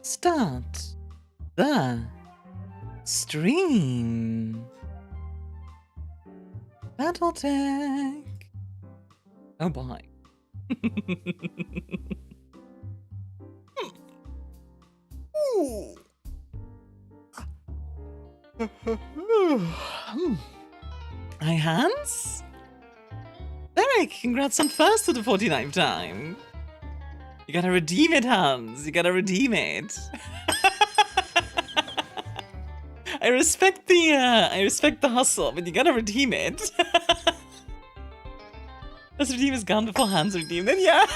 start the stream. Battletech. Oh boy. Hi, Hans. Derek, congrats on first for the 49th time. You gotta redeem it, Hans. You gotta redeem it. I respect the hustle, but you gotta redeem it. This redeem is gone before Hans redeemed it, yeah.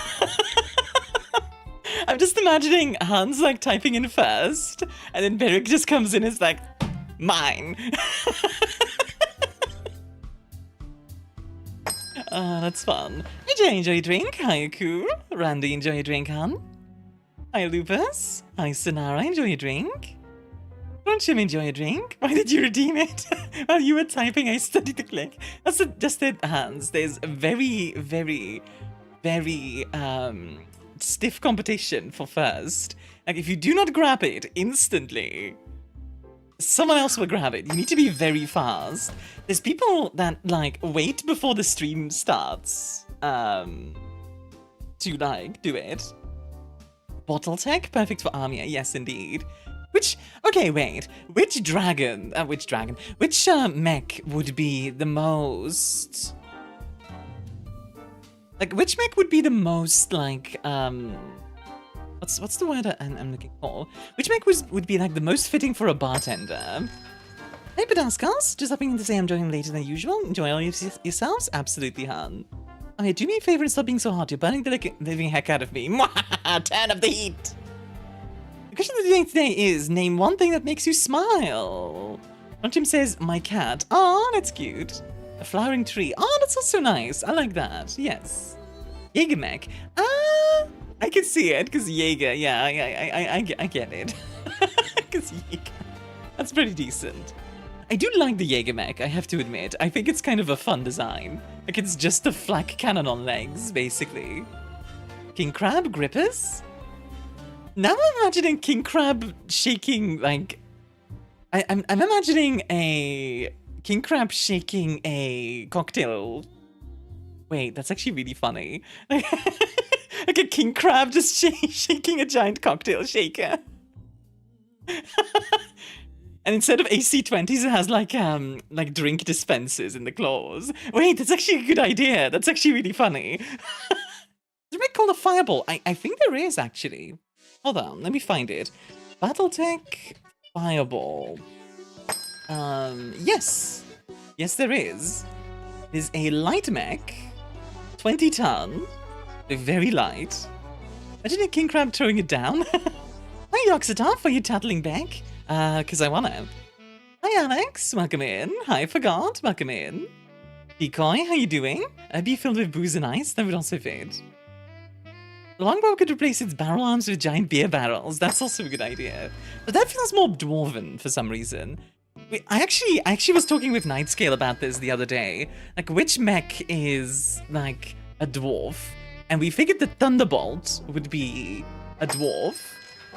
I'm just imagining Hans like typing in first, and then Derek just comes in and is like, mine. That's fun. Hey, enjoy your drink. Hi, Aku. Randy, enjoy your drink, Han. Hi, Lupus. Hi, Sonara, enjoy your drink. Don't you enjoy your drink? Why did you redeem it? While you were typing, I studied the click. That's just it, Hans. There's a very, very, very stiff competition for first. Like, if you do not grab it instantly, someone else will grab it. You need to be very fast. There's people that, like, wait before the stream starts to, like, do it. Bottle tech? Perfect for Armia. Yes, indeed. Okay, wait. Which mech would be the most... Like, which mech would be the most, like, what's the word I'm looking for? Which mech would be, like, the most fitting for a bartender? Hey, Badaskas, just hopping in to say I'm joining later than usual. Enjoy all yourselves? Absolutely, Han. Okay, do me a favor and stop being so hot. You're burning the living heck out of me. Turn up the heat! The question of the day today is, name one thing that makes you smile. Jim says, my cat. Oh, that's cute. A flowering tree. Oh, that's also nice. I like that. Yes. Jaeger mech. I can see it, because Jaeger, yeah, I get it. Because Jaeger. That's pretty decent. I do like the Jaeger mech, I have to admit. I think it's kind of a fun design. Like, it's just a flak cannon on legs, basically. King Crab, grippers? Now I'm imagining King Crab shaking, like... I'm imagining a King Crab shaking a cocktail. Wait, that's actually really funny. Like a King Crab just shaking a giant cocktail shaker. And instead of AC-20s, it has like drink dispensers in the claws. Wait, that's actually a good idea. That's actually really funny. Is it called a fireball? I think there is, actually. Hold on, let me find it. Battletech fireball. Yes. Yes, there is. There's a light mech, 20 ton. They're very light. Imagine a king crab throwing it down. Hi, Yoxatop, are you tattling back? Because I wanna. Hi, Alex, welcome in. Hi, Forgot, welcome in. Decoy, how you doing? A bee filled with booze and ice, that would also fit. The longbow could replace its barrel arms with giant beer barrels. That's also a good idea. But that feels more dwarven for some reason. I actually was talking with Nightscale about this the other day. Like, which mech is, like, a dwarf? And we figured the Thunderbolt would be a dwarf.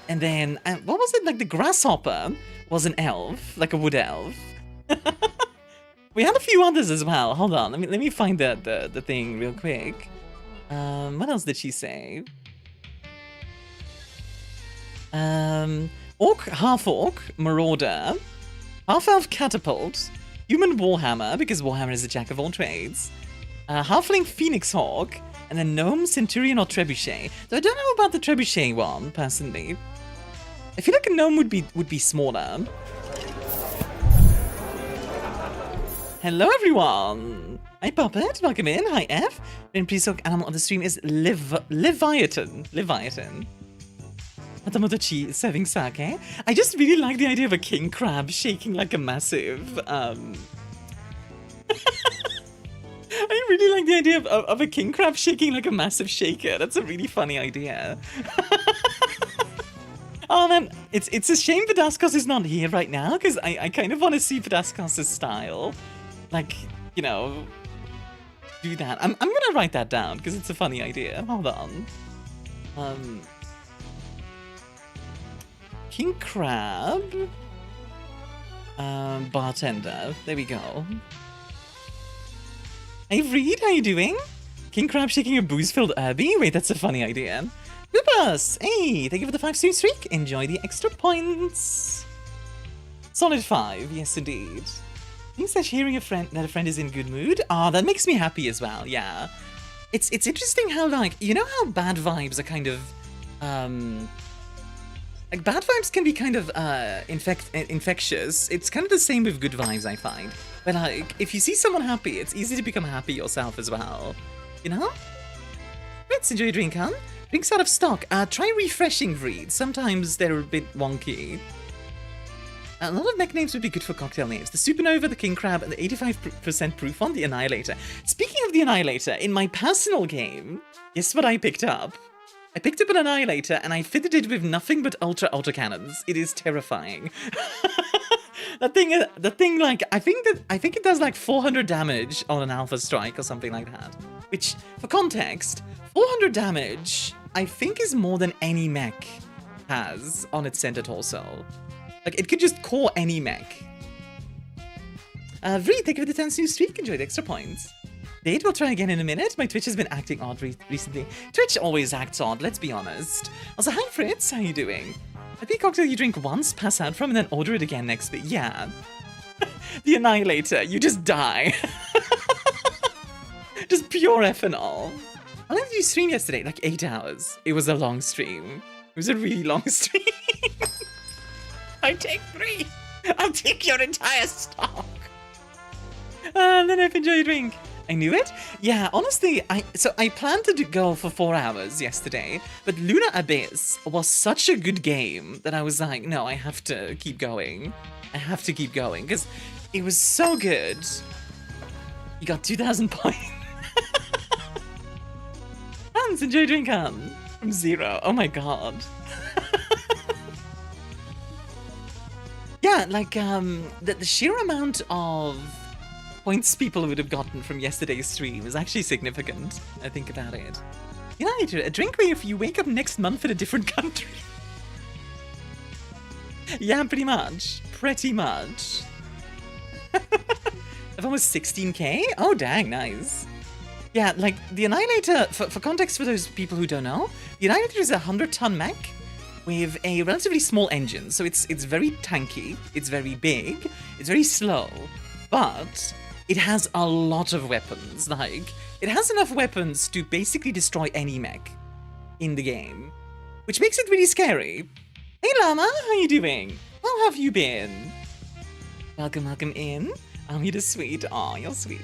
And then, what was it? Like, the Grasshopper was an elf, like a wood elf. We had a few others as well. Hold on, let me find the thing real quick. What else did she say? Orc, half-orc, marauder, half-elf catapult, human warhammer, because warhammer is a jack of all trades, halfling phoenix hawk, and then gnome, centurion, or trebuchet. So I don't know about the trebuchet one, personally. I feel like a gnome would be smaller. Hello, everyone! Hi, Puppet. Welcome in. Hi, F. And please talk animal on the stream is Leviathan. Atamotochi serving sake. I just really like the idea of a king crab shaking like a massive, I really like the idea of a king crab shaking like a massive shaker. That's a really funny idea. Oh man, it's a shame Vedaskos is not here right now, because I kind of want to see Vedaskos' style. Like, you know, do that. I'm gonna write that down, because it's a funny idea. Hold on. King Crab. Bartender. There we go. Hey, Reed, how you doing? King Crab shaking a booze-filled Herbie? Wait, that's a funny idea. Lupus! Hey, thank you for the 5-stream streak. Enjoy the extra points. Solid 5, yes indeed. Thanks that hearing that a friend is in good mood. Ah, that makes me happy as well, yeah. It's interesting how, like, you know how bad vibes are kind of, like, bad vibes can be kind of, infectious. It's kind of the same with good vibes, I find. But, like, if you see someone happy, it's easy to become happy yourself as well. You know? Let's enjoy your drink, huh? Drinks out of stock. Try refreshing breeds. Sometimes they're a bit wonky. A lot of mech names would be good for cocktail names. The Supernova, the King Crab, and the 85% proof on the Annihilator. Speaking of the Annihilator, in my personal game, guess what I picked up? I picked up an Annihilator and I fitted it with nothing but ultra autocannons. It is terrifying. The thing, like, I think it does like 400 damage on an alpha strike or something like that. Which, for context, 400 damage, I think is more than any mech has on its center torso. Like, it could just core any mech. Vree, thank you for the 10th new streak. Enjoy the extra points. Date, we'll try again in a minute. My Twitch has been acting odd recently. Twitch always acts odd, let's be honest. Also, hi Fritz, how you doing? I think cocktail you drink once, pass out from, and then order it again next week. Yeah. The Annihilator, you just die. Just pure ethanol. How long did you stream yesterday? Like 8 hours. It was a long stream. It was a really long stream. I take 3. I'll take your entire stock. And then enjoy your drink. I knew it? Yeah, honestly, I planned to go for 4 hours yesterday, but Lunar Abyss was such a good game that I was like, no, I have to keep going. I have to keep going, because it was so good. You got 2,000 points. Hans, enjoy your drink, Han. From 0. Oh my god. Yeah, like, the sheer amount of points people would have gotten from yesterday's stream is actually significant, I think about it. United, a drink where if you wake up next month in a different country. Yeah, pretty much. Pretty much. I've almost 16k? Oh, dang, nice. Yeah, like, the Annihilator, for context for those people who don't know, the Annihilator is a 100-ton mech with a relatively small engine, so it's very tanky, it's very big, it's very slow, but it has a lot of weapons. Like, it has enough weapons to basically destroy any mech in the game, which makes it really scary. Hey Llama, how you doing? How have you been? Welcome, welcome in. You're just sweet. Aw, you're sweet.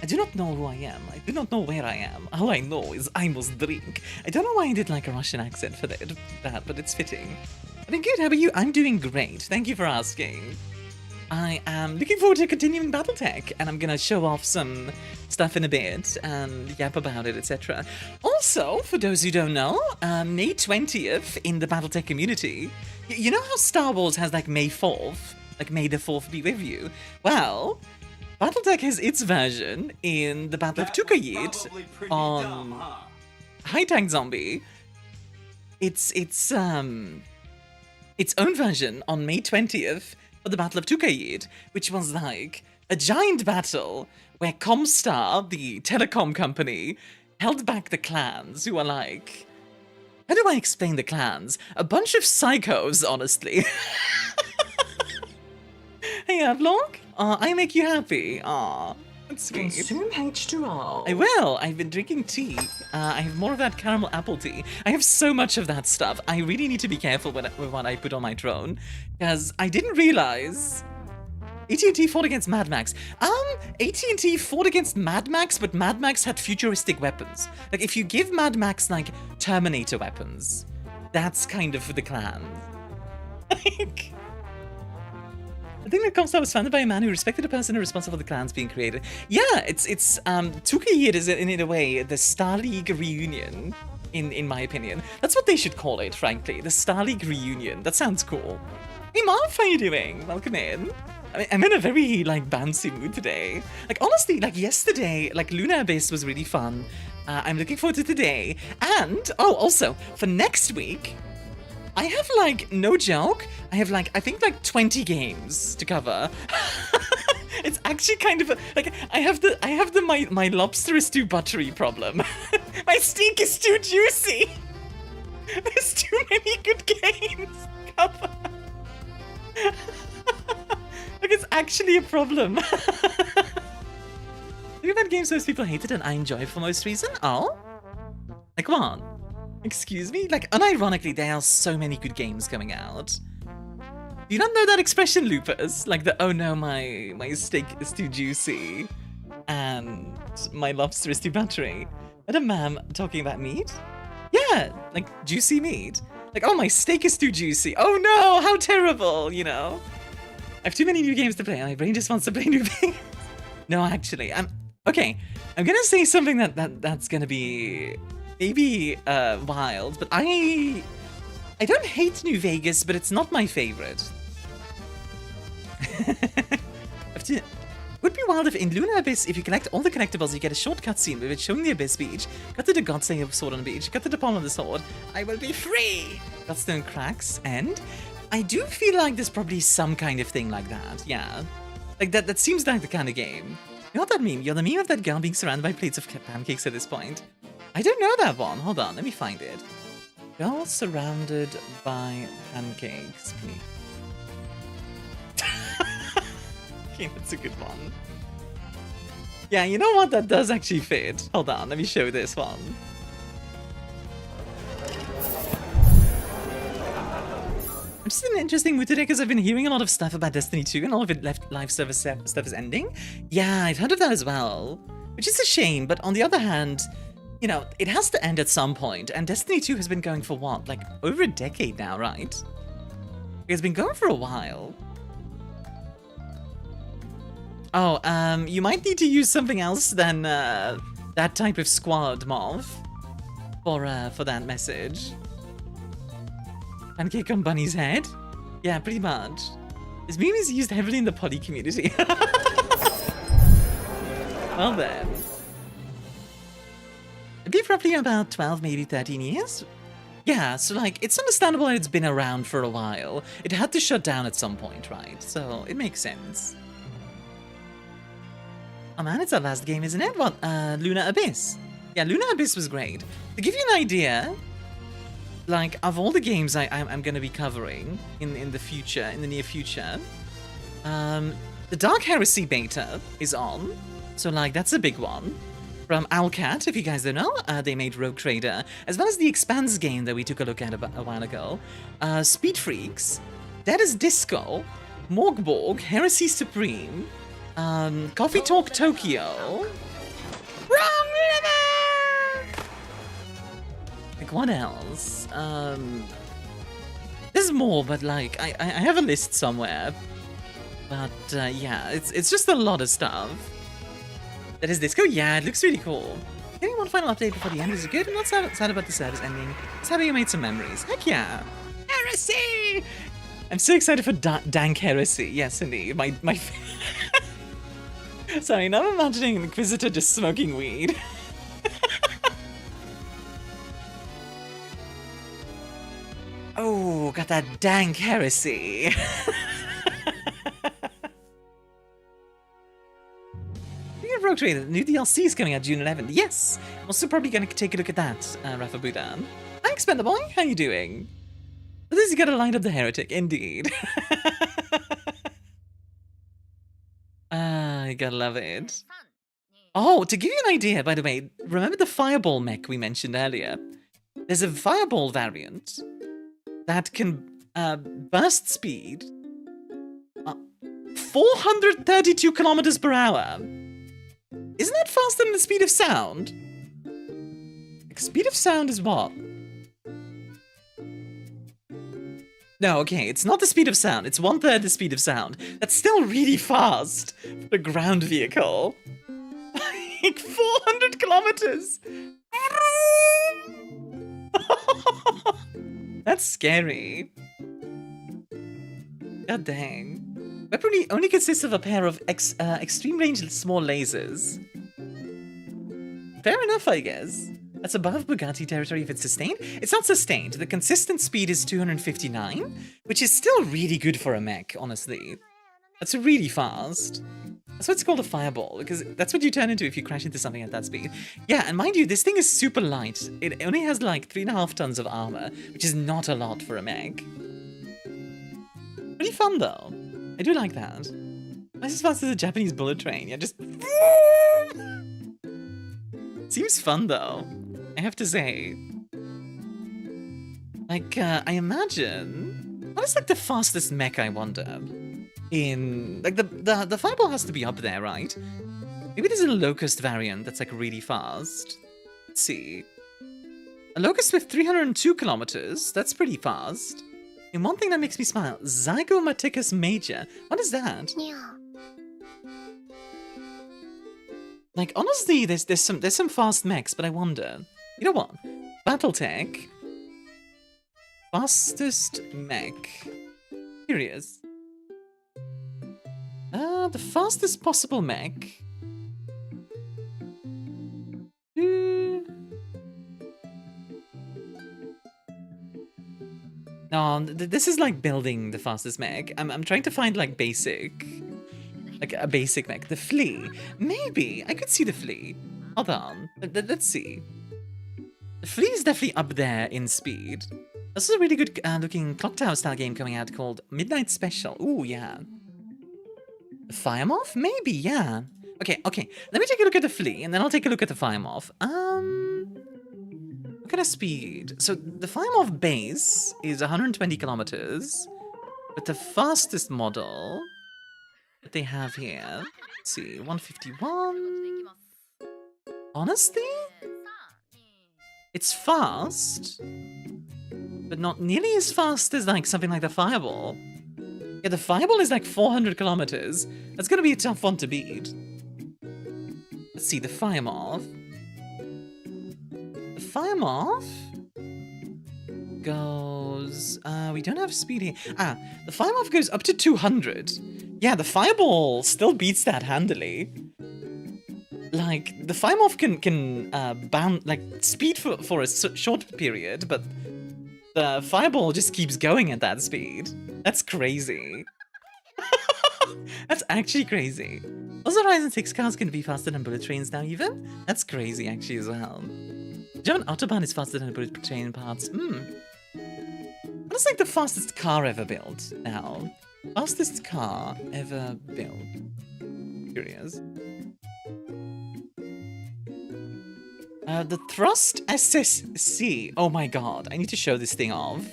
I do not know who I am. I do not know where I am. All I know is I must drink. I don't know why I did like a Russian accent for that, but it's fitting. I've been good. How about you? I'm doing great. Thank you for asking. I am looking forward to continuing Battletech, and I'm gonna show off some stuff in a bit and yap about it, etc. Also, for those who don't know, May 20th in the Battletech community, you know how Star Wars has like May 4th? Like, May the 4th be with you? Well, Battletech has its version in the Battle of Tukayid on High Tank Zombie. It's own version on May 20th for the Battle of Tukayid, which was like a giant battle where Comstar, the telecom company, held back the clans who are like... How do I explain the clans? A bunch of psychos, honestly. Hey, Vlog? I make you happy. Aw, that's sweet. Consume H2O. I will. I've been drinking tea. I have more of that caramel apple tea. I have so much of that stuff. I really need to be careful with what I put on my drone, because I didn't realize AT&T fought against Mad Max. AT&T fought against Mad Max, but Mad Max had futuristic weapons. Like, if you give Mad Max, like, Terminator weapons, that's kind of for the clan. Like... I think that Comstar was founded by a man who respected a person responsible for the clans being created. Yeah, it's Tukayid is in a way the Star League reunion, in my opinion. That's what they should call it, frankly. The Star League reunion. That sounds cool. Hey Marv, how you doing? Welcome in. I'm in a very, like, bouncy mood today. Like, honestly, like, yesterday, like, Lunar Abyss was really fun. I'm looking forward to today. And, oh, also, for next week, I have like, no joke, I have like, I think like 20 games to cover. It's actually kind of like, I have my lobster is too buttery problem. My steak is too juicy. There's too many good games to cover. Like, it's actually a problem. Think about games most people hated and I enjoy for most reason. Oh? Like what? Excuse me? Like, unironically, there are so many good games coming out. Do you not know that expression, Lupus? Like the, oh no, my steak is too juicy and my lobster is too buttery. Madam ma'am talking about meat? Yeah, like juicy meat. Like, oh, my steak is too juicy. Oh no, how terrible, you know? I have too many new games to play and my brain just wants to play new games. No, actually, okay, I'm gonna say something that's gonna be maybe wild, but I don't hate New Vegas, but it's not my favorite. Would be wild if in Lunar Abyss, if you collect all the collectibles, you get a short cutscene with it showing the Abyss Beach. Cut to the Godslayer sword on the beach. Cut to the palm of the sword. I will be free! Godstone cracks, and I do feel like there's probably some kind of thing like that, yeah. Like, that seems like the kind of game. You know what that meme? You're the meme of that girl being surrounded by plates of pancakes at this point. I don't know that one. Hold on, let me find it. Girl surrounded by pancakes, please. Okay, that's a good one. Yeah, you know what? That does actually fit. Hold on, let me show this one. I'm just an interesting mood today because I've been hearing a lot of stuff about Destiny 2 and all of it left live service stuff is ending. Yeah, I've heard of that as well, which is a shame, but on the other hand, you know, it has to end at some point, and Destiny 2 has been going for what? Like, over a decade now, right? It's been going for a while. Oh, you might need to use something else than that type of squad mov for that message. Pancake on Bunny's head? Yeah, pretty much. This meme is used heavily in the potty community. Well then. It'd be roughly about 12, maybe 13 years? Yeah, so like, it's understandable that it's been around for a while. It had to shut down at some point, right? So, it makes sense. Oh man, it's our last game, isn't it? What, Lunar Abyss? Yeah, Lunar Abyss was great. To give you an idea, like, of all the games I'm gonna be covering in the future, in the near future, the Dark Heresy beta is on, so like, that's a big one. From Owlcat, if you guys don't know, they made Rogue Trader, as well as the Expanse game that we took a look at a while ago, Speed Freaks, Dead as Disco, Morgborg, Heresy Supreme, Coffee Talk Tokyo. Wrong River! Like, what else? There's more, but like, I have a list somewhere. But, yeah, it's just a lot of stuff. That is Disco? Yeah, it looks really cool. Getting one final update before the end is good. I'm not sad about the service ending. It's happy you made some memories. Heck yeah! Heresy! I'm so excited for Dank Heresy. Yes, indeed. My Sorry, now I'm imagining an Inquisitor just smoking weed. Oh, got that dank heresy. Rogue Trader, new DLC is coming out June 11th. Yes! I'm also probably going to take a look at that, Rafa Budan. Hi, Expendaboy. How you doing? At least you gotta line up the heretic, indeed. You gotta love it. Oh, to give you an idea, by the way, remember the Fireball mech we mentioned earlier? There's a Fireball variant that can burst speed 432 kilometers per hour. Isn't that faster than the speed of sound? Like, speed of sound is what? No, okay, it's not the speed of sound. It's 1/3 the speed of sound. That's still really fast for a ground vehicle. Like 400 kilometers. That's scary. God dang. Weaponry only consists of a pair of extreme range small lasers. Fair enough, I guess. That's above Bugatti territory if it's sustained. It's not sustained. The consistent speed is 259, which is still really good for a mech, honestly. That's really fast. That's what's called a fireball, because that's what you turn into if you crash into something at that speed. Yeah, and mind you, this thing is super light. It only has like 3.5 tons of armor, which is not a lot for a mech. Pretty fun, though. I do like that. That's as fast as a Japanese bullet train. Yeah, just... Seems fun, though. I have to say. Like, I imagine... What is, like, the fastest mech, I wonder? In... Like, the fireball has to be up there, right? Maybe there's a Locust variant that's, like, really fast. Let's see. A Locust with 302 kilometers. That's pretty fast. And one thing that makes me smile, Zygomaticus Major. What is that? Yeah. Like, honestly, there's some fast mechs, but I wonder. You know what? Battletech. Fastest mech. Curious. The fastest possible mech. No, this is like building the fastest mech. I'm trying to find like basic. Like a basic mech. The Flea. Maybe. I could see the Flea. Hold on. Let's see. The Flea is definitely up there in speed. This is a really good looking Clock Tower style game coming out called Midnight Special. Ooh, yeah. The Fire Moth? Maybe, yeah. Okay. Let me take a look at the Flea, and then I'll take a look at the Fire Moth. What kind of speed? So the Fire Moth base is 120 kilometers, but the fastest model that they have here, let's see, 151. Honestly? It's fast, but not nearly as fast as like something like the Fireball. Yeah, the Fireball is like 400 kilometers. That's gonna be a tough one to beat. Let's see, the Fire Moth. The Fire Moth goes... we don't have speed here. The Fire Moth goes up to 200. Yeah, the Fireball still beats that handily. Like, the Fire Moth can bound, like, speed for a short period, but the Fireball just keeps going at that speed. That's crazy. That's actually crazy. Also, Ryzen 6 cars can be faster than bullet trains now, even? That's crazy, actually, as well. German Autobahn is faster than a bullet train in parts. What is, like, the fastest car ever built now? Fastest car ever built. Curious. The Thrust SSC. Oh my god, I need to show this thing off.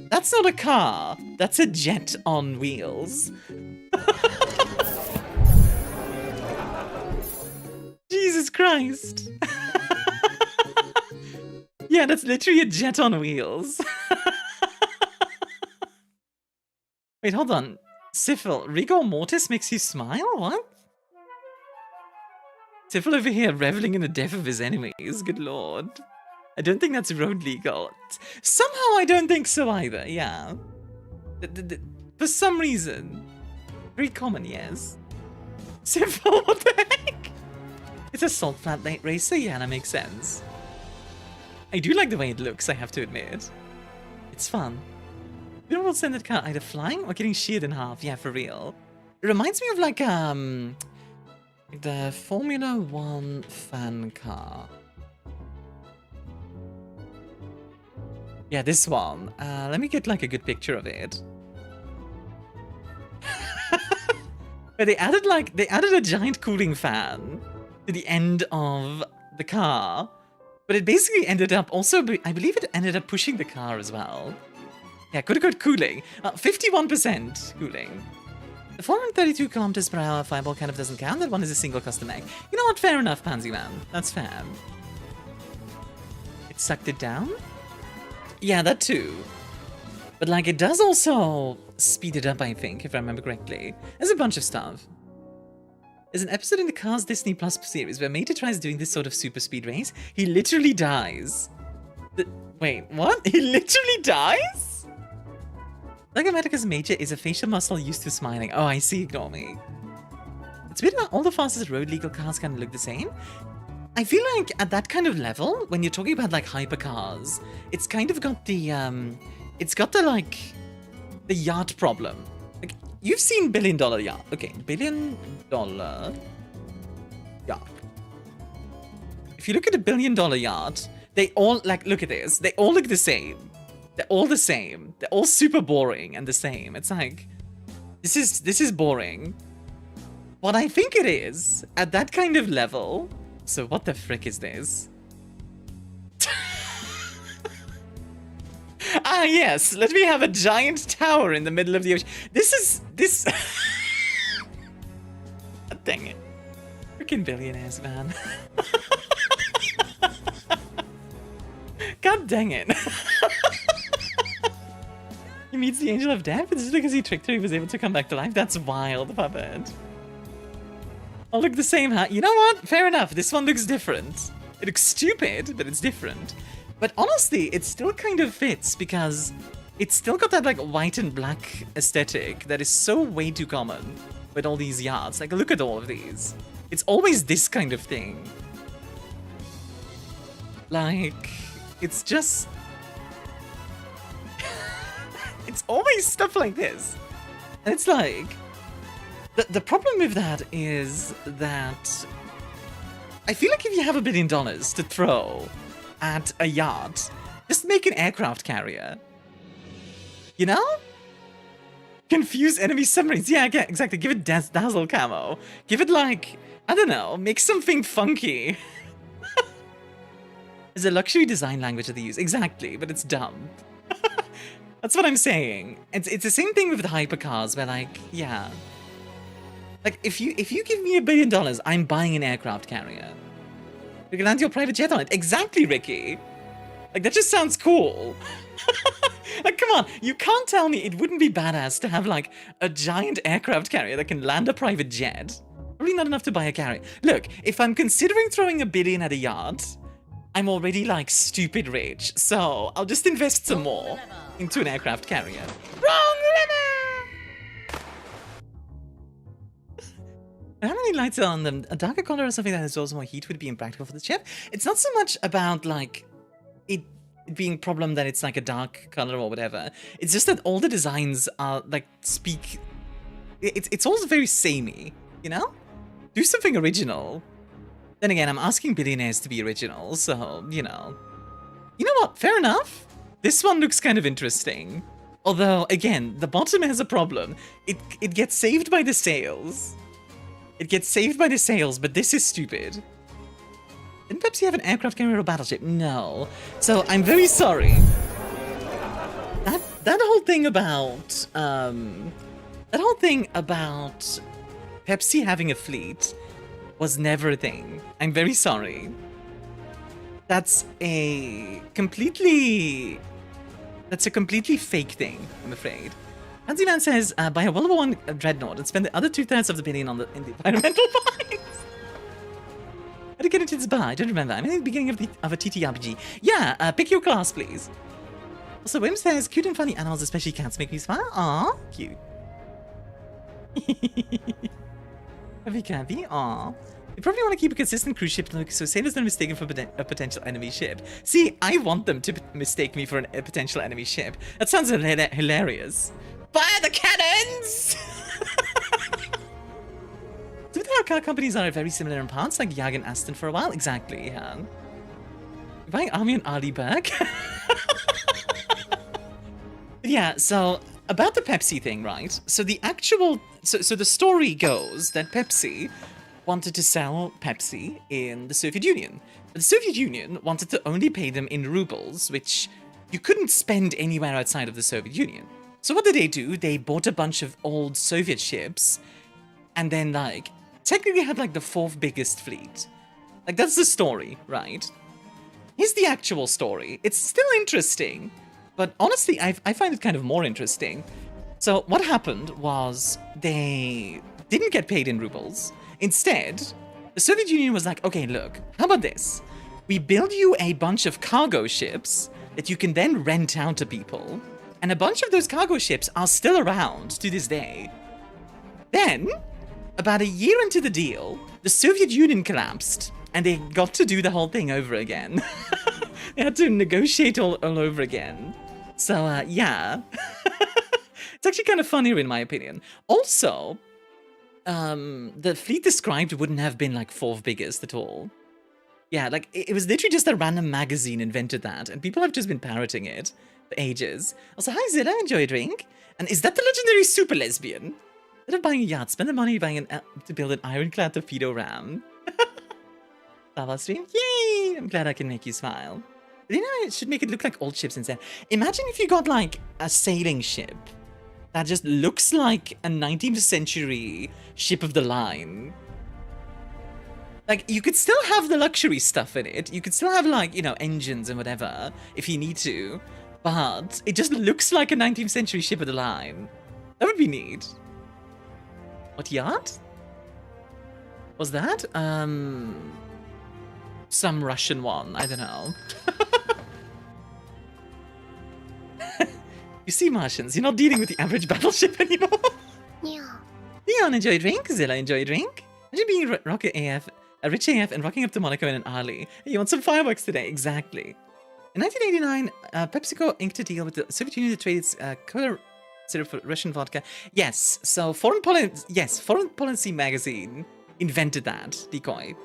That's not a car. That's a jet on wheels. Jesus Christ. Yeah, that's literally a jet on wheels. Wait, hold on. Syphil, rigor mortis makes you smile? What? Syphil over here reveling in the death of his enemies. Good lord. I don't think that's road legal. Somehow I don't think so either, yeah. For some reason. Very common, yes. Syphil, what the heck? It's a salt flat racer? Yeah, that makes sense. I do like the way it looks, I have to admit. It's fun. You know, we'll send that car either flying or getting sheared in half. Yeah, for real. It reminds me of like the Formula 1 fan car. Yeah, this one. Let me get like a good picture of it. But they added a giant cooling fan to the end of the car. But it basically ended up also, I believe it ended up pushing the car as well. Yeah, could have got cooling. 51% cooling. The 432 kilometers per hour fireball kind of doesn't count. That one is a single custom egg. You know what? Fair enough, Pansy Man. That's fair. It sucked it down? Yeah, that too. But like, it does also speed it up, I think, if I remember correctly. There's a bunch of stuff. There's an episode in the Cars Disney Plus series where Mater tries doing this sort of super speed race. He literally dies. Wait, what? He literally dies? Zygomaticus Major is a facial muscle used to smiling. Oh, I see, ignore me. It's weird how all the fastest road legal cars kind of look the same. I feel like at that kind of level, when you're talking about like hypercars, it's kind of got the like the yacht problem. Like you've seen $1 billion yacht. Okay, $1 billion yacht. If you look at a $1 billion yacht, they all like look at this. They all look the same. They're all the same. They're all super boring and the same. It's like this is boring. What I think it is at that kind of level. So what the frick is this? Ah yes, let me have a giant tower in the middle of the ocean. This. Dang it. Freaking billionaires, man. God dang it. He meets the angel of death, but just because he tricked her, he was able to come back to life. That's wild, puppet. All look the same, huh? You know what? Fair enough. This one looks different. It looks stupid, but it's different. But honestly, it still kind of fits because it's still got that like white and black aesthetic that is so way too common with all these yachts. Like, look at all of these. It's always this kind of thing. Like, it's just... it's always stuff like this. And it's like... The problem with that is that I feel like if you have $1 billion to throw at a yacht, just make an aircraft carrier. You know? Confuse enemy submarines. Yeah, exactly. Give it dazzle camo. Give it like, I don't know, make something funky. It's a luxury design language that they use. Exactly, but it's dumb. That's what I'm saying. It's the same thing with the hypercars where like, yeah. Like, if you give me $1 billion, I'm buying an aircraft carrier. You can land your private jet on it. Exactly, Ricky. Like, that just sounds cool. Like, come on. You can't tell me it wouldn't be badass to have, like, a giant aircraft carrier that can land a private jet. Probably not enough to buy a carrier. Look, if I'm considering throwing $1 billion at a yacht, I'm already, like, stupid rich. So, I'll just invest some more into an aircraft carrier. Wrong lever! How many lights are on them? A darker color or something that absorbs more heat would be impractical for the ship. It's not so much about like it being a problem that it's like a dark color or whatever. It's just that all the designs are like speak. It's all very samey, you know? Do something original. Then again, I'm asking billionaires to be original, so you know. You know what? Fair enough. This one looks kind of interesting. Although again, the bottom has a problem. It gets saved by the sails. It gets saved by the sails, but this is stupid. Didn't Pepsi have an aircraft carrier or battleship? No. So I'm very sorry. That whole thing about Pepsi having a fleet was never a thing. I'm very sorry. That's a completely fake thing, I'm afraid. Hansyman says, buy a World War I dreadnought and spend the other 2/3 of the billion in the environmental fines. How to get into this bar? I don't remember. I'm in the beginning of a TTRPG. Yeah, pick your class, please. Also, Wim says, cute and funny animals, especially cats, make me smile. Aw, cute. Happy campy, aw. You probably want to keep a consistent cruise ship look so sailors don't mistake for a potential enemy ship. See, I want them to mistake me for a potential enemy ship. That sounds hilarious. Fire the cannons! So how car companies are very similar in parts, like Jag and Aston for a while? Exactly, yeah. You're buying Army and Ali back? Yeah, so about the Pepsi thing, right? So the actual... So the story goes that Pepsi wanted to sell Pepsi in the Soviet Union. But the Soviet Union wanted to only pay them in rubles, which you couldn't spend anywhere outside of the Soviet Union. So what did they do? They bought a bunch of old Soviet ships and then, like, technically had, like, the 4th biggest fleet. Like, that's the story, right? Here's the actual story. It's still interesting, but honestly, I find it kind of more interesting. So what happened was they didn't get paid in rubles. Instead, the Soviet Union was like, okay, look, how about this? We build you a bunch of cargo ships that you can then rent out to people. And a bunch of those cargo ships are still around to this day. Then, about a year into the deal, the Soviet Union collapsed, And they got to do the whole thing over again. They had to negotiate all over again. So, yeah. It's actually kind of funnier in my opinion. Also, the fleet described wouldn't have been like 4th biggest at all. Yeah, like it was literally just a random magazine invented that, and people have just been parroting it for ages. Also, hi Zilla, enjoy a drink. And is that the legendary super lesbian? Instead of buying a yacht, spend the money buying to build an ironclad torpedo ram. Lava stream, yay! I'm glad I can make you smile. But you know, it should make it look like old ships instead. Imagine if you got like a sailing ship that just looks like a 19th century ship of the line. Like, you could still have the luxury stuff in it. You could still have, like, you know, engines and whatever, if you need to. But it just looks like a 19th century ship of the line. That would be neat. What yacht? Was that? Some Russian one. I don't know. You see, Martians, you're not dealing with the average battleship anymore. Yeah. Leon, enjoy a drink. Zilla, enjoy a drink. Imagine being Rocket AF. Rich AF and rocking up to Monaco in an Harley. Hey, you want some fireworks today? Exactly. In 1989, PepsiCo inked a deal with the Soviet Union to trade its Cola syrup for Russian vodka. Yes, so Foreign Policy magazine invented that decoy.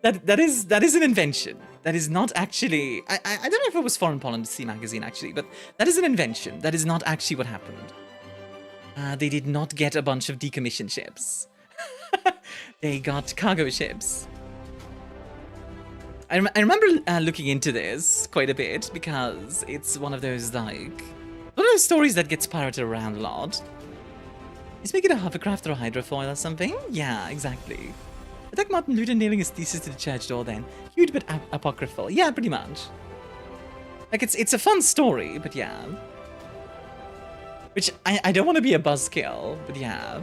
that is an invention. That is not actually. I don't know if it was Foreign Policy magazine actually, but that is an invention. That is not actually what happened. They did not get a bunch of decommissioned ships. They got cargo ships. I remember looking into this quite a bit because it's one of those stories that gets pirated around a lot. He's making a hovercraft or a hydrofoil or something? Yeah, exactly. Attack Martin Luther nailing his thesis to the church door then. Huge but apocryphal. Yeah, pretty much. Like, it's a fun story, but yeah. Which, I don't want to be a buzzkill, but yeah.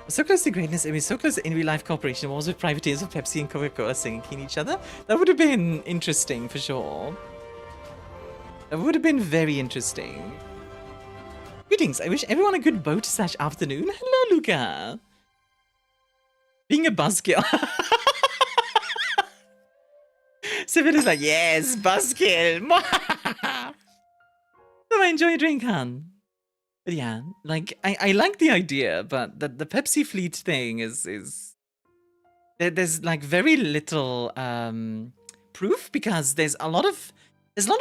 So close to greatness, I mean, so close to in real life cooperation was with privateers of Pepsi and Coca-Cola singing each other. That would have been interesting for sure. That would have been very interesting. Greetings, I wish everyone a good boat/afternoon. Hello, Luca. Being a buzzkill. Civil is like, yes, buzzkill. So I enjoy a drink, Han. But yeah, like, I like the idea, but the Pepsi fleet thing is there's like very little proof because there's a lot of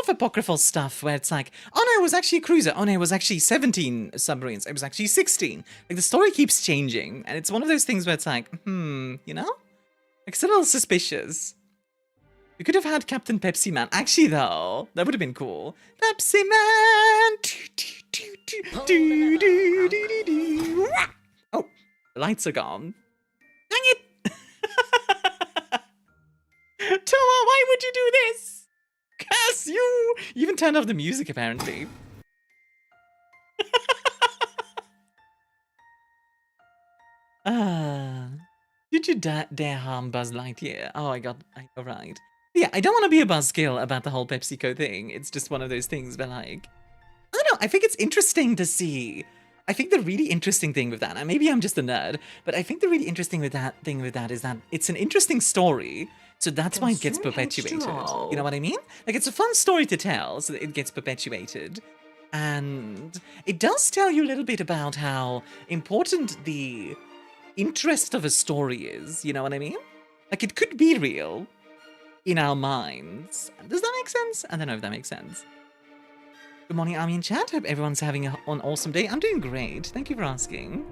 apocryphal stuff where it's like, oh no, it was actually a cruiser. Oh no, it was actually 17 submarines. It was actually 16. Like, the story keeps changing, and it's one of those things where it's like, you know? Like, it's a little suspicious. We could have had Captain Pepsi Man. Actually, though, that would have been cool. Pepsi Man! Oh, the lights are gone. Dang it! Toa, why would you do this? Curse you! You even turned off the music, apparently. Did you dare harm Buzz Lightyear? Oh, I know, right. Yeah, I don't want to be a buzzkill about the whole PepsiCo thing. It's just one of those things where, like, I don't know, I think it's interesting to see. I think the really interesting thing with that, and maybe I'm just a nerd, but I think the really interesting thing with that is that it's an interesting story, so that's why it gets perpetuated. You know what I mean? Like, it's a fun story to tell, so that it gets perpetuated. And it does tell you a little bit about how important the interest of a story is, you know what I mean? Like, it could be real in our minds. Does that make sense? I don't know if that makes sense. Good morning, Army in chat. Hope everyone's having an awesome day. I'm doing great. Thank you for asking.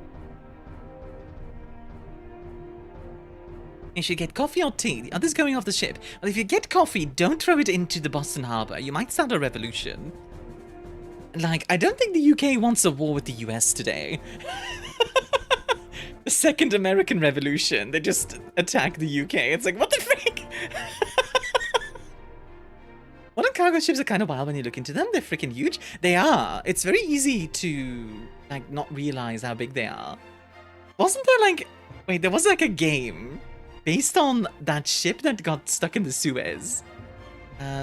You should get coffee or tea. The other's going off the ship. Well, if you get coffee, don't throw it into the Boston Harbor. You might start a revolution. Like, I don't think the UK wants a war with the US today. The Second American Revolution. They just attack the UK. It's like, what the frick? Modern cargo ships are kind of wild when you look into them. They're freaking huge. They are. It's very easy to, like, not realize how big they are. Wasn't there, like... Wait, there was, like, a game based on that ship that got stuck in the Suez.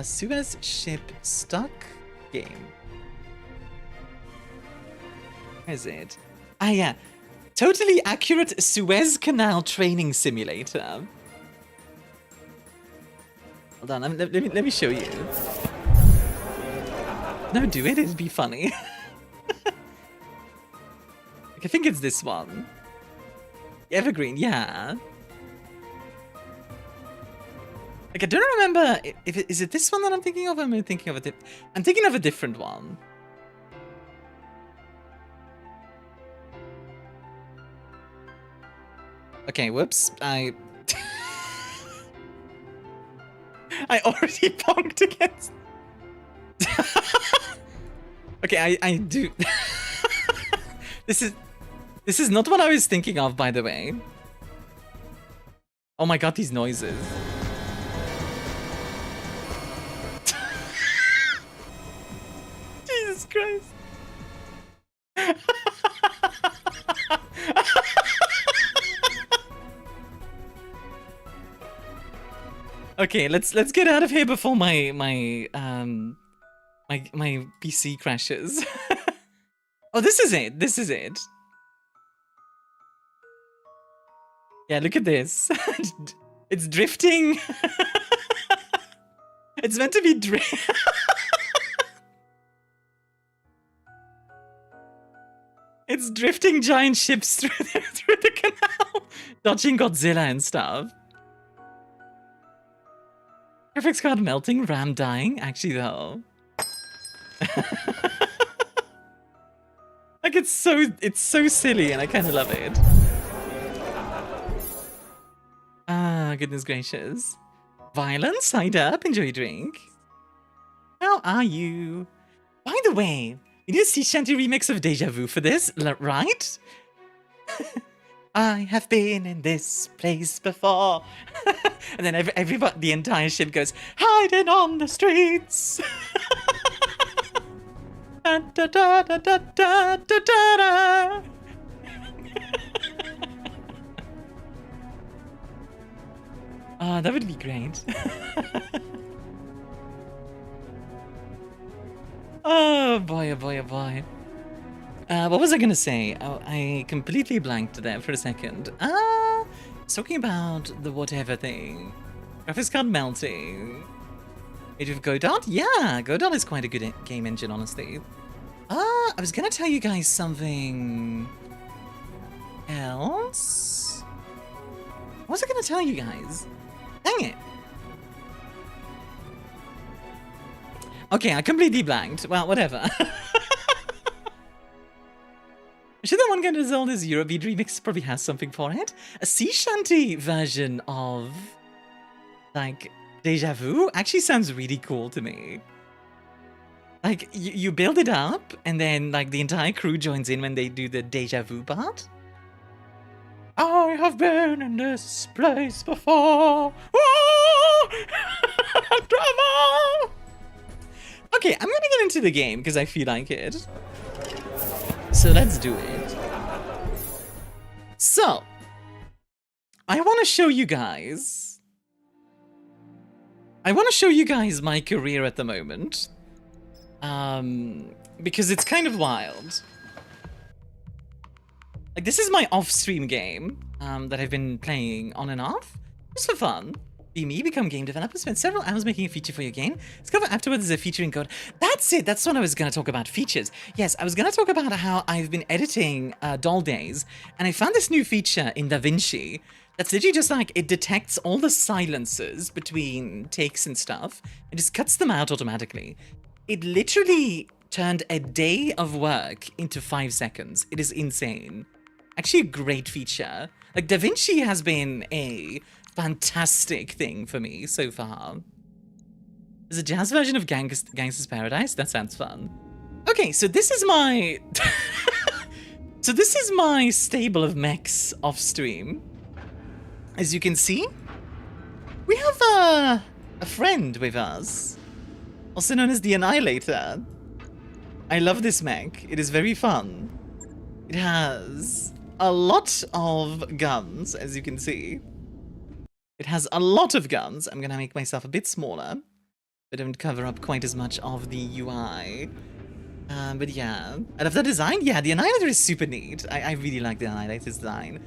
Suez ship stuck game? Where is it? Ah, yeah. Totally accurate Suez Canal training simulator. Hold on, let me show you. No, do it. It'd be funny. I think it's this one. Evergreen, yeah. Like, I don't remember if is it this one that I'm thinking of, or am I thinking of I'm thinking of a different one. Okay, whoops. I already bonked against. Okay, I do. This is not what I was thinking of, by the way. Oh my god, these noises. Jesus Christ. Okay, let's get out of here before my PC crashes. Oh, this is it. This is it. Yeah, look at this. It's drifting. It's meant to be It's drifting giant ships through the canal, dodging Godzilla and stuff. Graphics card melting, RAM dying. Actually, though, like it's so silly, and I kind of love it. Ah, goodness gracious! Violence, side up, enjoy your drink. How are you? By the way, you need a sea shanty remix of Deja Vu for this, right? I have been in this place before. And then everybody, the entire ship goes, hiding on the streets. Da, da, da, da, da, da, da, da. Ah, that would be great. Oh boy, oh boy, oh boy. What was I gonna say? Oh, I completely blanked there for a second. Talking about the whatever thing. Graphics card melting. Age of Godot? Yeah, Godot is quite a good game engine, honestly. I was gonna tell you guys something else. What was I gonna tell you guys? Dang it. Okay, I completely blanked. Well, whatever. Should the one get as old as Eurobeat remix probably has something for it? A sea shanty version of, like, Deja Vu actually sounds really cool to me. Like, you build it up, and then, like, the entire crew joins in when they do the Deja Vu part. I have been in this place before. Oh! Drama! Okay, I'm gonna get into the game because I feel like it. So let's do it. So, I want to show you guys. My career at the moment. Because it's kind of wild. Like, this is my off-stream game that I've been playing on and off, just for fun. Be me, become game developer, spend several hours making a feature for your game. Discover afterwards there's a feature in code. That's it, that's what I was going to talk about, features. Yes, I was going to talk about how I've been editing Doll Days, and I found this new feature in DaVinci that's literally just like, it detects all the silences between takes and stuff, and just cuts them out automatically. It literally turned a day of work into 5 seconds. It is insane. Actually a great feature. Like, DaVinci has been a fantastic thing for me so far. There's a jazz version of Gangster's Paradise? That sounds fun. Okay, so this is my... so this is my stable of mechs off stream. As you can see, we have a friend with us, also known as the Annihilator. I love this mech. It is very fun. It has a lot of guns, as you can see. It has a lot of guns. I'm gonna make myself a bit smaller. They don't cover up quite as much of the UI. But yeah, out of the design, yeah, the Annihilator is super neat. I really like the Annihilator's design.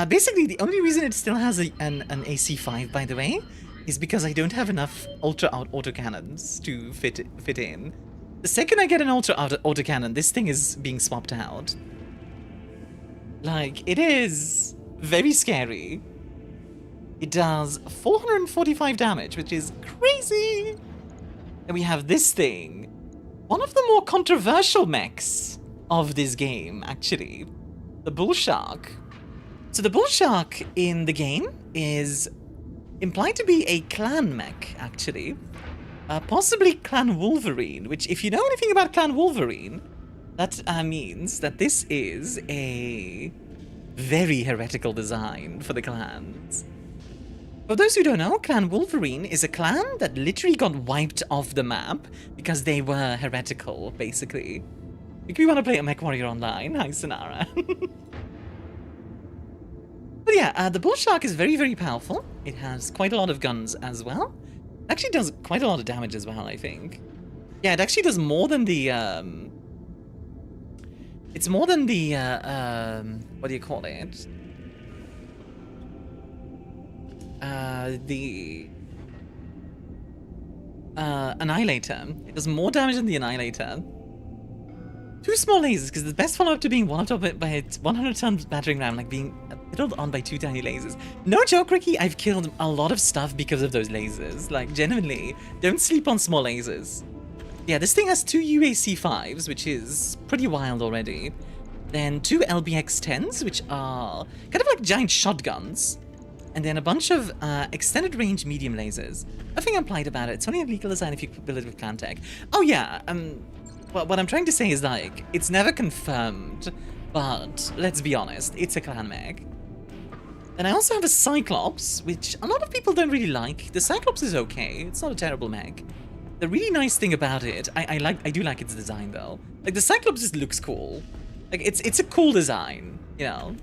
Basically, the only reason it still has an AC5, by the way, is because I don't have enough Ultra autocannons to fit in. The second I get an Ultra autocannon, this thing is being swapped out. Like, it is very scary. It does 445 damage, which is crazy. And we have this thing. One of the more controversial mechs of this game, actually. The Bull Shark. So the Bull Shark in the game is implied to be a clan mech, actually. Possibly Clan Wolverine, which if you know anything about Clan Wolverine, that means that this is a very heretical design for the clans. For those who don't know, Clan Wolverine is a clan that literally got wiped off the map because they were heretical, basically. If you want to play a Mech Warrior Online, hi Sonara. But yeah, the Bull Shark is very, very powerful. It has quite a lot of guns as well. It actually does quite a lot of damage as well, I think. Yeah, it actually does more than the, it's more than the, what do you call it? The Annihilator. It does more damage than the Annihilator. 2 small lasers, because the best follow-up to being one-up by a 100-ton battering ram, like being piddled on by 2 tiny lasers. No joke, Ricky, I've killed a lot of stuff because of those lasers. Like, genuinely, don't sleep on small lasers. Yeah, this thing has 2 UAC-5s, which is pretty wild already. Then 2 LBX-10s, which are kind of like giant shotguns. And then a bunch of extended range medium lasers. Nothing implied about it. It's only a legal design if you build it with clan tech. Oh yeah, well, what I'm trying to say is, like, it's never confirmed, but let's be honest, it's a clan mech. And I also have a Cyclops, which a lot of people don't really like. The Cyclops is okay. It's not a terrible mech. The really nice thing about it, I do like its design though. Like, the Cyclops just looks cool. Like, it's a cool design, you know.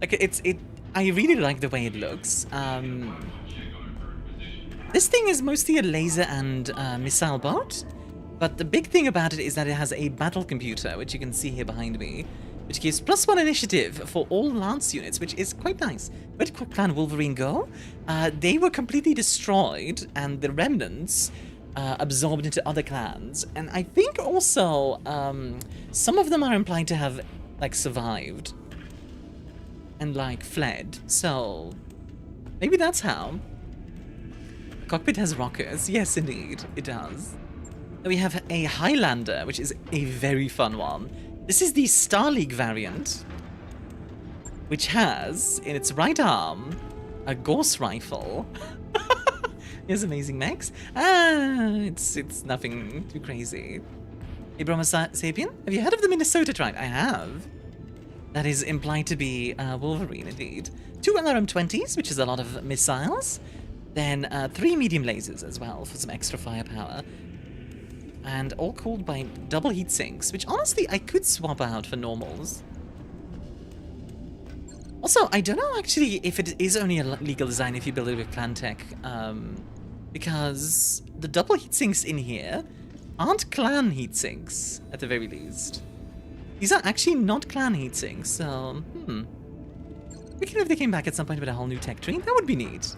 Like, I really like the way it looks. This thing is mostly a laser and missile boat, but the big thing about it is that it has a battle computer, which you can see here behind me, which gives +1 initiative for all Lance units, which is quite nice. Where did Clan Wolverine go? They were completely destroyed, and the remnants absorbed into other clans. And I think also some of them are implied to have, like, survived and, like, fled. So maybe that's how. The cockpit has rockets. Yes, indeed, it does. We have a Highlander, which is a very fun one. This is the Star League variant, which has, in its right arm, a Gauss rifle. Here's amazing mechs. It's nothing too crazy. Hey, Brahma Sapien, have you heard of the Minnesota tribe? I have. That is implied to be Wolverine, indeed. 2 LRM-20s, which is a lot of missiles. Then 3 medium lasers as well for some extra firepower. And all cooled by double heat sinks, which honestly I could swap out for normals. Also, I don't know actually if it is only a legal design if you build it with clan tech, because the double heat sinks in here aren't clan heat sinks at the very least. These are actually not clan heat sinks, so we can, if they came back at some point with a whole new tech tree, that would be neat.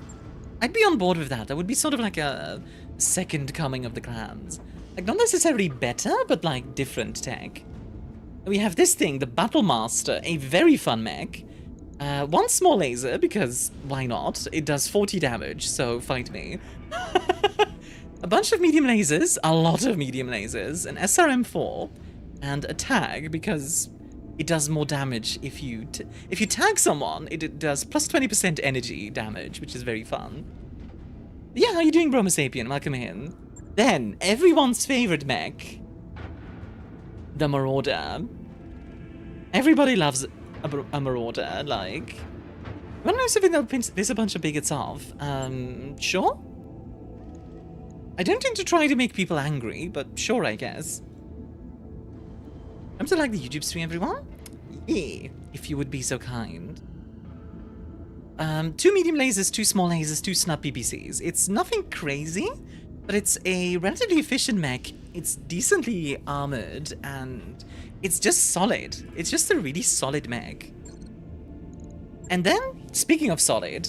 I'd be on board with that. That would be sort of like a second coming of the clans. Like, not necessarily better, but, like, different tech. We have this thing, the Battle Master, a very fun mech. 1 small laser, because why not? It does 40 damage, so fight me. A bunch of medium lasers, a lot of medium lasers, an SRM-4, and a tag, because it does more damage if you tag someone, it does plus 20% energy damage, which is very fun. Yeah, how you doing, Broma Sapien? Welcome in. Then, everyone's favorite mech, the Marauder. Everybody loves a Marauder, like... I don't know if they'll piss a bunch of bigots off. Sure? I don't tend to try to make people angry, but sure, I guess. I'm to like the YouTube stream, everyone? Yeah, if you would be so kind. 2 medium lasers, 2 small lasers, 2 snub PPCs. It's nothing crazy, but it's a relatively efficient mech. It's decently armored, and it's just solid. It's just a really solid mech. And then, speaking of solid,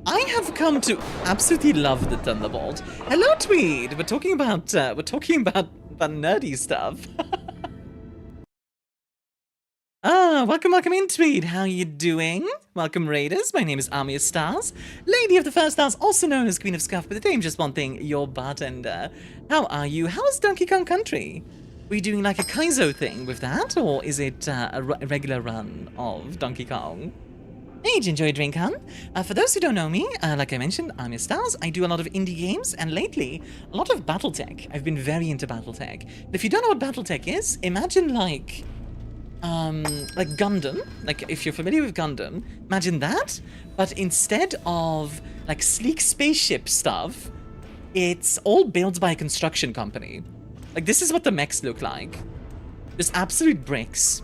I have come to absolutely love the Thunderbolt. Hello, Tweed. We're talking about nerdy stuff. Welcome in, Tweed. How you doing? Welcome, Raiders. My name is ArmiaStars, Lady of the First Stars, also known as Queen of Scuff, but today I'm just one thing, your bartender. How are you? How is Donkey Kong Country? Were you doing like a Kaizo thing with that, or is it a regular run of Donkey Kong? Hey, did you enjoy a drink, hun? For those who don't know me, like I mentioned, ArmiaStars. I do a lot of indie games, and lately, a lot of BattleTech. I've been very into BattleTech. But if you don't know what BattleTech is, imagine like Gundam. Like, if you're familiar with Gundam, imagine that, but instead of like sleek spaceship stuff, it's all built by a construction company. Like, this is what the mechs look like. Just absolute bricks.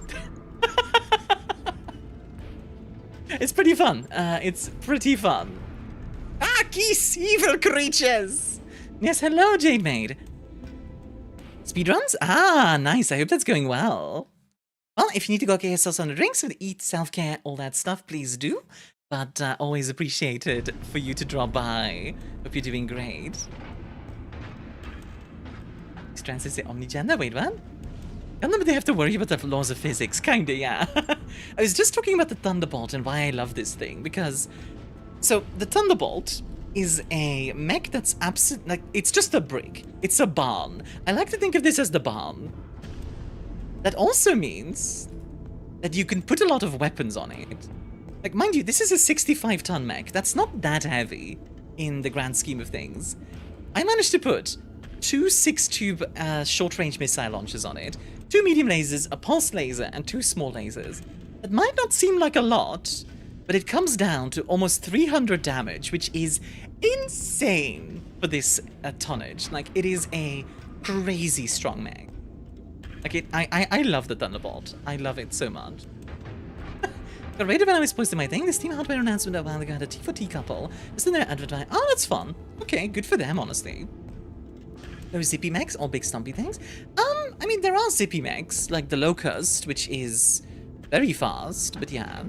It's pretty fun. It's pretty fun. Ah, geese! Evil creatures! Yes, hello, Jade Maid. Speedruns? Ah, nice. I hope that's going well. Well, if you need to go get yourself some drinks and eat, self-care, all that stuff, please do. But always appreciated for you to drop by. Hope you're doing great. Trans is omnigender? Wait, what? Gundam, they have to worry about the laws of physics, kinda, yeah. I was just talking about the Thunderbolt and why I love this thing, because... So, the Thunderbolt is a mech that's absolute... Like, it's just a brick. It's a barn. I like to think of this as the barn. That also means that you can put a lot of weapons on it. Like, mind you, this is a 65-ton mech. That's not that heavy in the grand scheme of things. I managed to put 2 6-tube short-range missile launchers on it, 2 medium lasers, a pulse laser, and 2 small lasers. It might not seem like a lot, but it comes down to almost 300 damage, which is insane for this tonnage. Like, it is a crazy strong mech. Like, I love the Thunderbolt. I love it so much. Got rated when I was posting my thing. The Steam hardware announcement a while ago had a T4T couple. Just in their advertise. Oh, that's fun. Okay, good for them, honestly. Those zippy mechs, all big stumpy things. I mean, there are zippy mechs, like the Locust, which is very fast, but yeah.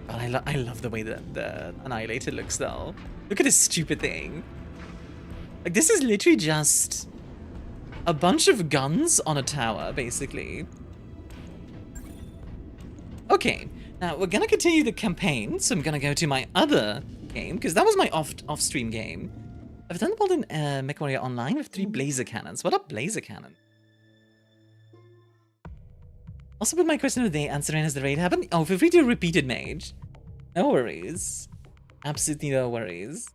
But I love the way that the Annihilator looks, though. Look at this stupid thing. Like, this is literally just a bunch of guns on a tower, basically. Okay, now we're gonna continue the campaign, so I'm gonna go to my other game, because that was my off-stream game. I've Thunderbolt in MechWarrior Online with 3 blazer cannons. What are blazer cannons? Also put my question of the day answering as the raid happened. Oh, feel free to repeat it, Mage. No worries. Absolutely no worries.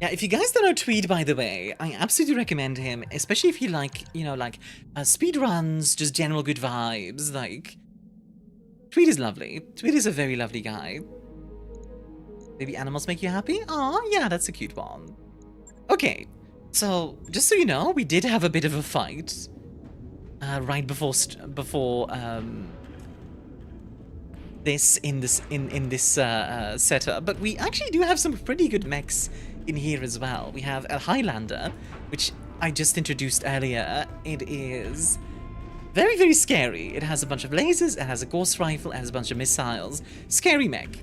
Yeah, if you guys don't know Tweed, by the way, I absolutely recommend him, especially if you like, you know, like, speed runs, just general good vibes, like... Tweed is lovely. Tweed is a very lovely guy. Maybe animals make you happy? Aw, yeah, that's a cute one. Okay, so, just so you know, we did have a bit of a fight. Right before this in this setup, but we actually do have some pretty good mechs in here as well. We have a Highlander, which I just introduced earlier. It is very, very scary. It has a bunch of lasers, it has a ghost rifle, it has a bunch of missiles. Scary mech.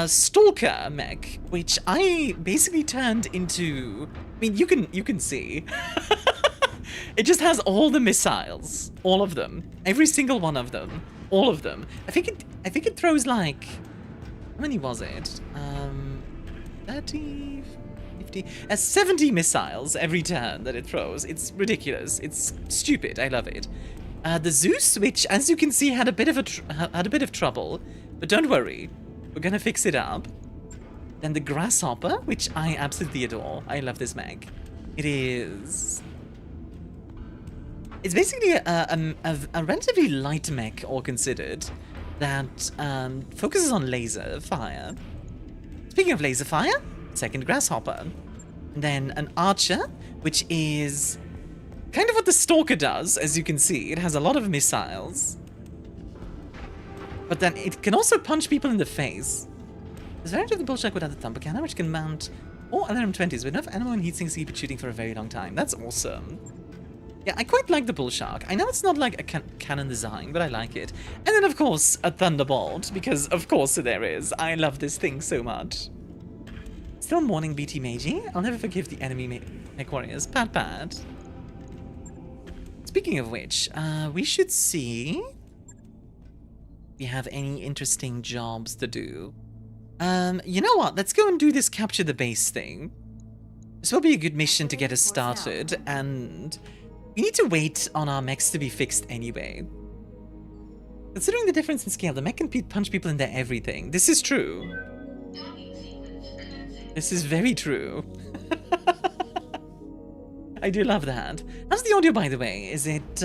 Stalker mech, which I basically turned into... I mean, you can see. It just has all the missiles, all of them, every single one of them, all of them. I think it throws like, how many was it? 30, 50, 70 missiles every turn that it throws. It's ridiculous. It's stupid. I love it. The Zeus, which, as you can see, had a bit of trouble, but don't worry, we're gonna fix it up. Then the Grasshopper, which I absolutely adore. I love this mech. It is... It's basically a relatively light mech, all considered, that focuses on laser fire. Speaking of laser fire, second Grasshopper. And then an Archer, which is kind of what the Stalker does, as you can see. It has a lot of missiles. But then it can also punch people in the face. There's a variant of the Bolshak without the thumper cannon, which can mount Or alarm 20s with enough animal and heat sinks to keep it shooting for a very long time. That's awesome. Yeah, I quite like the bull shark. I know it's not like a cannon design, but I like it. And then, of course, a thunderbolt, because of course there is. I love this thing so much. Still mourning BT Meiji? I'll never forgive the enemy mech warriors. Pat pat. Speaking of which, we should see if we have any interesting jobs to do. You know what? Let's go and do this capture the base thing. This will be a good mission to get us started, and we need to wait on our mechs to be fixed anyway. Considering the difference in scale, the mech can punch people in their everything. This is true. This is very true. I do love that. How's the audio, by the way? Is it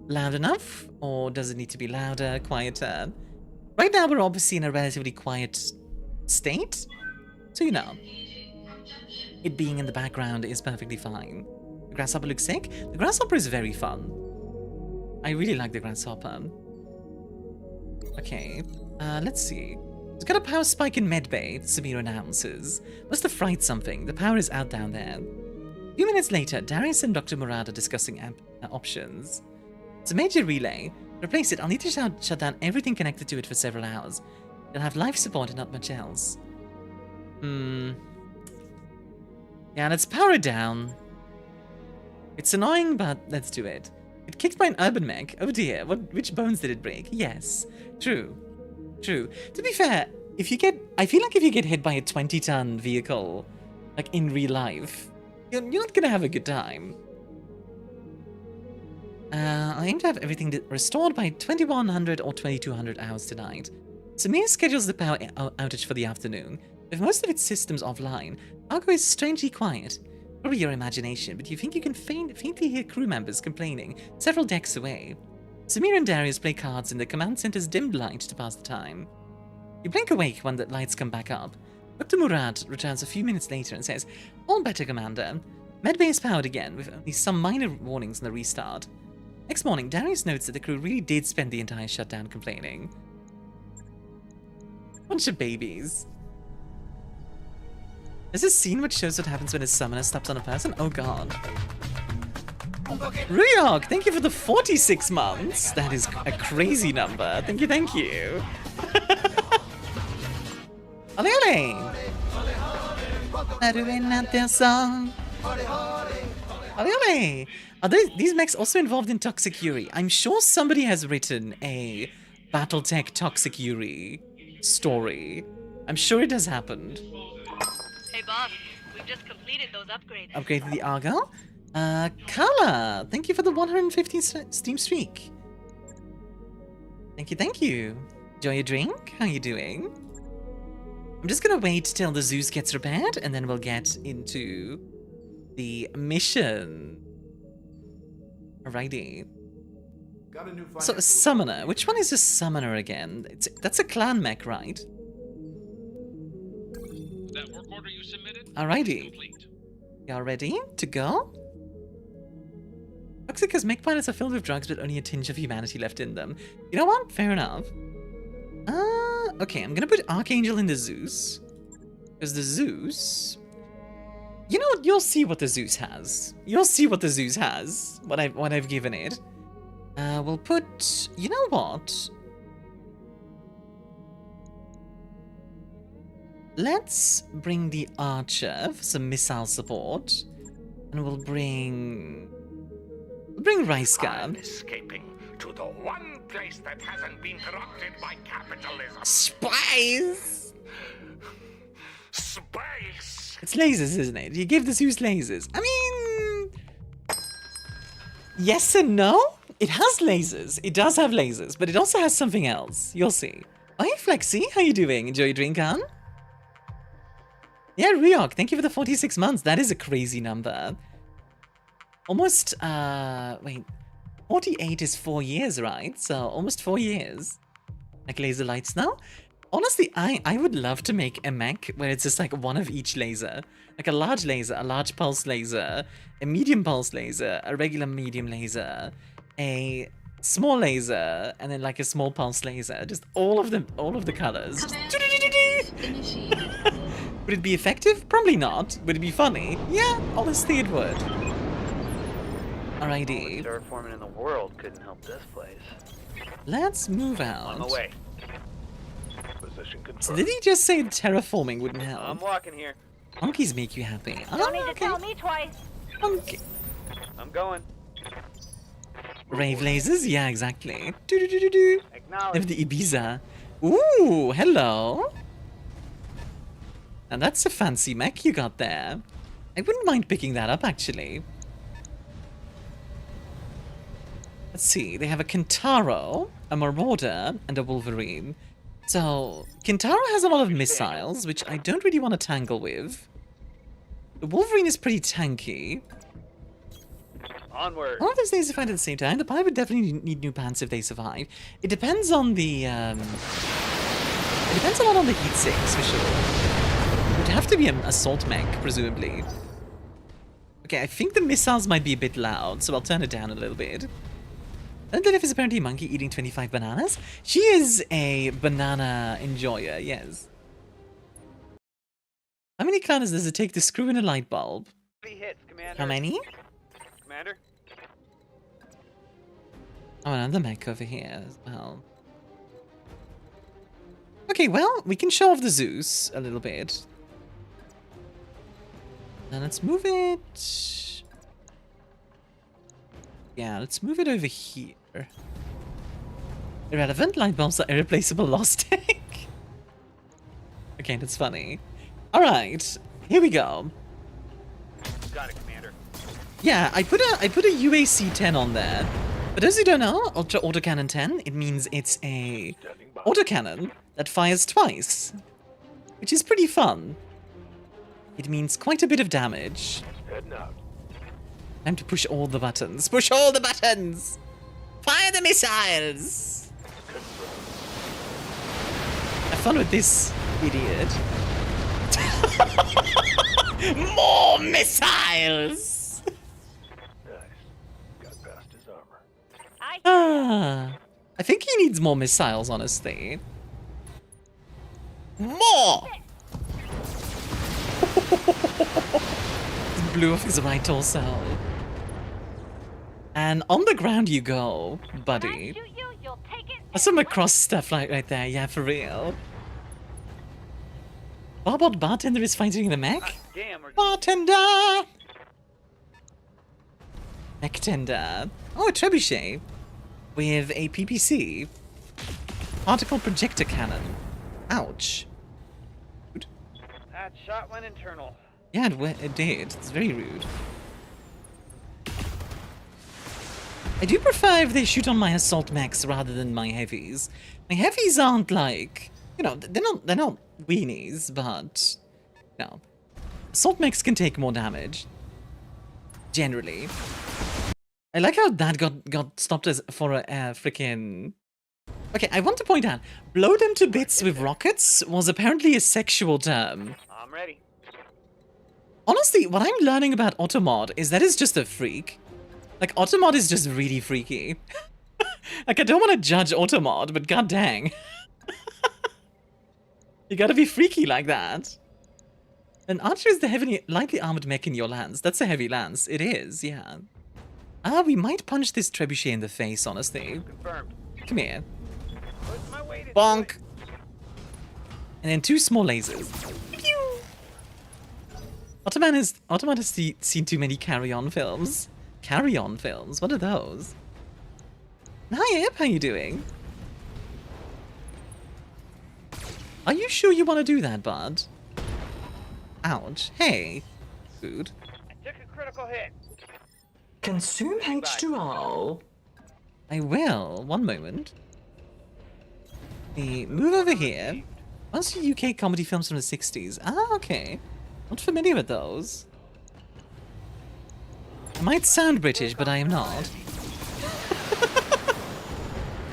loud enough? Or does it need to be louder, quieter? Right now, we're obviously in a relatively quiet state. So, you know, it being in the background is perfectly fine. The grasshopper looks sick. The grasshopper is very fun. I really like the grasshopper. Okay, let's see. It's got a power spike in medbay, Samir announces. Must have fried something. The power is out down there. A few minutes later, Darius and Dr. Murad are discussing options. It's a major relay. To replace it, I'll need to shut down everything connected to it for several hours. It'll have life support and not much else. Yeah, let's power it down. It's annoying, but let's do it. It kicked by an urban mech. Oh dear, which bones did it break? Yes, true. True. To be fair, I feel like if you get hit by a 20-ton vehicle, like in real life, you're not gonna have a good time. I aim to have everything restored by 2100 or 2200 hours tonight. Samir schedules the power outage for the afternoon. With most of its systems offline, Argo is strangely quiet. Probably your imagination, but you think you can faintly hear crew members complaining several decks away. Samir and Darius play cards in the command center's dimmed light to pass the time. You blink awake when the lights come back up. Dr. Murad returns a few minutes later and says, "All better, Commander. Medbay is powered again, with only some minor warnings on the restart." Next morning, Darius notes that the crew really did spend the entire shutdown complaining. Bunch of babies. There's a scene which shows what happens when a summoner steps on a person? Oh god. Ryok, thank you for the 46 months. That is a crazy number. Thank you, thank you. Ole ole! Their song. Ole ole! Are these mechs also involved in Toxic Yuri? I'm sure somebody has written a Battletech Toxic Yuri story. I'm sure it has happened. Hey boss, we've just completed those upgrades. Upgraded the Argyle? Kella, thank you for the 115 Steam streak. Thank you, thank you. Enjoy your drink? How you doing? I'm just gonna wait till the Zeus gets repaired, and then we'll get into the mission. Alrighty. So, a summoner. Which one is a summoner again? That's a clan mech, right? That work order you submitted? Alrighty. Complete. Y'all ready to go? Looks like because mech pilots are filled with drugs but only a tinge of humanity left in them. You know what? Fair enough. Okay, I'm gonna put Archangel in the Zeus. Because the Zeus... You know, you'll see what the Zeus has. You'll see what the Zeus has. What I've given it. We'll put... You know what? Let's bring the Archer for some missile support. And we'll bring Reiska. I'm escaping to the one place that hasn't been corrupted by capitalism. Spies! Space! It's lasers, isn't it? You give the Zeus lasers. I mean... Yes and no? It has lasers. It does have lasers, but it also has something else. You'll see. Oh, hey, Flexi. How you doing? Enjoy your drink, hon? Yeah, Ryok, thank you for the 46 months. That is a crazy number. Almost, wait. 48 is 4 years, right? So, almost 4 years. Like laser lights now? Honestly, I would love to make a mech where it's just like one of each laser. Like a large pulse laser, a medium pulse laser, a regular medium laser, a small laser, and then like a small pulse laser. Just all of the colors. Would it be effective? Probably not. Would it be funny? Yeah, honestly it would. Alrighty. Terraforming in the world couldn't help this place. Let's move out. On my way. Position So confirmed. did he just say terraforming wouldn't I'm help? walking here. Monkeys make you happy. Don't need to okay. tell me twice. Monkey. I'm going. Rave lasers? Yeah, exactly. Do-do-do-do-do. Acknowledge. Have the Ibiza. Ooh, hello. And that's a fancy mech you got there. I wouldn't mind picking that up, actually. Let's see, they have a Kintaro, a Marauder, and a Wolverine. So, Kintaro has a lot of missiles, which I don't really want to tangle with. The Wolverine is pretty tanky. Onward. All of those things are fine at the same time. The pilot would definitely need new pants if they survive. It depends on the, it depends a lot on the heat sinks, for sure. It would have to be an assault mech, presumably. Okay, I think the missiles might be a bit loud, so I'll turn it down a little bit. Undeath is apparently a monkey eating 25 bananas. She is a banana enjoyer, yes. How many cannons does it take to screw in a light bulb? 3 hits, Commander. How many? Commander? Oh, another mech over here as well. Okay, well, we can show off the Zeus a little bit. Now let's move it. Yeah, let's move it over here. Irrelevant light bulbs are irreplaceable lost tech. Okay, that's funny. Alright, here we go. Got it, Commander. Yeah, I put a UAC 10 on there. For those who don't know, Ultra Autocannon 10, it means it's a autocannon that fires twice, which is pretty fun. It means quite a bit of damage. Heading out. Time to push all the buttons. Push all the buttons! Fire the missiles! Have fun with this, idiot. More missiles! Nice. Got past his armor. I think he needs more missiles, honestly. More! Blew off his right torso. And on the ground you go, buddy. Shoot you, you'll take it. That's some across stuff right there, yeah, for real. Barbot Bartender is fighting in the mech? Damn, we're Bartender! Mech tender. Oh, a trebuchet. With a PPC. Particle projector cannon. Ouch. that shot went internal. Yeah, it did. It's very rude. I do prefer if they shoot on my assault mechs rather than my heavies. My heavies aren't like, you know, they're not weenies, but no. Assault mechs can take more damage. Generally. I like how that got stopped as for a freaking. Okay, I want to point out, blow them to bits with rockets was apparently a sexual term. I'm ready. Honestly, what I'm learning about Automod is that it's just a freak. Like, Automod is just really freaky. Like, I don't want to judge Automod, but god dang. You gotta be freaky like that. An archer is the heavily, lightly armored mech in your lance. That's a heavy lance. It is, yeah. We might punch this trebuchet in the face, honestly. Confirmed. Come here. What's my way to Bonk! And then 2 small lasers. Pew! Automan has seen too many carry-on films. Carry-on films? What are those? Hi, Ip, how you doing? Are you sure you want to do that, bud? Ouch. Hey. Food. I took a critical hit. Consume H2O. I will. One moment. Move over here. Mostly UK comedy films from the 60s. Ah, okay. Not familiar with those. I might sound British, but I am not.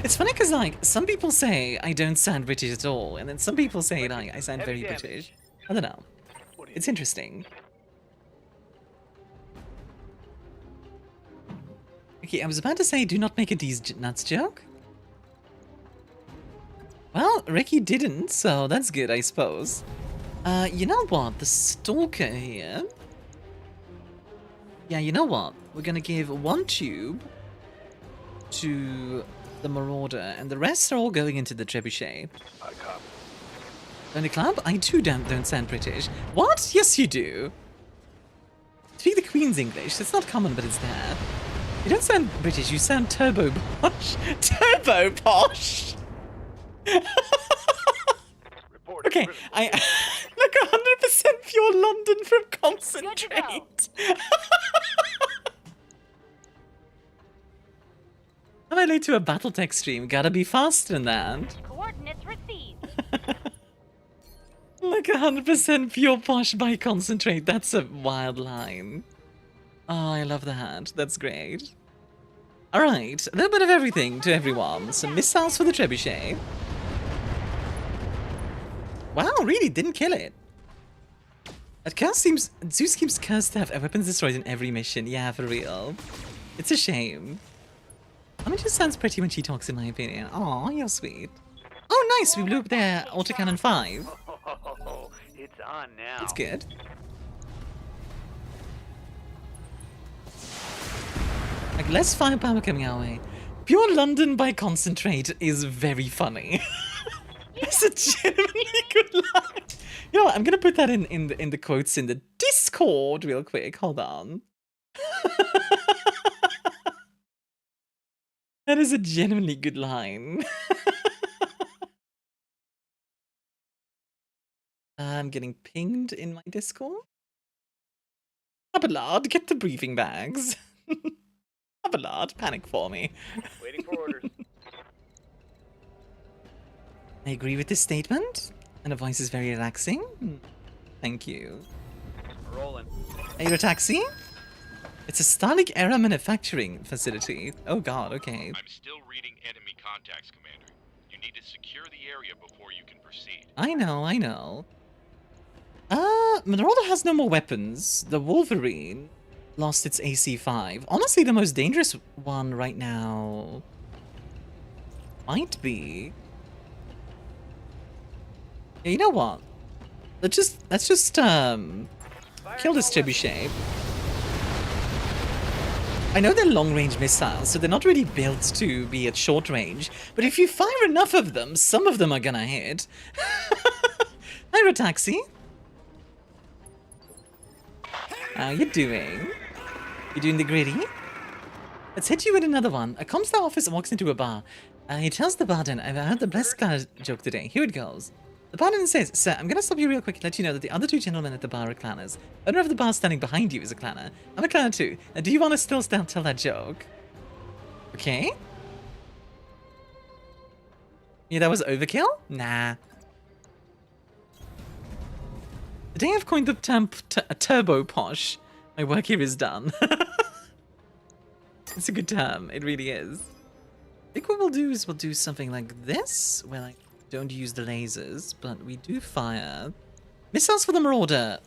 It's funny because, like, some people say I don't sound British at all, and then some people say, like, I sound very British. I don't know. It's interesting. Okay, I was about to say, do not make a D's nuts joke. Well, Ricky didn't, so that's good, I suppose. You know what? The Stalker here. Yeah, you know what? We're gonna give 1 tube to the Marauder, and the rest are all going into the Trebuchet. I copy. Only club? I too don't sound British. What? Yes, you do. Speak the Queen's English. It's not common, but it's there. You don't sound British. You sound turbo posh. Turbo posh. Okay, I like 100% pure London from Concentrate. Am I late to a BattleTech stream? Gotta be faster than that. Coordinates received. Like 100% pure posh by Concentrate. That's a wild line. Oh, I love that. That's great. Alright, a little bit of everything to everyone. Some missiles for the Trebuchet. Wow, really didn't kill it. Zeus seems cursed to have weapons destroyed in every mission. Yeah, for real. It's a shame. I mean, she sounds pretty when she talks, in my opinion. Aw, you're sweet. Oh, nice, we blew up their autocannon 5. Oh, it's on now. That's good. Like, less firepower coming our way. Pure London by Concentrate is very funny. It's a genuinely good line. You know what, I'm gonna put that in the quotes in the Discord real quick. Hold on. That is a genuinely good line. I'm getting pinged in my Discord. Abelard, get the briefing bags. Abelard, panic for me. Waiting for orders. I agree with this statement, and the voice is very relaxing. Thank you. Rolling. Aero taxi? It's a Starlink era manufacturing facility. Oh god, okay. I'm still reading enemy contacts, Commander. You need to secure the area before you can proceed. I know. Marauder has no more weapons. The Wolverine lost its AC-5. Honestly, the most dangerous one right now might be... Yeah, you know what? Let's just kill this Trebuchet. I know they're long-range missiles, so they're not really built to be at short range, but if you fire enough of them, some of them are gonna hit. Hi, Taxi. How you doing? You doing the gritty? Let's hit you with another one. A comms star officer walks into a bar. He tells the bartender, I've heard the blessed Kella joke today. Here it goes. The bartender says, Sir, I'm gonna stop you real quick and let you know that the other 2 gentlemen at the bar are clanners. Owner of the bar standing behind you is a clanner. I'm a clanner too. Now, do you want to still tell that joke? Okay. Yeah, that was overkill? Nah. The day I've coined the term turbo posh, my work here is done. It's a good term, it really is. I think what we'll do is we'll do something like this, where I don't use the lasers, but we do fire. Missiles for the Marauder,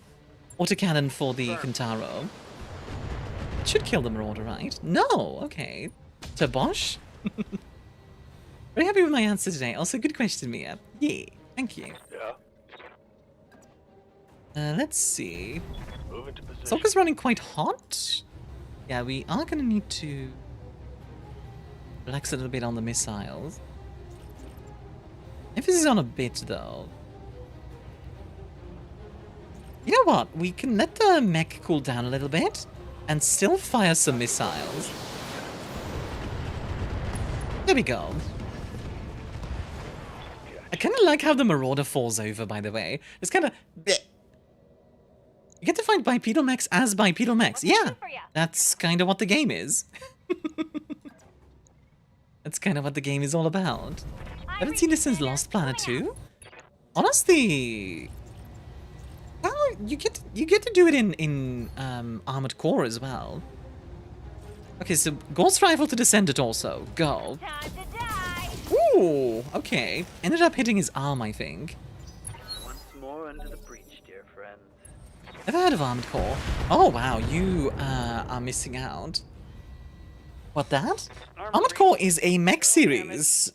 autocannon for the Kentaro. It should kill the Marauder, right? No, okay. Turbosh? Very happy with my answer today. Also, good question, Mia. Yeah, thank you. Yeah. Let's see. Move into position. Soccer's running quite hot. Yeah, we are gonna need to relax a little bit on the missiles. Emphasis on a bit, though. You know what? We can let the mech cool down a little bit and still fire some missiles. There we go. I kind of like how the Marauder falls over, by the way. It's kind of... You get to fight bipedal mechs as bipedal mechs. Yeah, that's kind of what the game is. That's kind of what the game is all about. I haven't seen this since Lost Planet 2. Honestly... Well, you get to do it in Armored Core as well. Okay, so Ghost Rifle to descend it also. Go. Time to die. Ooh, okay. Ended up hitting his arm, I think. Once more under the breach, dear friends. Never heard of Armored Core. Oh, wow, you are missing out. What, that? Armored Core is a mech series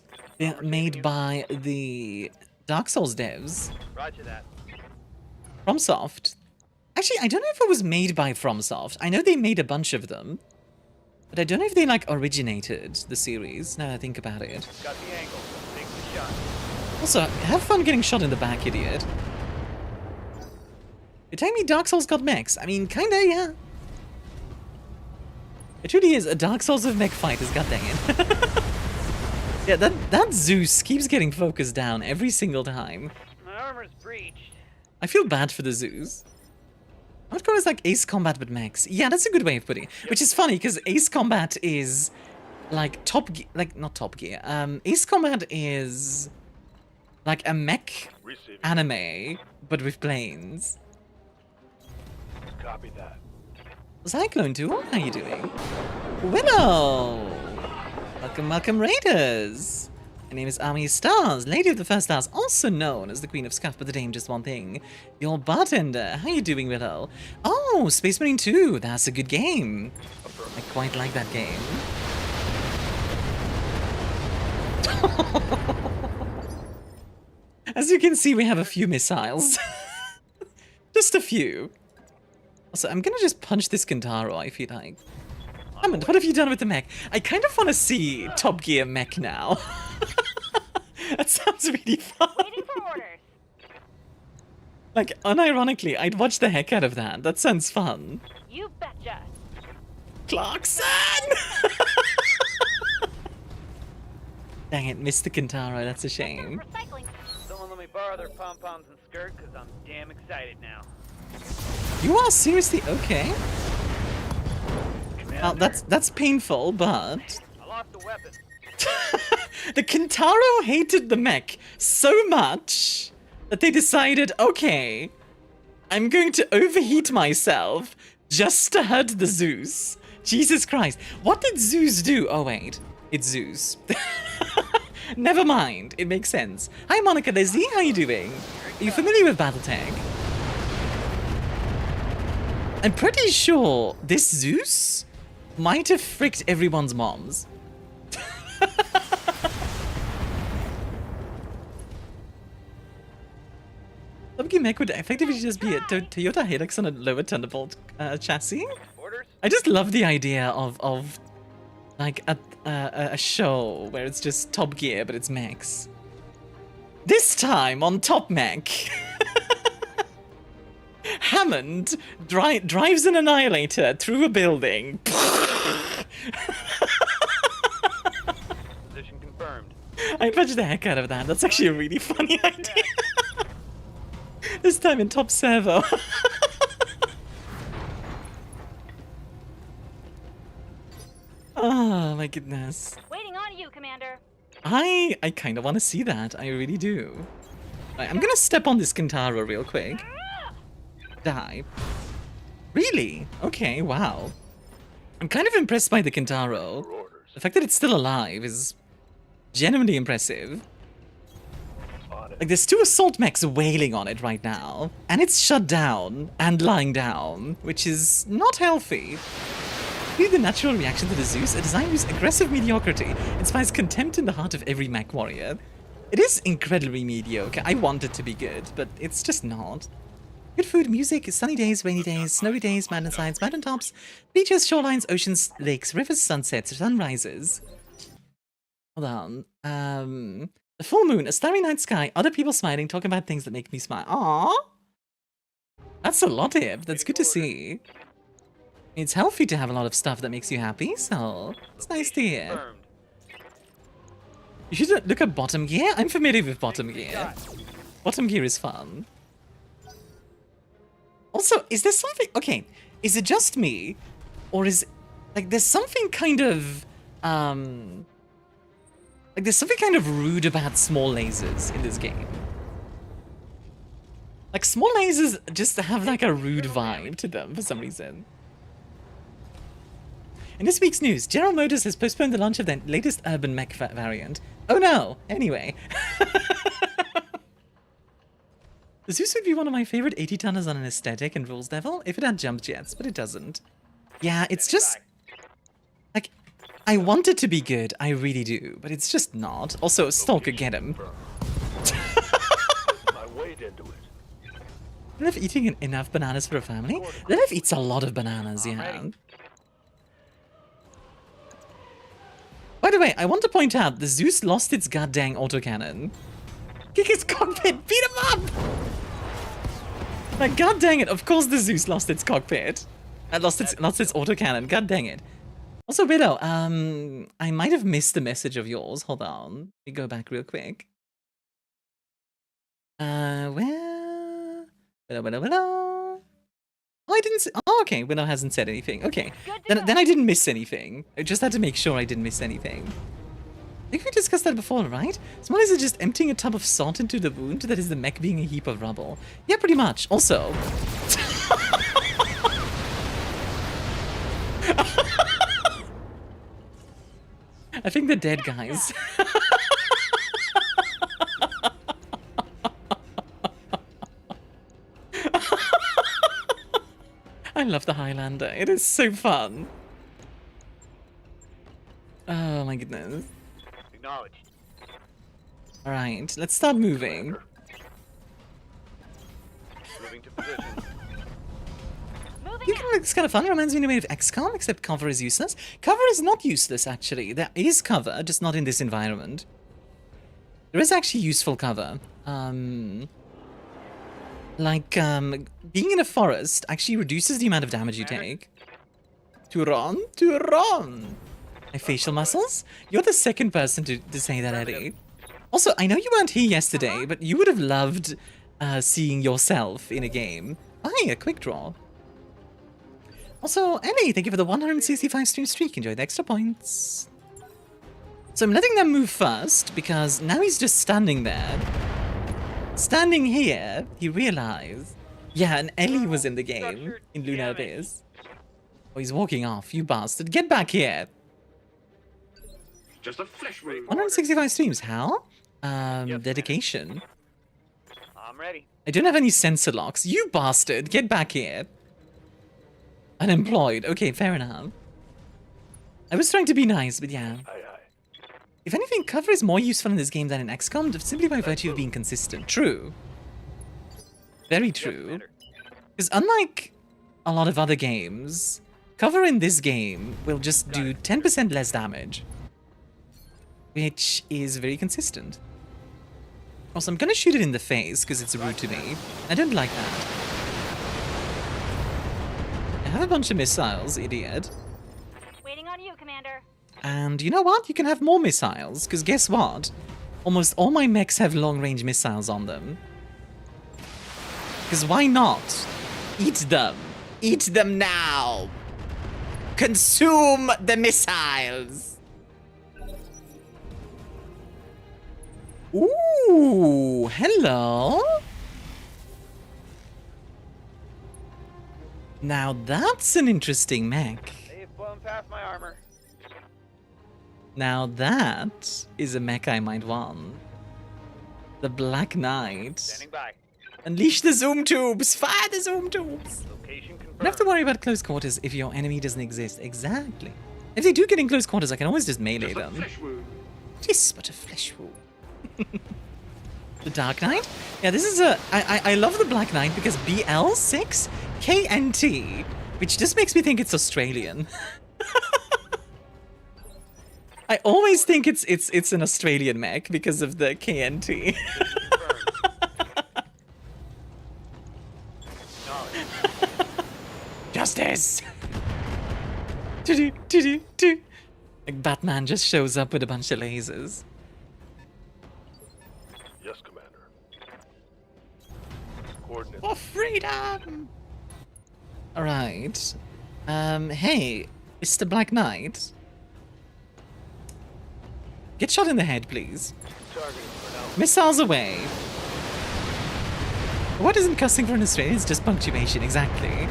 made by the Dark Souls devs. Roger that. FromSoft. Actually, I don't know if it was made by FromSoft. I know they made a bunch of them. But I don't know if they, like, originated the series, now that I think about it. Got the angle. Take the shot. Also, have fun getting shot in the back, idiot. You're telling me Dark Souls got mechs? I mean, kinda, yeah. It really is a Dark Souls of mech fighters, god dang it. Yeah, that Zeus keeps getting focused down every single time. My armor's breached. I feel bad for the Zeus. I would call it like Ace Combat but mechs. Yeah, that's a good way of putting it. Which is funny, because Ace Combat is like not Top Gear. Ace Combat is like a mech anime, but with planes. Copy that. Cyclone 2, how are you doing? Willow! Welcome, Raiders! My name is ArmiaStars, Lady of the First Stars, also known as the Queen of Scuff, but the name just one thing. Your bartender, how you doing, Willow? Oh, Space Marine 2, that's a good game. I quite like that game. As you can see, we have a few missiles. Just a few. Also, I'm gonna just punch this Kentaro, I feel like. Hammond, what have you done with the mech? I kind of want to see Top Gear mech now. That sounds really fun. Waiting for orders. Like, unironically, I'd watch the heck out of that. That sounds fun. You betcha. Clarkson! Dang it, missed the Kentaro, that's a shame. Recycling. Someone let me borrow their pom-poms and skirt, because I'm damn excited now. You are seriously okay? Well, that's painful, but... I lost a weapon. The Kentaro hated the mech so much that they decided, okay, I'm going to overheat myself just to hurt the Zeus. Jesus Christ. What did Zeus do? Oh, wait. It's Zeus. Never mind. It makes sense. Hi, Monica Lizzie. How you doing? Are you familiar with Battletech? I'm pretty sure this Zeus might have fricked everyone's moms. Top-Gear mech would effectively just be a Toyota Hilux on a lower Thunderbolt chassis. Orders? I just love the idea of like a show where it's just Top Gear, but it's mechs. This time on Top Mech. Hammond drives an Annihilator through a building. Position confirmed. I punch the heck out of that. That's actually a really funny idea. This time in Top Servo. Oh my goodness. Waiting on you, Commander. I kind of want to see that. I really do. Right, I'm gonna step on this Kentaro real quick. Die. Really? Okay, wow. I'm kind of impressed by the Kentaro. The fact that it's still alive is genuinely impressive. Like, there's two assault mechs wailing on it right now, and it's shut down and lying down, which is not healthy. Really the natural reaction to the Zeus, a design whose aggressive mediocrity inspires contempt in the heart of every mech warrior. It is incredibly mediocre. I want it to be good, but it's just not. Good food, music, sunny days, rainy days, snowy days, mountainsides, mountaintops, beaches, shorelines, oceans, lakes, rivers, sunsets, sunrises. Hold on. The full moon, a starry night sky, other people smiling, talking about things that make me smile. Aww. That's a lot, Ib. That's good to see. It's healthy to have a lot of stuff that makes you happy, so it's nice to hear. Confirmed. You should look at Bottom Gear. I'm familiar with Bottom Gear. Bottom Gear is fun. Also, is there something... Okay, is it just me? Or is... Like, there's something kind of... Like, there's something kind of rude about small lasers in this game. Like, small lasers just have, like, a rude vibe to them for some reason. In this week's news, General Motors has postponed the launch of their latest urban mech variant. Oh no! Anyway. The Zeus would be one of my favorite 80-tonners on an aesthetic and rules level if it had jump jets, but it doesn't. Yeah, it's just... Like, I want it to be good, I really do, but it's just not. Also, Stalker, get him. Lilith eating enough bananas for a family? Lilith eats a lot of bananas, yeah. By the way, I want to point out, the Zeus lost its goddamn autocannon. Kick its cockpit! Beat him up! Like, god dang it, of course the Zeus lost its cockpit. Lost its autocannon, god dang it. Also, Widow, I might have missed a message of yours. Hold on. Let me go back real quick. Where? Widow. Oh, I didn't say, oh, okay, Widow hasn't said anything. Okay, then I didn't miss anything. I just had to make sure I didn't miss anything. I think we discussed that before, right? Someone is just emptying a tub of salt into the wound that is the mech being a heap of rubble. Yeah, pretty much. Also... I think they're dead, guys. I love the Highlander. It is so fun. Oh my goodness. Acknowledged. Alright, let's start moving. Moving to position. Moving You know, it's kind of fun. It reminds me in a way of XCOM, except cover is useless. Cover is not useless, actually. There is cover, just not in this environment. There is actually useful cover. Being in a forest actually reduces the amount of damage you take. To run. My facial muscles? You're the second person to say that, Eddie. Also, I know you weren't here yesterday, but you would have loved seeing yourself in a game. Hi, a quick draw. Also, Ellie, thank you for the 165 stream streak. Enjoy the extra points. So I'm letting them move first, because now he's just standing there. Standing here, he realized. Yeah, and Ellie was in the game, in Lunar Abyss. Oh, he's walking off, you bastard. Get back here. Just a flesh wound. 165 streams, how? Dedication. I'm ready. I don't have any sensor locks. You bastard, get back here. Unemployed. Okay, fair enough. I was trying to be nice, but yeah. Aye, aye. If anything, cover is more useful in this game than in XCOM, simply by virtue of being consistent. True. Very true. Because unlike a lot of other games, cover in this game will just do 10% less damage. Which is very consistent. Also, I'm gonna shoot it in the face, because it's rude to me. I don't like that. I have a bunch of missiles, idiot. Waiting on you, Commander. And you know what? You can have more missiles, because guess what? Almost all my mechs have long-range missiles on them. Because why not? Eat them. Eat them now. Consume the missiles. Ooh, hello. Now that's an interesting mech. They've blown past my armor. Now that is a mech I might want. The Black Knight. Standing by. Unleash the zoom tubes! Fire the zoom tubes! Location confirmed. You don't have to worry about close quarters if your enemy doesn't exist. Exactly. If they do get in close quarters, I can always just melee Just a them. flesh wound. It is but a flesh wound. The Dark Knight? Yeah, this is a... I love the Black Knight because BL6 KNT, which just makes me think it's Australian. I always think it's an Australian mech because of the KNT. Justice! Like Batman just shows up with a bunch of lasers. Yes, Commander. Coordinates. For freedom! Alright. Hey, Mr. Black Knight. Get shot in the head, please. Targeting for now. Missiles away. What isn't cussing for an Australian? It's just punctuation, exactly.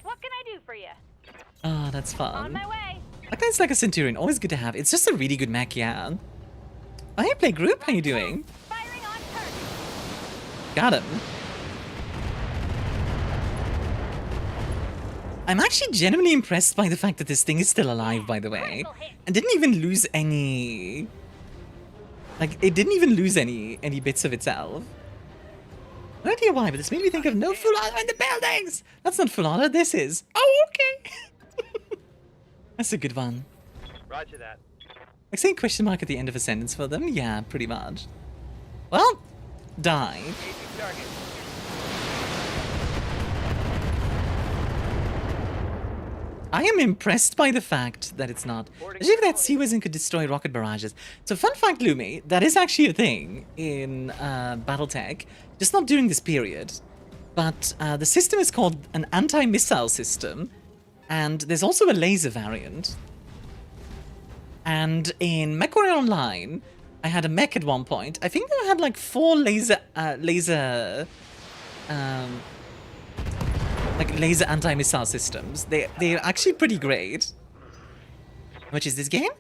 What can I do for you? Ah, that's On fun. my way. That guy's like a Centurion, always good to have. It's just a really good mech, yeah. Oh, hey, Play Group, how you doing? Firing on target. Got him. I'm actually genuinely impressed by the fact that this thing is still alive, by the way. And didn't even lose any... Like, it didn't even lose any bits of itself. No idea why, but this made me think of no full auto in the buildings! That's not full auto, this is. Oh, okay! That's a good one. Roger that. Like saying question mark at the end of a sentence for them? Yeah, pretty much. Well, die. Easy target. I am impressed by the fact that it's not. As if that sea whizzing could destroy rocket barrages. So fun fact, Lumi, that is actually a thing in Battletech, just not during this period. But the system is called an anti-missile system, and there's also a laser variant. And in MechWarrior Online, I had a mech at one point. I think I had like 4 laser anti-missile systems. They're actually pretty great. How much is this game?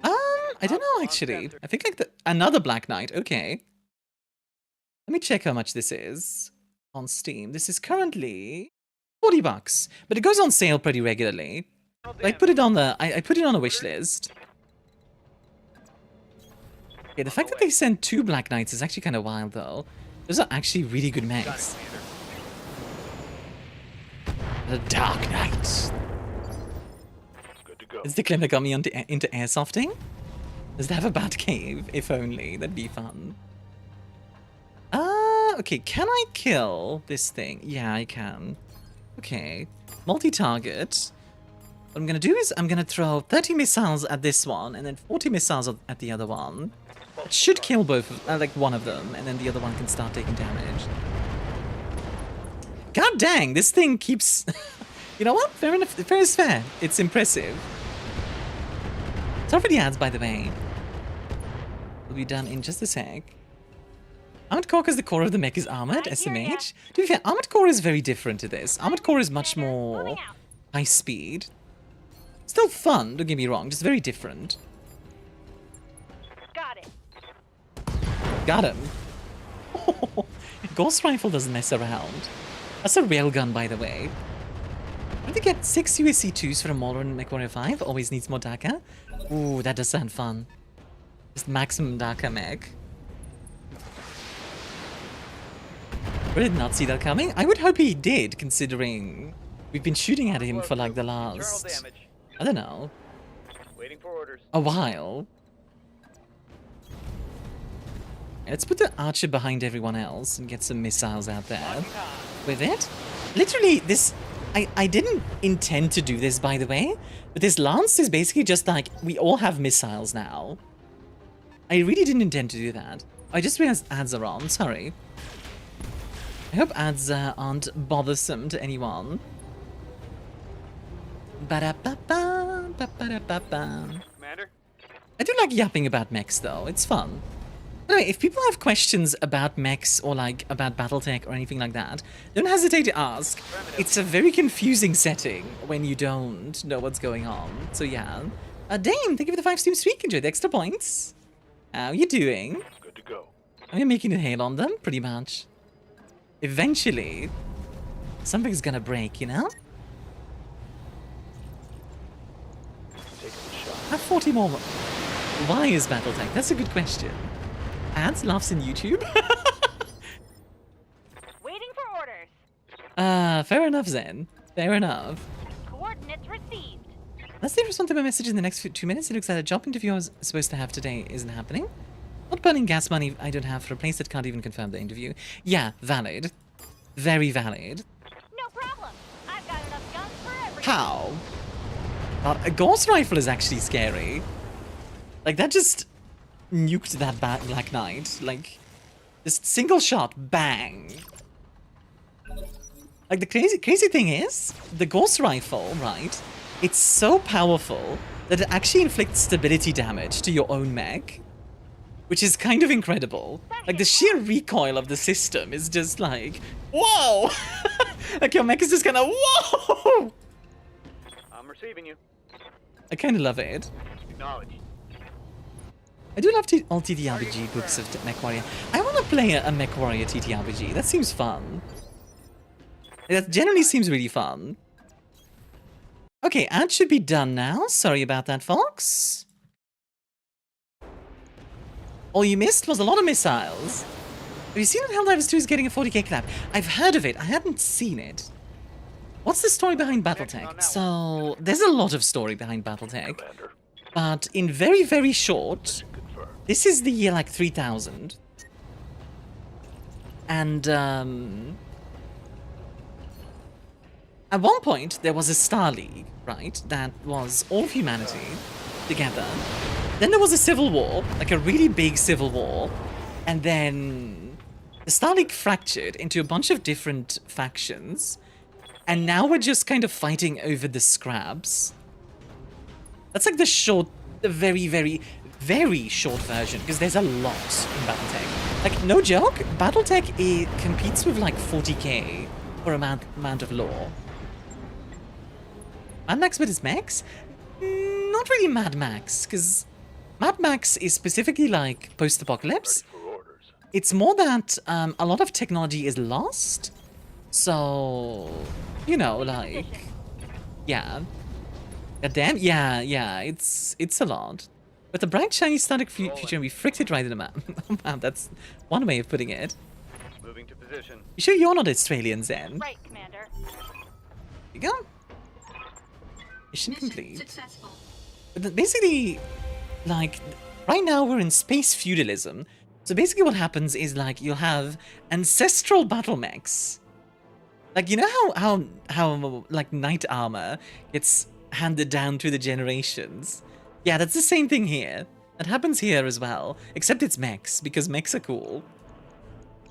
I don't know actually. I think like another Black Knight. Okay. Let me check how much this is on Steam. This is currently $40, but it goes on sale pretty regularly. I put it on the I put it on a wish list. Yeah, the fact that they sent 2 Black Knights is actually kind of wild though. Those are actually really good mechs. The Dark Knight. Good to go. Is the claim that got me into airsofting? Does they have a bat cave? If only. That'd be fun. Okay. Can I kill this thing? Yeah, I can. Okay. Multi-target. What I'm going to do is I'm going to throw 30 missiles at this one and then 40 missiles at the other one. It should kill both, like one of them, and then the other one can start taking damage. God dang, this thing keeps... You know what? Fair enough. Fair is fair. It's impressive. Sorry for the ads, by the way. Will be done in just a sec. Armored Core, because the core of the mech is armored, SMH. To be fair, Armored Core is very different to this. Armored Core is much more high speed. Still fun, don't get me wrong, just very different. Got it. Got him. Ghost Rifle doesn't mess around. That's a railgun, by the way. Where did they get 6 USC2s for a modern MechWarrior 5? Always needs more DACA. Ooh, that does sound fun. Just maximum DACA mech. I did not see that coming. I would hope he did, considering we've been shooting at him for like the last... I don't know. Waiting for orders. A while. Let's put the archer behind everyone else and get some missiles out there with it. Literally, this... I didn't intend to do this, by the way, but this lance is basically just like, we all have missiles now. I really didn't intend to do that. I just realized ads are on, sorry. I hope ads aren't bothersome to anyone. Ba-da-ba-ba, ba-ba-da-ba-ba. Commander? I do like yapping about mechs, though. It's fun. Anyway, if people have questions about mechs or like about Battletech or anything like that, don't hesitate to ask. It's a very confusing setting when you don't know what's going on. So yeah. Dame, thank you for the 5 Steam streak. Enjoy the extra points. How you doing? Good to go. Are you making a hail on them? Pretty much. Eventually, something's gonna break, you know? Take a shot. Have 40 more. Why is Battletech? That's a good question. Ads, laughs in YouTube? Waiting for orders. Fair enough, Zen. Fair enough. Coordinates received. Let's see if respond to my message in the next 2 minutes. It looks like a job interview I was supposed to have today isn't happening. Not burning gas money I don't have for a place that can't even confirm the interview. Yeah, valid. Very valid. No problem. I've got enough guns for everyone. How? A Ghost Rifle is actually scary. Like, that just nuked that Black Knight. Like, just single shot, bang. Like, the crazy thing is, the Ghost Rifle, right, it's so powerful that it actually inflicts stability damage to your own mech. Which is kind of incredible. Like, the sheer recoil of the system is just like, whoa! Like, your mech is just kind of, whoa! I'm receiving you. I kind of love it. Acknowledged. I do love all TTRPG books of MechWarrior. I want to play a MechWarrior TTRPG. That seems fun. That generally seems really fun. Okay, ad should be done now. Sorry about that, folks. All you missed was a lot of missiles. Have you seen that Helldivers 2 is getting a 40k clap? I've heard of it. I hadn't seen it. What's the story behind Battletech? So, there's a lot of story behind Battletech. But in very, very short, this is the year like 3000. And, at one point, there was a Star League, right? That was all of humanity together. Then there was a civil war, like a really big civil war. And then the Star League fractured into a bunch of different factions. And now we're just kind of fighting over the scraps. That's like the very, very, very short version, because there's a lot in Battletech. Like, no joke, Battletech competes with like 40k for amount of lore. Mad Max with his mechs? Not really Mad Max, because Mad Max is specifically like post-apocalypse. It's more that a lot of technology is lost. So, you know, like, yeah. Damn, yeah, it's a lot. But the bright, shiny, static future, we fricked it right in the map. Wow, that's one way of putting it. Moving to position. You sure you're not Australian, Zen? Right, Commander. Here you go. Mission complete. Successful. But basically, like, right now we're in space feudalism. So basically what happens is, like, you'll have ancestral battle mechs. Like, you know how like, knight armor gets handed down through the generations? Yeah, that's the same thing here. That happens here as well. Except it's mechs, because mechs are cool.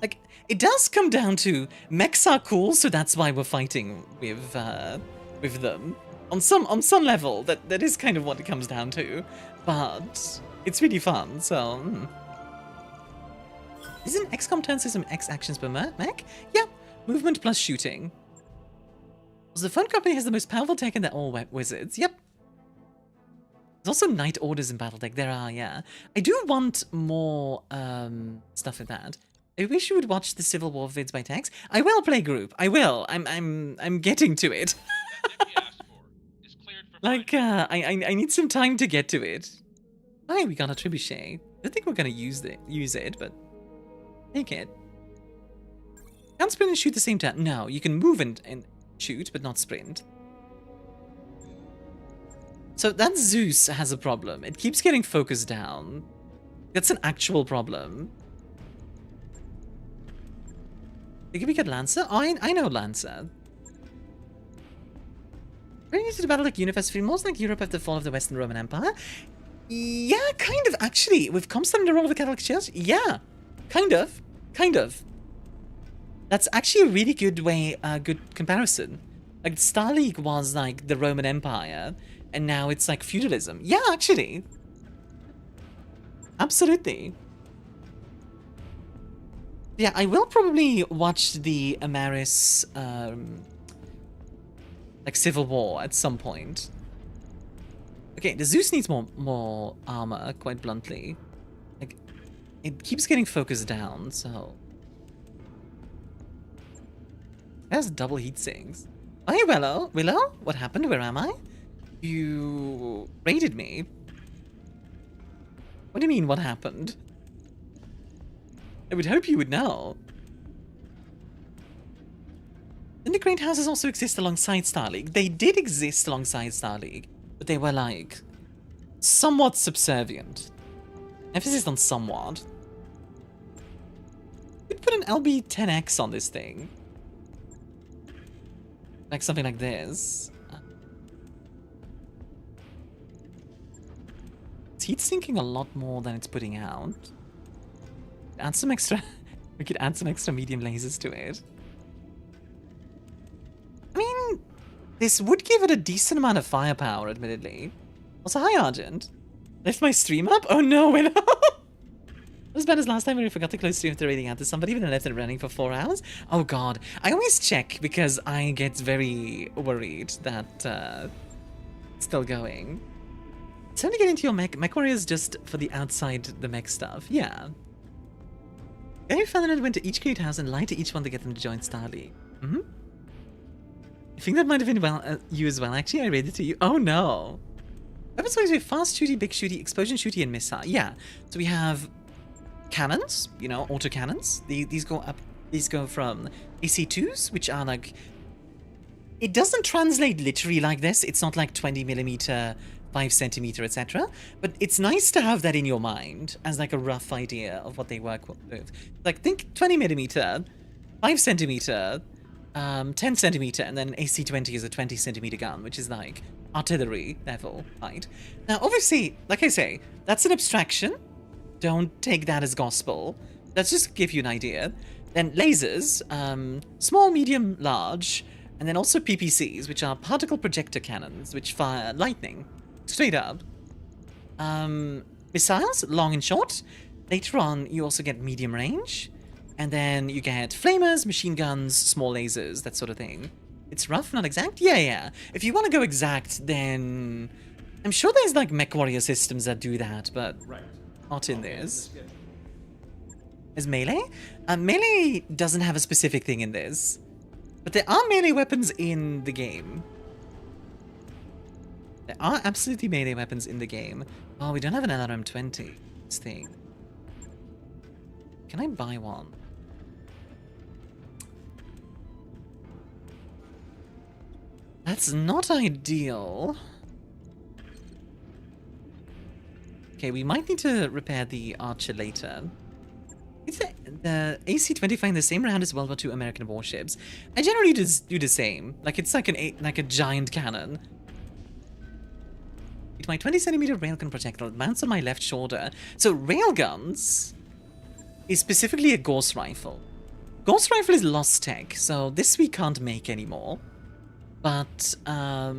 Like, it does come down to mechs are cool, so that's why we're fighting with them. On some level, that is kind of what it comes down to. But it's really fun, so... Isn't XCOM turn system X actions per mech? Yeah, movement plus shooting. So the phone company has the most powerful tech and they're all wizards. Yep. There's also Knight Orders in Battletech. There are, yeah. I do want more stuff in that. I wish you would watch the Civil War vids by Tex. I will play group. I will. I'm getting to it. Like, I need some time to get to it. Hi, we got a trebuchet. I don't think we're gonna use it, but take it. Can't sprint and shoot the same time. No, you can move and shoot, but not sprint. So that Zeus has a problem. It keeps getting focused down. That's an actual problem. Can we get Lancer? Oh, I know Lancer. Very new to the Battletech universe, feel most like Europe after the fall of the Western Roman Empire. Yeah, kind of, actually. With Comstar in the role of the Catholic Church? Yeah, kind of. That's actually a really good way, good comparison. Like, Star League was like the Roman Empire, and now it's like feudalism. Yeah, actually. Absolutely. Yeah, I will probably watch the Amaris, like, Civil War at some point. Okay, the Zeus needs more armor, quite bluntly. Like, it keeps getting focused down, so... It has double heat sinks. Hi, Willow. Willow? What happened? Where am I? You raided me. What do you mean, what happened? I would hope you would know. Didn't the Great Houses also exist alongside Star League? They did exist alongside Star League, but they were, like, somewhat subservient. Emphasis on somewhat. We'd put an LB-10X on this thing. Like something like this. It's heat sinking a lot more than it's putting out. Add some extra... we could add some extra medium lasers to it. I mean, this would give it a decent amount of firepower, admittedly. Also, hi, Argent. Left my stream up? Oh no, Willow! It was bad as last time when we forgot to close stream after raiding out to somebody, but then left it running for 4 hours. Oh god. I always check because I get very worried that it's still going. It's time to get into your mech. Mech Warriors just for the outside the mech stuff. Yeah. Gary Ferdinand went to each Great House and lied to each one to get them to join Star League. Mm-hmm. I think that might have been you as well. Actually, I raided to you. Oh no. Weapons wise, we have fast shooty, big shooty, explosion shooty, and missile. Yeah. So we have cannons, you know, autocannons. These go up. These go from AC2s, which are like. It doesn't translate literally like this. It's not like 20mm, 5cm, etc. But it's nice to have that in your mind as like a rough idea of what they work with. Like think 20mm, 5cm, 10cm, and then AC20 is a 20cm gun, which is like artillery level, right? Now, obviously, like I say, that's an abstraction. Don't take that as gospel. Let's just give you an idea. Then lasers, small, medium, large, and then also PPCs, which are particle projector cannons, which fire lightning, straight up. Missiles, long and short. Later on, you also get medium range. And then you get flamers, machine guns, small lasers, that sort of thing. It's rough, not exact? Yeah. If you want to go exact, then... I'm sure there's like mech warrior systems that do that, but not in this. Is melee? Melee doesn't have a specific thing in this. But there are melee weapons in the game. There are absolutely melee weapons in the game. Oh, we don't have an LRM-20. This thing. Can I buy one? That's not ideal. Okay, we might need to repair the Archer later. Is the AC-20 find the same round as World War II American warships? I generally just do the same. Like it's like a giant cannon. With my 20cm railgun projectile, it mounts on my left shoulder. So railguns is specifically a Gauss rifle. Gauss rifle is lost tech, so this we can't make anymore. But they are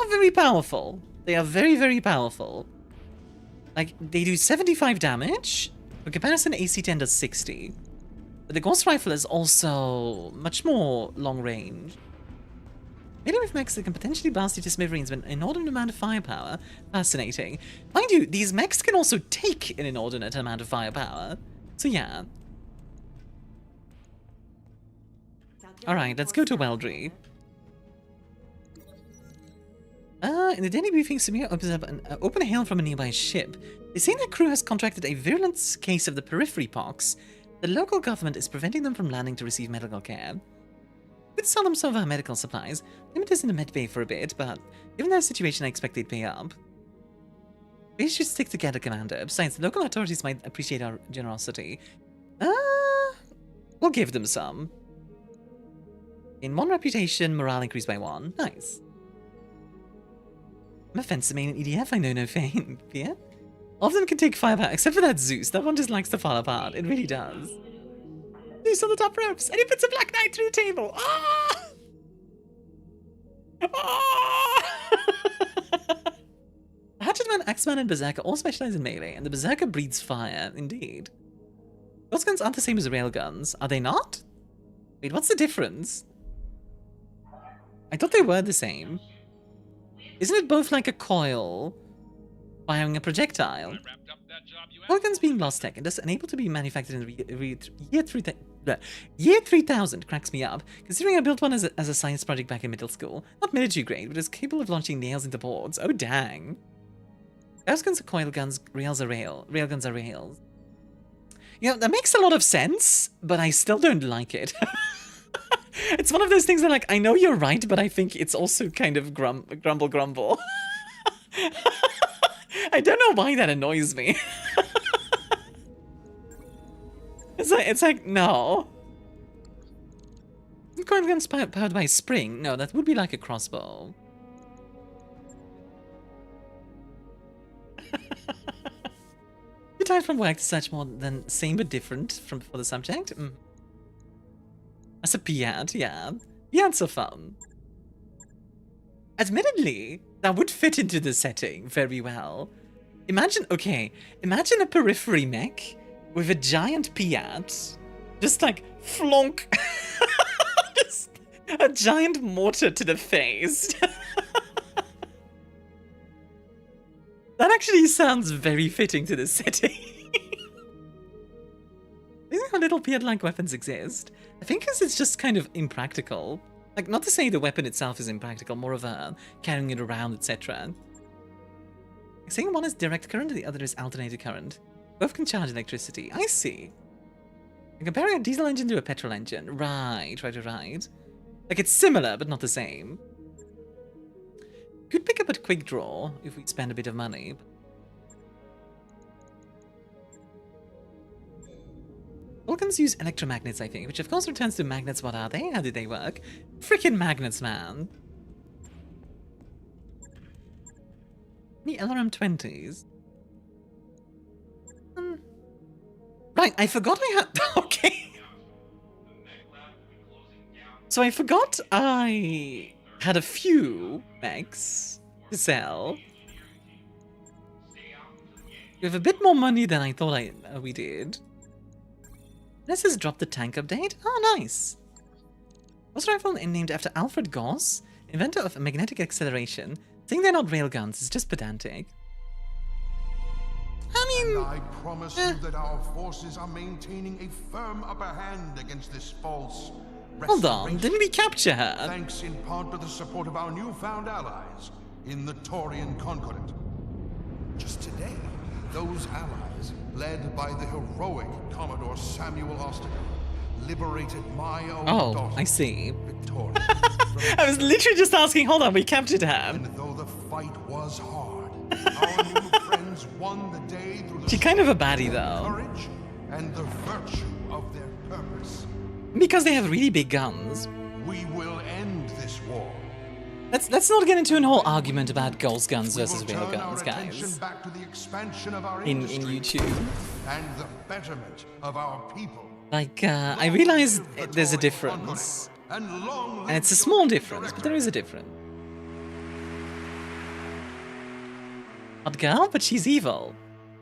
very powerful. They are very, very powerful. Like, they do 75 damage. For comparison, AC-10 does 60. But the Gauss Rifle is also much more long range. Melee with mechs that can potentially blast you to smithereens with an inordinate amount of firepower. Fascinating. Mind you, these mechs can also take an inordinate amount of firepower. So yeah. Alright, let's go to Weldry. In the daily briefing, Samir opens up an open hail from a nearby ship. They say their crew has contracted a virulent case of the periphery pox. The local government is preventing them from landing to receive medical care. We'd sell them some of our medical supplies. Limit is in the med bay for a bit, but given their situation, I expect they'd pay up. We should stick together, Commander. Besides, the local authorities might appreciate our generosity. We'll give them some. In 1 reputation, morale increased by 1. Nice. I'm a fence main in EDF, I know no fear. All of them can take firepower, except for that Zeus. That one just likes to fall apart. It really does. Zeus on the top ropes, and he puts a Black Knight through the table. Ah! Ah! Hatchetman, Axeman, and Berserker all specialize in melee, and the Berserker breathes fire, indeed. Ghost guns aren't the same as railguns, are they not? Wait, what's the difference? I thought they were the same. Isn't it both like a coil firing a projectile? Railguns being lost tech and thus unable to be manufactured in the year 3000 cracks me up, considering I built one as a science project back in middle school. Not military grade, but is capable of launching nails into boards. Oh dang. Ghost guns are coil guns, rails are railguns are rails. You know, that makes a lot of sense, but I still don't like it. It's one of those things that, like, I know you're right, but I think it's also kind of grumble. I don't know why that annoys me. It's like, no. Coil guns powered by spring? No, that would be like a crossbow. You're tired from work to search more than same but different for the subject? That's a Piat, yeah. Piats are fun. Admittedly, that would fit into the setting very well. Imagine a periphery mech with a giant Piat. Just like, flonk. Just a giant mortar to the face. That actually sounds very fitting to this setting. Isn't how little Piat-like weapons exist? I think because it's just kind of impractical. Like, not to say the weapon itself is impractical, more of a carrying it around, etc. Saying one is direct current and the other is alternating current. Both can charge electricity. I see. You're comparing a diesel engine to a petrol engine. Right. Like, it's similar, but not the same. Could pick up a quick draw if we spend a bit of money. Vulcans use electromagnets, I think, which of course returns to magnets. What are they? How did they work? Freaking magnets, man. The LRM-20s. Right, I forgot I had... Okay. So I forgot I had a few mechs to sell. We have a bit more money than I thought we did. This is drop the tank update. Oh, nice. Was rifle named after Alfred Goss, inventor of magnetic acceleration. Saying they're not railguns is just pedantic. I mean, and I promise you that our forces are maintaining a firm upper hand against this false hold on, didn't we capture her? Thanks in part to the support of our newfound allies in the Taurian Concordat. Just today, those allies, led by the heroic Commodore Samuel Osterman, liberated my own daughter, I see. Victoria. I was literally just asking, hold on, we captured her. And though the fight was hard, our new friends won the day through the She's kind of a baddie, though. courage and the virtue of their purpose. Because they have really big guns. We will end this war. Let's not get into an whole argument about ghost guns versus We will real turn guns, our guys. attention back to the expansion of our In industry YouTube. and the betterment of our people. Like, I realize there's a difference. And long And it's a small difference, but there is a difference. Hot girl, but she's evil.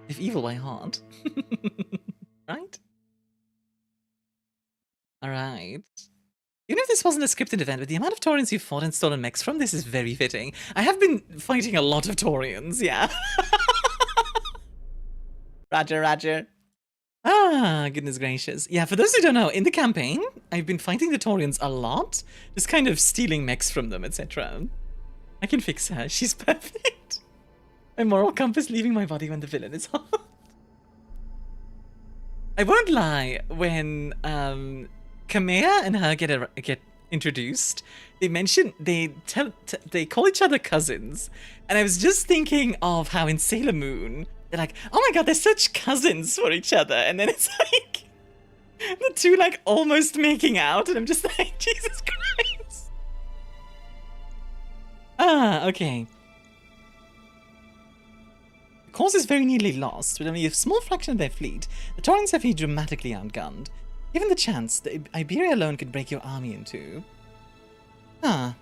If evil by heart. Right? Alright. Even if this wasn't a scripted event, with the amount of Taurians you've fought and stolen mechs from, this is very fitting. I have been fighting a lot of Taurians, yeah. Roger. Ah, goodness gracious. Yeah, for those who don't know, in the campaign, I've been fighting the Taurians a lot. Just kind of stealing mechs from them, etc. I can fix her. She's perfect. My moral compass leaving my body when the villain is hot. I won't lie, when Kamea and her get introduced, they mention they call each other cousins, and I was just thinking of how in Sailor Moon they're like, oh my god, they're such cousins for each other, and then it's like the two like almost making out, and I'm just like, Jesus Christ. Ah, okay. The cause is very nearly lost, with only a small fraction of their fleet. The Taurians have been dramatically outgunned. Given the chance, the Iberia alone could break your army in two. Huh.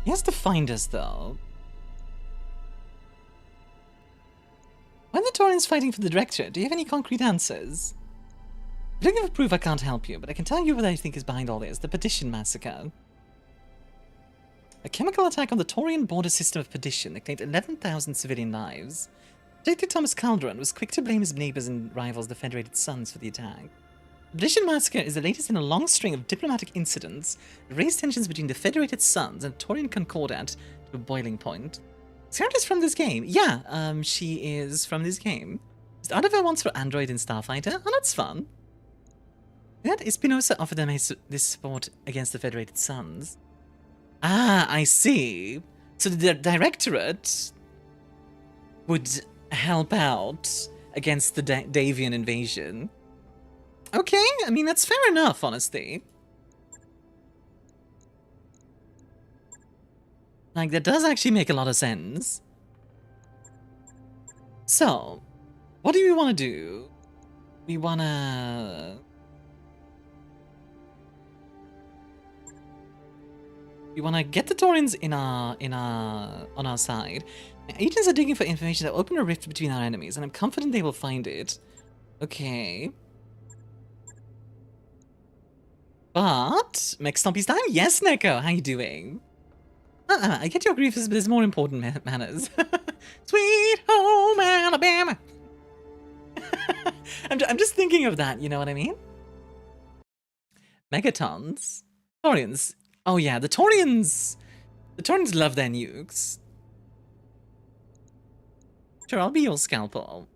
He has to find us, though. When the Taurians fighting for the Directorate, do you have any concrete answers? If you don't give proof, I can't help you, but I can tell you what I think is behind all this. The Perdition Massacre. A chemical attack on the Taurian border system of Perdition that claimed 11,000 civilian lives. Detective Thomas Calderon was quick to blame his neighbors and rivals, the Federated Sons, for the attack. The Perdition Massacre is the latest in a long string of diplomatic incidents that raised tensions between the Federated Sons and Taurian Concordat to a boiling point. Is character from this game? Yeah, she is from this game. Is out of her once for Android in Starfighter? Oh, that's fun. That Espinosa offered them this support against the Federated Sons. Ah, I see. So the Directorate would help out against the Davian invasion. Okay, I mean, that's fair enough, honestly. Like, that does actually make a lot of sense. So, what do we want to do? We want to... We want to get the Taurians on our side. Agents are digging for information that will open a rift between our enemies, and I'm confident they will find it. Okay. But, Mech Stompy's time? Yes, Neko, how you doing? I get your grief, but there's more important manners. Sweet home Alabama. I'm just thinking of that, you know what I mean? Megatons? Taurians. Oh yeah, the Taurians love their nukes. Sure, I'll be your scalpel.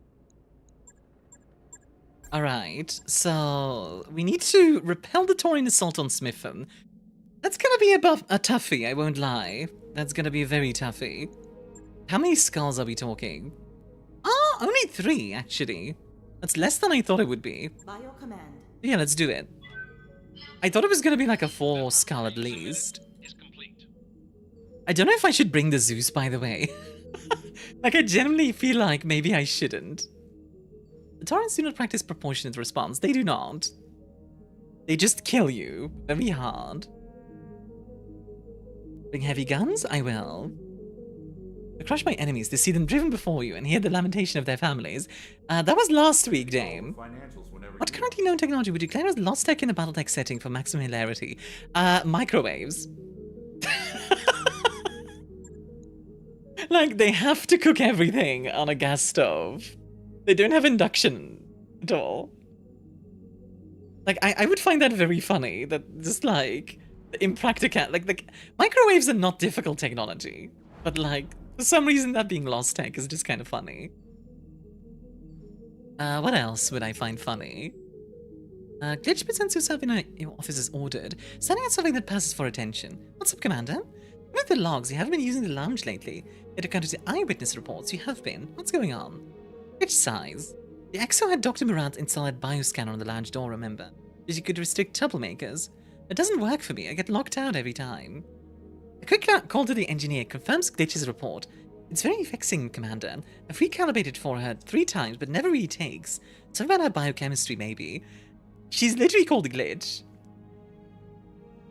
Alright, so we need to repel the Taurian assault on Smitham. That's gonna be a toughie, I won't lie. That's gonna be a very toughie. How many skulls are we talking? Oh, only 3, actually. That's less than I thought it would be. By your command. Yeah, let's do it. I thought it was gonna be like a 4 skull at least. Is complete. I don't know if I should bring the Zeus, by the way. Like, I genuinely feel like maybe I shouldn't. The Taurians do not practice proportionate response. They do not. They just kill you very hard. Bring heavy guns? I will. To crush my enemies, to see them driven before you and hear the lamentation of their families. That was last week, Dame. What currently known technology would you declare as lost tech in a Battletech setting for maximum hilarity? Microwaves. Like, they have to cook everything on a gas stove. They don't have induction at all. Like, I would find that very funny, that just, like, impractical. Like, microwaves are not difficult technology, but, like, for some reason that being lost tech is just kind of funny. What else would I find funny? Glitch presents yourself in your office as ordered, standing at something that passes for attention. What's up, Commander? With the logs, you haven't been using the lounge lately. Yet according to eyewitness reports, you have been. What's going on? Which size? The EXO had Dr. Murat install a bioscanner on the lounge door, remember? That you could restrict troublemakers. It doesn't work for me, I get locked out every time. A quick call to the engineer confirms Glitch's report. It's very vexing, Commander. I've recalibrated for her 3 times, but never really takes. Something about her biochemistry, maybe. She's literally called a Glitch.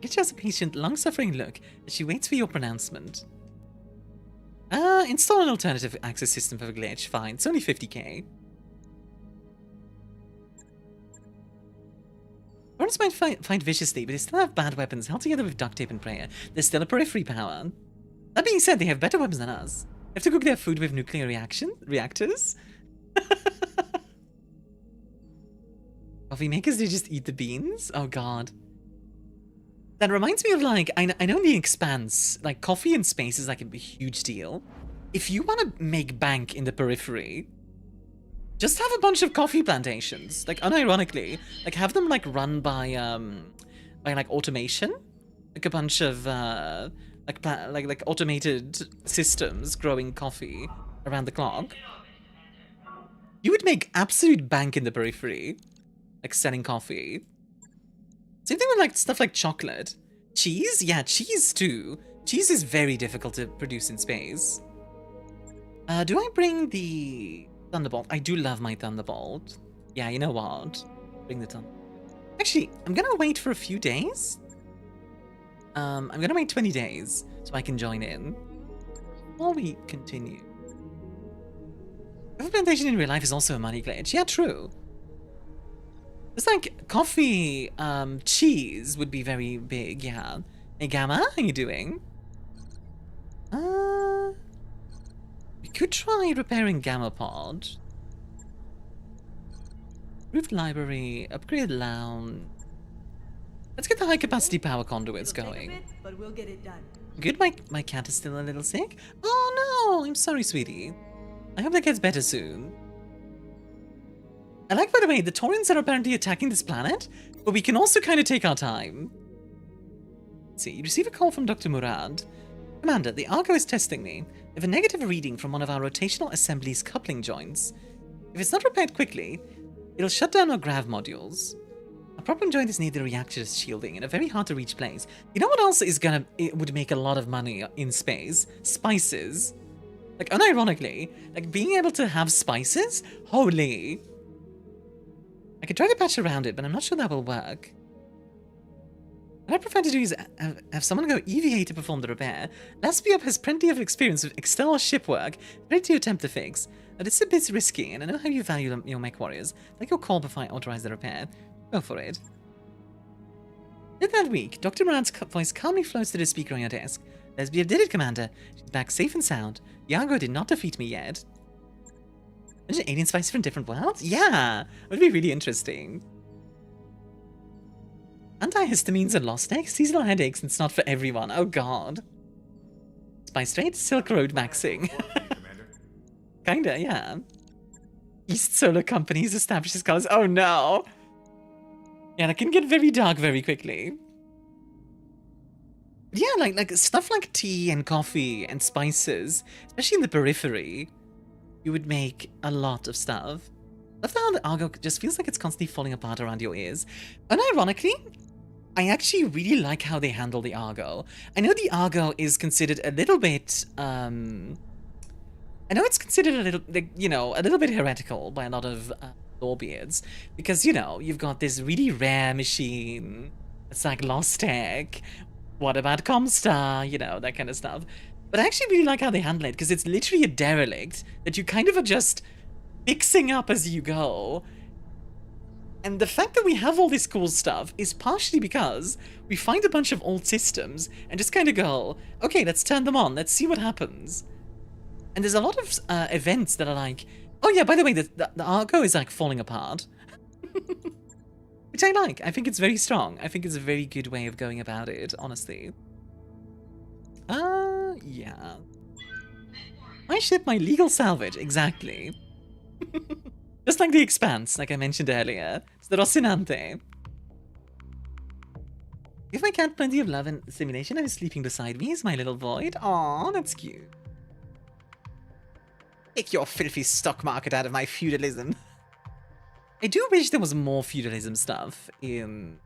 Glitch has a patient, long-suffering look as she waits for your pronouncement. Install an alternative access system for Glitch. Fine, it's only 50k. Opponents might fight viciously, but they still have bad weapons held together with duct tape and prayer. There's still a periphery power. That being said, they have better weapons than us. They have to cook their food with nuclear reactors? Coffee makers, they just eat the beans? Oh god. That reminds me of, like, I know in The Expanse, like, coffee in space is like a huge deal. If you want to make bank in the periphery, just have a bunch of coffee plantations. Like, unironically, like, have them, like, run by like, automation. Like, a bunch of, like automated systems growing coffee around the clock. You would make absolute bank in the periphery. Like, selling coffee. Same thing with, like, stuff like chocolate. Cheese? Yeah, cheese too. Cheese is very difficult to produce in space. Do I bring the Thunderbolt? I do love my Thunderbolt. Yeah, you know what? Bring the Thunderbolt. Actually, I'm gonna wait for a few days. I'm gonna wait 20 days so I can join in. Before we continue. Implementation in real life is also a money glitch. Yeah, true. It's like coffee, cheese would be very big, yeah. Hey, Gamma, how you doing? We could try repairing Gamma Pod. Improved library, upgrade lounge. Let's get the high capacity power conduits going. Bit, but we'll get it done. Good, my cat is still a little sick. Oh no, I'm sorry, sweetie. I hope that gets better soon. I like, by the way, the Taurians are apparently attacking this planet, but we can also kind of take our time. Let's see, you receive a call from Dr. Murad. Commander, the Argo is testing me. We have a negative reading from one of our rotational assembly's coupling joints. If it's not repaired quickly, it'll shut down our grav modules. A problem joint is near the reactor shielding in a very hard to reach place. You know what else is it would make a lot of money in space? Spices. Like, unironically, like, being able to have spices? Holy. I could try to patch around it, but I'm not sure that will work. What I prefer to do is have someone go EVA to perform the repair. Lasbiop has plenty of experience with external ship work, ready to attempt the fix. But it's a bit risky, and I know how you value your mech warriors. Like your call before I authorize the repair. Go for it. Did that week, Dr. Moran's voice calmly floats to the speaker on your desk. Lasbiop did it, Commander. She's back safe and sound. Yago did not defeat me yet. Imagine alien spices from different worlds? Yeah! It would be really interesting. Antihistamines and lost eggs, seasonal headaches, and it's not for everyone. Oh god. Spice Trade, Silk Road maxing. Kinda, yeah. East Solar Companies establishes colors. Oh no! Yeah, that can get very dark very quickly. Yeah, like stuff like tea and coffee and spices, especially in the periphery, you would make a lot of stuff. Love how the Argo just feels like it's constantly falling apart around your ears. Unironically, I actually really like how they handle the Argo. I know the Argo is considered a little bit, I know it's considered a little, you know, a little bit heretical by a lot of lawbeards, because, you know, you've got this really rare machine. It's like lost tech. What about Comstar? You know, that kind of stuff. But I actually really like how they handle it, because it's literally a derelict that you kind of are just fixing up as you go. And the fact that we have all this cool stuff is partially because we find a bunch of old systems and just kind of go, okay, let's turn them on. Let's see what happens. And there's a lot of events that are like, oh yeah, by the way, the Argo is like falling apart. Which I like. I think it's very strong. I think it's a very good way of going about it, honestly. Yeah. I ship my legal salvage, exactly. Just like the Expanse, like I mentioned earlier. It's the Rocinante. Give my cat plenty of love and stimulation. I'm sleeping beside me. Is my little void. Aw, that's cute. Take your filthy stock market out of my feudalism. I do wish there was more feudalism stuff in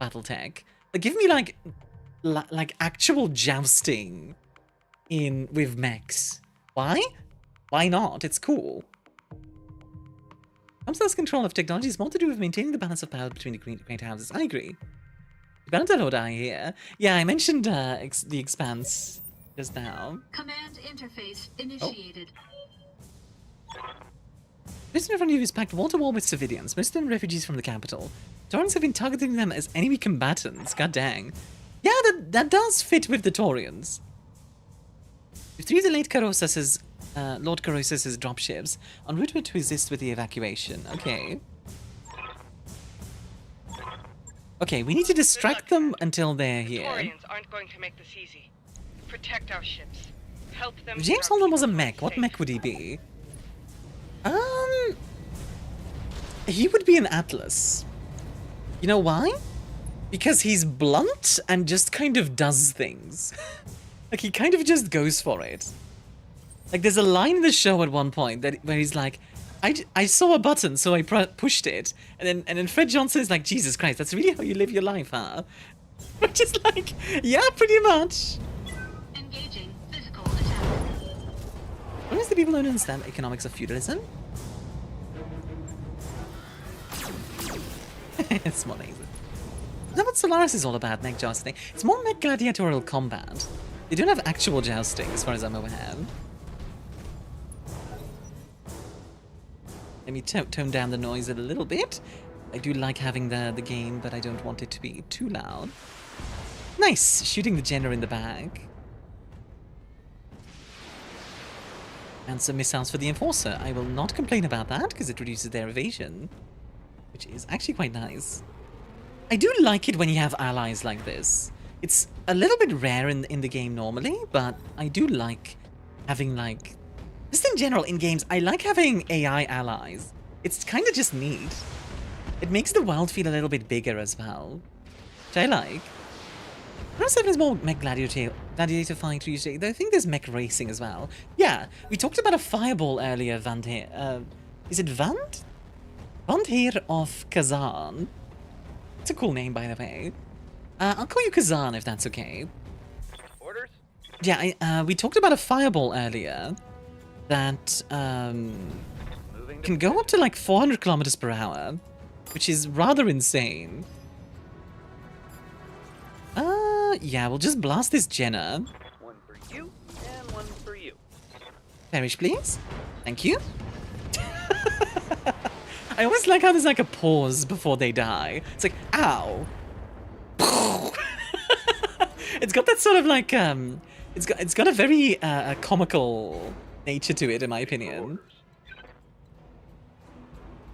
BattleTech. Like, give me like actual jousting with mechs. Why? Why not? It's cool. Comstar's control of technology is more to do with maintaining the balance of power between the great houses. I agree. Banter or die here. Yeah, I mentioned the Expanse just now. Command interface initiated. This in front of you is packed wall-to-wall with civilians, most of them refugees from the capital. Taurians have been targeting them as enemy combatants. God dang. Yeah, that does fit with the Taurians. With three of the late Lord Carossus's dropships en route to assist with the evacuation. Okay. Okay, we need to distract them until they're here. Taurians aren't going to make this easy. Protect our ships. Help them. If James Holden was a mech, what mech would he be? He would be an Atlas. You know why? Because he's blunt and just kind of does things. Like, he kind of just goes for it. Like, there's a line in the show at one point where he's like, I saw a button, so I pushed it. And then Fred Johnson is like, Jesus Christ, that's really how you live your life, huh? Which is like, yeah, pretty much. Engaging physical attack. When is the people don't understand economics of feudalism? It's more lazy. Is that what Solaris is all about, mech jousting? It's more mech gladiatorial combat. They don't have actual jousting, as far as I'm aware. Let me tone down the noise a little bit. I do like having the game, but I don't want it to be too loud. Nice! Shooting the Jenner in the back. And some missiles for the Enforcer. I will not complain about that, because it reduces their evasion. Which is actually quite nice. I do like it when you have allies like this. It's a little bit rare in the game normally, but I do like having, like... Just in general, in games, I like having AI allies. It's kind of just neat. It makes the world feel a little bit bigger as well. Which I like. Round 7 is more mech gladiator fight usually, though I think there's mech racing as well. Yeah, we talked about a fireball earlier, Vandheer. Is it Vand? Vandheer of Kazan. It's a cool name, by the way. I'll call you Kazan if that's okay. Orders? Yeah, we talked about a fireball earlier that can go up to like 400 kilometers per hour, which is rather insane. Yeah, we'll just blast this Jenner. One for you, and one for you. Perish, please. Thank you. I always like how there's like a pause before they die. It's like, ow. It's got that sort of like, it's got a very comical nature to it, in my opinion.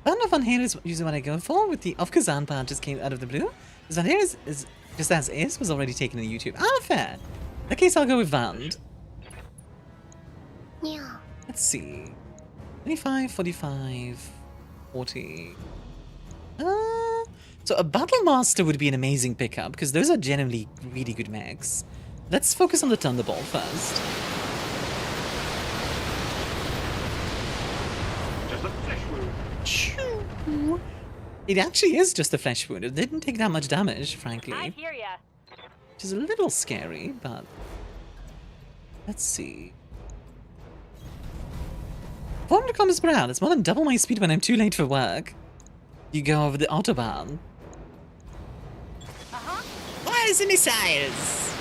Band of Vanheer is usually what I go for, with the Of Kazan part just came out of the blue. Vanheer is just as is, was already taken on YouTube. Ah, fair. In that case, I'll go with Vand. Yeah. Let's see. 25, 45, 40. So a Battle Master would be an amazing pickup, because those are generally really good mechs. Let's focus on the Thunderbolt first. Just a flesh wound. Choo. It actually is just a flesh wound. It didn't take that much damage, frankly. I hear ya. Which is a little scary, but... Let's see. 400 kilometers per hour. That's more than double my speed when I'm too late for work. You go over the Autobahn. Where's the missiles?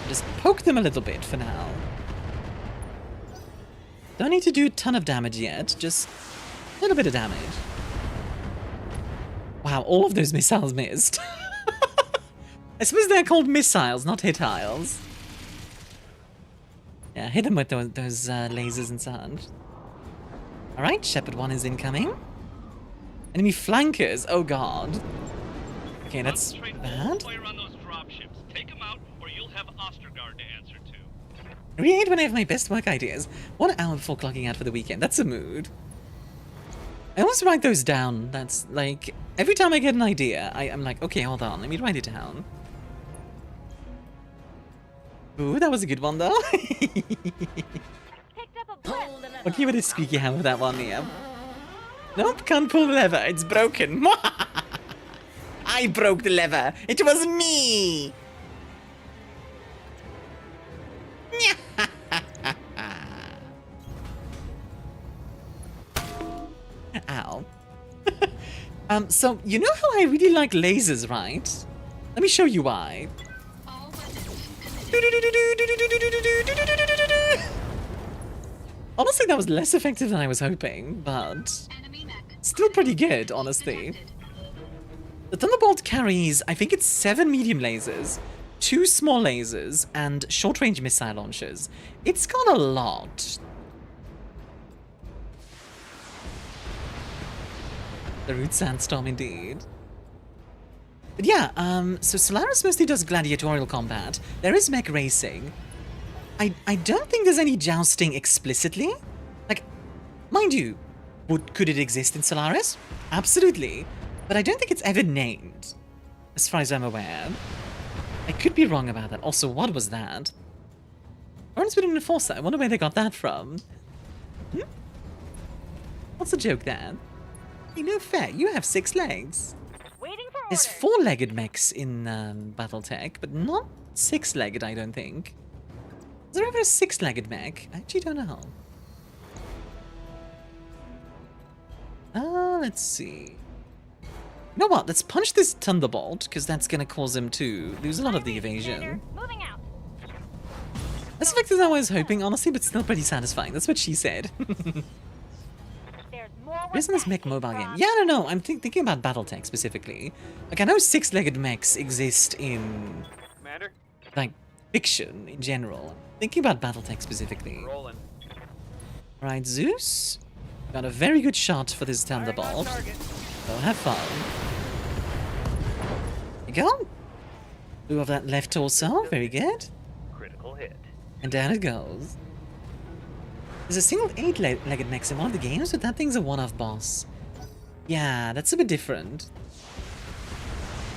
Just poke them a little bit for now. Don't need to do a ton of damage yet, just a little bit of damage. Wow, all of those missiles missed. I suppose they're called missiles, not hit-tiles. Yeah, hit them with those lasers and such. Alright, Shepherd 1 is incoming. Enemy flankers, oh god. Okay, that's bad. React when I have my best work ideas. 1 hour before clocking out for the weekend. That's a mood. I always write those down. That's like, every time I get an idea, I'm like, okay, hold on, let me write it down. Ooh, that was a good one though. I'll give it a squeaky hammer with that one, yeah. Nope, can't pull the lever, it's broken. I broke the lever, it was me! Ow. So, you know how I really like lasers, right? Let me show you why. All weapons Honestly, that was less effective than I was hoping, but enemy mech. still pretty good, honestly. Detected. The Thunderbolt carries, I think it's 7 medium lasers, 2 small lasers, and short-range missile launchers. It's got a lot. The Root Sandstorm, indeed. But yeah, so Solaris mostly does gladiatorial combat. There is mech racing. I don't think there's any jousting explicitly. Like, mind you, could it exist in Solaris? Absolutely. But I don't think it's ever named, as far as I'm aware. I could be wrong about that. Also, what was that? Orange with an enforcer. I wonder where they got that from. What's the joke there? Hey, no fair. You have 6 legs. Waiting for There's orders. 4-legged mechs in Battletech, but not 6-legged, I don't think. Is there ever a 6-legged mech? I actually don't know. Let's see. You know what? Let's punch this Thunderbolt, because that's going to cause him to lose a lot of the evasion. Moving out. Less effective than I was hoping, honestly, but still pretty satisfying. That's what she said. There's more. Isn't this mech mobile game? Yeah, I don't know. I'm thinking about Battletech specifically. Like, I know 6-legged mechs exist in, Commander, like, fiction in general. I'm thinking about Battletech specifically. rolling. Alright, Zeus. Got a very good shot for this Thunderbolt. So have fun. There you go. Blew off that left torso. Very good. Critical hit. And down it goes. There's a single 8-legged mech in one of the games, but that thing's a one-off boss. Yeah, that's a bit different.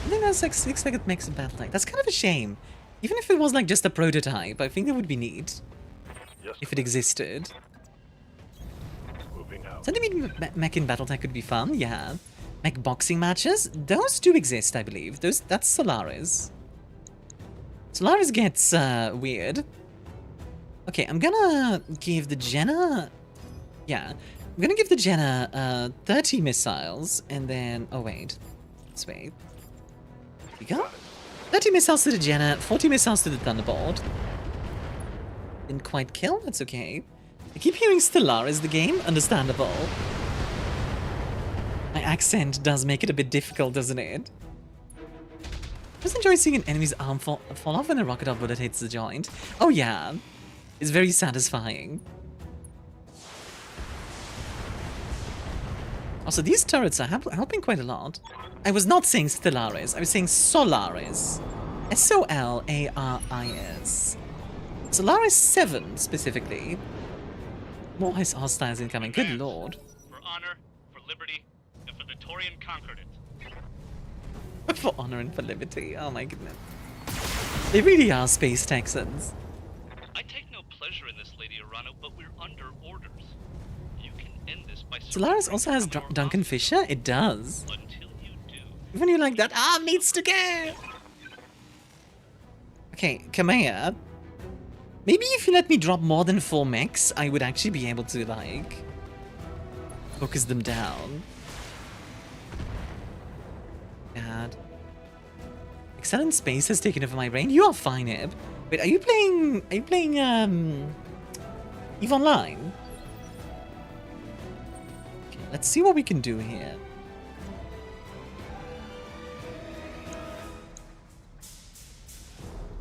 I think that's like 6-legged mechs in Battletech. That's kind of a shame. Even if it was like just a prototype, I think that would be neat. If it existed. Moving out. Something mech in Battletech could be fun, yeah. Mech boxing matches? Those do exist, I believe. That's Solaris. Solaris gets weird. Okay, I'm gonna give the Jenna... Yeah, I'm gonna give the Jenna 30 missiles, and then... Oh, wait. Let's wait. There we go. 30 missiles to the Jenna, 40 missiles to the Thunderbolt. Didn't quite kill, that's okay. I keep hearing Stellaris the game, understandable. My accent does make it a bit difficult, doesn't it? I just enjoy seeing an enemy's arm fall off when a rocket or bullet hits the joint. Oh yeah, it's very satisfying. Also, these turrets are helping quite a lot. I was not saying Stellaris, I was saying Solaris. S-O-L-A-R-I-S. Solaris 7, specifically. More hostiles incoming. Good lord. For honor, for liberty, and for the Torian Concordat. For honor and for liberty. Oh my goodness. They really are space Texans. I take no pleasure in this, Lady Arano, but we're under orders. You can end this by Solaris also has Duncan Fisher? It does. Until you do. Even you like that, needs to go! Okay, Kamea. Maybe if you let me drop more than 4 mechs, I would actually be able to, like, focus them down. God. Excellent Space has taken over my brain. You are fine, Ib. Wait, are you playing EVE Online? Okay, let's see what we can do here.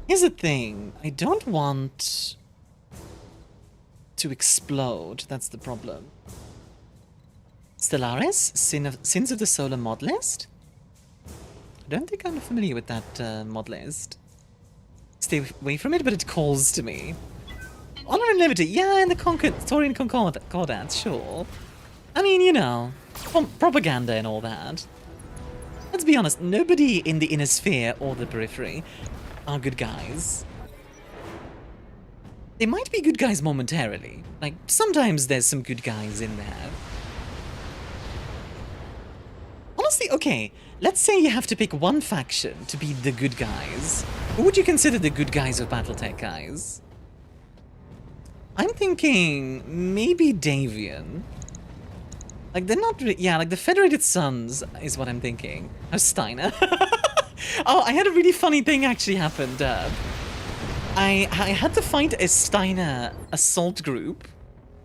Here's the thing. I don't want to explode. That's the problem. Stellaris? Sins of the Solar mod list? I don't think I'm familiar with that mod list. Stay away from it, but it calls to me. Honor and Liberty. Yeah, in the Torian Concordance, sure. I mean, you know, propaganda and all that. Let's be honest, nobody in the inner sphere or the periphery are good guys. They might be good guys momentarily. Like, sometimes there's some good guys in there. Honestly, okay, let's say you have to pick one faction to be the good guys. Who would you consider the good guys of Battletech, guys? I'm thinking maybe Davian. Like, they're not really... Yeah, like the Federated Sons is what I'm thinking. Oh, Steiner. Oh, I had a really funny thing actually happened. I had to fight a Steiner assault group.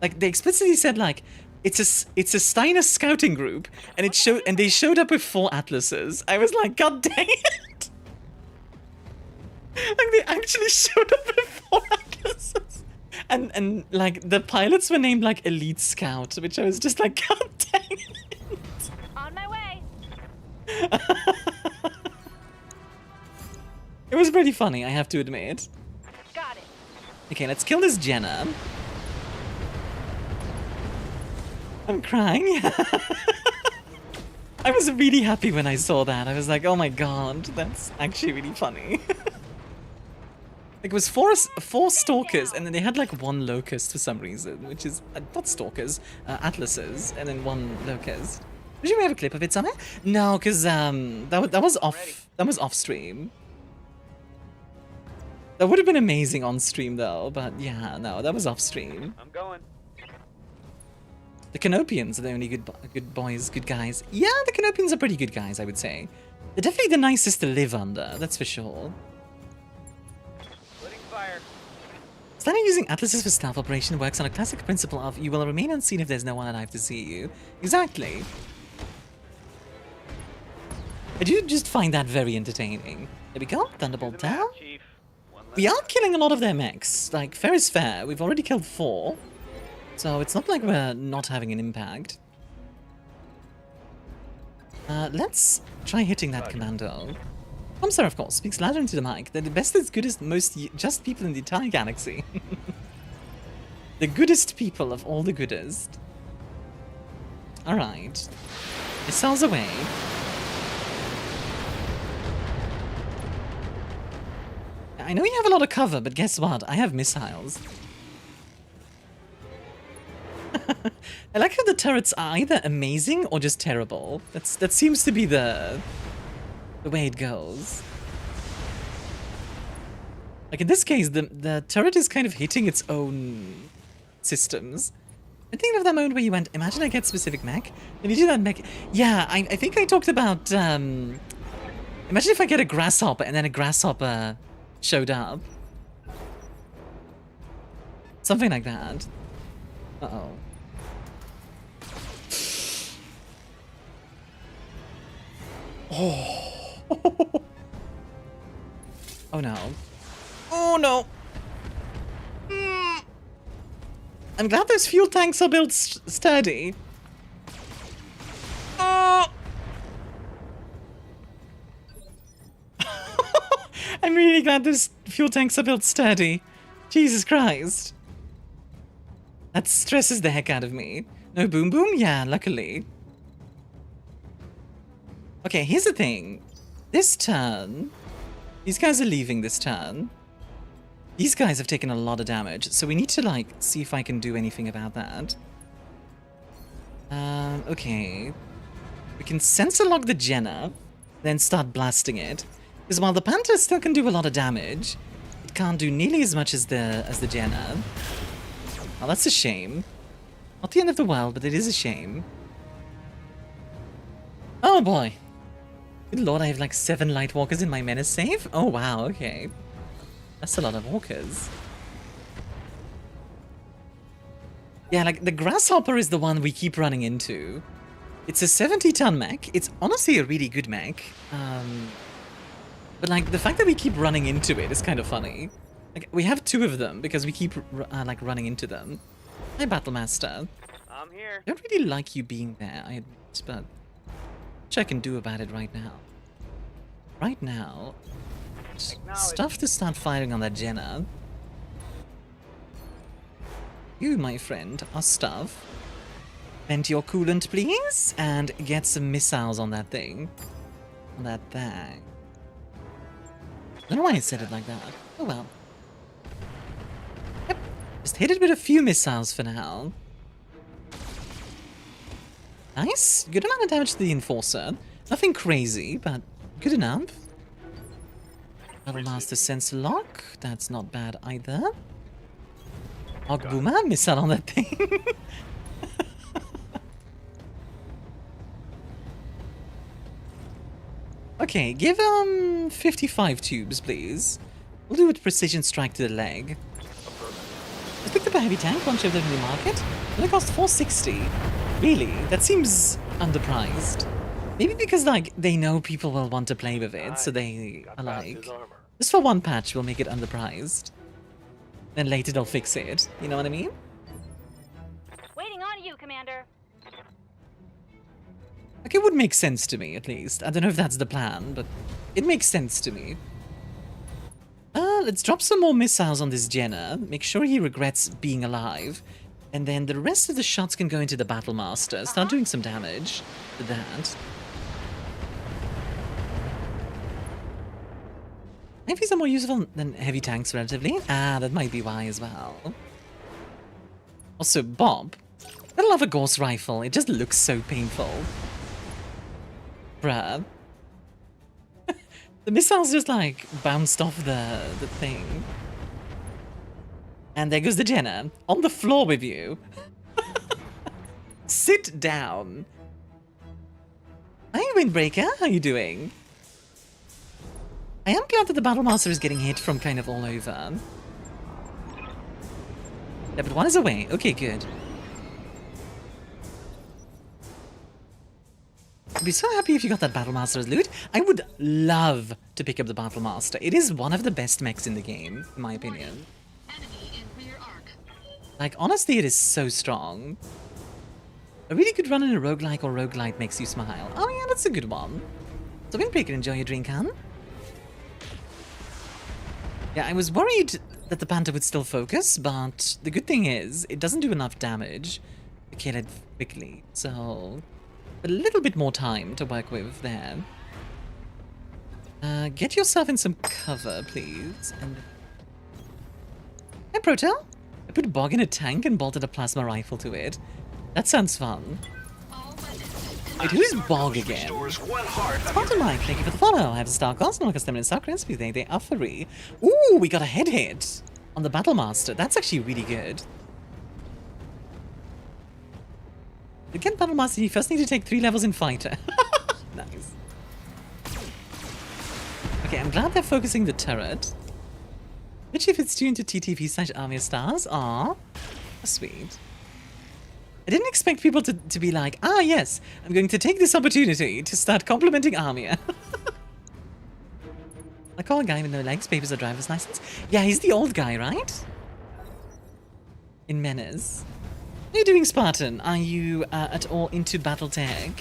Like, they explicitly said, like, it's a Steiner scouting group, and they showed up with 4 atlases. I was like, God dang it! Like, they actually showed up with 4 atlases. And like, the pilots were named, like, Elite Scout, which I was just like, God dang it! On my way. It was pretty funny, I have to admit. Got it. Okay, let's kill this Jenna. I'm crying. I was really happy when I saw that. I was like, oh my god, that's actually really funny. Like, it was four stalkers, and then they had like 1 locust for some reason, which is not stalkers, atlases, and then 1 locust. Did you have a clip of it somewhere? No, because that was off. That was off stream. That would have been amazing on stream though, but yeah, no, that was off stream. I'm going. The Canopians are the only good boys, good guys. Yeah, the Canopians are pretty good guys, I would say. They're definitely the nicest to live under, that's for sure. Splitting fire. Standing using atlases for stealth operation works on a classic principle of you will remain unseen if there's no one alive to see you. Exactly. I do just find that very entertaining. There we go, Thunderbolt down. We are killing a lot of their mechs. Like, fair is fair. We've already killed 4. So it's not like we're not having an impact. Let's try hitting that commando. Comstar, of course, speaks louder into the mic. They're the best, as good as most just people in the entire galaxy. The goodest people of all the goodest. Alright. Missiles away. I know you have a lot of cover, but guess what? I have missiles. I like how the turrets are either amazing or just terrible. That seems to be the way it goes. Like in this case, the turret is kind of hitting its own systems. I'm thinking of that moment where you went, imagine I get specific mech. Did you do that mech? Yeah, I think I talked about, imagine if I get a grasshopper and then a grasshopper showed up. Something like that. Uh-oh. Oh. Oh no. Oh no. I'm glad those fuel tanks are built sturdy. Oh. I'm really glad those fuel tanks are built sturdy. Jesus Christ. That stresses the heck out of me. No boom boom? Yeah, luckily. Okay, here's the thing. This turn, these guys are leaving this turn. These guys have taken a lot of damage, so we need to, like, see if I can do anything about that. Okay. We can sensor lock the Jenna, then start blasting it. Because while the Panther still can do a lot of damage, it can't do nearly as much as the Jenna. Oh, that's a shame. Not the end of the world, but it is a shame. Oh boy. Good lord, I have like 7 light walkers in my menace save? Oh wow, okay. That's a lot of walkers. Yeah, like the Grasshopper is the one we keep running into. It's a 70-ton mech. It's honestly a really good mech. But like the fact that we keep running into it is kind of funny. Like we have 2 of them because we keep like running into them. Hi, Battlemaster. I'm here. I don't really like you being there, I admit, but which I can do about it right now. Right now, stuff to start firing on that Jenna. You, my friend, are stuff. Vent your coolant, please, and get some missiles on that thing. On that thing. I don't know why I said it like that. Oh well. Yep. Just hit it with a few missiles for now. Nice. Good amount of damage to the Enforcer. Nothing crazy, but good enough. Battlemaster sensor lock. That's not bad either. Hog Boomer, missile on that thing. Okay, give 55 tubes, please. We'll do a precision strike to the leg. Let's pick up a heavy tank, launch over the market. It'll cost 460. Really? That seems underpriced. Maybe because, like, they know people will want to play with it, so they are like, just for one patch, we'll make it underpriced. Then later they'll fix it. You know what I mean? Waiting on you, Commander. Like, it would make sense to me, at least. I don't know if that's the plan, but it makes sense to me. Let's drop some more missiles on this Jenna. Make sure he regrets being alive. And then the rest of the shots can go into the Battlemaster. Start doing some damage to that. Maybe some more useful than heavy tanks, relatively. Ah, that might be why as well. Also, Bob. I love a Gauss rifle. It just looks so painful. Bruh. The missiles just, like, bounced off the thing. And there goes the Jenna. On the floor with you. Sit down. Hi, Windbreaker. How you doing? I am glad that the Battlemaster is getting hit from kind of all over. Yeah, but one is away. Okay, good. I'd be so happy if you got that Battlemaster as loot. I would love to pick up the Battlemaster. It is one of the best mechs in the game, in my opinion. Like, honestly, it is so strong. A really good run in a roguelike or roguelite makes you smile. Oh yeah, that's a good one. So Windbreaker, enjoy your drink, Han. Yeah, I was worried that the Panther would still focus, but the good thing is, it doesn't do enough damage to kill it quickly, so a little bit more time to work with there. Get yourself in some cover, please. And hey, Proto. I put Bog in a tank and bolted a plasma rifle to it. That sounds fun. Wait, who's Bog again? Spartan Mike, thank you for the follow. I have a Starkos, and I'll custom in Starkos, please thank they are free. Ooh, we got a head hit on the Battlemaster. That's actually really good. To get Battlemaster, you first need to take 3 levels in Fighter. Nice. Okay, I'm glad they're focusing the turret. Which if it's tuned to TTV/ArmiaStars, aw, sweet. I didn't expect people to be like, ah yes, I'm going to take this opportunity to start complimenting Armia. I call a guy with no legs, papers, or driver's license. Yeah, he's the old guy, right? In Menace. How are you doing, Spartan? Are you at all into Battletech?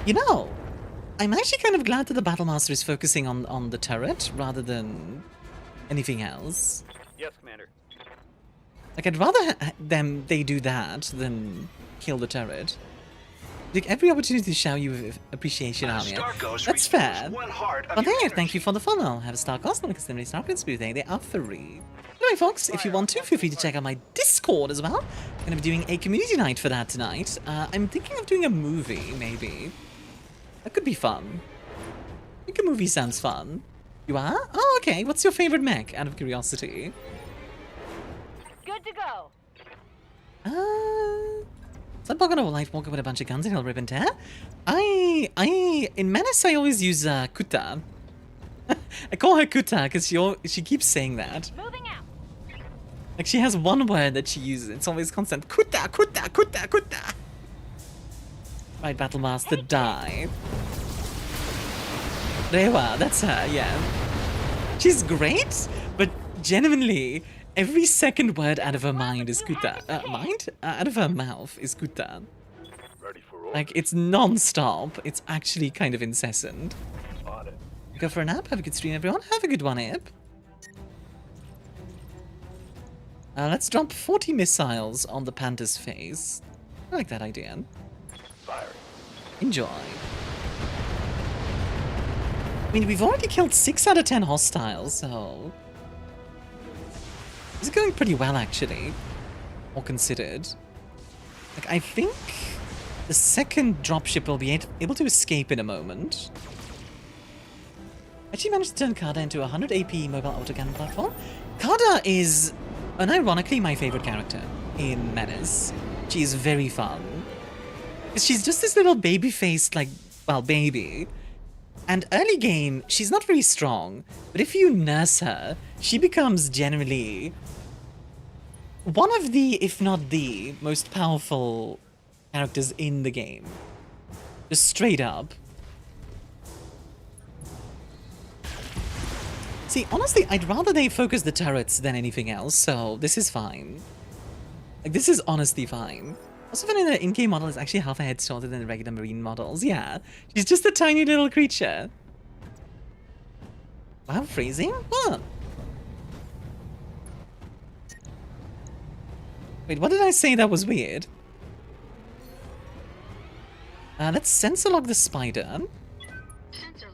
You know, I'm actually kind of glad that the Battlemaster is focusing on the turret rather than anything else. Yes, Commander. Like, I'd rather they do that than kill the turret. Take every opportunity to show you with appreciation, Armia. Starkos That's fair. one heart of But your there, energy. thank you for the follow. Have a Starkos, like a similar Starkos today. They are free. Anyway, folks, if you want to, feel free to check out my Discord as well. I'm going to be doing a community night for that tonight. I'm thinking of doing a movie, maybe. That could be fun. I think a movie sounds fun. You are? Oh, okay. What's your favorite mech, out of curiosity? Good to go. Some Pocket of Life walking with a bunch of guns and he'll rip and tear. In Menace, I always use Kuta. I call her Kuta because she keeps saying that. Moving out. Like, she has one word that she uses. It's always constant. Kuta, Kuta, Kuta, Kuta. Right, Battle Master, die. Rewa, that's her, yeah. She's great, but genuinely, every second word out of her mind is Kuta. Out of her mouth is Kuta. Ready for orders. Like, it's non-stop. It's actually kind of incessant. On it. Go for a nap. Have a good stream, everyone. Have a good one, Ip. Let's drop 40 missiles on the Panda's face. I like that idea. Fire. Enjoy. I mean, we've already killed 6 out of 10 hostiles, so... It's going pretty well, actually. All considered. Like, I think the second dropship will be able to escape in a moment. Actually managed to turn Kada into a 100 AP mobile autocannon platform. Kada is, unironically, my favorite character in Menace. She is very fun. She's just this little baby-faced, like, well, baby. And early game, she's not very strong, but if you nurse her, she becomes generally one of the, if not the, most powerful characters in the game. Just straight up. See, honestly, I'd rather they focus the turrets than anything else, so this is fine. Like, this is honestly fine. Also, funny that the in-game model is actually half a head shorter than the regular marine models. Yeah, she's just a tiny little creature. Wow, freezing? What? Wait, what did I say that was weird? Let's sensor lock the spider.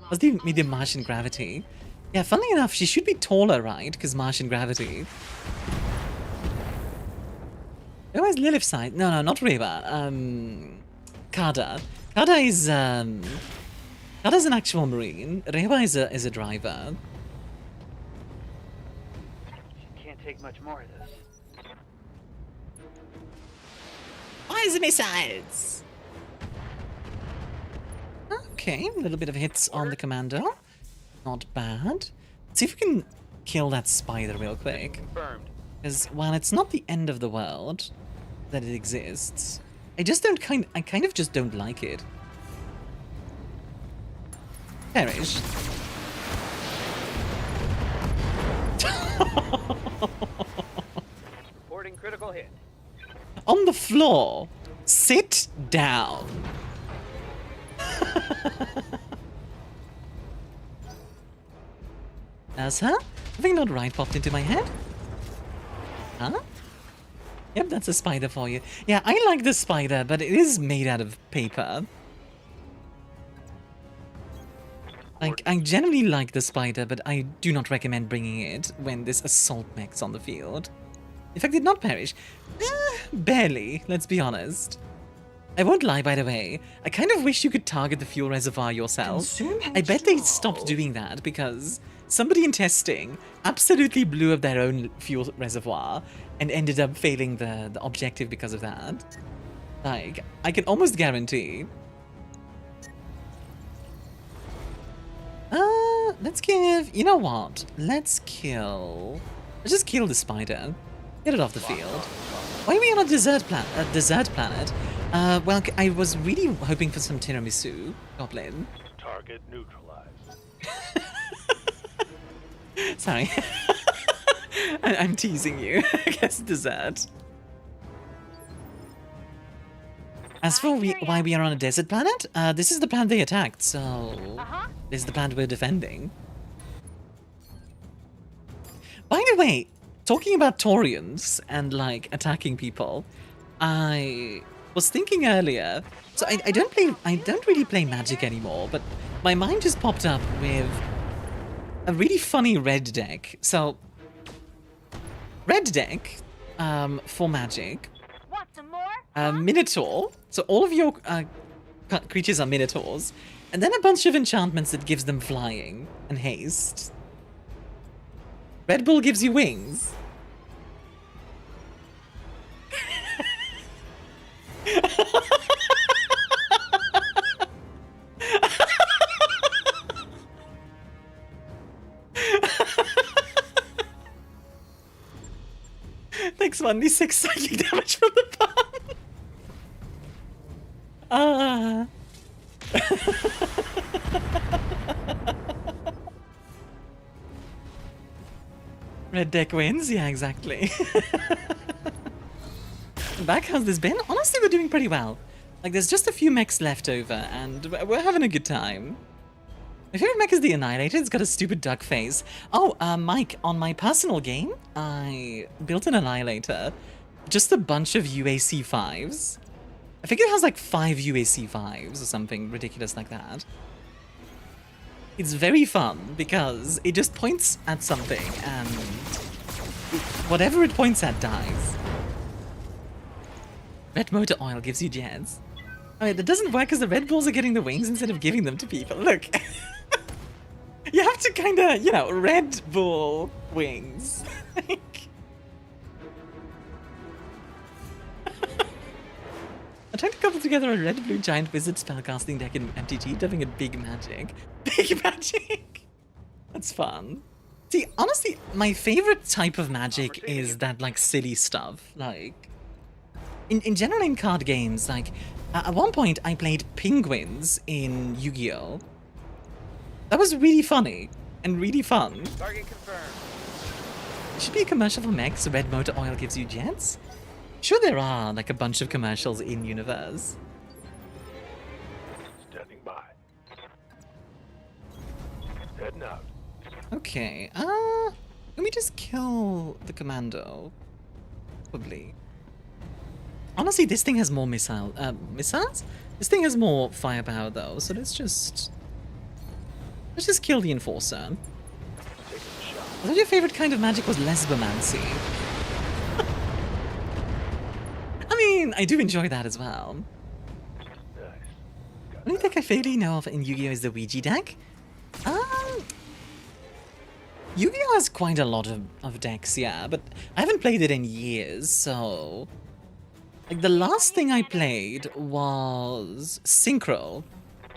What's the medium Martian gravity? Yeah, funnily enough, she should be taller, right? Because Martian gravity. Oh, is Lilith side? No, no, not Reba. Kada. Kada is Kada's an actual marine. Reba is a driver. Can't take much more of this. Fire the missiles! Okay, a little bit of hits on the commando. Not bad. Let's see if we can kill that spider real quick. Confirmed. Because while it's not the end of the world that it exists, I just don't I kind of just don't like it. Perish. Reporting critical hit. On the floor. Sit down. As her? Something not right popped into my head. Huh? Yep, that's a spider for you. Yeah, I like the spider, but it is made out of paper. Like, I generally like the spider, but I do not recommend bringing it when there's assault mechs on the field. In fact, it did not perish. Barely, let's be honest. I won't lie, by the way. I kind of wish you could target the fuel reservoir yourself. I bet they stopped doing that because somebody in testing absolutely blew up their own fuel reservoir and ended up failing the objective because of that. Like, I can almost guarantee. Let's give... You know what? Let's just kill the spider. Get it off the field. Why are we on a desert planet? Well, I was really hoping for some tiramisu, Goblin. Target neutralized. Sorry. I'm teasing you. I guess dessert. As for why we are on a desert planet, this is the planet they attacked, so this is the planet we're defending. By the way, talking about Taurians and like attacking people, I was thinking earlier. So I don't really play Magic anymore, but my mind just popped up with a really funny red deck. So red deck for Magic. Want some more? Minotaur. So all of your creatures are Minotaurs, and then a bunch of enchantments that gives them flying and haste. Red Bull gives you wings. Thanks, 1d6 psychic damage from the palm. Red deck wins? Yeah, exactly. Back, how's this been? Honestly, we're doing pretty well. Like, there's just a few mechs left over, and we're having a good time. My favorite mech is the Annihilator. It's got a stupid duck face. Oh, Mike, on my personal game, I built an Annihilator. Just a bunch of UAC 5s. I think it has like 5 UAC 5s or something ridiculous like that. It's very fun because it just points at something and whatever it points at dies. Red motor oil gives you jets. Oh, yeah, that doesn't work because the Red Bulls are getting the wings instead of giving them to people. Look. You have to kind of, you know, Red Bull wings. I'm trying to couple together a red-blue giant wizard spellcasting deck in MTG, dubbing it Big Magic. Big Magic! That's fun. See, honestly, my favorite type of Magic is that, like, silly stuff. Like, in general, in card games, like, at one point, I played penguins in Yu-Gi-Oh! That was really funny and really fun. Target confirmed. It should be a commercial for mechs, so red motor oil gives you jets? Sure there are, like, a bunch of commercials in universe. Standing by. Heading out. Okay, let me just kill the commando. Probably. Honestly, this thing has more missiles? This thing has more firepower though, so let's just kill the enforcer. I thought your favorite kind of magic was lesbomancy. I mean, I do enjoy that as well. The only deck I fairly know of in Yu-Gi-Oh! Is the Ouija deck. Yu-Gi-Oh! Has quite a lot of decks, yeah, but I haven't played it in years, so... Like, the last thing I played was Synchro,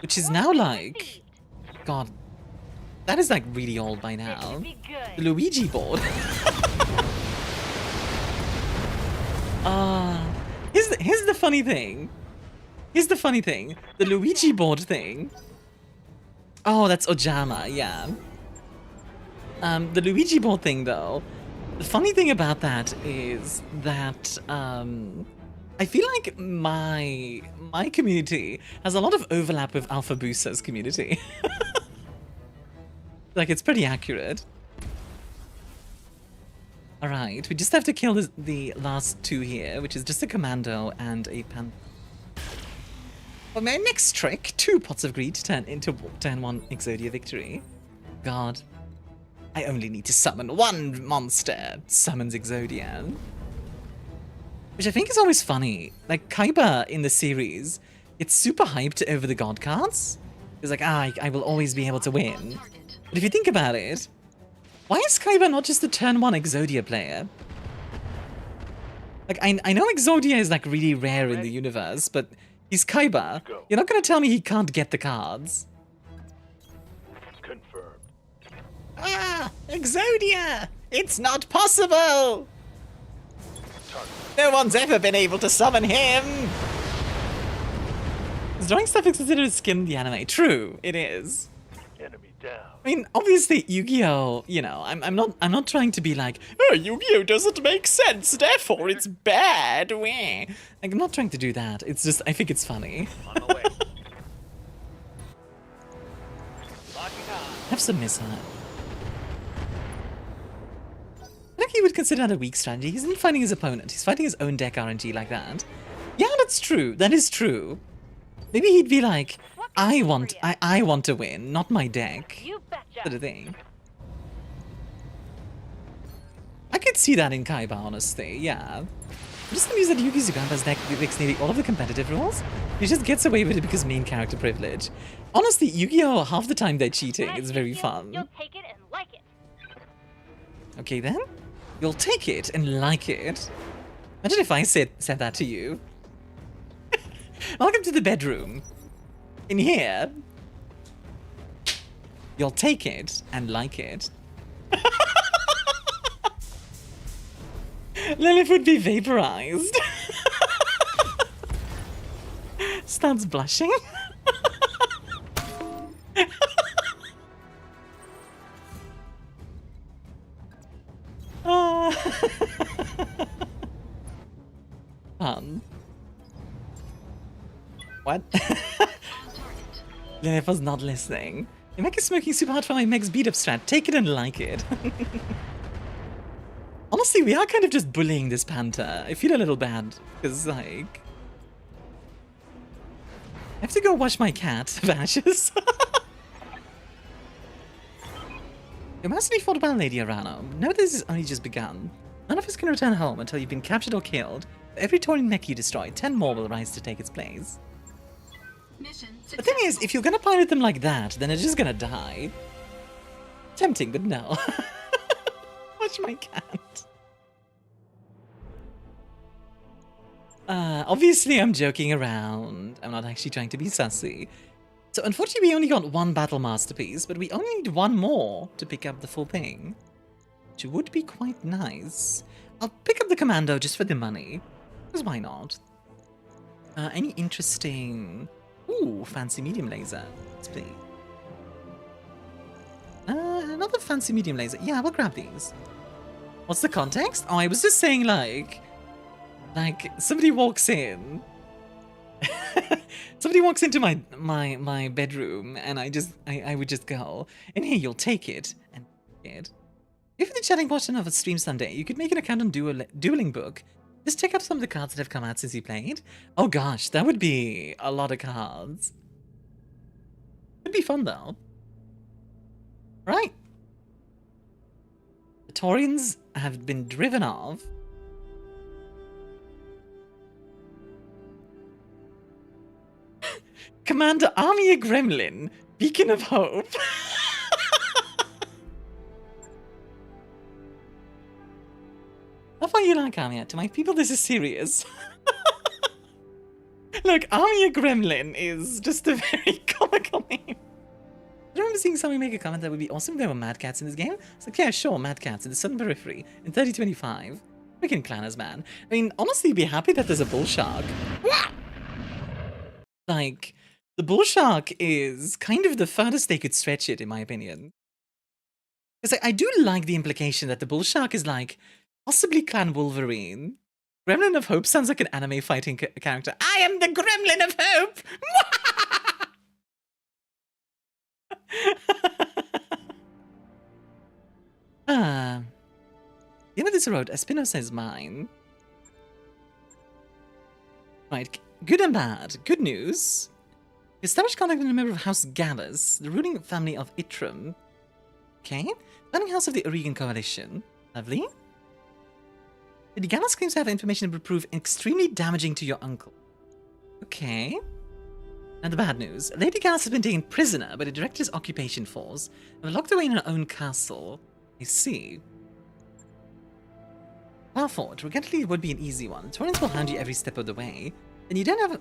which is now like... God, that is like really old by now. The Luigi board. Here's the funny thing. Here's the funny thing. The Luigi board thing. Oh, that's Ojama, yeah. The Luigi board thing, though. The funny thing about that is that I feel like my community has a lot of overlap with Alpha Booster's community. Like, it's pretty accurate. Alright, we just have to kill the last two here, which is just a commando and a pan. For my next trick, 2 Pots of Greed turn into turn 1 Exodia victory. God. I only need to summon 1 monster. Summons Exodia. Which I think is always funny. Like, Kaiba in the series, it's super hyped over the god cards. It's like, I will always be able to win. But if you think about it, why is Kaiba not just a turn 1 Exodia player? Like, I know Exodia is like really rare in the universe, but he's Kaiba. You're not gonna tell me he can't get the cards. Confirmed. Ah! Exodia! It's not possible! No one's ever been able to summon him! Is drawing stuff considered a skin in the anime? True, it is. Enemy down. I mean, obviously, Yu-Gi-Oh! You know, I'm not trying to be like, oh, Yu-Gi-Oh! Doesn't make sense, therefore it's bad. Weh. Like, I'm not trying to do that. It's just, I think it's funny. On my way. Locking on. Have some missile. I think like he would consider that a weak strategy. He's not fighting his opponent. He's fighting his own deck RNG like that. Yeah, that's true. That is true. Maybe he'd be like, I want to win, not my deck. You betcha. Sort of thing. I could see that in Kaiba, honestly, yeah. I'm just amused that Yuki Tsugampa's deck picks nearly all of the competitive rules. He just gets away with it because main character privilege. Honestly, Yu-Gi-Oh! Half the time they're cheating. It's very fun. You'll take it and like it. Okay then. You'll take it and like it. Imagine if I said that to you. Welcome to the bedroom. In here, you'll take it and like it. Lilith would be vaporized. Starts blushing. What? Lilith was not listening. The mech is smoking super hard for my mech's beat up strat. Take it and like it. Honestly, we are kind of just bullying this panther. I feel a little bad, because, like... I have to go watch my cat vanishes. You mustn't thought about Lady Arano. Know this has only just begun. None of us can return home until you've been captured or killed. For every Taurian mech you destroy, 10 more will rise to take its place. The thing is, if you're gonna pilot them like that, then they're just gonna die. Tempting, but no. Watch my cat. Obviously I'm joking around. I'm not actually trying to be sassy. So unfortunately we only got one battle masterpiece, but we only need one more to pick up the full thing. Which would be quite nice. I'll pick up the commando just for the money. Because why not? Any interesting... Ooh, fancy medium laser. Let's play. Another fancy medium laser. Yeah, we'll grab these. What's the context? Oh, I was just saying like somebody walks in. Somebody walks into my bedroom, and I would just go, and here you'll take it and take it. If you're the chatting portion of a stream someday, you could make an account on Dueling Book. Just check out some of the cards that have come out since you played. Oh gosh, that would be a lot of cards. It'd be fun though. Right. The Taurians have been driven off. Commander Armia Gremlin, Beacon of Hope. How far you like Armia? To my people, this is serious. Look, Armia Gremlin is just a very comical name. I remember seeing someone make a comment that would be awesome if there were Mad Cats in this game. It's like, yeah, sure, Mad Cats in the Southern Periphery in 3025. Freaking clanners, man. I mean, honestly, be happy that there's a bull shark. Like, the bull shark is kind of the furthest they could stretch it, in my opinion. Because I do like the implication that the bull shark is like, possibly Clan Wolverine. Gremlin of Hope sounds like an anime fighting character. I am the Gremlin of Hope! The end of this road, Espinosa is mine. Right, good and bad. Good news. Established contact with a member of House Gallus, the ruling family of Itram. Okay. Founding house of the Oregon Coalition. Lovely. The Gallus claims to have information that would prove extremely damaging to your uncle. Okay. And the bad news. Lady Gallus has been taken prisoner by the Director's occupation force and locked away in her own castle. I see. Far forward. Regrettably, it would be an easy one. Taurians will hound you every step of the way. And you don't have a...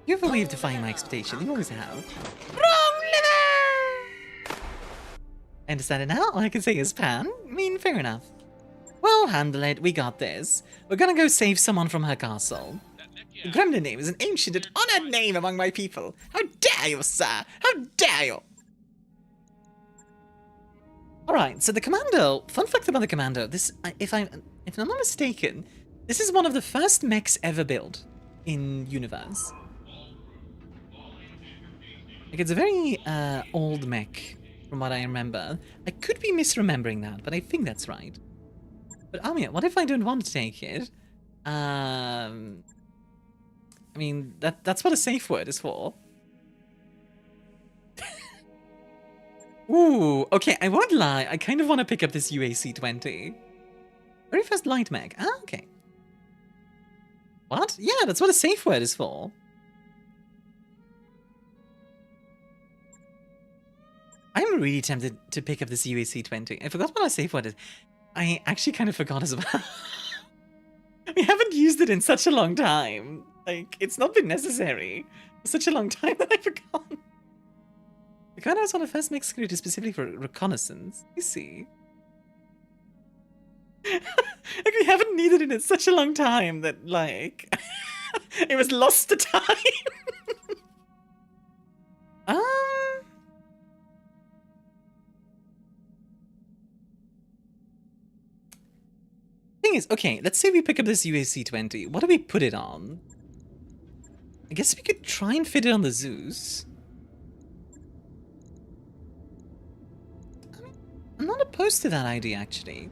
You have a way of defying my expectation. You always have. Wrong liver! I understand it now. All I can say is Pan. I mean, fair enough. Well, handle it. We got this. We're gonna go save someone from her castle. The Gremlin name is an ancient and honored name among my people. How dare you, sir? How dare you? Alright, so the commando... Fun fact about the commando. This, if I'm not mistaken, this is one of the first mechs ever built in universe. Like, it's a very old mech, from what I remember. I could be misremembering that, but I think that's right. But Armia, what if I don't want to take it? I mean, that's what a safe word is for. Ooh, okay, I won't lie. I kind of want to pick up this UAC-20. Very first light mag. Ah, okay. What? Yeah, that's what a safe word is for. I'm really tempted to pick up this UAC-20. I forgot what our safe word is. I actually kind of forgot as well. We haven't used it in such a long time. Like, it's not been necessary for such a long time that I forgot. The card I was on a first make security specifically for reconnaissance. You see. Like, we haven't needed it in such a long time that, like, it was lost to time. Thing is, okay, let's say we pick up this UAC-20. What do we put it on? I guess we could try and fit it on the Zeus. I mean, I'm not opposed to that idea, actually.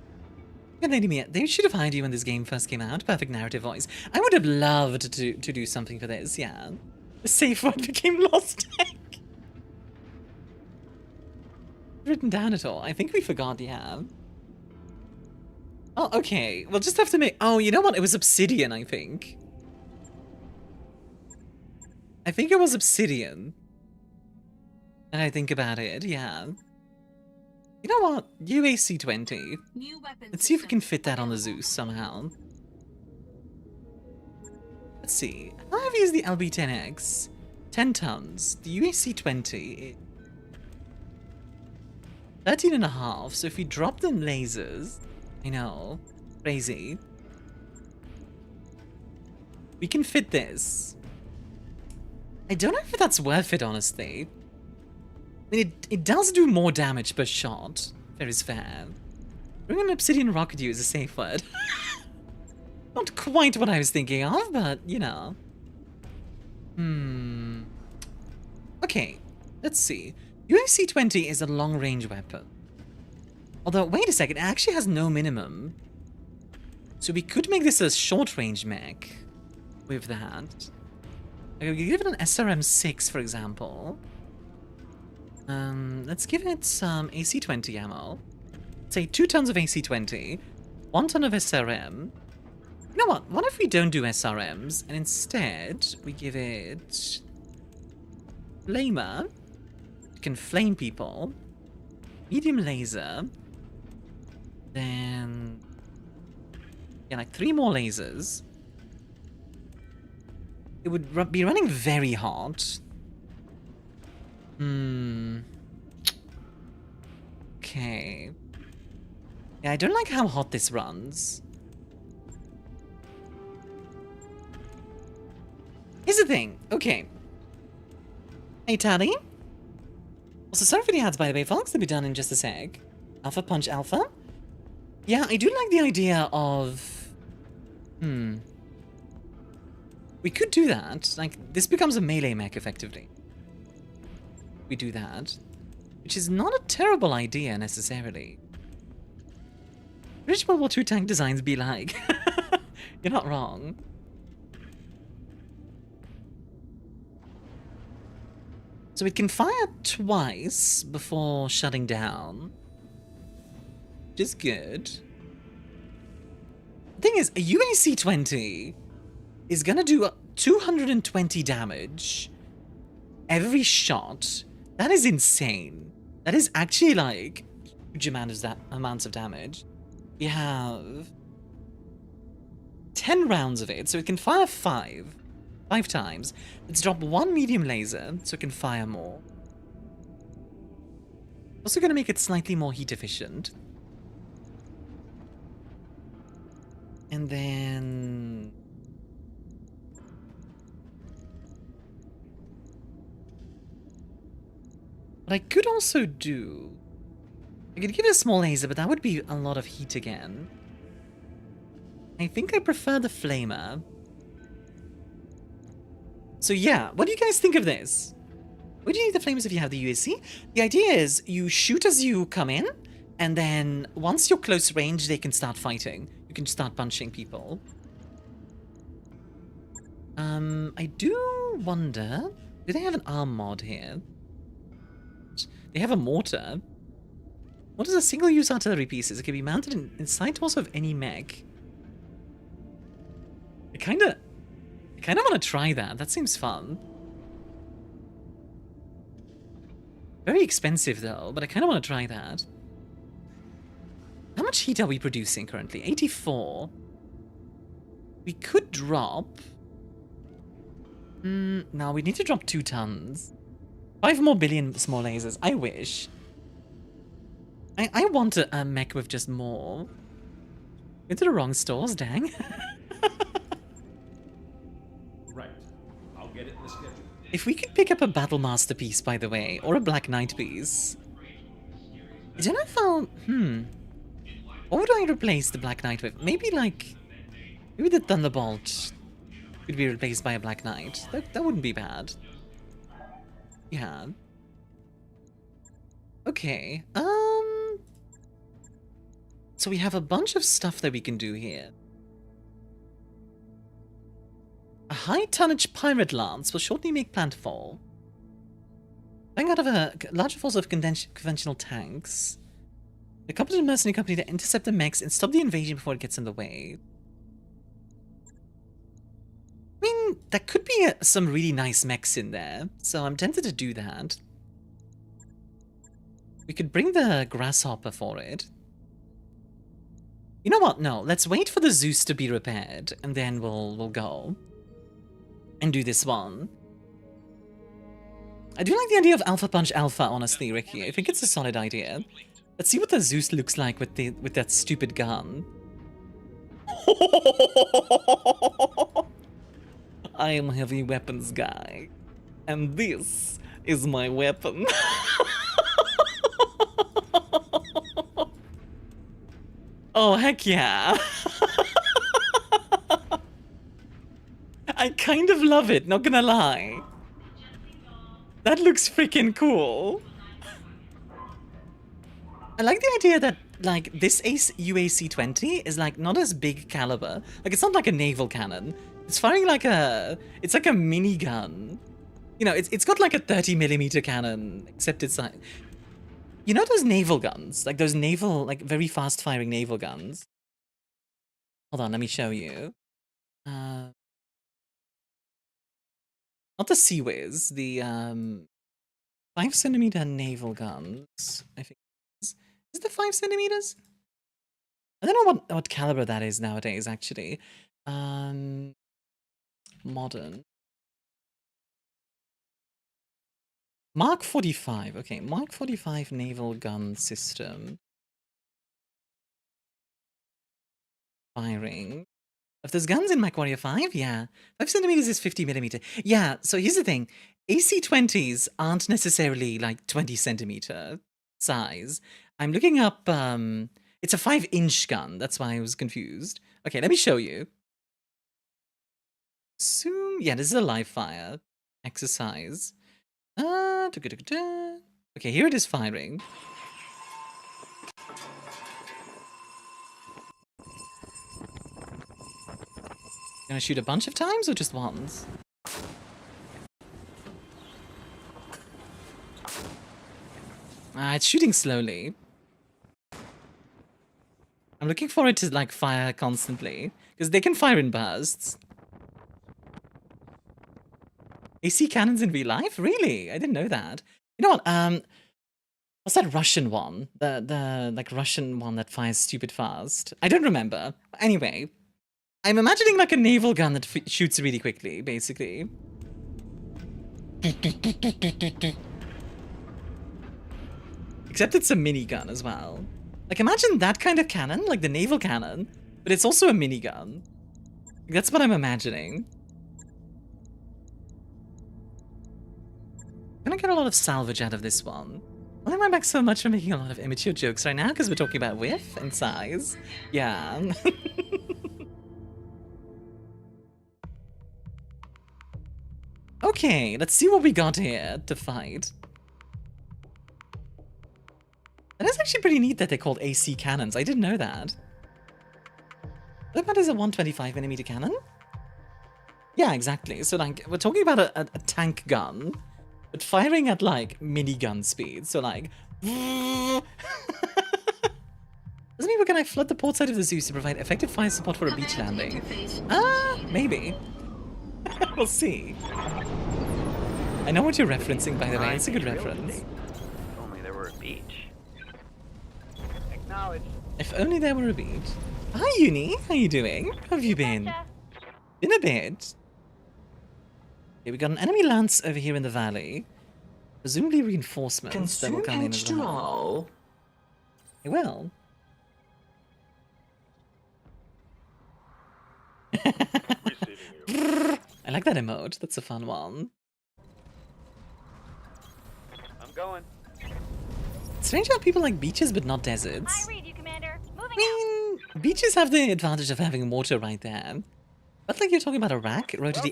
They should have hired you when this game first came out. Perfect narrative voice. I would have loved to do something for this, yeah. The safe word became lost tech. Written down at all. I think we forgot, yeah. Oh, okay. We'll just have to make... Oh, you know what? It was obsidian, I think. I think it was obsidian. And I think about it, yeah. You know what? UAC-20. Let's see if we can fit that on the Zeus somehow. Let's see. How heavy is the LB-10X? 10 tons. The UAC-20... 13.5. So if we drop them lasers... I know. Crazy. We can fit this. I don't know if that's worth it, honestly. I mean, it does do more damage per shot. Fair is fair. Bring an obsidian rocket you is a safe word. Not quite what I was thinking of, but, you know. Okay, let's see. UAC-20 is a long-range weapon. Although, wait a second, it actually has no minimum. So we could make this a short-range mech with that. Okay, we could give it an SRM-6, for example. Let's give it some AC-20 ammo. Say 2 tons of AC-20, 1 ton of SRM. You know what? What if we don't do SRMs, and instead we give it... Flamer. It can flame people. Medium laser. Then... Yeah, like 3 more lasers. It would be running very hot. Okay. Yeah, I don't like how hot this runs. Here's the thing. Okay. Hey, Taddy. Also, sorry for the ads, by the way, folks. They'll be done in just a sec. Alpha Punch Alpha. Yeah, I do like the idea of... We could do that. Like, this becomes a melee mech, effectively. We do that. Which is not a terrible idea, necessarily. British World War II tank designs be like. You're not wrong. So it can fire twice before shutting down. Which is good. The thing is, a UAC-20 is gonna do 220 damage every shot. That is insane. That is actually like huge amounts of damage. We have 10 rounds of it, so it can fire 5 times. Let's drop 1 medium laser, so it can fire more. Also gonna make it slightly more heat efficient. And then... What I could also do... I could give it a small laser, but that would be a lot of heat again. I think I prefer the flamer. So yeah, what do you guys think of this? Would you need the flamers if you have the UAC? The idea is you shoot as you come in, And then once you're close range, they can start fighting. You can start punching people. I do wonder, do they have an arm mod here? They have a mortar. What is a single-use artillery pieces? It can be mounted inside torso of any mech. I kinda want to try that. That seems fun. Very expensive though, but I kind of want to try that. How much heat are we producing currently? 84. We could drop... no, we need to drop 2 tons. 5 more billion small lasers. I wish. I want a mech with just more. Into the wrong stores, dang. Right. I'll get it in the schedule. If we could pick up a Battle Master piece, by the way, or a Black Knight piece. I don't know if I'll... What would I replace the Black Knight with? Maybe like... Maybe the Thunderbolt could be replaced by a Black Knight. That wouldn't be bad. Yeah. Okay. So we have a bunch of stuff that we can do here. A high-tonnage pirate lance will shortly make planetfall. Going out of a larger force of conventional tanks. A competent mercenary company to intercept the mechs and stop the invasion before it gets in the way. I mean, there could be some really nice mechs in there, so I'm tempted to do that. We could bring the Grasshopper for it. You know what? No, let's wait for the Zeus to be repaired, and then we'll go and do this one. I do like the idea of Alpha Punch Alpha, honestly, Ricky. I think it's a solid idea. Let's see what the Zeus looks like with that stupid gun. I am a heavy weapons guy, and this is my weapon. Oh, heck yeah. I kind of love it, not gonna lie. That looks freaking cool. I like the idea that, like, this UAC-20 is, like, not as big caliber. Like, it's not like a naval cannon. It's firing like a... It's like a minigun. You know, it's got, like, a 30mm cannon, except it's, like... You know those naval guns? Like, those naval, like, very fast-firing naval guns? Hold on, let me show you. Not the Sea-Wiz, the, 5cm naval guns, I think. Is it the 5 centimeters? I don't know what caliber that is nowadays, actually. Modern. Mark 45. Okay, Mark 45 naval gun system. Firing. If there's guns in MechWarrior 5, yeah. 5 centimeters is 50mm. Yeah, so here's the thing. AC-20s aren't necessarily like 20 centimeter size. I'm looking up, it's a 5-inch gun. That's why I was confused. Okay, let me show you. Soon, yeah, this is a live fire exercise. Okay, here it is firing. Gonna shoot a bunch of times or just once? It's shooting slowly. I'm looking for it to, like, fire constantly, because they can fire in bursts. AC cannons in real life? Really? I didn't know that. You know what? What's that Russian one? The like Russian one that fires stupid fast. I don't remember. Anyway, I'm imagining like a naval gun that shoots really quickly, basically. Except it's a minigun as well. Like, imagine that kind of cannon, like the naval cannon, but it's also a minigun. That's what I'm imagining. I'm gonna get a lot of salvage out of this one. Why am I back so much for making a lot of immature jokes right now? Because we're talking about width and size. Yeah. Okay, let's see what we got here to fight. That is actually actually pretty neat that they're called AC cannons. I didn't know that. That is a 125mm cannon? Yeah, exactly. So, like, we're talking about a tank gun, but firing at, like, minigun speed. So, like... Doesn't mean can I flood the port side of the Zeus to provide effective fire support for a beach landing? Maybe. We'll see. I know what you're referencing, by the way. It's a good reference. If only there were a beach. Acknowledge. If only there were a beach. Hi, Uni. How you doing? How have you been? Been a bit. Okay, we got an enemy lance over here in the valley. Presumably reinforcements that will come in as well. They will. I like that emote. That's a fun one. I'm going. It's strange how people like beaches but not deserts. I read you, Commander. Moving I mean, beaches have the advantage of having water right there. But like you're talking about a rack, rotary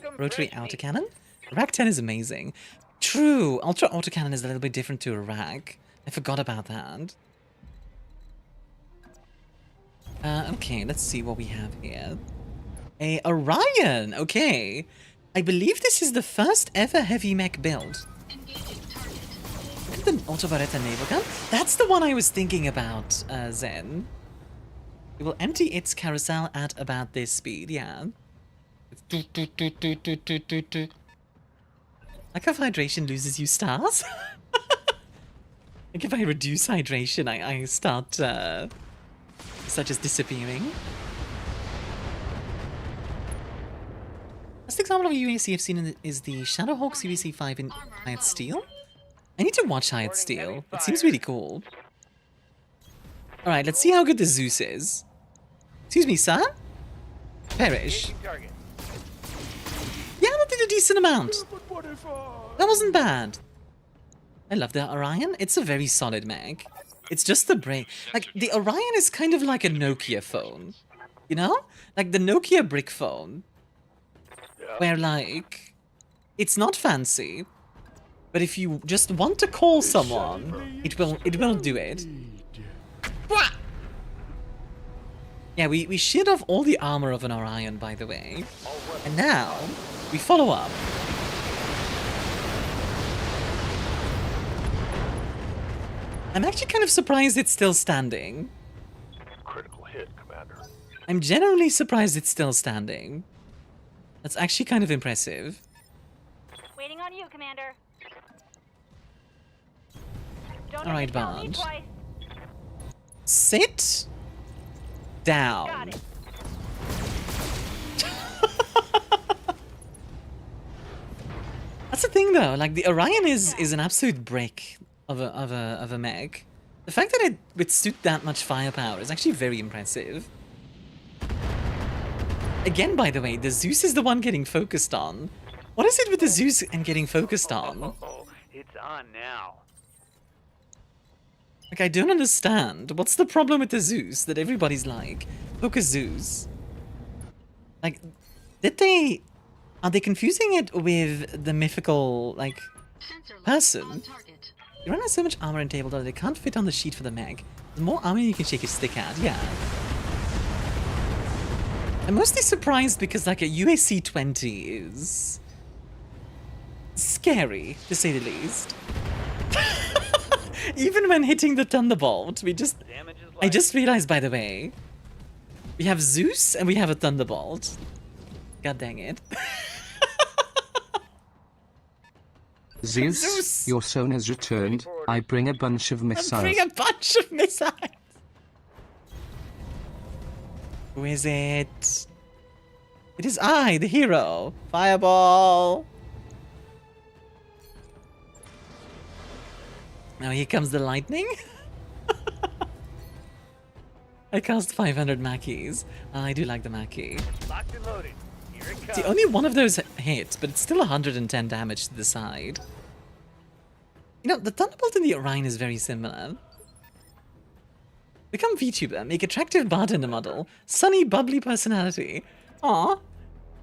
autocannon? Rack 10 is amazing. True, ultra autocannon is a little bit different to a rack. I forgot about that. Okay, let's see what we have here. A Orion, okay. I believe this is the first ever heavy mech build. Look at the Autobaretta naval gun. That's the one I was thinking about, Zen. It will empty its carousel at about this speed, yeah. Like if hydration loses you stars? Like if I reduce hydration, I start just disappearing. Last example of a UAC I've seen is the Shadowhawks UAC 5 in Hired Steel. I need to watch Hired Steel. It seems really cool. Alright, let's see how good the Zeus is. Excuse me, sir? Perish. Yeah, that did a decent amount. That wasn't bad. I love the Orion. It's a very solid mech. It's just the brain. Like, the Orion is kind of like a Nokia phone. You know? Like the Nokia brick phone. Where, like, it's not fancy. But if you just want to call someone, it will do it. Yeah, we sheared off all the armor of an Orion, by the way. And now, we follow up. I'm actually kind of surprised it's still standing. Critical hit, Commander. I'm genuinely surprised it's still standing. That's actually kind of impressive. Waiting on you, Commander. Alright, Bond. Sit down. Got it. That's the thing, though. Like the Orion is an absolute brick of a mech. The fact that it withstood that much firepower is actually very impressive. Again, by the way, the Zeus is the one getting focused on. What is it with the Zeus and getting focused on? Oh, it's on now. Like, I don't understand. What's the problem with the Zeus that everybody's like, focus Zeus? Like, are they confusing it with the mythical, like, person? You run out so much armor and table that they can't fit on the sheet for the mech. The more armor you can shake your stick at, yeah. I'm mostly surprised because, like, a UAC 20 is scary, to say the least. Even when hitting the Thunderbolt, I just realized, by the way, we have Zeus and we have a Thunderbolt. God dang it. Zeus, your son has returned. I bring a bunch of missiles. Bring a bunch of missiles. Who is it? It is I, the hero. Fireball. Now here comes the lightning. I cast 500 Mackies. I do like the Mackie. Locked and loaded. Here it comes. See, only one of those hit, but it's still 110 damage to the side. You know, the Thunderbolt and the Orion is very similar. Become VTuber, make attractive bartender model, sunny, bubbly personality. Aww.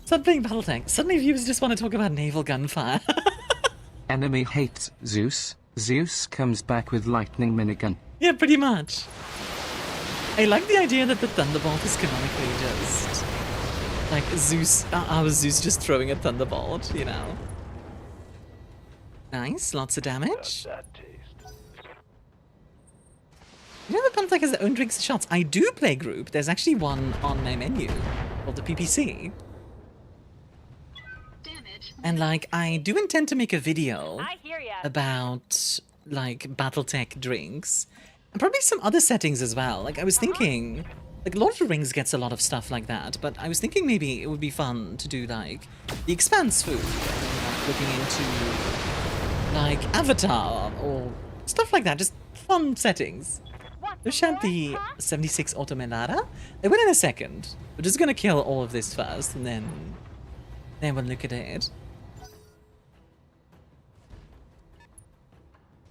Start playing Battletech. Suddenly viewers just want to talk about naval gunfire. Enemy hates Zeus. Zeus comes back with lightning minigun. Yeah, pretty much. I like the idea that the Thunderbolt is canonically just like Zeus, our Zeus just throwing a Thunderbolt, you know. Nice, lots of damage. You know, the Panther has their own drinks and shots. I do play group. There's actually one on my menu called the PPC. And like, I do intend to make a video about like BattleTech drinks and probably some other settings as well. Like I was thinking, like Lord of the Rings gets a lot of stuff like that, but I was thinking maybe it would be fun to do like the Expanse food, like looking into like Avatar or stuff like that, just fun settings. Let's shout the 76 Automelada. I will in a second. We're just gonna kill all of this first, and then we'll look at it.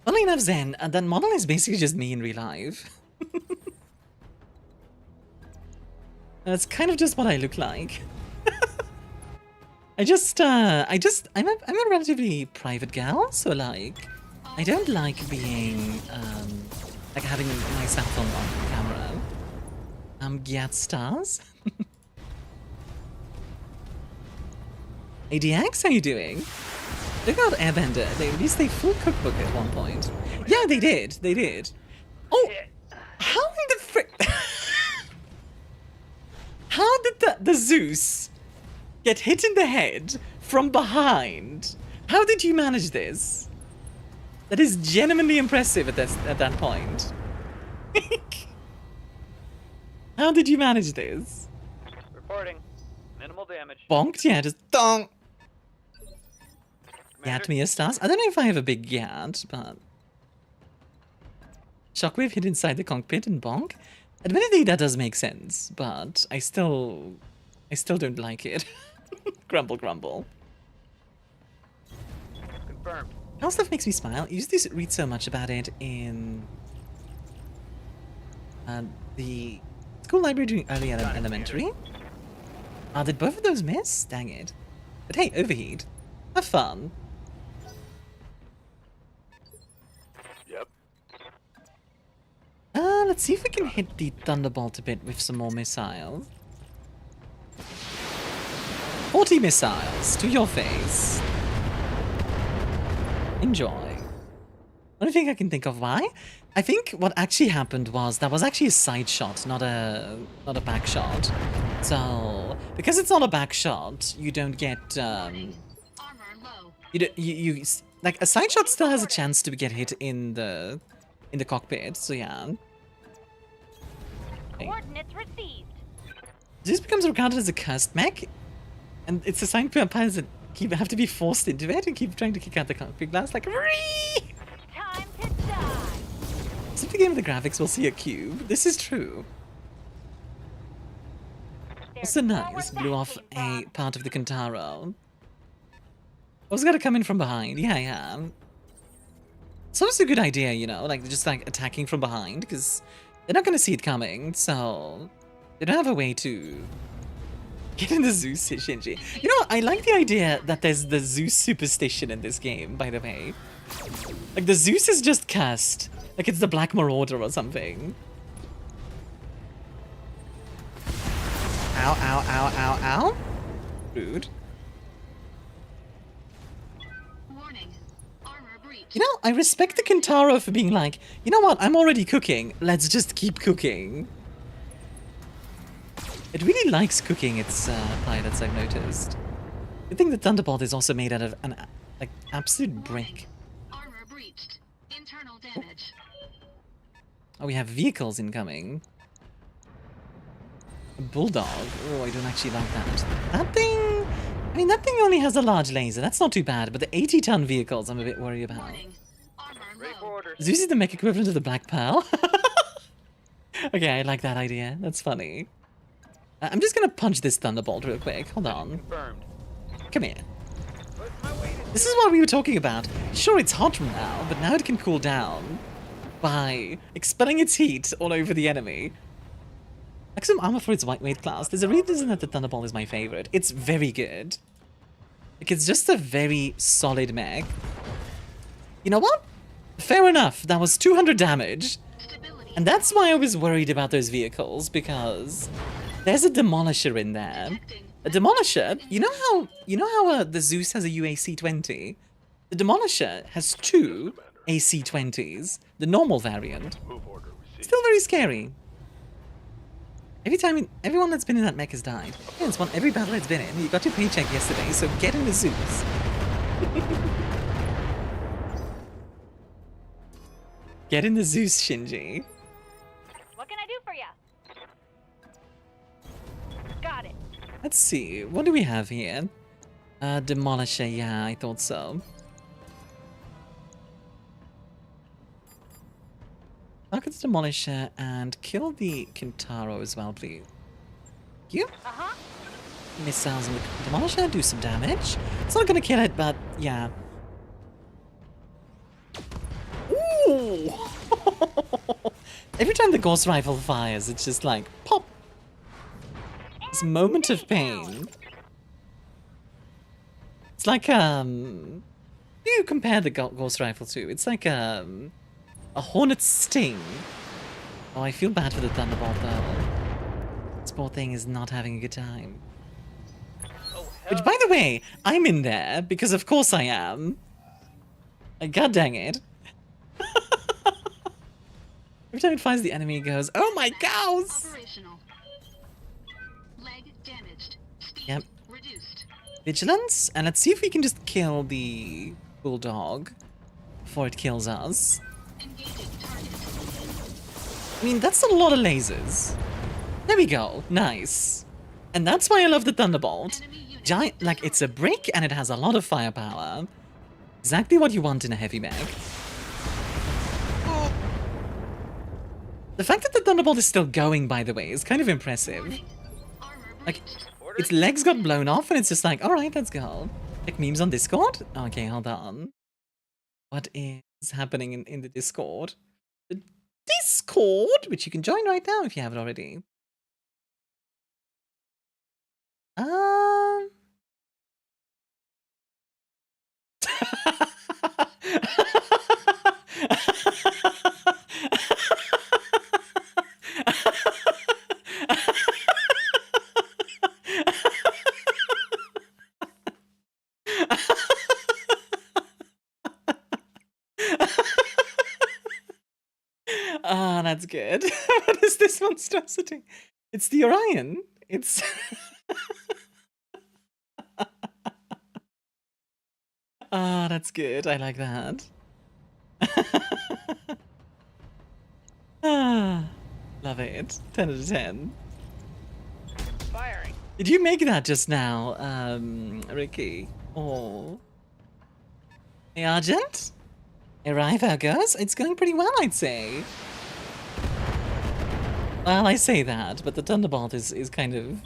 Funnily enough, Zen, that model is basically just me in real life. That's kind of just what I look like. I'm a relatively private gal, so like, I don't like being, like having myself on camera. ArmiaStars. ADX, how you doing? Look out, Airbender. They released a full cookbook at one point. Yeah, they did. They did. Oh, how in the frick? How did the Zeus get hit in the head from behind? How did you manage this? That is genuinely impressive at that point. How did you manage this? Reporting. Minimal damage. Bonked? Yeah, just donk. ArmiaStars. I don't know if I have a big yat, but Shockwave hid inside the cockpit and bonk. Admittedly, that does make sense, but I still don't like it. Grumble, grumble. Confirmed. How stuff makes me smile. You used to read so much about it in the school library during early elementary. Did both of those miss? Dang it. But hey, overheat. Have fun. Yep. Let's see if we can hit the Thunderbolt a bit with some more missiles. 40 missiles to your face. Enjoy. I don't think I can think of why. I think what actually happened was that was actually a side shot, not a back shot. So because it's not a back shot, you don't get you like a side shot still has a chance to get hit in the cockpit. So yeah. Coordinates received. This becomes regarded as a cursed mech, and it's assigned to pilots that have to be forced into it and keep trying to kick out the cockpit glass like Ree! Time to die. Simply game the graphics will see a cube. This is true. Also nice, blew off a part of the Kentaro. I was gonna come in from behind. Yeah. It's always a good idea, you know, like just like attacking from behind, because they're not gonna see it coming, so they don't have a way to get in the Zeus Shinji. You know, I like the idea that there's the Zeus superstition in this game, by the way. Like the Zeus is just cursed. Like it's the Black Marauder or something. Ow, ow, ow, ow, ow. Rude. You know, I respect the Kentaro for being like, you know what, I'm already cooking. Let's just keep cooking. It really likes cooking its pilots, I've noticed. I think the Thunderbolt is also made out of an like absolute brick. Armor breached. Internal damage. Oh, we have vehicles incoming. A bulldog. Oh, I don't actually like that. That thing... I mean, that thing only has a large laser. That's not too bad, but the 80-ton vehicles I'm a bit worried about. Zeus is the mech equivalent of the Black Pearl? Okay, I like that idea. That's funny. I'm just gonna punch this Thunderbolt real quick. Hold on. Come here. This is what we were talking about. Sure, it's hot now, but now it can cool down by expelling its heat all over the enemy. Like some armor for its lightweight class. There's a reason that the Thunderbolt is my favorite. It's very good. Like, it's just a very solid mech. You know what? Fair enough. That was 200 damage. And that's why I was worried about those vehicles, because there's a Demolisher in there. A Demolisher, you know how the Zeus has a UAC-20? The Demolisher has 2 AC-20s, the normal variant. Still very scary. Everyone that's been in that mech has died. Yeah, it's won every battle it's been in. You got your paycheck yesterday, so get in the Zeus. Get in the Zeus, Shinji. What can I do for you? Got it. Let's see, what do we have here? Demolisher, yeah, I thought so. Look at the Demolisher and kill the Kintaro as well, please. You? Uh-huh. Missiles on the Demolisher do some damage. It's not gonna kill it, but yeah. Ooh! Every time the Ghost Rifle fires, it's just like, pop! This moment of pain. It's like, do you compare the Ghost Rifle to? It's like, a Hornet's Sting. Oh, I feel bad for the Thunderbolt, though. This poor thing is not having a good time. Which, by the way, I'm in there, because of course I am. God dang it. Every time it finds the enemy, it goes, oh my cows! Leg damaged. Speed Yep. reduced. Vigilance, and let's see if we can just kill the Bulldog before it kills us. Engaging target. I mean, that's a lot of lasers. There we go. Nice. And that's why I love the Thunderbolt. Giant, like, it's a brick and it has a lot of firepower. Exactly what you want in a heavy mech. The fact that the Thunderbolt is still going, by the way, is kind of impressive. Like, its legs got blown off and it's just like, alright, let's go. Like memes on Discord? Okay, hold on. What is happening in the Discord? The Discord, which you can join right now if you haven't already. Ah, that's good. What is this monstrosity? It's the Orion. It's... Ah, that's good. I like that. Ah, love it. 10 out of 10. Firing. Did you make that just now, Ricky? Oh. Hey, Argent? Arrive, how goes? It's going pretty well, I'd say. Well, I say that, but the Thunderbolt is kind of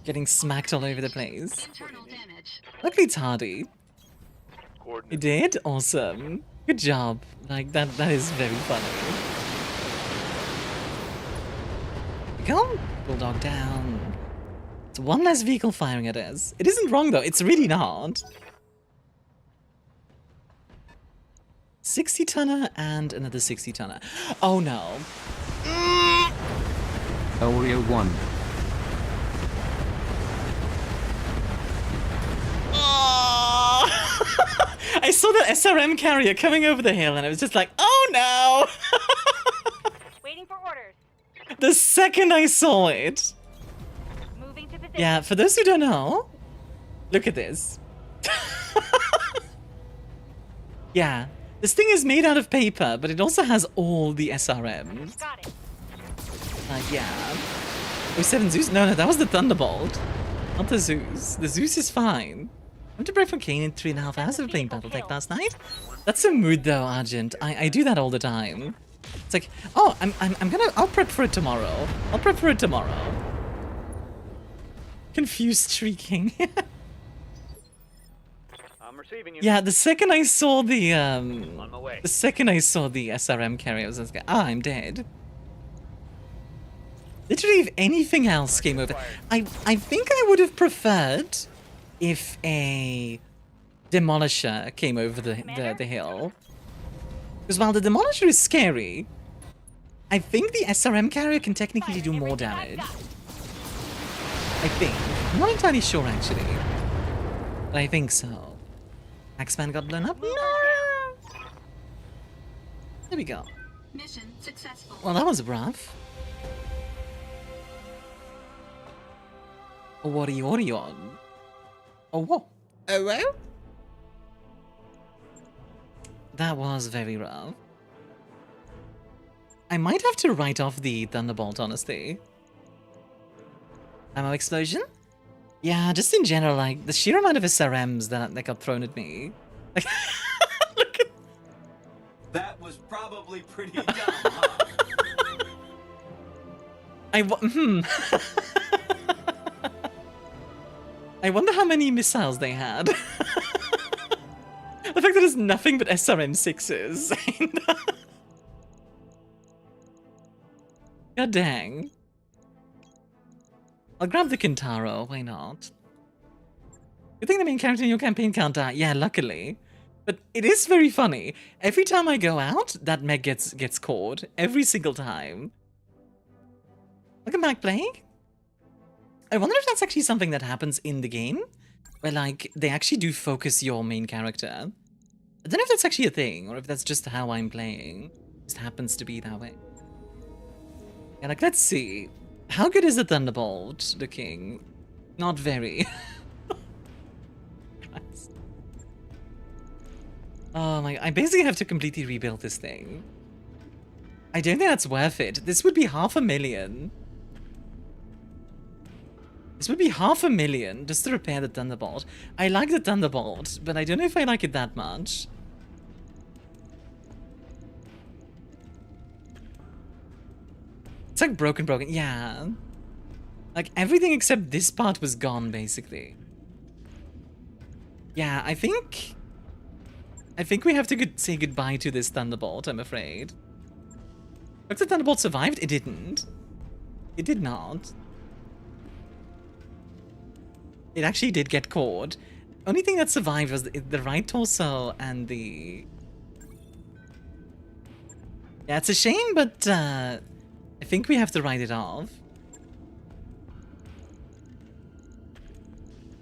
getting smacked all over the place. Luckily, it's hardy. You did? Awesome. Good job. Like, that is very funny. Go. Bulldog down. It's one less vehicle firing at us. It isn't wrong, though. It's really not. 60-tonner and another 60-tonner. Oh, no. Oreo 1. I saw that SRM carrier coming over the hill and I was just like, oh no! Waiting for orders. The second I saw it. Moving to position. Yeah, for those who don't know, look at this. Yeah, this thing is made out of paper, but it also has all the SRMs. Got it. Yeah. 07 Zeus? No, that was the Thunderbolt. Not the Zeus. The Zeus is fine. I went to break from Kane in 3.5 hours of playing Battletech last night. That's a mood though, Argent. I do that all the time. It's like, oh, I'll prep for it tomorrow. I'll prep for it tomorrow. Confused shrieking. I'm receiving you. Yeah, the second I saw the On my way. the second I saw the SRM carrier, I was just like, ah, I'm dead. Literally, if anything else came over, I think I would have preferred if a Demolisher came over the hill. Because while the Demolisher is scary, I think the SRM carrier can technically do more damage. I think. I'm not entirely sure, actually. But I think so. Axeman got blown up? No! There we go. Mission successful. Well, that was rough. Oh, what are you on? Oh, what? Oh, well? That was very rough. I might have to write off the Thunderbolt, honestly. Ammo explosion? Yeah, just in general, like, the sheer amount of SRMs that got thrown at me. Like, look at... That was probably pretty dumb, huh? I wonder how many missiles they had. The fact that there's nothing but SRM-6s. God dang. I'll grab the Kintaro, why not? You think the main character in your campaign can't die? Yeah, luckily. But it is very funny. Every time I go out, that mech gets caught. Every single time. Welcome back, Plague. I wonder if that's actually something that happens in the game. Where, like, they actually do focus your main character. I don't know if that's actually a thing, or if that's just how I'm playing. It just happens to be that way. Yeah, like, let's see. How good is the Thunderbolt looking? Not very. Christ. Oh my, I basically have to completely rebuild this thing. I don't think that's worth it. This would be 500,000. This would be 500,000 just to repair the Thunderbolt. I like the Thunderbolt, but I don't know if I like it that much. It's like broken. Yeah. Like everything except this part was gone, basically. Yeah, I think we have to say goodbye to this Thunderbolt, I'm afraid. If the Thunderbolt survived, it didn't. It did not. It actually did get caught. Only thing that survived was the right torso and the... Yeah, it's a shame, but I think we have to write it off.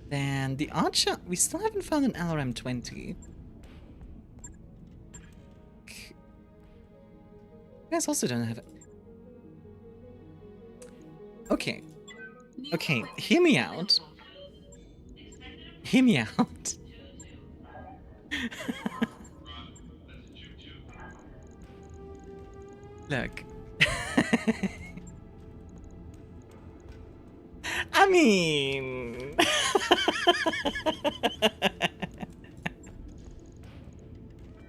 Then the Archer, we still haven't found an LRM-20. You guys also don't have it. Okay. Okay, hear me out. Hear me out. Look. I mean...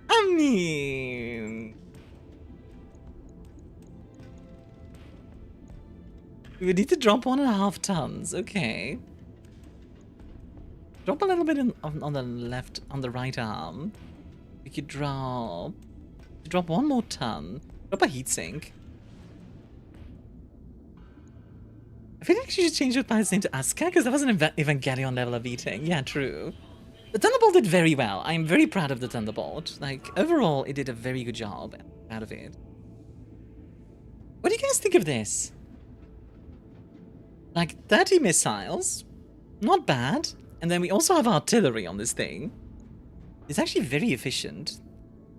I mean... We would need to drop 1.5 tons, okay. Drop a little bit on the left, on the right arm. We could drop 1 more ton. Drop a heatsink. I feel like you should change your pilot's name to Asuka, because that was an Evangelion level of eating. Yeah, true. The Thunderbolt did very well. I'm very proud of the Thunderbolt. Like, overall, it did a very good job out of it. What do you guys think of this? Like, 30 missiles. Not bad. And then we also have artillery on this thing. It's actually very efficient.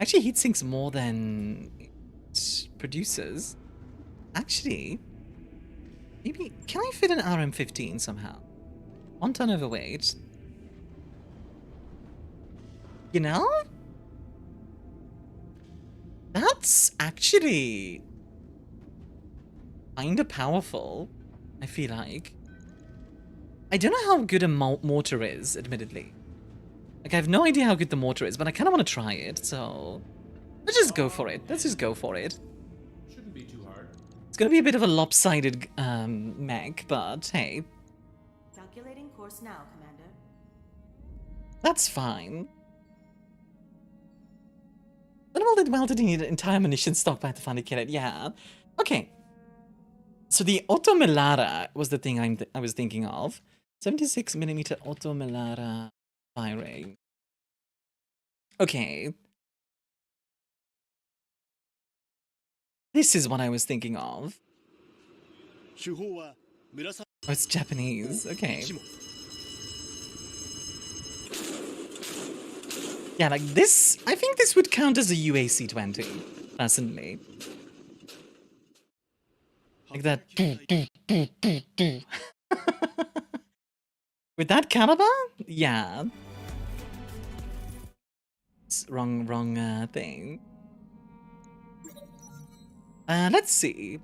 Actually, heat sinks more than it produces. Actually, maybe... Can I fit an RM-15 somehow? 1 ton overweight. You know? That's actually... kinda powerful, I feel like. I don't know how good a mortar is, admittedly. Like, I have no idea how good the mortar is, but I kind of want to try it, so... Let's just go for it. Let's just go for it. Shouldn't be too hard. It's gonna be a bit of a lopsided mech, but hey. Calculating course now, Commander. That's fine. Thunderbolt did well, did he need an entire munition stockpile to finally kill it? Yeah. Okay. So the Otto Melara was the thing I was thinking of. 76mm Otto Melara firing. Okay. This is what I was thinking of. Oh, it's Japanese. Okay. Yeah, like this, I think this would count as a UAC-20, personally. Like that. With that caliber? Yeah. It's wrong thing. Let's see.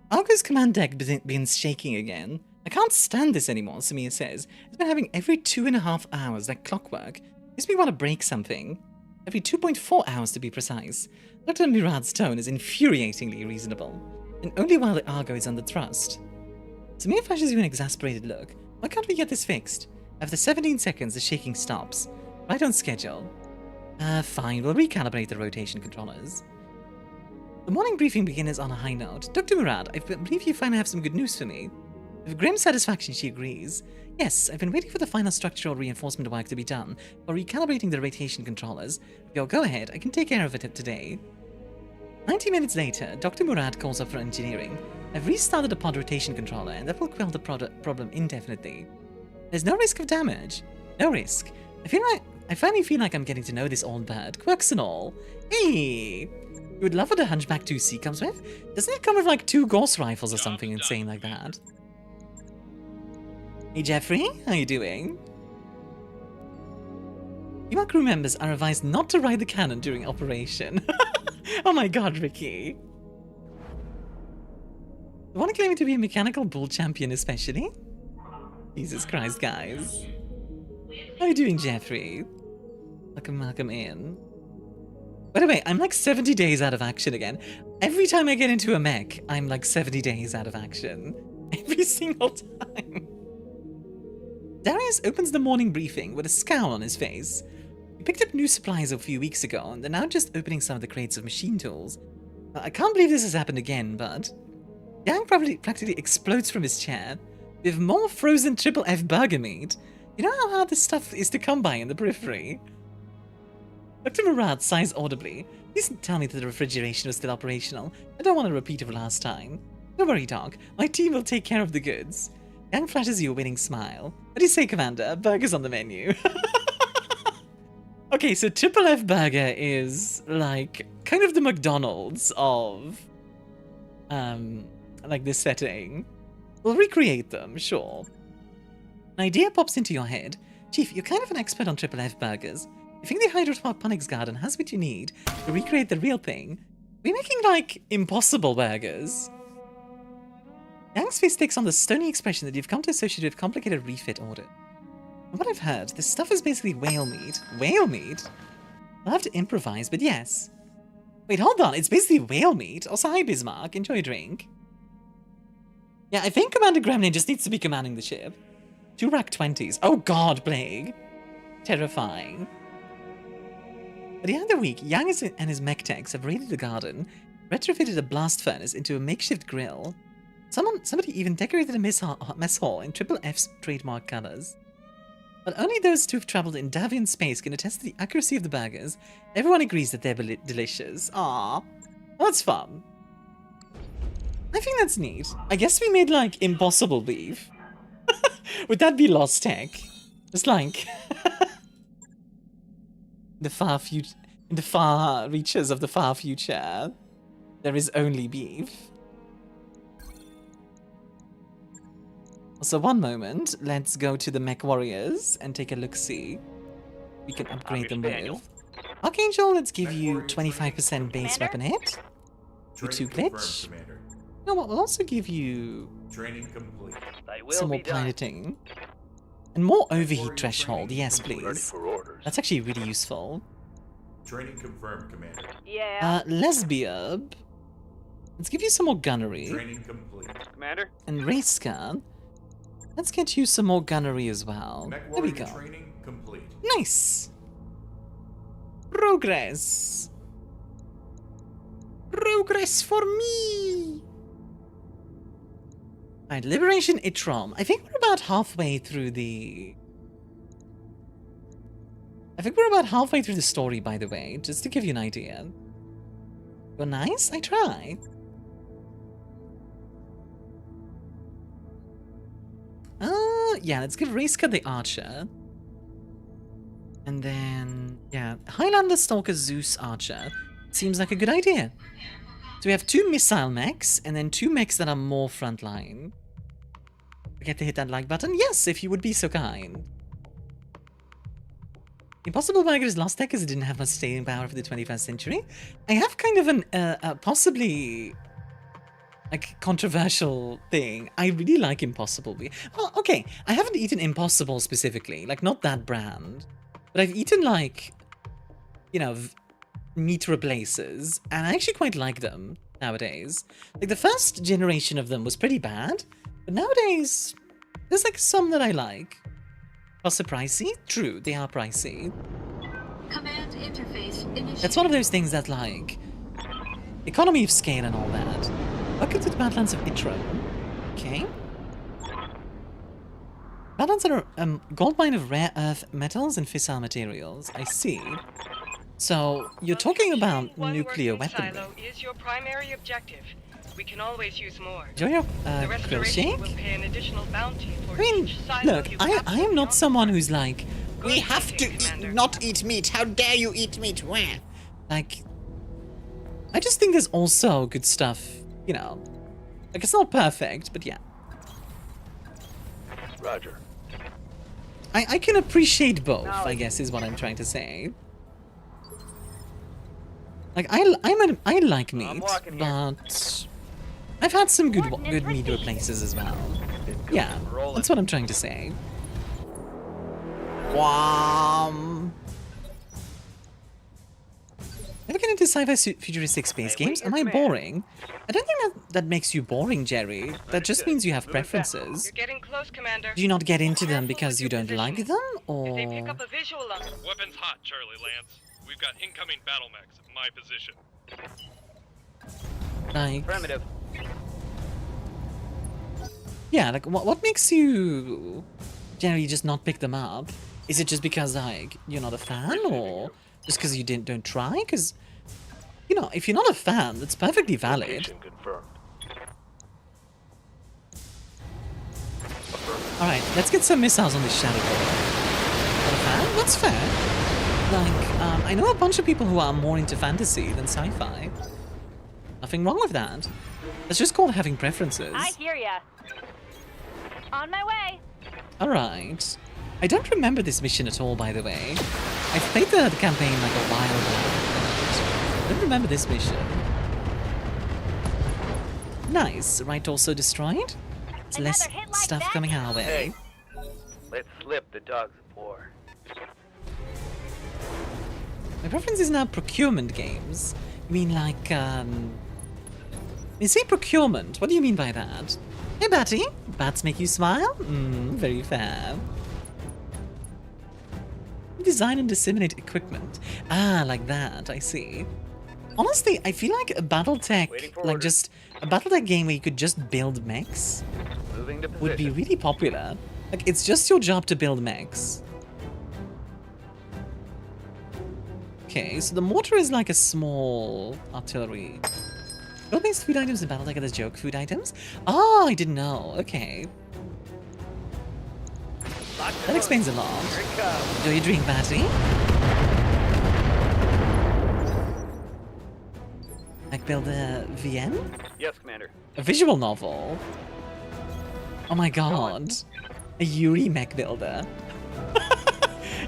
Argo's command deck begins shaking again. I can't stand this anymore, Samir says. It's been having every 2.5 hours, like clockwork. Makes me want to break something. Every 2.4 hours to be precise. Dr. Murad's tone is infuriatingly reasonable. And only while the Argo is under thrust. Samir flashes you an exasperated look. Why can't we get this fixed? After 17 seconds, the shaking stops. Right on schedule. Fine, we'll recalibrate the rotation controllers. The morning briefing begins on a high note. Dr. Murad, I believe you finally have some good news for me. With grim satisfaction, she agrees. Yes, I've been waiting for the final structural reinforcement work to be done for recalibrating the rotation controllers. With your go-ahead, I can take care of it today. 90 minutes later, Dr. Murad calls up for engineering. I've restarted the pod rotation controller, and that will quell the problem indefinitely. There's no risk of damage. No risk. I finally feel like I'm getting to know this old bird, quirks and all. Hey! You would love what the Hunchback 2C comes with? Doesn't it come with like 2 ghost rifles or something insane like that? Hey Jeffrey, how you doing? You crew members are advised not to ride the cannon during operation. Oh my god, Ricky. You want to claim to be a mechanical bull champion especially? Jesus Christ, guys. How are you doing, Jeffrey? Welcome in. By the way, I'm like 70 days out of action again. Every time I get into a mech, I'm like 70 days out of action. Every single time. Darius opens the morning briefing with a scowl on his face. He picked up new supplies a few weeks ago, and they're now just opening some of the crates of machine tools. I can't believe this has happened again, but... Yang practically explodes from his chair. With more frozen triple F burger meat. You know how hard this stuff is to come by in the periphery? Dr. Murad sighs audibly. Please tell me that the refrigeration was still operational. I don't want a repeat of last time. Don't worry, Doc. My team will take care of the goods. Yang flashes you a winning smile. What do you say, Commander? Burgers on the menu. Okay, so triple F burger is like kind of the McDonald's of like this setting. We'll recreate them, sure. An idea pops into your head. Chief, you're kind of an expert on triple F burgers. You think the hydroponics garden has what you need to recreate the real thing? We're making like impossible burgers. Yang's face takes on the stony expression that you've come to associate with complicated refit order. From what I've heard, this stuff is basically whale meat. Whale meat? I'll have to improvise, but yes. Wait, hold on, it's basically whale meat. Also, hi Bismarck, enjoy a drink. Yeah, I think Commander Gremlin just needs to be commanding the ship. 2 rack 20s. Oh god, Plague. Terrifying. By the end of the week, Yang and his mech techs have raided the garden, retrofitted a blast furnace into a makeshift grill. Somebody even decorated a mess hall in Triple F's trademark colors. But only those who have traveled in Davian space can attest to the accuracy of the burgers. Everyone agrees that they're delicious. Aww. That's fun. I think that's neat. I guess we made, like, impossible beef. Would that be lost tech? It's like... in the far reaches of the far future, there is only beef. So one moment, let's go to the mech warriors and take a look-see. We can upgrade them with. Archangel, let's give you 25% base weapon hit. You 2 glitch. You know what, we'll also give you some more piloting. And more overheat threshold, yes please. That's actually really useful. Training confirmed, Commander. Yeah. Lesbiab. Let's give you some more gunnery. Training complete. Commander? And race gun. Let's get you some more gunnery as well. There we go. Training complete. Nice. Progress. Progress for me. Alright, Liberation Itrom. I think we're about halfway through the... story, by the way, just to give you an idea. You're nice? I try. Yeah, let's give Racecut the Archer. And then, yeah, Highlander, Stalker, Zeus, Archer. Seems like a good idea. So we have 2 missile mechs, and then 2 mechs that are more frontline. Forget to hit that like button? Yes, if you would be so kind. Impossible Bagger's lost tech because it didn't have much staying power for the 21st century. I have kind of an, possibly, like, controversial thing. I really like Impossible. Well, okay, I haven't eaten Impossible specifically, like, not that brand. But I've eaten, like, you know, meat replacers, and I actually quite like them nowadays. Like, the first generation of them was pretty bad, but nowadays, there's, like, some that I like. Also pricey? True, they are pricey. Command interface initiated. That's one of those things that, like, economy of scale and all that. Welcome to the Badlands of Itram. Okay. Badlands are a gold mine of rare earth metals and fissile materials. I see. So, you're talking about nuclear weaponry. Silo is your primary objective. We can always use more. Enjoy your The grill shake? will pay an additional bounty for I mean, each silo look, you I am not someone who's like, we Good have to thinking, Commander. not eat meat. How dare you eat meat? Where? Like, I just think there's also good stuff, you know. Like, it's not perfect, but yeah. Roger. I can appreciate both, I guess, is what I'm trying to say. Like, I like meat, but I've had some good meat replaces as well. Yeah, that's what I'm trying to say. Ever get into sci-fi futuristic space games? Am I boring? I don't think that makes you boring, Jerry. That just means you have preferences. You're getting close, Commander. Do you not get into them because you don't like them, or...? If they pick up a visual on them. Weapons hot, Charlie Lance. We've got incoming battle mechs at my position. Like... Primitive. Yeah, like, what makes you generally just not pick them up? Is it just because, like, you're not a fan, or just because you don't try? Because, you know, if you're not a fan, that's perfectly valid. Alright, let's get some missiles on this shadow ball. Not a fan? That's fair. Like, I know a bunch of people who are more into fantasy than sci-fi. Nothing wrong with that. It's just called having preferences. I hear ya. On my way. Alright. I don't remember this mission at all, by the way. I've played the campaign like a while back. I don't remember this mission. Nice. Right torso destroyed. It's less stuff coming our way. Hey, let's slip the dogs of war. My preference is now procurement games. You mean like, You say procurement. What do you mean by that? Hey, Batty. Bats make you smile? Very fair. Design and disseminate equipment. Ah, like that. I see. Honestly, I feel like a BattleTech, like just a BattleTech game where you could just build mechs would be really popular. Like, it's just your job to build mechs. Okay, so the mortar is like a small artillery. Gold-based food items in BattleTech are the joke food items? Oh, I didn't know. Okay. That explains a lot. Do you drink, Batty? Like build a VN? Yes, Commander. A visual novel? Oh my god. A Yuri mech builder.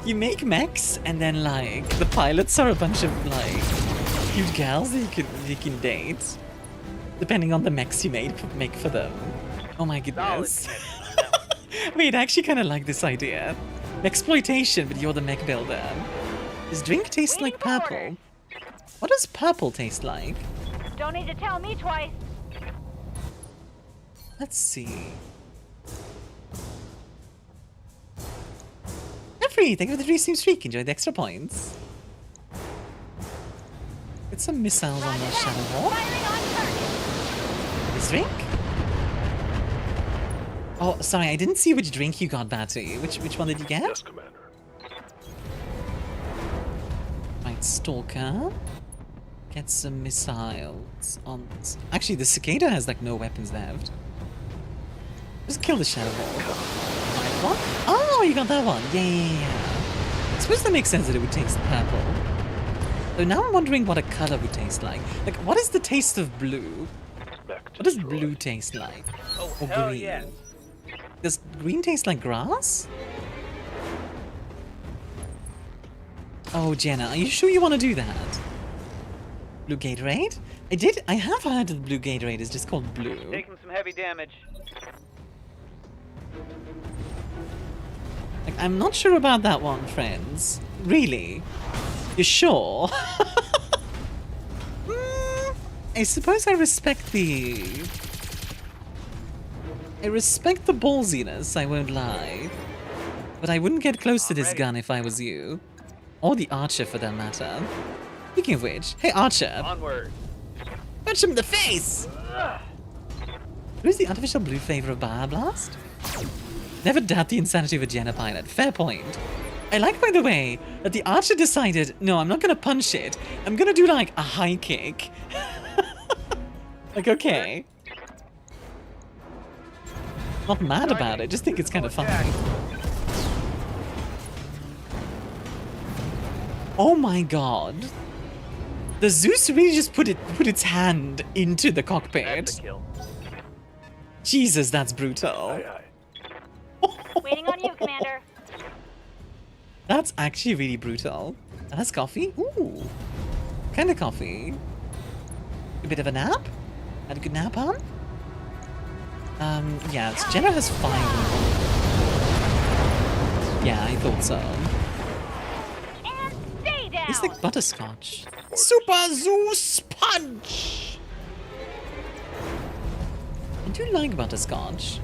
You make mechs and then like the pilots are a bunch of like cute gals that you can date. Depending on the mechs you make for them. Oh my goodness. Wait, I actually kind of like this idea. Exploitation, but you're the mech builder. Does drink taste like purple? What does purple taste like? Don't need to tell me twice. Let's see. Jeffrey, thank you for the 3-stream streak. Enjoy the extra points. Get some missiles on the shadow wall. This drink? Oh, sorry, I didn't see which drink you got, Batty. Which one did you get? Yes, Commander. Right, Stalker. Get some missiles on... Actually, the Cicada has, like, no weapons left. Just kill the Shadow Ball. What? Oh, you got that one. Yeah. I suppose that makes sense that it would taste purple. So now I'm wondering what a color would taste like. Like, what is the taste of blue? What does blue taste like? Oh, Or hell green? yeah. Does green taste like grass? Oh, Jenna, are you sure you want to do that? Blue Gatorade? I have heard that blue Gatorade is just called blue. Taking some heavy damage. Like, I'm not sure about that one, friends. Really? You sure? I suppose I respect the... I respect the ballsiness, I won't lie. But I wouldn't get close to this gun if I was you. Or the Archer, for that matter. Speaking of which, hey Archer! Onward. Punch him in the face! Who's the artificial blue flavor of Blast? Never doubt the insanity of a Jenna pilot. Fair point. I like, by the way, that the Archer decided, no, I'm not gonna punch it. I'm gonna do, like, a high kick. Like, okay. Not mad about it, just think it's kind of funny. Oh my god. The Zeus really just put its hand into the cockpit. That's a kill. Jesus, that's brutal. Waiting on you, Commander. That's actually really brutal. That's coffee? Ooh. Kind of coffee. A bit of a nap? Had a good nap on? Yeah, Jenna has 5. Yeah, I thought so. And stay down. It's like butterscotch. Super Zeus Punch! I do like butterscotch.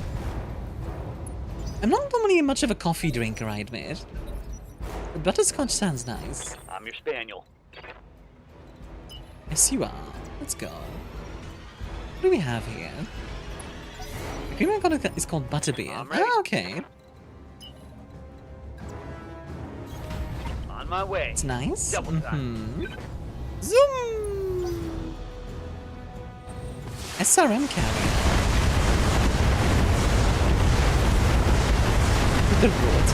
I'm not normally much of a coffee drinker, I admit. But butterscotch sounds nice. I'm your spaniel. Yes, you are. Let's go. What do we have here? The cream I got is called butterbeer. Ah, okay. On my way. It's nice. Double time. Zoom! SRM carrier. The road.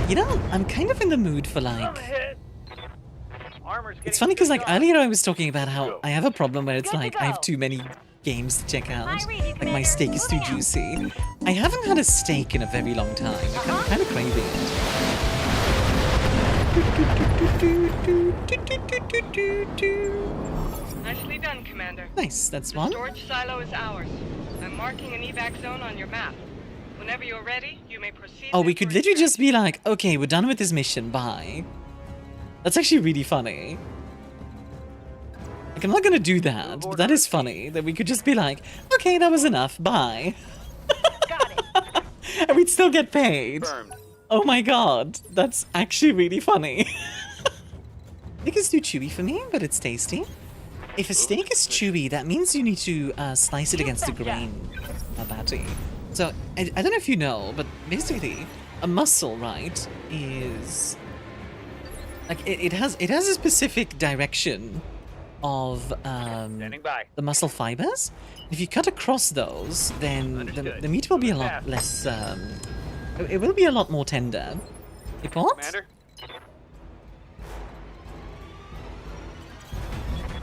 You know, I'm kind of in the mood for like... It's funny because like earlier I was talking about how I have a problem where it's like I have too many games to check out. Like my steak is too juicy. I haven't had a steak in a very long time. I'm kind of craving it. Nicely done, Commander. Nice, that's The one. storage silo is ours. I'm marking an evac zone on your map. Whenever you're ready, you may proceed. Oh, we could literally just be like, okay, we're done with this mission, bye. That's actually really funny. Like, I'm not gonna do that, but that is funny, that we could just be like, okay, that was enough, bye. Got it. And we'd still get paid. Confirmed. Oh my god, that's actually really funny. I think it's too chewy for me, but it's tasty. If a steak is chewy, that means you need to slice it against the grain, patty. So, I don't know if you know, but basically, a mussel, right, is... Like, it has a specific direction of the muscle fibers. If you cut across those, then the meat will be a lot less... it will be a lot more tender. Report? Commander?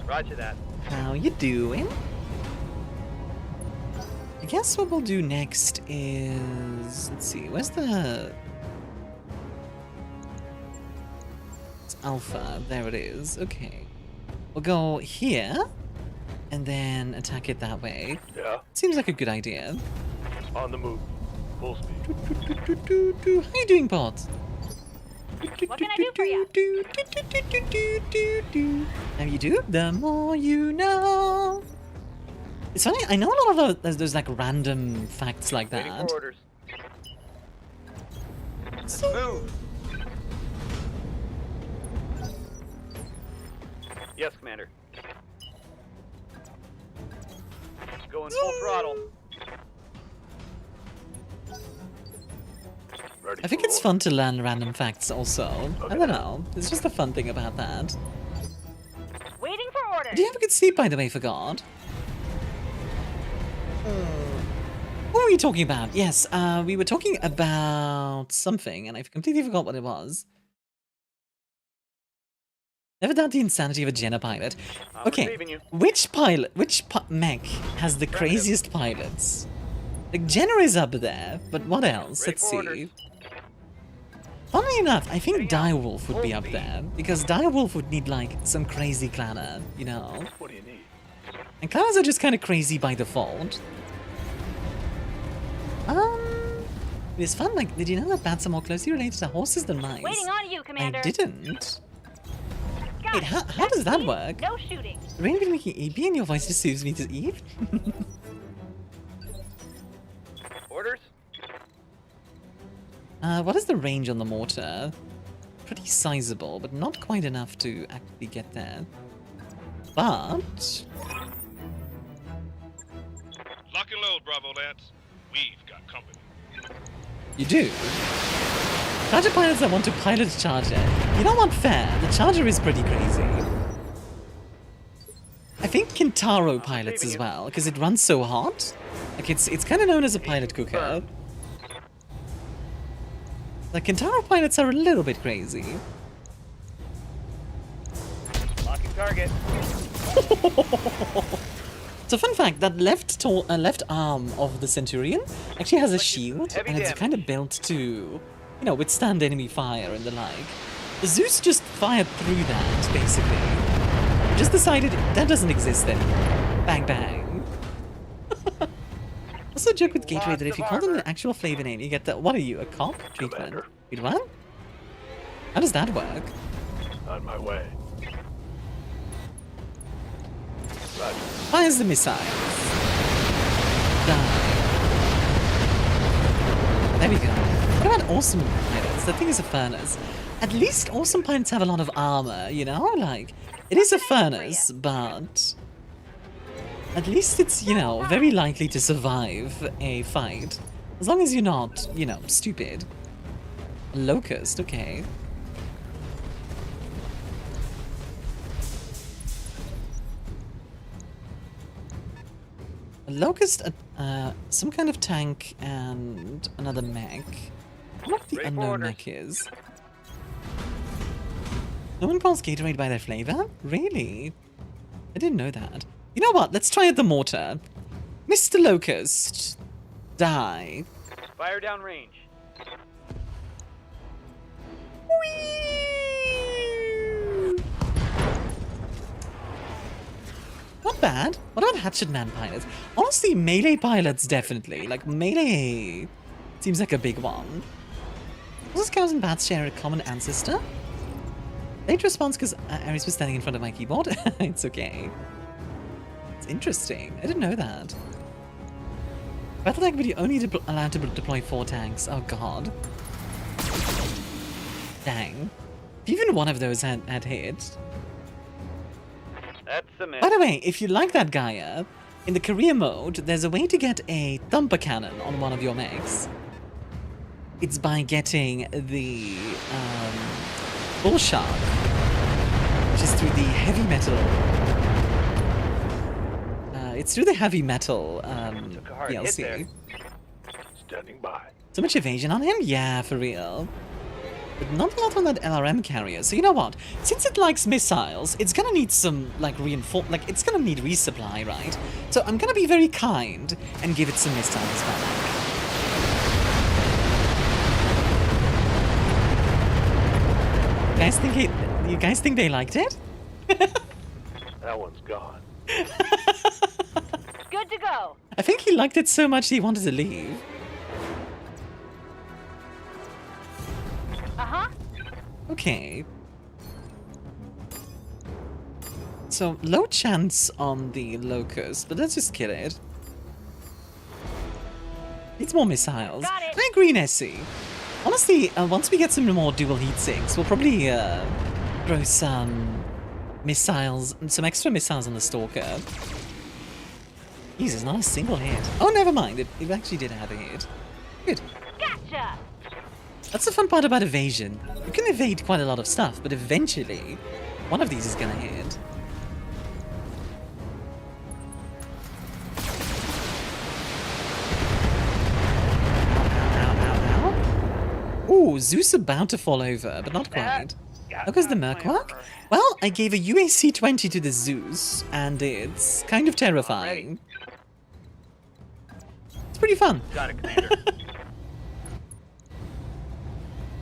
Roger that. How you doing? I guess what we'll do next is... Let's see, where's the... It's Alpha, there it is, okay. We'll go here, and then attack it that way. Yeah. Seems like a good idea. On the move. Full speed. How you doing, Pod? What can I do for you? How you do? The more you know. It's funny, I know a lot of those like random facts like Waiting that. for orders. So, Move. Yes, Commander. Going full throttle. I think it's fun to learn random facts also. I don't know. It's just a fun thing about that. Waiting for orders. Do you have a good sleep, by the way, for God? What were we talking about? Yes, we were talking about something, and I completely forgot what it was. Never doubt the insanity of a Jenna pilot. Okay, which mech has the craziest pilots? Like, Jenna is up there, but what else? Let's see. Funnily enough, I think Direwolf would be up there, because Direwolf would need, like, some crazy clanner, you know? What do you need? And clanners are just kind of crazy by default. It's fun, like, did you know that bats are more closely related to horses than mice? Waiting on you, Commander. I didn't. Wait, how does that work? No shooting. Rain been making EP and your voice just soothes me to Eve? Orders? What is the range on the mortar? Pretty sizable, but not quite enough to actually get there. But... Lock and load, Bravo Lance. We've got company. You do? Charger pilots that want to pilot a Charger. You know what? Fair. The Charger is pretty crazy. I think Kintaro pilots as well, because it runs so hot. Like, it's kind of known as a pilot cooker. The Kintaro pilots are a little bit crazy. Locking target. So fun fact, that left arm of the Centurion actually has a shield, and it's kind of built to, you know, withstand enemy fire and the like. The Zeus just fired through that, basically. Just decided that doesn't exist anymore. Bang bang. Also a joke with Gateway that if you call them an actual flavor name, you get the, what are you, a cop? Treatment. Wait, what? How does that work? On my way. Fires the missiles. Die. There we go. What about awesome pilots? That thing is a furnace. At least awesome pilots have a lot of armor, you know? Like, it is a furnace, but... at least it's, you know, very likely to survive a fight. As long as you're not, you know, stupid. A locust, okay. A locust, some kind of tank, and another mech. What the unknown mech is? No one calls Gatorade by their flavor? Really? I didn't know that. You know what? Let's try at the mortar. Mr. Locust, die. Fire down range. Not bad. What about Hatchet Man pilots? Honestly, melee pilots definitely. Like, melee seems like a big one. Does cows and bats share a common ancestor? Late response because Ares was standing in front of my keyboard. It's okay. It's interesting. I didn't know that. Battle tank video only allowed to deploy 4 tanks. Oh god. Dang. Even one of those had hit. That's the man. By the way, if you like that Gaia, in the career mode, there's a way to get a thumper cannon on one of your mechs. It's by getting the Bull Shark, which is through the heavy metal. It's through the heavy metal DLC. Standing by. So much evasion on him? Yeah, for real. But not a lot on that LRM carrier. So you know what? Since it likes missiles, it's gonna need some, like, it's gonna need resupply, right? So I'm gonna be very kind and give it some missiles back. You guys think they liked it? That one's gone. Good to go. I think he liked it so much he wanted to leave. Uh-huh. Okay. So, low chance on the Locust, but let's just kill it. Needs more missiles. Can I green Essie? Honestly, once we get some more dual heat sinks, we'll probably throw some missiles, some extra missiles on the Stalker. Jesus, not a single hit. Oh, never mind. It actually did have a hit. Good. Gotcha. That's the fun part about evasion. You can evade quite a lot of stuff, but eventually, one of these is gonna hit. Ooh, Zeus about to fall over, but not quite. How goes the Merc work? Well, I gave a UAC-20 to the Zeus, and it's kind of terrifying. It's pretty fun. Got it, Commander.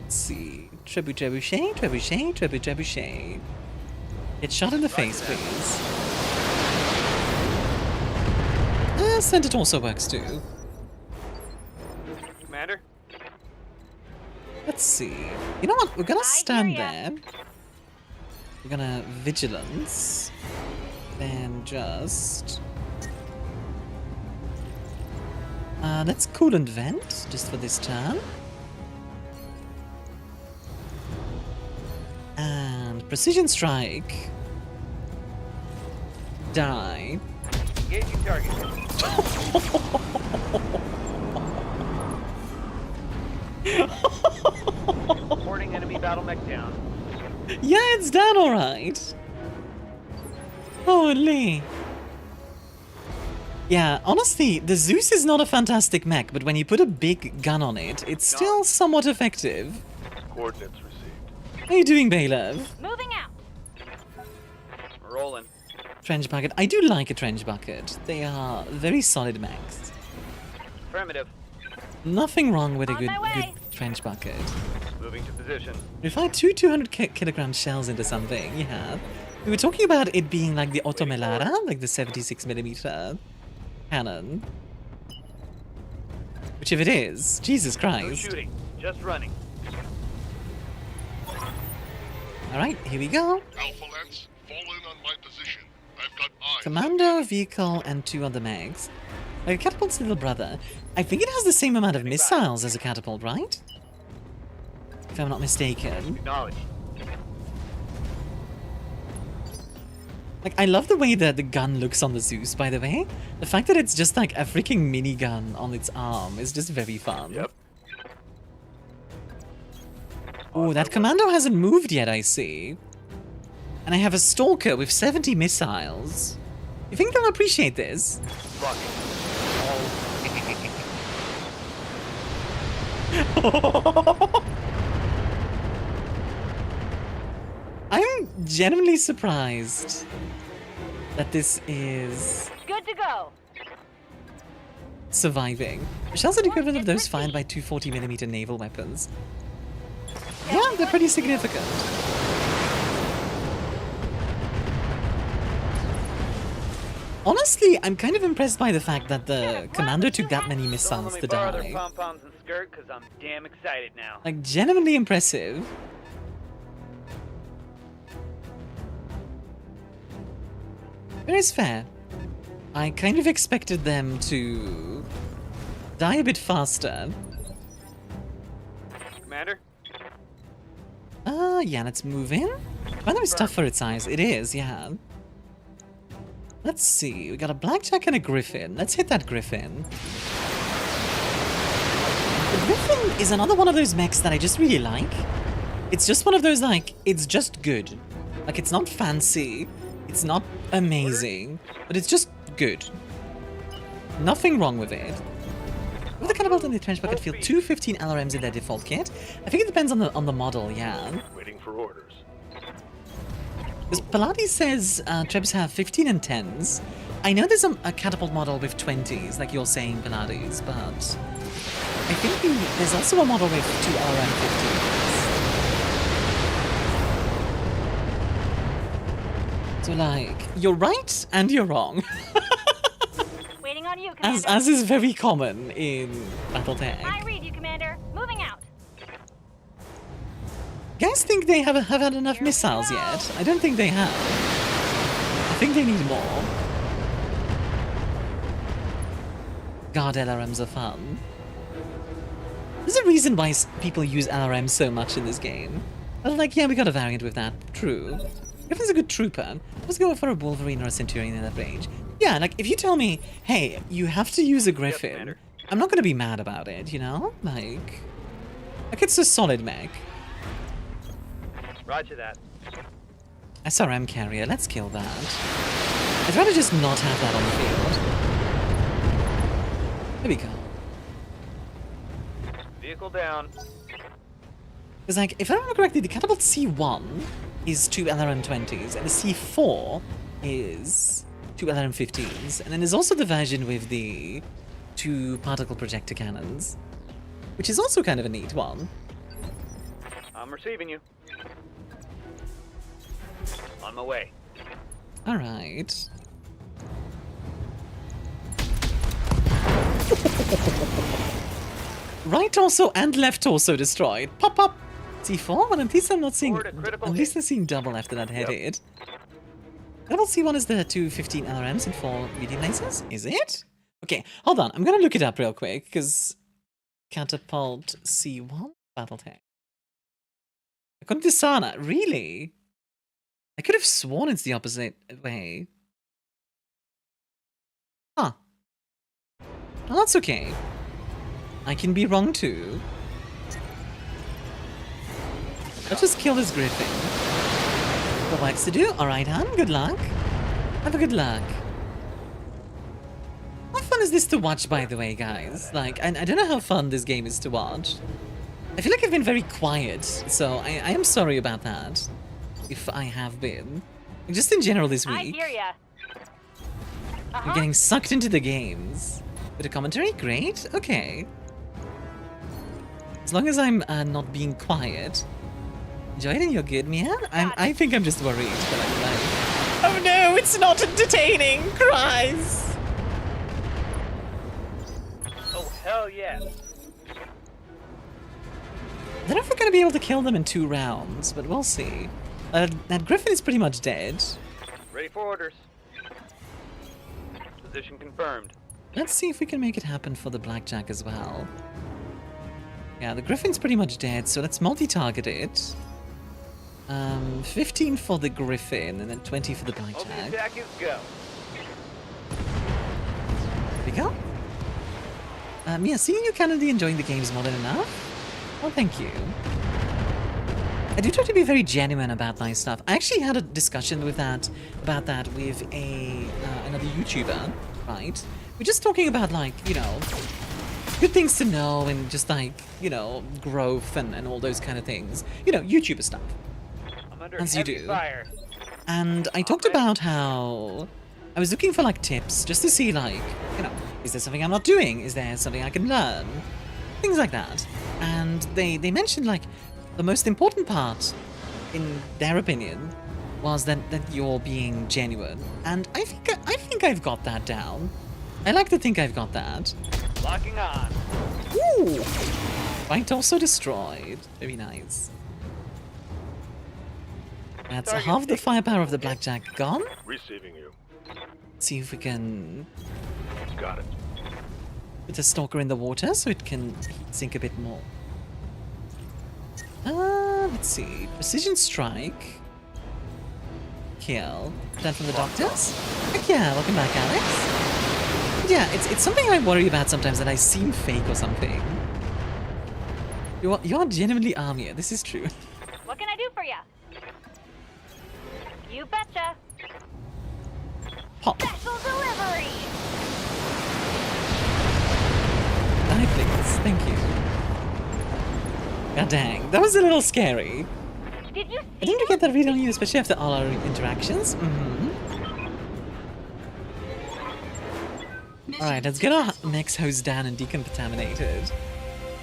Let's see. Trebuchet, trebuchet, trebuchet. Get shot in the face, please. Sentinel also works too. Commander? Let's see. You know what? We're gonna stand there. We're gonna vigilance. Then just... let's coolant vent, just for this turn. And precision strike. Die. Engaging target. Reporting enemy battle mech down. Yeah, it's done alright. Holy. Yeah, honestly, the Zeus is not a fantastic mech, but when you put a big gun on it, it's still somewhat effective. Coordinates received. How are you doing, Balev? Moving out. Rolling. Trench bucket. I do like a trench bucket. They are very solid mechs. Affirmative. Nothing wrong with a On good my way. trench bucket. Moving to position. If I two 200-kilogram shells into something, yeah. We were talking about it being like the Otomelara, like the 76mm cannon. Which if it is, Jesus No Christ. shooting. Just running. Alright, here we go. Alpha Lance, fall in on my position. I've got eyes. Commando, vehicle, and 2 other mags. Like a catapult's little brother. I think it has the same amount of missiles as a catapult, right? If I'm not mistaken. Acknowledged. Like, I love the way that the gun looks on the Zeus, by the way. The fact that it's just like a freaking minigun on its arm is just very fun. Yep. Oh, that commando hasn't moved yet, I see. And I have a stalker with 70 missiles. You think they'll appreciate this? I'm genuinely surprised that this is Good to go. surviving. Shells are the equivalent of those fired by 240mm naval weapons. Yeah, they're pretty significant. Honestly, I'm kind of impressed by the fact that the commander took that many missiles to Borrow their die. pom-poms and skirt, because I'm damn excited now. Like, genuinely impressive. It is fair. I kind of expected them to die a bit faster. Commander? Yeah, let's move in. By the way, it's tough for its size. It is, yeah. Let's see. We got a blackjack and a griffin. Let's hit that griffin. The griffin is another one of those mechs that I just really like. It's just one of those, like, it's just good. Like, it's not fancy. It's not amazing. But it's just nothing wrong with it. With the catapult and the trench bucket field 2 15 LRMs in their default kit. I think it depends on the model, yeah. Waiting for orders. Because Pilates says Trebs have 15 and 10s. I know there's a catapult model with 20s, like you're saying, Pilates, but I think there's also a model with 2 RM 15s. So, like, you're right and you're wrong. Waiting on you, Commander. as is very common in Battletech. I read you, Commander. Moving out. Guys think they have had enough missiles yet? I don't think they have. I think they need more. God, LRMs are fun. There's a reason why people use LRMs so much in this game. They're like, yeah, we got a variant with that. True. Griffin's a good trooper. Let's go for a Wolverine or a Centurion in that range. Yeah, like, if you tell me, hey, you have to use a Griffin, I'm not gonna be mad about it, you know? Like it's a solid mech. Roger that. SRM carrier, let's kill that. I'd rather just not have that on the field. There we go. Vehicle down. Because, like, if I remember correctly, the catapult C1 is 2 LRM-20s, and the C4 is 2 LRM-15s, and then there's also the version with the 2 particle projector cannons, which is also kind of a neat one. I'm receiving you. On my way. Alright. Right torso and left torso destroyed. Pop up. C4? Well, at least I'm not seeing. At least I'm seeing double after that head hit. Double C1 is the 215 LRMs and 4 medium lasers? Is it? Okay, hold on. I'm gonna look it up real quick because catapult C1 battle tech. According to Sana, really? I could have sworn it's the opposite way. Huh. Well, that's okay. I can be wrong too. Let's just kill this griffin. Got work to do. Alright, Han. Good luck. Have a good luck. How fun is this to watch, by the way, guys? Like, I don't know how fun this game is to watch. I feel like I've been very quiet, so I am sorry about that. If I have been. Just in general this week. I hear ya. I'm getting sucked into the games. Bit of commentary? Great. Okay. As long as I'm not being quiet. Joyden, you're good, Mia? I think I'm just worried that I'm like, oh no, it's not entertaining! Cries! Oh, hell yeah. I don't know if we're going to be able to kill them in 2 rounds, but we'll see. That griffin is pretty much dead. Ready for orders. Position confirmed. Let's see if we can make it happen for the blackjack as well. Yeah, the griffin's pretty much dead, so let's multi-target it. 15 for the griffin, and then 20 for the blackjack. Multi-attack is go. There we go. Mia, seeing you currently enjoying the games more than enough? Well, thank you. I do try to be very genuine about my stuff. I actually had a discussion about that with another YouTuber, right? We're just talking about, like, you know, good things to know and just, like, you know, growth and all those kind of things. You know, YouTuber stuff. I'm under as you do. Fire. And I talked about how I was looking for, like, tips just to see, like, you know, is there something I'm not doing? Is there something I can learn? Things like that. And they mentioned, like, the most important part, in their opinion, was that you're being genuine. And I think I've got that down. I like to think I've got that. Locking on. Ooh! Right also destroyed. Very nice. That's half the firepower of the blackjack gone. Receiving you. Let's see if we can Got it. put the stalker in the water so it can sink a bit more. Let's see. Precision strike. Kill. Done from the doctors? Heck yeah, welcome back, Alex. Yeah, it's something I worry about sometimes, that I seem fake or something. You are genuinely Armia, this is true. What can I do for ya? You betcha. Pop. Special delivery. Die, please. Thank you. God dang, that was a little scary. Did you see I didn't get that read on you, especially after all our interactions. Alright, let's get our next hose down and decontaminated.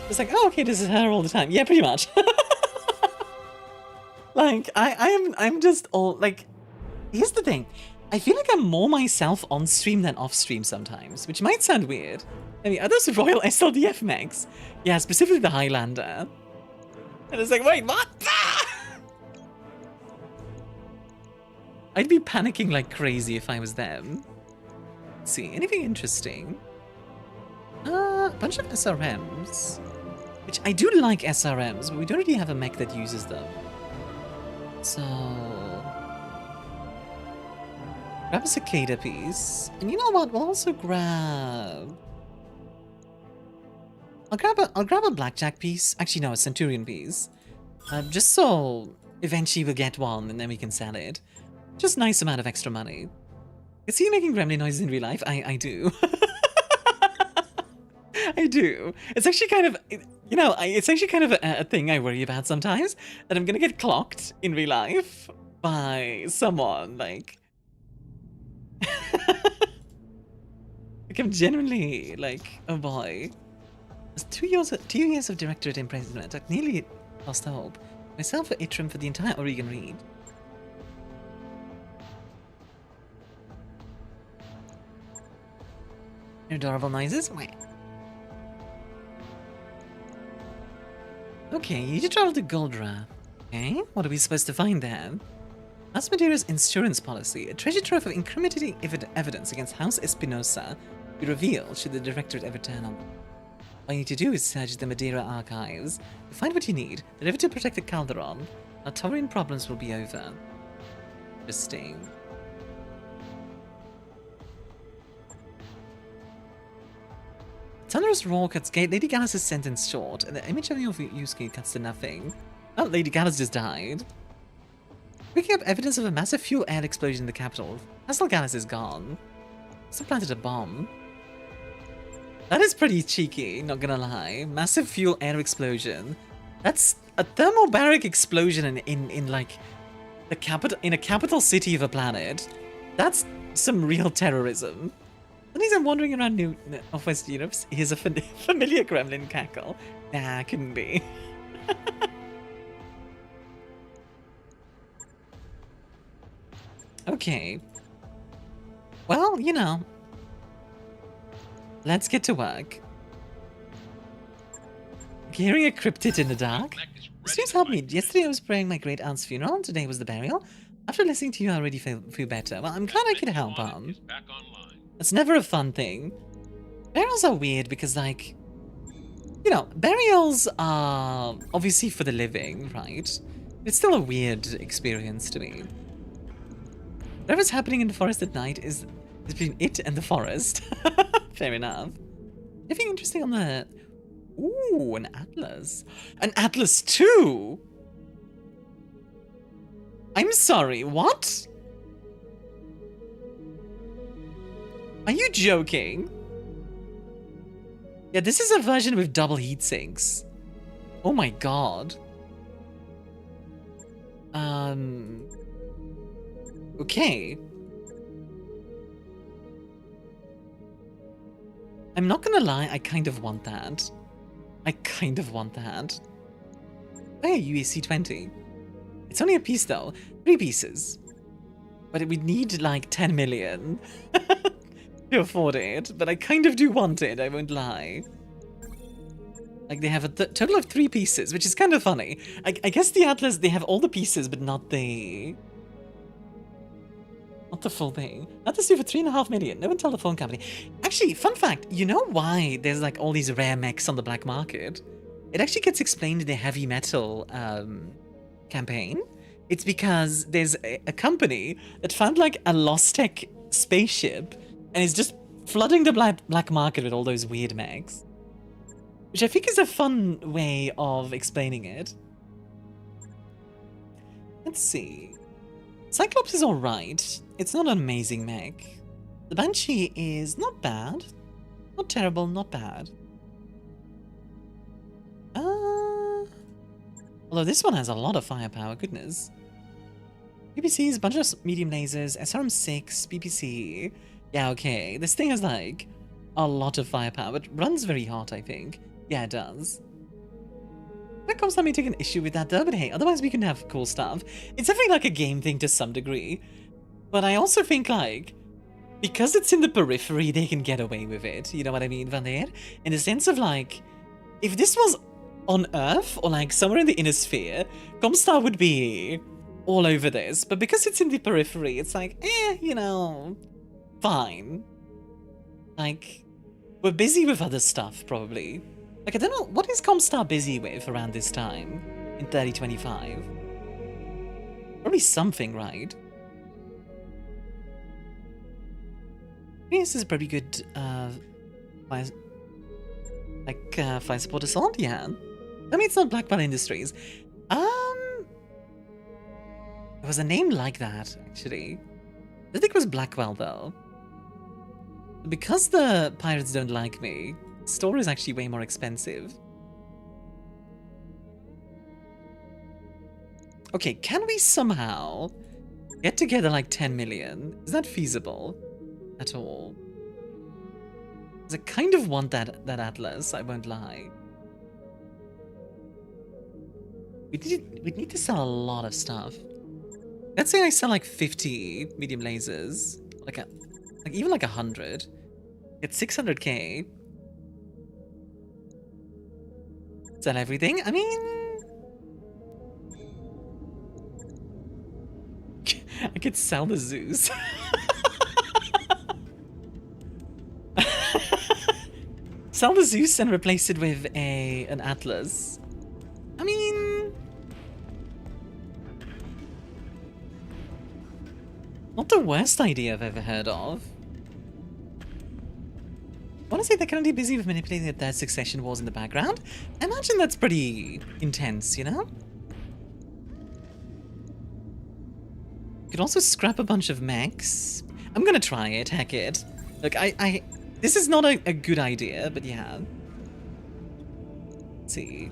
It's like, oh, okay, this is her all the time. Yeah, pretty much. Like, I'm just all, like, here's the thing. I feel like I'm more myself on stream than off stream sometimes, which might sound weird. I mean, are those Royal SLDF mechs? Yeah, specifically the Highlander. And it's like, wait, what? I'd be panicking like crazy if I was them. Let's see, anything interesting? A bunch of SRMs. Which I do like SRMs, but we don't really have a mech that uses them. So... grab a cicada piece. And you know what? We'll also grab... I'll grab a blackjack piece. Actually, no, a centurion piece. Just so eventually we'll get one and then we can sell it. Just nice amount of extra money. Is he making gremlin noises in real life? I do. I do. It's actually kind of... You know, it's actually kind of a thing I worry about sometimes, that I'm gonna get clocked in real life by someone, like... like, I'm genuinely, like, oh boy. It's 2 years of directorate imprisonment. I've nearly lost hope. Myself for Itrim for the entire Oregon read. Adorable noises? Okay, you need to travel to Goldra. Okay, what are we supposed to find there? Asmodeus' insurance policy, a treasure trove of incriminating evidence against House Espinosa, be revealed should the Directorate ever turn on them. All you need to do is search the Madeira archives. You find what you need, deliver to protect the Calderon. Our Taurian problems will be over. Interesting. Thunderous roar cuts Lady Gallus' sentence short, and the image of your Yusuke cuts to nothing. Oh, Lady Gallus just died. Picking up evidence of a massive fuel air explosion in the capital. Castle Gallus is gone. Someone planted a bomb. That is pretty cheeky, not gonna lie. Massive fuel air explosion. That's a thermobaric explosion in like the capital, in a capital city of a planet. That's some real terrorism. Sometimes I'm wandering around Northwest Europe. Here's a familiar gremlin cackle. Nah, couldn't be. Okay. Well, you know. Let's get to work. Hearing a cryptid in the dark? This news helped me. Yesterday I was praying my great aunt's funeral, and today was the burial. After listening to you, I already feel better. Well, I'm glad I could help, It's never a fun thing. Burials are weird because, like, you know, burials are obviously for the living, right? It's still a weird experience to me. Whatever's happening in the forest at night is between it and the forest. Fair enough. Anything interesting on the... Ooh, an atlas. An atlas 2? I'm sorry, what? Are you joking? Yeah, this is a version with double heat sinks. Oh my god. Okay. I'm not gonna lie, I kind of want that. I kind of want that. Oh yeah, UAC 20. It's only a piece though. 3 pieces. But it would need like 10 million to afford it. But I kind of do want it, I won't lie. Like they have a total of 3 pieces, which is kind of funny. I guess the Atlas, they have all the pieces, but not the full thing. Atlas due for 3.5 million. No one tell the phone company. Actually, fun fact, you know why there's like all these rare mechs on the black market? It actually gets explained in the heavy metal campaign. It's because there's a company that found like a lost tech spaceship and is just flooding the black market with all those weird mechs. Which I think is a fun way of explaining it. Let's see. Cyclops is alright. It's not an amazing mech. The Banshee is not bad. Not terrible, not bad. Although this one has a lot of firepower, goodness. BPC's, bunch of medium lasers, SRM6, BPC. Yeah, okay. This thing has like a lot of firepower, but runs very hot, I think. Yeah, it does. That comes let me take an issue with that though, but hey, otherwise we can have cool stuff. It's definitely like a game thing to some degree. But I also think like, because it's in the periphery, they can get away with it. You know what I mean, Van der? In the sense of like, if this was on Earth or like somewhere in the inner sphere, Comstar would be all over this. But because it's in the periphery, it's like, you know, fine. Like, we're busy with other stuff, probably. Like, I don't know, what is Comstar busy with around this time in 3025? Probably something, right? This is a pretty good, fire support assault, yeah. I mean, it's not Blackwell Industries. There was a name like that, actually. I think it was Blackwell, though. Because the pirates don't like me, the store is actually way more expensive. Okay, can we somehow get together like 10 million? Is that feasible at all? Because I kind of want that atlas, I won't lie. We need to sell a lot of stuff. Let's say I sell like 50 medium lasers, like even like 100. Get 600k. Sell everything. I mean, I could sell the Zeus. Sell the Zeus and replace it with an Atlas. I mean, not the worst idea I've ever heard of. Honestly, they're currently busy with manipulating the third succession wars in the background. I imagine that's pretty intense, you know? Could also scrap a bunch of mechs. I'm gonna try it, heck it. Look, this is not a good idea, but yeah. Let's see.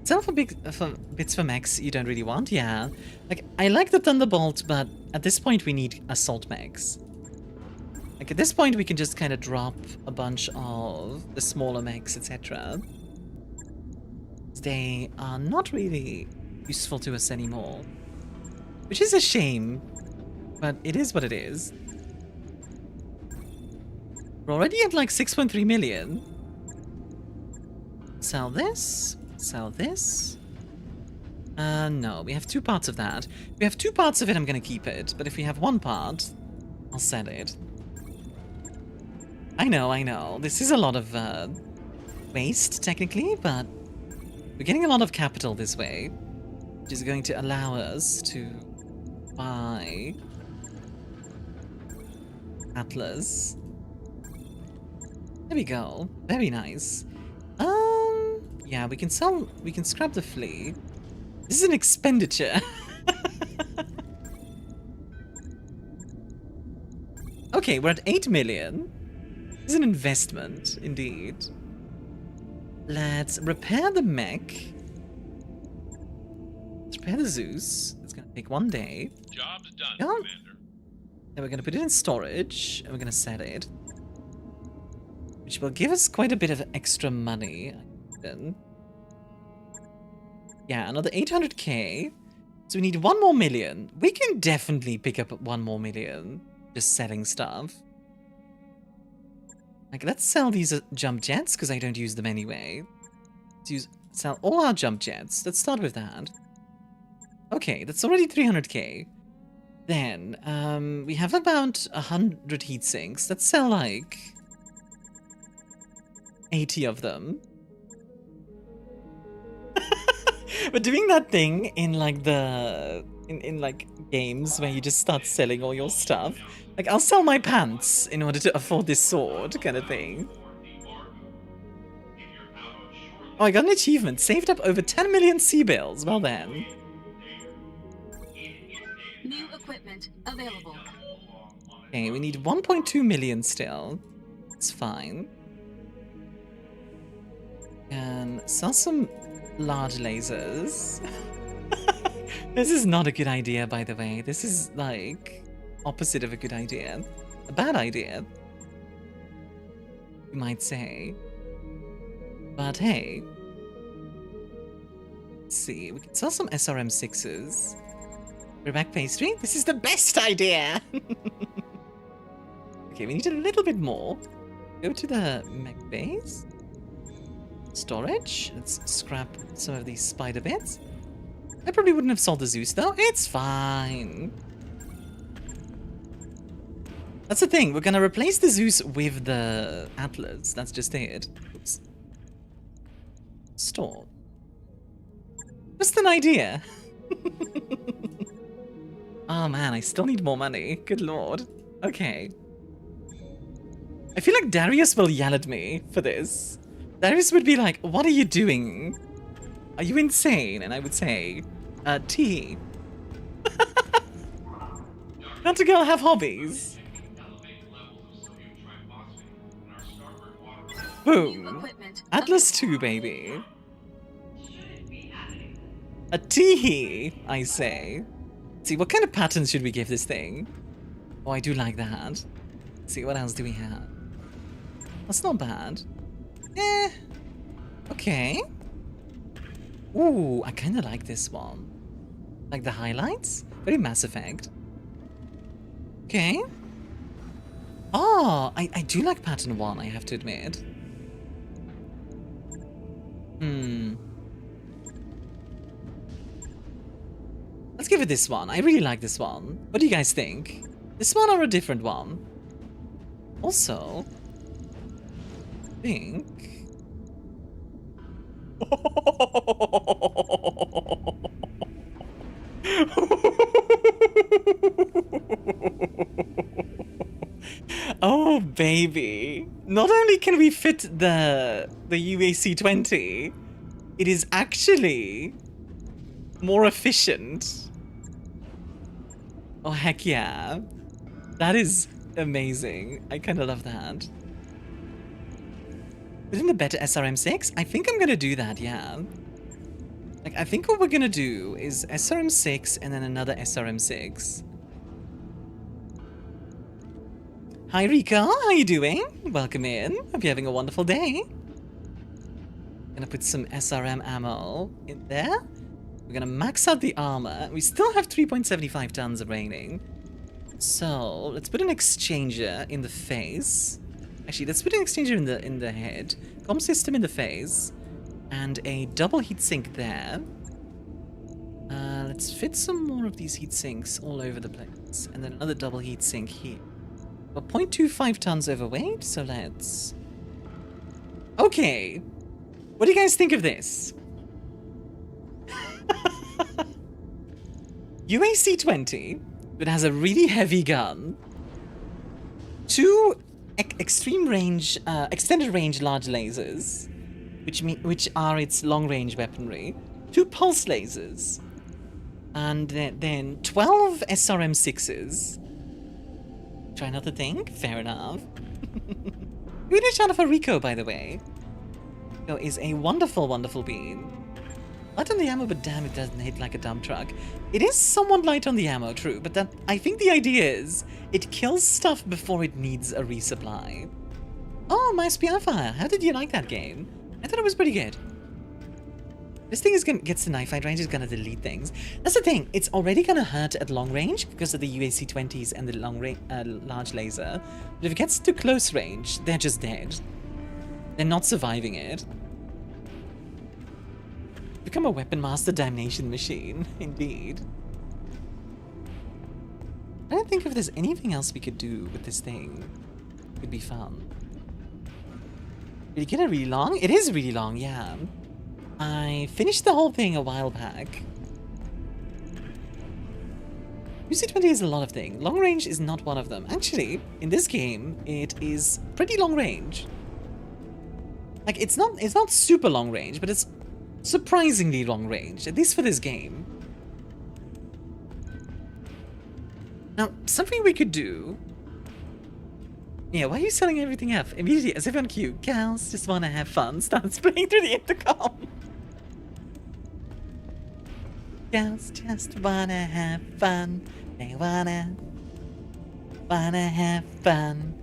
Sell for bits for mechs you don't really want, yeah. Like, I like the Thunderbolt, but at this point we need assault mechs. Like, at this point we can just kind of drop a bunch of the smaller mechs, etc. They are not really useful to us anymore. Which is a shame, but it is what it is. We're already at like 6.3 million. Sell this. Sell this. No, we have 2 parts of that. If we have 2 parts of it, I'm gonna keep it. But if we have 1 part, I'll sell it. I know. This is a lot of waste, technically, but we're getting a lot of capital this way, which is going to allow us to buy Atlas. There we go. Very nice. Yeah, we can scrap the flea. This is an expenditure. Okay, we're at 8 million. This is an investment, indeed. Let's repair the mech. Let's repair the Zeus. It's gonna take 1 day. Job's done, Commander. Then we're gonna put it in storage, and we're gonna set it. Which will give us quite a bit of extra money. Yeah, another 800k. So we need 1 more million. We can definitely pick up 1 more million just selling stuff. Like, let's sell these jump jets, because I don't use them anyway. Let's sell all our jump jets. Let's start with that. Okay, that's already 300k. Then, we have about 100 heat sinks. Let's sell, like, 80 of them. We're doing that thing in, like, in like, games where you just start selling all your stuff. Like, I'll sell my pants in order to afford this sword, kind of thing. Oh, I got an achievement. Saved up over 10 million C-bills. Well then. New equipment available. Okay, we need 1.2 million still. It's fine. And sell some large lasers. This is not a good idea, by the way. This is, like, opposite of a good idea. A bad idea, you might say. But hey. Let's see, we can sell some SRM6s. We're back pastry? This is the best idea! Okay, we need a little bit more. Go to the mech base. Storage. Let's scrap some of these spider bits. I probably wouldn't have sold the Zeus though. It's fine. That's the thing. We're gonna replace the Zeus with the Atlas. That's just it. Oops. Store. Just an idea. Oh man, I still need more money. Good lord. Okay. I feel like Darius will yell at me for this. Darius would be like, what are you doing? Are you insane? And I would say, T. Can't a girl have hobbies? Boom. Atlas 2, baby. A teehee, I say. Let's see, what kind of patterns should we give this thing? Oh, I do like that. Let's see, what else do we have? That's not bad. Eh. Okay. Ooh, I kind of like this one. Like the highlights? Very Mass Effect. Okay. Oh, I do like pattern 1, I have to admit. Let's give it this one. I really like this one. What do you guys think? This one or a different one? Also, I think... Oh, baby. Not only can we fit the UAC-20, it is actually more efficient. Oh, heck yeah. That is amazing. I kind of love that. Isn't it better SRM6? I think I'm gonna do that, yeah. Like, I think what we're gonna do is SRM6 and then another SRM6. Hi, Rika. How you doing? Welcome in. Hope you're having a wonderful day. Gonna put some SRM ammo in there. We're gonna max out the armor. We still have 3.75 tons remaining. So let's put an exchanger in the face. Actually, let's put an exchanger in the head. Comm system in the face. And a double heatsink there. Let's fit some more of these heatsinks all over the place. And then another double heatsink here. We're 0.25 tons overweight, so let's... Okay. What do you guys think of this? UAC-20, it has a really heavy gun. 2 extreme range, extended range large lasers, which are its long range weaponry. 2 pulse lasers. And then 12 SRM6s. Try another thing? Fair enough. We did shout out for Rico, by the way. Rico is a wonderful, wonderful bean. Light on the ammo, but damn, it doesn't hit like a dump truck. It is somewhat light on the ammo, true, but that I think the idea is it kills stuff before it needs a resupply. Oh, My Spyfire, how did you like that game? I thought it was pretty good. This thing gets to knife fight range, is gonna delete things. That's the thing, it's already gonna hurt at long range because of the UAC-20s and the large laser. But if it gets to close range, they're just dead. They're not surviving it. Become a weapon master damnation machine, indeed. I don't think if there's anything else we could do with this thing. It would be fun. Did it get it really long? It is really long, yeah. I finished the whole thing a while back. UC-20 is a lot of things. Long range is not one of them. Actually, in this game, it is pretty long range. Like, it's not super long range, but it's surprisingly long range, at least for this game. Now, something we could do... Yeah, why are you selling everything up? Immediately, as if on cue, gals just want to have fun, starts playing through the intercom. Gals just want to have fun. They wanna have fun,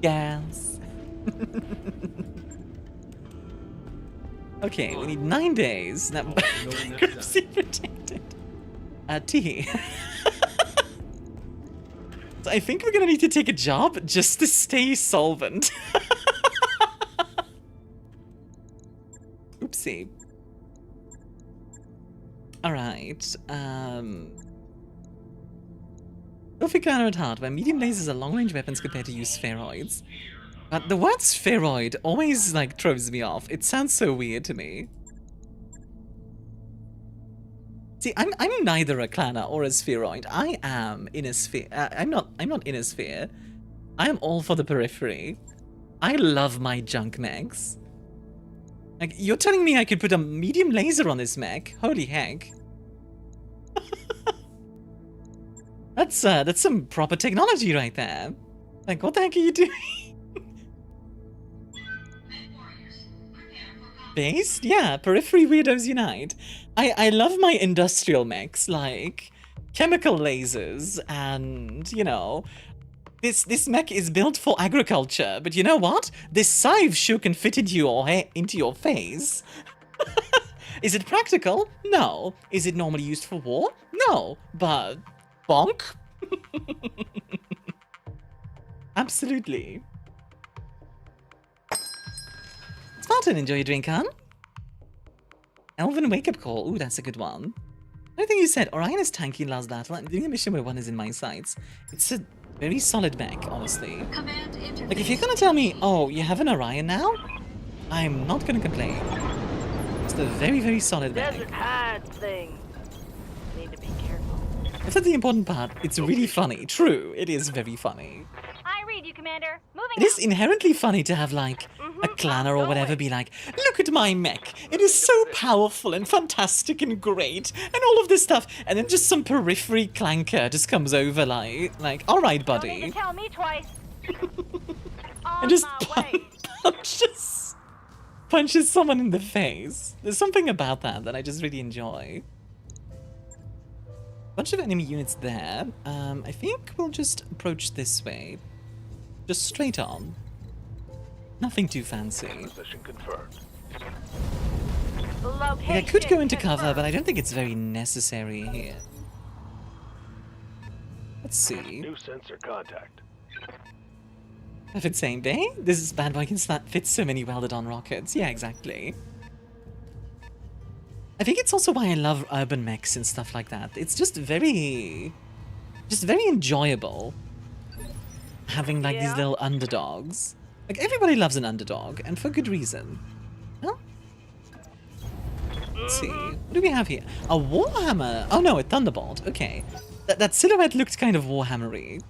gals. Okay, we need 9 days. Now, bankruptcy protected. T. So I think we're gonna need to take a job just to stay solvent. Oopsie. Alright, Don't figure out hard, where medium lasers are long-range weapons compared to use spheroids. But the word spheroid always, like, throws me off. It sounds so weird to me. See, I'm neither a Clanner or a spheroid. I am in a sphere. I'm not in a sphere. I am all for the periphery. I love my junk mechs. Like, you're telling me I could put a medium laser on this mech? Holy heck. That's some proper technology right there. Like, what the heck are you doing? Based? Yeah, Periphery Weirdos Unite. I love my industrial mechs, like chemical lasers and, you know, this mech is built for agriculture, but you know what? This scythe sure can fit into your face. Is it practical? No. Is it normally used for war? No. But bonk? Absolutely. Spartan, enjoy your drink, huh? Elven wake-up call. Ooh, that's a good one. I think you said Orion is tanky in last battle. I'm doing a mission where one is in my sights. It's a very solid mech, honestly. Like, if you're gonna tell me, oh, you have an Orion now? I'm not gonna complain. It's a very, very solid mech. Desert hides things. Need to be careful. That's the important part. It's really funny. True, it is very funny. I read you, Commander. Moving It is inherently funny to have, like, a clanner or whatever be like, look at my mech. It is so powerful and fantastic and great and all of this stuff. And then just some periphery clanker just comes over like, all right, buddy. Don't need to tell me twice. And just punches someone in the face. There's something about that I just really enjoy. Bunch of enemy units there. I think we'll just approach this way. Just straight on. Nothing too fancy. Position confirmed. Like, I could go into cover, but I don't think it's very necessary here. Let's see. New sensor contact. Perfect same day? This bad boy can fit so many welded-on rockets. Yeah, exactly. I think it's also why I love urban mechs and stuff like that. It's just very enjoyable having like these little underdogs. Like, everybody loves an underdog, and for good reason. Well, let's see. What do we have here? A Warhammer. Oh no, a Thunderbolt. Okay. That silhouette looked kind of Warhammery.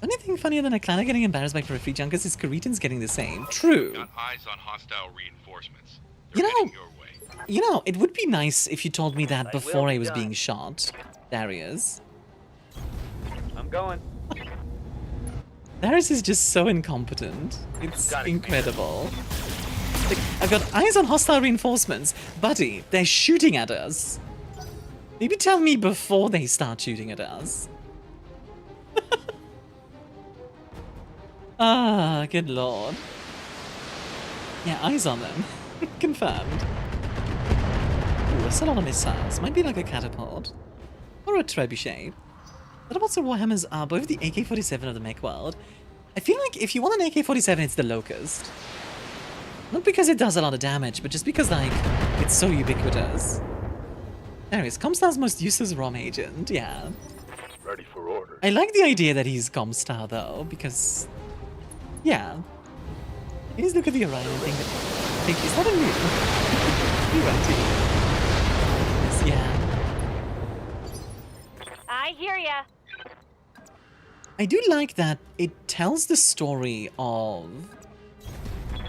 Anything funnier than a clanner getting embarrassed by periphery junkers is Karetan's getting the same. True. Got eyes on hostile reinforcements. You They're know, heading your way. You know, it would be nice if you told me that before I was being shot, Darius. I'm going. Darius is just so incompetent. It's incredible. Like, I've got eyes on hostile reinforcements. Buddy, they're shooting at us. Maybe tell me before they start shooting at us. Ah, good lord. Yeah, eyes on them. Confirmed. Ooh, that's a lot of missiles. Might be like a catapult. Or a trebuchet. Catapults and Warhammers are both the AK-47 of the mech world. I feel like if you want an AK-47, it's the Locust. Not because it does a lot of damage, but just because, like, it's so ubiquitous. Anyways, Comstar's most useless ROM agent, yeah. Ready for order. I like the idea that he's Comstar, though, because... yeah. Please look at the Orion and think, is that a new? Yes, yeah. I hear ya. I do like that it tells the story of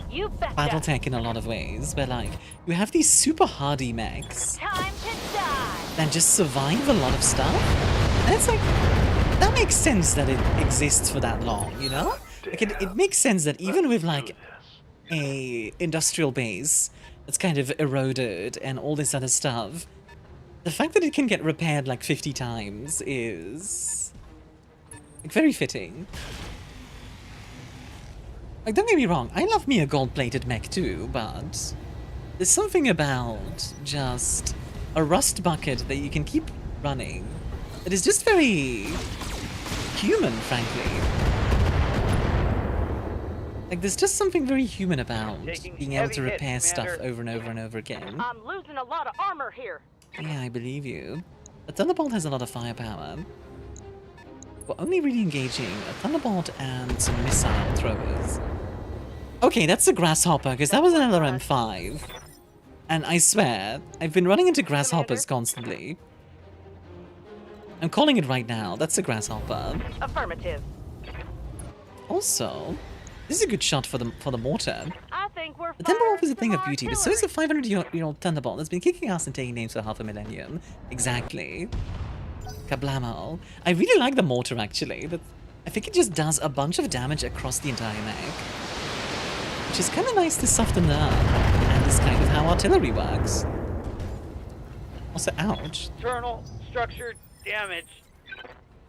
You betcha. Battletech in a lot of ways, where like you have these super hardy mechs Time to die. that just survive a lot of stuff. And it's like, that makes sense that it exists for that long, you know? Like it makes sense that even with like a industrial base that's kind of eroded and all this other stuff, the fact that it can get repaired like 50 times is like very fitting. Like, don't get me wrong, I love me a gold-plated mech too, but there's something about just a rust bucket that you can keep running that is just very human, frankly. Like, there's just something very human about being able to repair stuff over and over and over again. I'm losing a lot of armor here. Yeah, I believe you. A Thunderbolt has a lot of firepower. We're only really engaging a Thunderbolt and some missile throwers. Okay, that's a Grasshopper, because that was an LRM-5. And I swear, I've been running into Grasshoppers constantly. I'm calling it right now. That's a Grasshopper. Affirmative. Also, this is a good shot for the mortar. I think we're The Thunderbolt is a thing of beauty, but so is the 500-year-old Thunderbolt that's been kicking ass and taking names for half a millennium. Exactly. Kablamo. I really like the mortar, actually. I think it just does a bunch of damage across the entire mech. which is kind of nice to soften the up, and is kind of how artillery works. Also, ouch. Internal structure damage.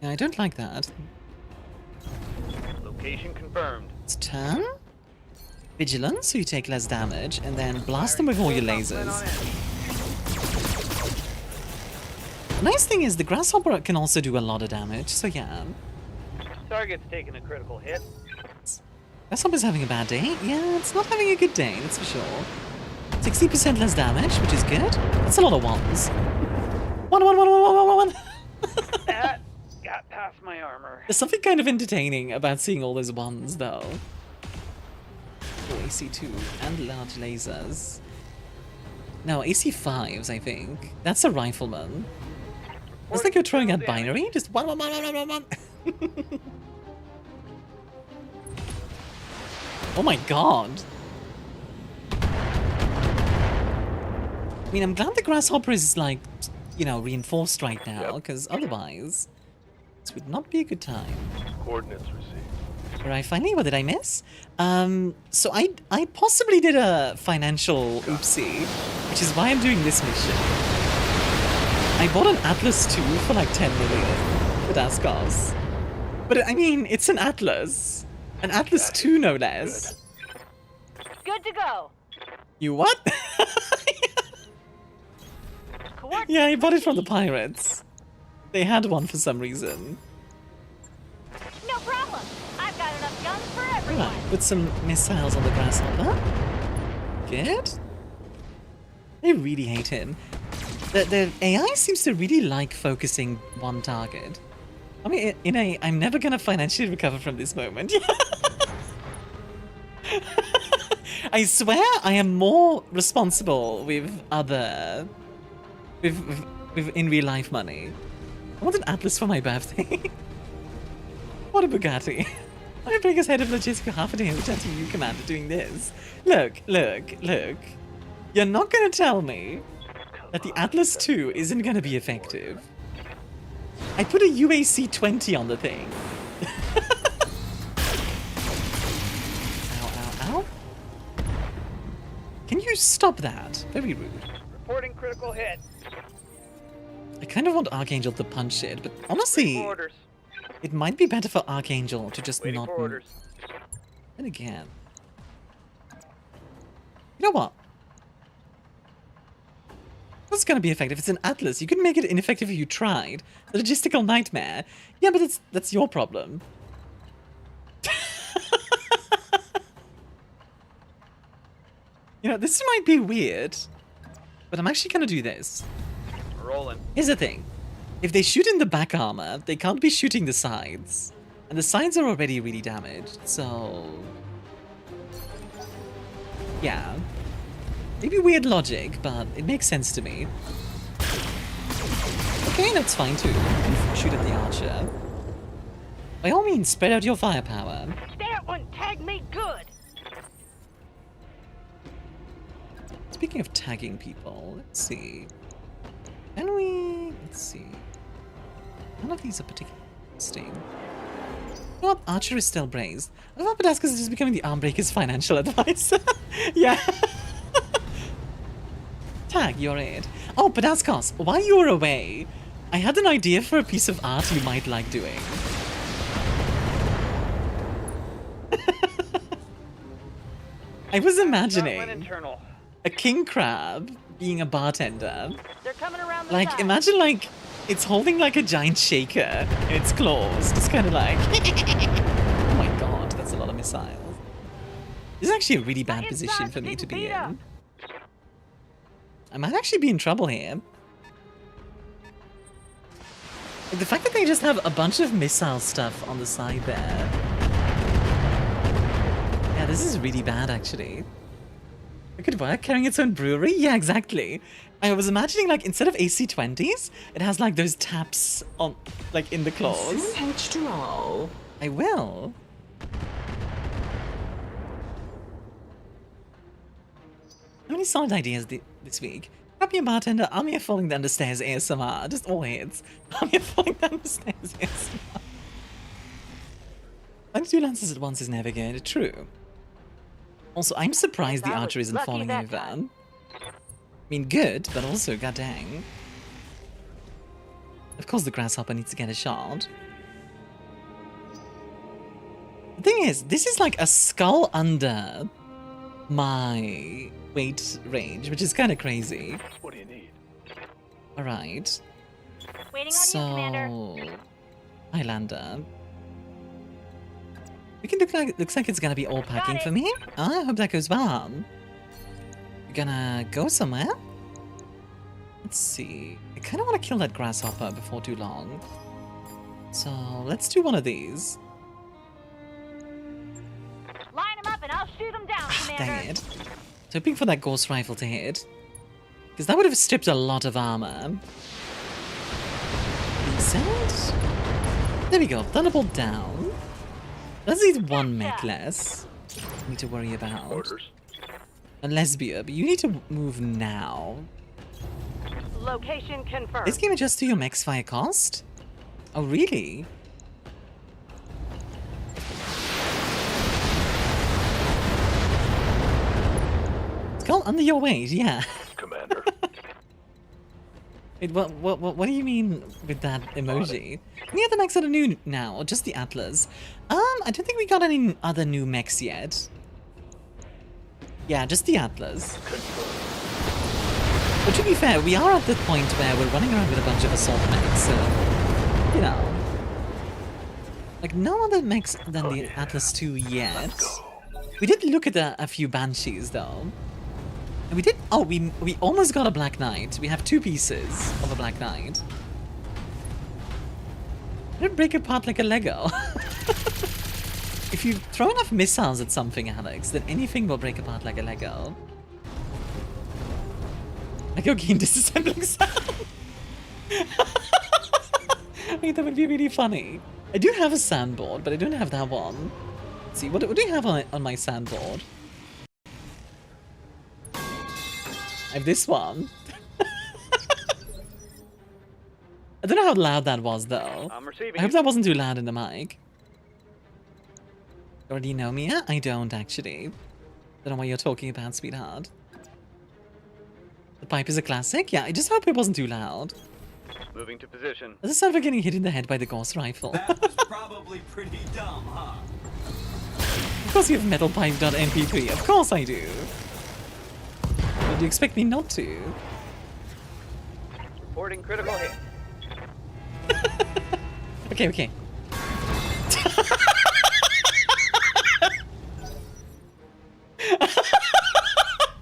Yeah, I don't like that. Location confirmed. Let's turn. Vigilance, so you take less damage, and then blast them with all your lasers. The nice thing is the grasshopper can also do a lot of damage, so yeah. Target's taking a critical hit. Grasshopper's having a bad day? Yeah, it's not having a good day, that's for sure. 60% less damage, which is good. That's a lot of ones. One. That got past my armor. There's something kind of entertaining about seeing all those ones, though. Oh, AC2 and large lasers. No, AC5s, I think. That's a rifleman. It's like you're throwing out binary, just one. Oh my god. I mean, I'm glad the grasshopper is, like, you know, reinforced right now, because otherwise, this would not be a good time. Coordinates received. Right, finally, what did I miss? So I possibly did a financial oopsie, which is why I'm doing this mission. I bought an Atlas 2 for like 10 million with Starkos. But I mean, it's an Atlas. An Atlas 2, no less. Good to go. You what? Yeah, I bought it from the pirates. They had one for some reason. No problem. I've got enough guns for everyone. Alright, put some missiles on the grasshopper. Good. I really hate him. The AI seems to really like focusing one target. I mean, I'm never gonna financially recover from this moment. I swear I am more responsible with other... with in real life money. I want an Atlas for my birthday. What a Bugatti. I'm being as head of logistics half a day return to you, Commander, doing this. Look. You're not gonna tell me that the Atlas 2 isn't gonna be effective. I put a UAC 20 on the thing. Ow. Can you stop that? Very rude. Reporting critical hit. I kind of want Archangel to punch it, but honestly, it might be better for Archangel to just not move. And again, you know what? What's gonna be effective? It's an Atlas. You can make it ineffective if you tried. The logistical nightmare. Yeah, but that's your problem. You know, this might be weird, but I'm actually gonna do this. Rolling. Here's the thing. If they shoot in the back armor, they can't be shooting the sides. And the sides are already really damaged, so... yeah. Maybe weird logic, but it makes sense to me. Okay, that's fine too. Shoot at the archer. By all means, spread out your firepower. That one tagged me good. Speaking of tagging people, let's see. Can we... let's see. None of these are particularly interesting. You know what? Archer is still braced. I love Padaskos is just becoming the Armbreaker's financial advisor. Yeah. Tag, you're it. Oh, Padaskos, while you were away, I had an idea for a piece of art you might like doing. I was imagining a king crab being a bartender. They're coming around the like, side. imagine like it's holding like a giant shaker in its claws, just kind of like. Oh my god, that's a lot of missiles. This is actually a really bad position for me to be in. I might actually be in trouble here. Like, the fact that they just have a bunch of missile stuff on the side there. Yeah, this is really bad, actually. It could work, carrying its own brewery? Yeah, exactly. I was imagining, like, instead of AC-20s, it has, like, those taps on, like, in the claws. H2O. I will. How many solid ideas this week? Grab me a bartender, Armia falling down the stairs ASMR. Just all hits. Armia falling down the stairs ASMR. Finding 2 lances at once is never good. True. Also, I'm surprised the archer isn't lucky falling that over. time. I mean, good, but also, god dang. Of course the grasshopper needs to get a shot. The thing is, this is like a skull under my weight range, which is kind of crazy. What do you need? Alright. Waiting on you, Commander. So... Highlander. Looks like it's gonna be all packing for me. Oh, I hope that goes well. You're gonna go somewhere? Let's see. I kind of want to kill that grasshopper before too long. So, let's do one of these. Line them up and I'll shoot them down, Commander. Dang it. So hoping for that ghost rifle to hit. Because that would have stripped a lot of armor. Decent. There we go. Thunderbolt down. Does need one mech less. Need to worry about. Orders. A lesbia, but you need to move now. Location confirmed. This game adjusts to your mech's fire cost? Oh, really? Skull under your weight, yeah. Commander. Wait, what do you mean with that emoji? Any other mechs that are new now, or just the Atlas? I don't think we got any other new mechs yet. Yeah, just the Atlas. But to be fair, we are at the point where we're running around with a bunch of assault mechs, so, you know. Like, no other mechs than the Atlas 2 yet. We did look at a few Banshees, though. And we did... Oh, we almost got a Black Knight. We have 2 pieces of a Black Knight. It'd break apart like a Lego. If you throw enough missiles at something, Alex, then anything will break apart like a Lego. Like your game disassembling sound. I think that would be really funny. I do have a sandboard, but I don't have that one. Let's see, what do you have on my sandboard? I have this one. I don't know how loud that was, though. I'm receiving. I hope that wasn't too loud in the mic. You already know me? I don't, actually. Don't know what you're talking about, sweetheart. The pipe is a classic? Yeah, I just hope it wasn't too loud. Moving to position. Does it sound like getting hit in the head by the ghost rifle? That was probably pretty dumb, huh? Of course you have metalpipe.mp3. Of course I do. But do you expect me not to? Reporting critical hit. Okay.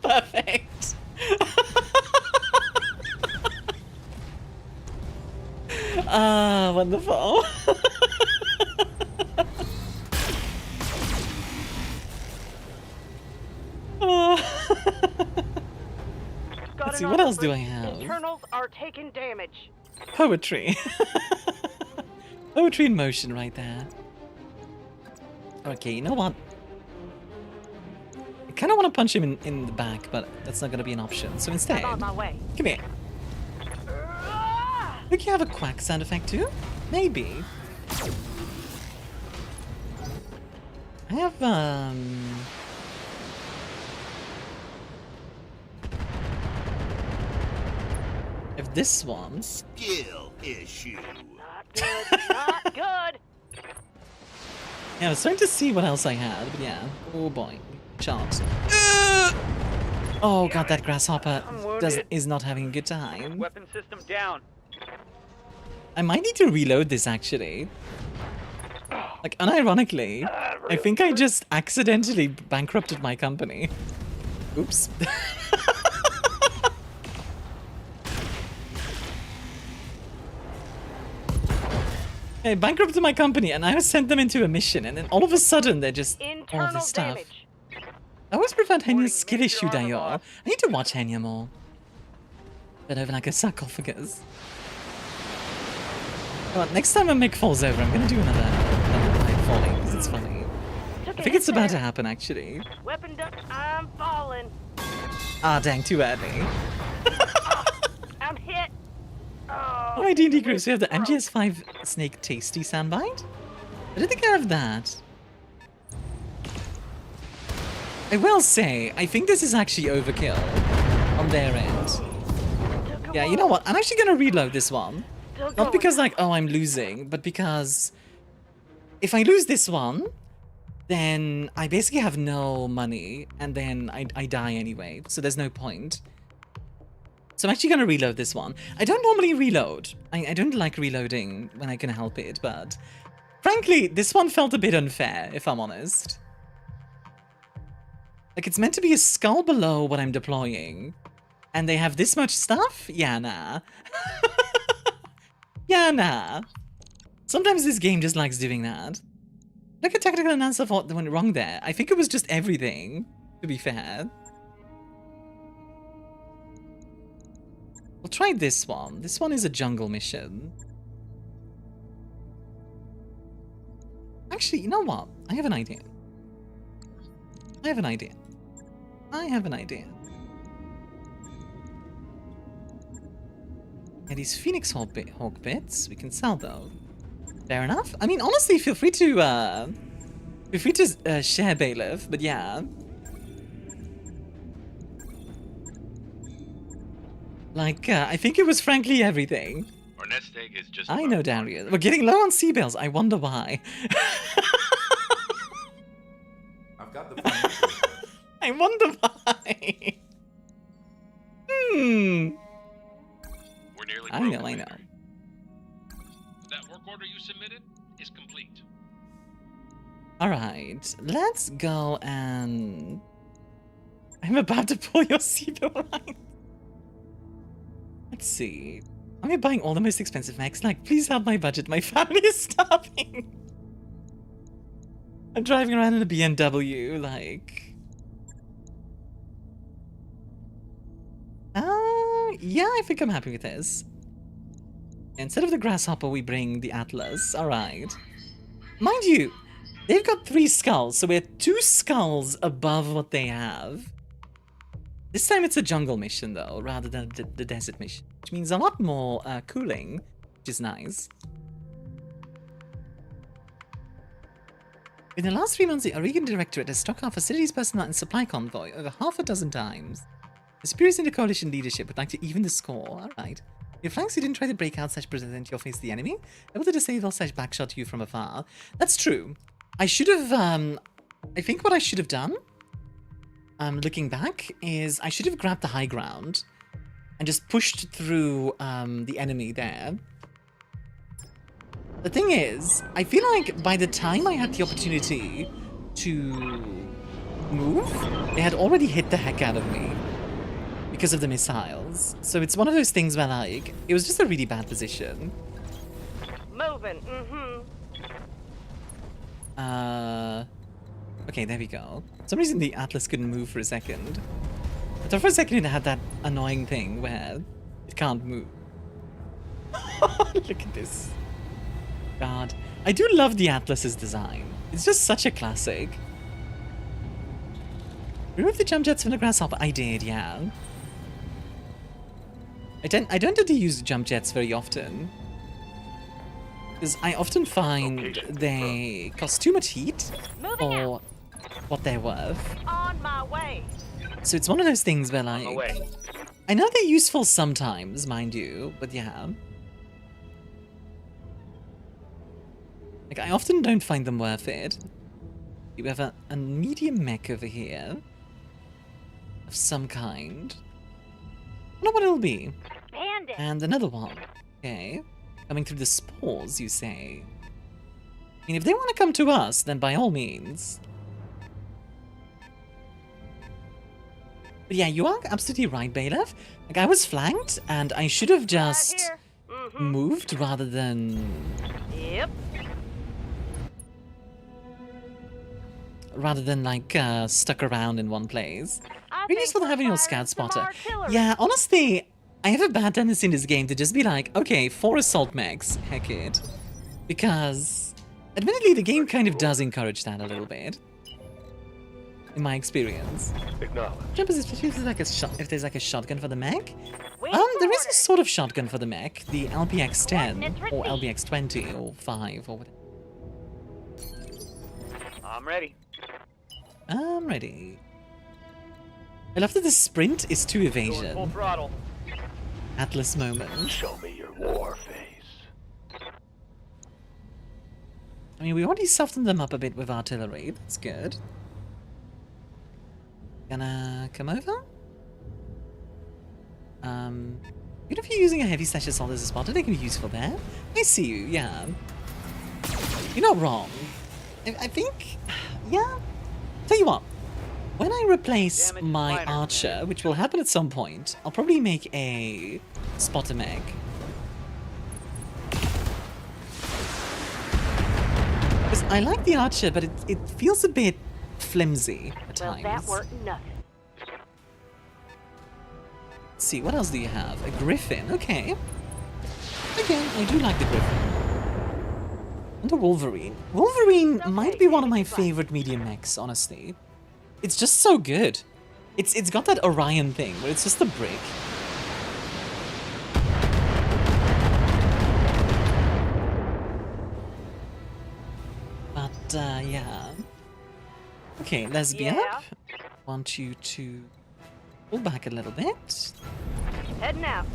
Perfect. Ah, wonderful. Let's see, what else do I have? Internals are taking damage. Poetry. Poetry in motion right there. Okay, you know what? I kind of want to punch him in the back, but that's not going to be an option. So instead, I'm on my way. Come here. Look, you have a quack sound effect too? Maybe. I have, I have this one. Skill issue. Not good. Not good. Yeah, I was starting to see what else I had, but yeah. Oh boy. Chance. Oh god, that grasshopper is not having a good time. Weapon system down. I might need to reload this actually. Like, unironically, I think I just accidentally bankrupted my company. Oops. I bankrupted my company and I sent them into a mission and then all of a sudden they're just all of this stuff. Damage. I always prevent Henya's skill issue, Dayor. I need to watch Henya more. But over like a sarcophagus. Come on, next time a mech falls over, I'm gonna do another pipe falling because it's funny. I think it's about to happen actually. Weapon duck. I'm falling. Ah, dang, too early. I'm hit. Oh, Alright, D&D crew, so we have the MGS5 Snake Tasty Sandbite? I don't think I have that. I will say, I think this is actually overkill on their end. Yeah, you know what? I'm actually gonna reload this one. Not because like, oh, I'm losing, but because if I lose this one, then I basically have no money, and then I die anyway, so there's no point. So I'm actually gonna reload this one. I don't normally reload. I don't like reloading when I can help it, but frankly, this one felt a bit unfair, if I'm honest. Like, it's meant to be a skull below what I'm deploying, and they have this much stuff? Yeah, nah. Yeah, nah. Sometimes this game just likes doing that. Like a technical announcer thought that went wrong there. I think it was just everything, to be fair. We'll try this one. This one is a jungle mission. Actually, you know what? I have an idea. I have an idea. And these Phoenix Hawk bits, we can sell those. Fair enough. I mean, honestly, feel free to share Bailiff, but yeah. Like, I think it was frankly everything. Our nest egg is just I know, Darius. We're getting low on sea bells. I wonder why. I've got the financial. I wonder why. We're nearly I know. That work order you submitted is complete. Alright, let's go and... I'm about to pull your seatbelt line. Let's see. Am I buying all the most expensive mechs? Like, please help my budget. My family is starving. I'm driving around in a BMW, like... Yeah, I think I'm happy with this. Instead of the grasshopper, we bring the Atlas. Alright. Mind you, they've got 3 skulls, so we're 2 skulls above what they have. This time it's a jungle mission, though, rather than the desert mission, which means a lot more cooling, which is nice. In the last 3 months, the Oregon Directorate has stocked our facilities personnel and supply convoy over half a dozen times. The superiors in the coalition leadership would like to even the score. Alright. Your flanks you didn't try to break out / present your face to the enemy, able to disable / backshot you from afar. That's true. I should have, I think what I should have done, looking back, is I should have grabbed the high ground and just pushed through the enemy there. The thing is, I feel like by the time I had the opportunity to move, they had already hit the heck out of me because of the missiles. So it's one of those things where, like, it was just a really bad position. Moving, Okay, there we go. For some reason the Atlas couldn't move for a second. I thought for a second it had that annoying thing where it can't move. Look at this. God. I do love the Atlas's design. It's just such a classic. Remove the jump jets from the grasshopper. I did, yeah. I don't tend to use jump jets very often. Because I often find they cost too much heat for what they're worth. On my way. So it's one of those things where, like, I know they're useful sometimes, mind you, but yeah. Like, I often don't find them worth it. We have a medium mech over here. Of some kind. I don't know what it'll be. Bandit. And another one. Okay. Coming through the spores, you say. I mean, if they want to come to us, then by all means. But yeah, you are absolutely right, Bailiff. Like, I was flanked, and I should have just moved rather than... Yep. Rather than, like, stuck around in one place. Really useful to having your scout spotter. Yeah, honestly, I have a bad tendency in this game to just be like, okay, 4 assault mechs, heck it. Because, admittedly, the game kind of does encourage that a little bit. In my experience. Jump is especially if there's like a shotgun for the mech. There is a sort of shotgun for the mech, the LBX-10 or LBX-20 or 5 or whatever. I'm ready. I'm ready. I love that the sprint is to Full evasion. throttle. Atlas moment. Show me your war face. I mean, we already softened them up a bit with artillery. That's good. Gonna come over? Even if you're using a heavy slash assault as a spotter, they can be useful there. I see you, yeah. You're not wrong. I think, yeah. Tell you what, when I replace my archer, which will happen at some point, I'll probably make a spotter meg. Because I like the archer, but it feels a bit flimsy at times. Well, that weren't nothing. Let's see, what else do you have? A griffin, okay. Again, I do like the griffin. And a Wolverine. Wolverine might be one of my favorite medium mechs, honestly. It's just so good. It's got that Orion thing, where it's just a brick. But, yeah. Okay, lesbian. Yeah. Want you to pull back a little bit. Heading out.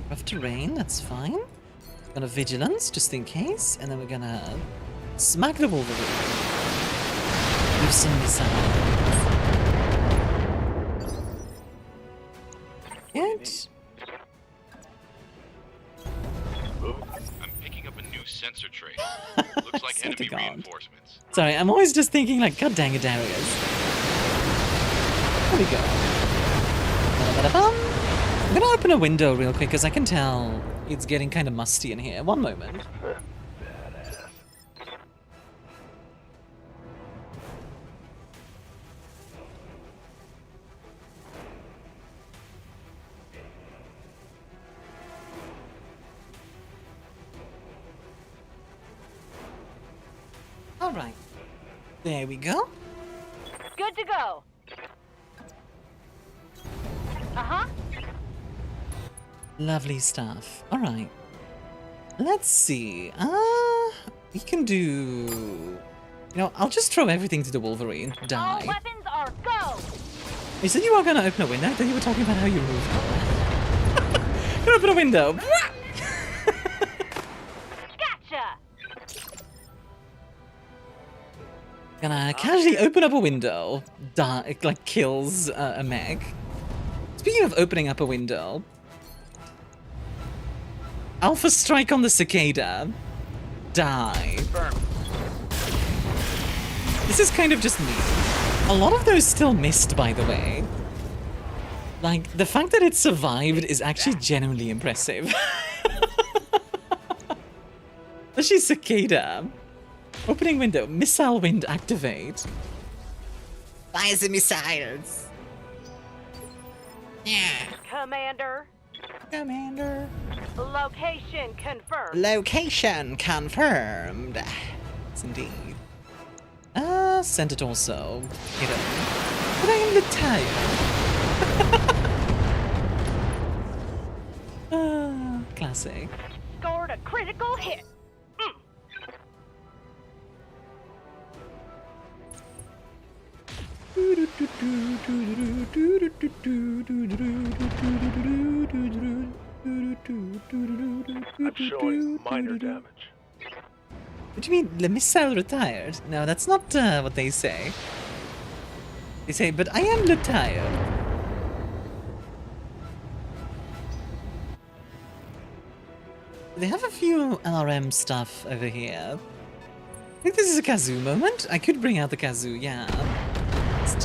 Rough terrain, that's fine. Gonna vigilance, just in case. And then we're gonna smack the Wolverine with some missiles. And I'm picking up a new sensor tray. Looks like enemy reinforcements. sorry, I'm always just thinking like, god dang it, Darius. There we go. I'm gonna open a window real quick because I can tell it's getting kind of musty in here. One moment. All right. There we go. Good to go. Uh-huh. Lovely stuff. All right. Let's see. We can do... You know, I'll just throw everything to the Wolverine. Die. All weapons are go. You said you were going to open a window? Then you were talking about how you moved. Gonna open a window. Gotcha. Gonna casually open up a window. Die. It, like, kills a mech. Speaking of opening up a window... Alpha strike on the cicada. Die. This is kind of just me. A lot of those still missed, by the way. Like, the fact that it survived is actually genuinely impressive. Especially cicada. Opening window. Missile wind activate. Fire the missiles. Yeah. Commander. Commander. Location confirmed. Location confirmed. Yes, indeed. Sent it also. You know. But I am tired. Classic. Scored a critical hit. I'm showing minor damage. What do you mean, the missile retired? No, that's not what they say. They say, but I am retired. They have a few LRM stuff over here. I think this is a kazoo moment. I could bring out the kazoo, yeah. Just,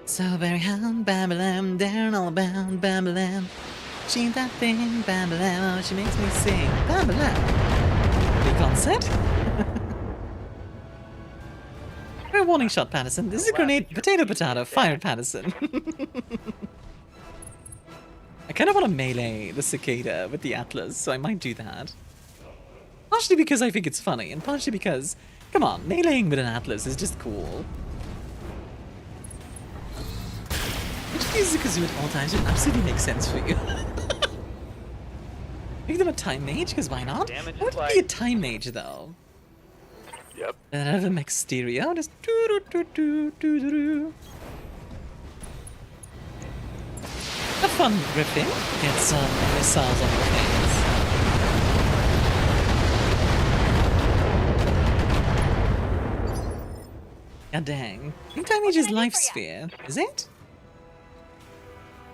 So very hard, bam-a-lam, down all about, bam-a-lam. She that thing, bam-a-lam, oh, she makes me sing, bam-a-lam. Big concert. Fair warning shot, Patterson. This is a grenade, potato, fire, Patterson. I kind of want to melee the cicada with the Atlas, so I might do that. Partially because I think it's funny, and partially because, come on, meleeing with an Atlas is just cool. Which uses a kazoo at all times would absolutely make sense for you. Make them a time mage, because why not? Why would it be a time mage, though? Yep. Then I have an exterior. Just do-do-do-do-do-do-do. Have fun, Griffin. Get some missiles on your face. God dang. I think damage is life sphere, is it?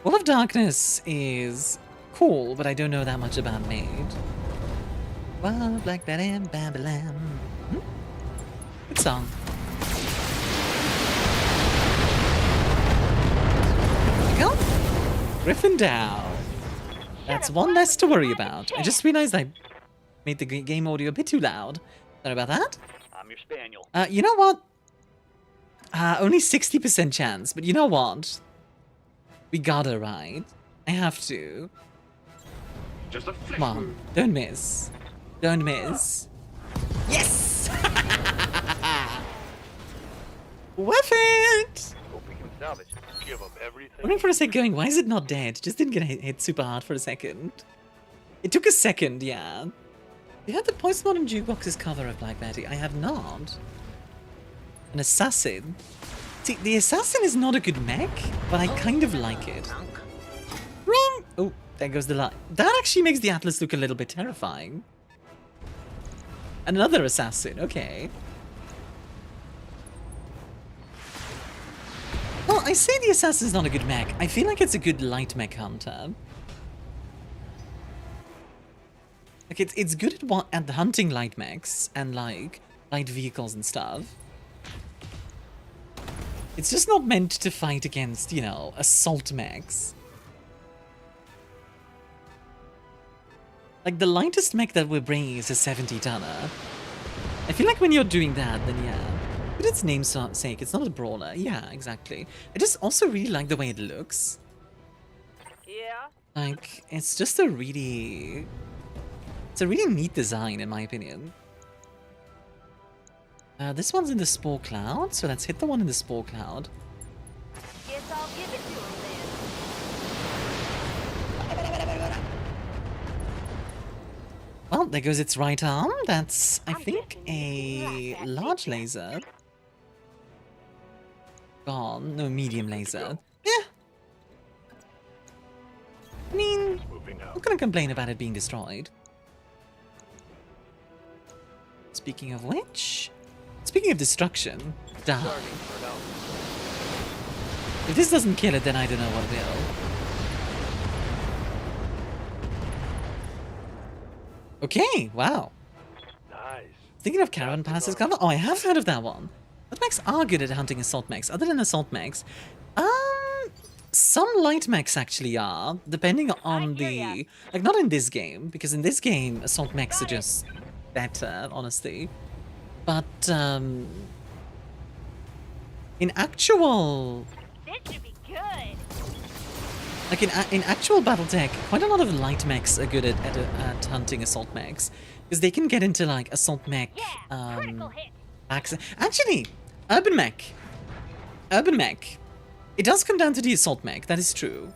Wall of Darkness is cool, but I don't know that much about Maid. Wall of Black Bam Bam Bam. Good song. There you go. Griffin down. That's one less to worry about. I just realized I made the game audio a bit too loud. Sorry about that. I'm your spaniel. You know what? Only 60% chance, but you know what? We gotta, right? I have to. Just a flick. Come on, don't miss. Don't miss. Yes! Whiff it! Hope we can salvage it. Give them everything. Wondering for a sec going, why is it not dead? Just didn't get hit super hard for a second. It took a second, yeah. You had the postmodern jukebox's cover of Black Betty. I have not. An assassin. See, the assassin is not a good mech, but I kind of like it. Wrong! Oh, there goes the light. That actually makes the Atlas look a little bit terrifying. Another assassin, okay. Well, I say the assassin's not a good mech. I feel like it's a good light mech hunter. Like, it's good at hunting light mechs and, like, light vehicles and stuff. It's just not meant to fight against, you know, assault mechs. Like, the lightest mech that we're bringing is a 70-tonner. I feel like when you're doing that, then yeah. But its name's sake, it's not a brawler. Yeah, exactly. I just also really like the way it looks. Yeah? Like, it's just a really... It's a really neat design, in my opinion. This one's in the Spore Cloud, so let's hit the one in the Spore Cloud. Guess I'll give it to him then. Well, there goes its right arm. That's, I think, a large laser. Gone. No, medium laser. Yeah. I mean, I'm gonna complain about it being destroyed. Speaking of which... Speaking of destruction, die. If this doesn't kill it, then I don't know what will. Okay, wow. Nice. Thinking of Caravan Palace's cover? Oh, I have heard of that one. What mechs are good at hunting assault mechs? Other than assault mechs, some light mechs actually are, depending on the... Like, not in this game, because in this game, assault mechs are just better, honestly. But, in actual... This should be good. Like, in actual Battletech, quite a lot of light mechs are good at hunting assault mechs. Because they can get into, like, assault mech, Actually, urban mech. Urban mech. It does come down to the assault mech, that is true.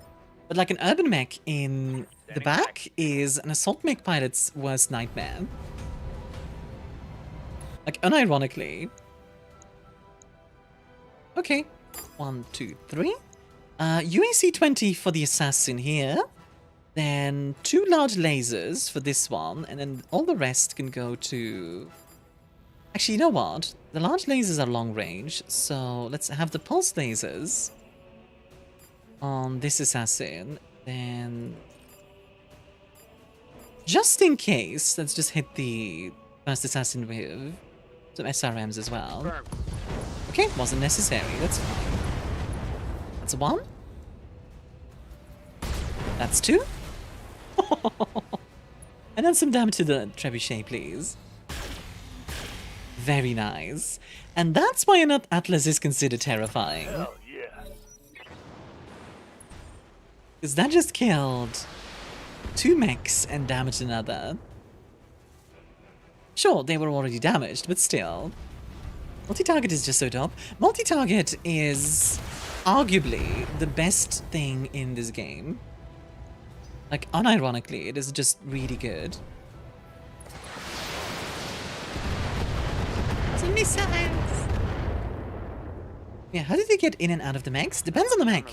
But, like, an urban mech in the back is an assault mech pilot's worst nightmare. Like, unironically. Okay. 1, 2, 3. UAC 20 for the assassin here. Then 2 large lasers for this one. And then all the rest can go to... Actually, you know what? The large lasers are long range. So let's have the pulse lasers on this assassin. Then... Just in case, let's just hit the first assassin with some SRMs as well. Okay, wasn't necessary. That's fine. That's 1. That's 2. And then some damage to the trebuchet, please. Very nice. And that's why an Atlas is considered terrifying. Hell yeah. Because that just killed 2 mechs and damaged another. Sure, they were already damaged, but still. Multi-target is just so dope. Multi-target is arguably the best thing in this game. Like, unironically, it is just really good. Some missiles! Yeah, how did they get in and out of the mechs? Depends on the mech.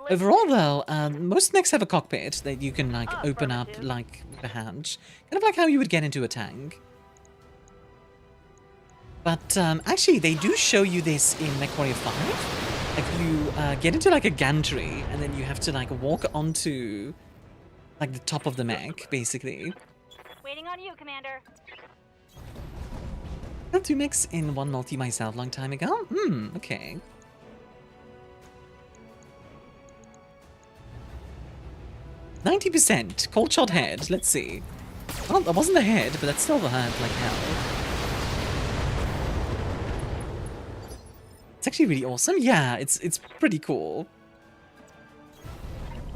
Overall, though, most mechs have a cockpit that you can, like, open up, like, with a hand. Kind of like how you would get into a tank. But, actually, they do show you this in MechWarrior 5. Like, you get into, like, a gantry, and then you have to, like, walk onto, like, the top of the mech, basically. Waiting on you, Commander. I built 2 mechs in one multi myself long time ago. Okay. %. Cold shot head. Let's see. Well, that wasn't the head, but that's still the head, like hell. It's actually really awesome. Yeah, it's pretty cool.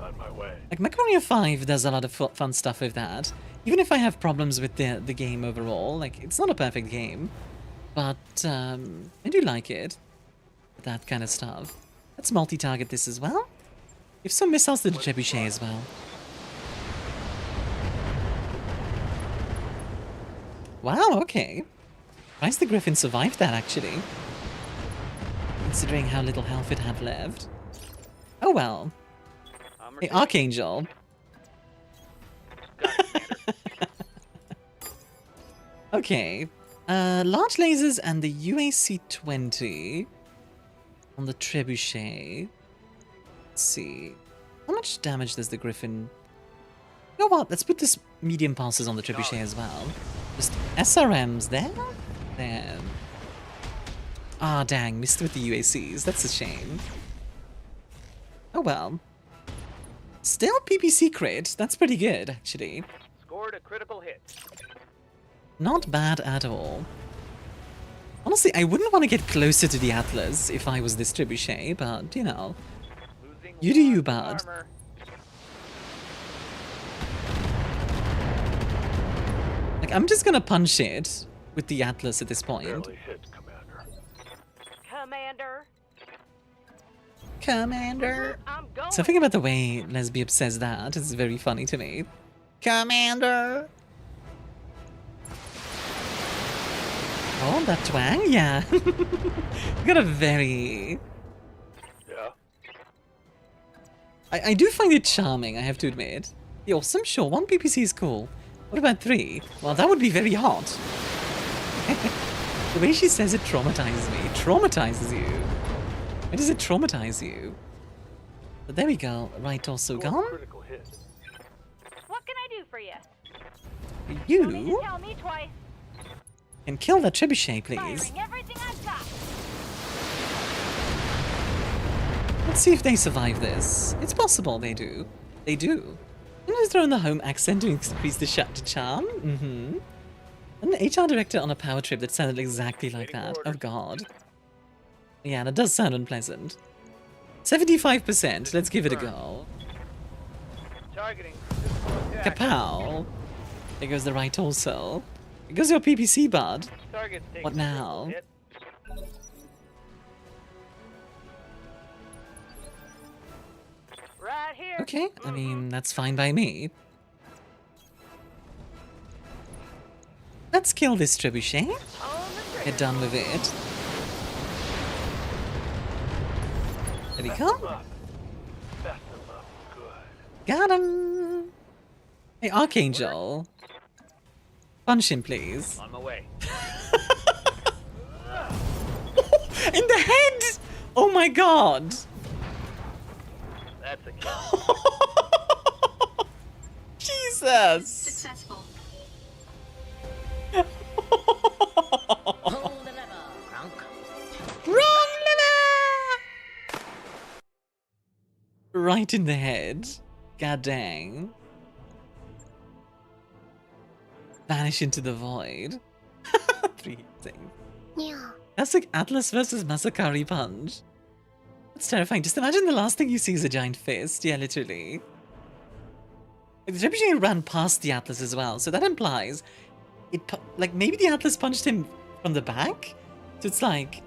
On my way. Like, MechWarrior 5 does a lot of fun stuff with that. Even if I have problems with the game overall, like, it's not a perfect game. But, I do like it. That kind of stuff. Let's multi-target this as well. Give some missiles to the Trebuchet as well. Wow, okay. Surprised the Griffin survived that, actually. Considering how little health it had left. Oh well. Hey, Archangel. Okay. Large lasers and the UAC-20 on the Trebuchet. Let's see. How much damage does the Griffin... You know what? Let's put this medium pulses on the Trebuchet as well. Just SRMs there. There. Ah, dang. Missed with the UACs. That's a shame. Oh well. Still PPC crit. That's pretty good, actually. Scored a critical hit. Not bad at all. Honestly, I wouldn't want to get closer to the Atlas if I was this Trebuchet, but, you know. You do you, bud. Like, I'm just gonna punch it with the Atlas at this point. Commander. Something about the way Lesbiab says that is very funny to me. Commander. Oh, that twang? Yeah. You got a very... Yeah. I do find it charming, I have to admit. The awesome? Sure, 1 PPC is cool. What about 3? Well, that would be very hot. The way she says it traumatizes me. It traumatizes you. Why does it traumatize you? But there we go. Right torso gone. What can I do for you? You Don't need to tell me twice. can kill that Trebuchet, please. Firing everything I've got. Let's see if they survive this. It's possible they do. They do. I'm going to throw in the home accent to increase the charm. An HR director on a power trip that sounded exactly like that. Oh god. Yeah, that does sound unpleasant. 75%. Let's give it a go. Targeting. Kapow. There goes the right torso. There goes your PPC, bud. What now? Right here. Okay, I mean, that's fine by me. Let's kill this Trebuchet. Get done with it. There we go. Got him. Hey, Archangel. Punch him, please. On my way. In the head! Oh my god! That's a kill. Jesus! Successful. Hold the lever, Wrong lever! Right in the head. God dang. Vanish into the void. 3 things. Yeah. That's like Atlas versus Masakari Punch. That's terrifying. Just imagine the last thing you see is a giant fist. Yeah, literally. The Trebuchet ran past the Atlas as well, so that implies like maybe the Atlas punched him from the back. So it's like,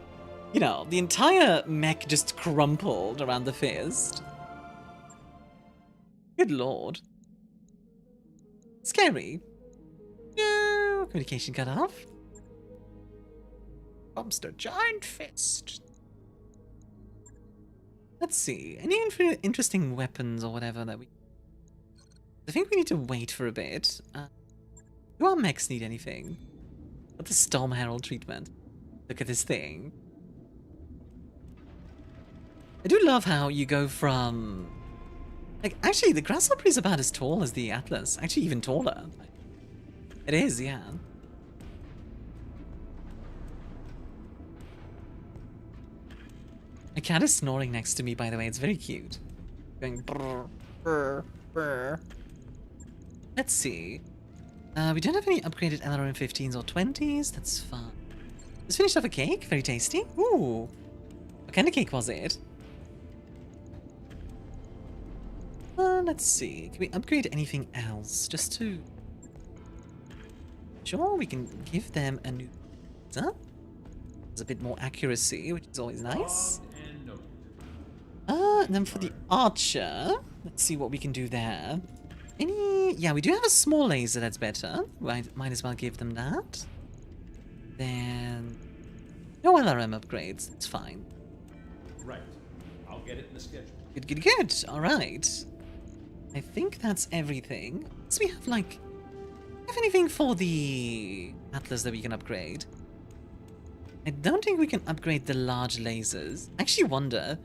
you know, the entire mech just crumpled around the fist. Good lord. Scary. No, communication cut off. Bumster giant fist. Let's see. Any interesting weapons or whatever that we... I think we need to wait for a bit. Do our mechs need anything? What the Storm Herald treatment? Look at this thing. I do love how you go from... Like, actually, the Grasshopper is about as tall as the Atlas. Actually, even taller. It is, yeah. My cat is snoring next to me, by the way. It's very cute. Going brr, brr, brr. Let's see. We don't have any upgraded LRM 15s or 20s. That's fine. Just finished off a cake. Very tasty. Ooh. What kind of cake was it? Let's see. Can we upgrade anything else? Just to... Sure, we can give them a new... There's a bit more accuracy, which is always nice. And then for the archer, let's see what we can do there. Yeah, we do have a small laser that's better. Might as well give them that. Then... No LRM upgrades, it's fine. Right. I'll get it in the schedule. Good, good, good. Alright. I think that's everything. So we have, like... Have anything for the Atlas that we can upgrade? I don't think we can upgrade the large lasers. I actually wonder...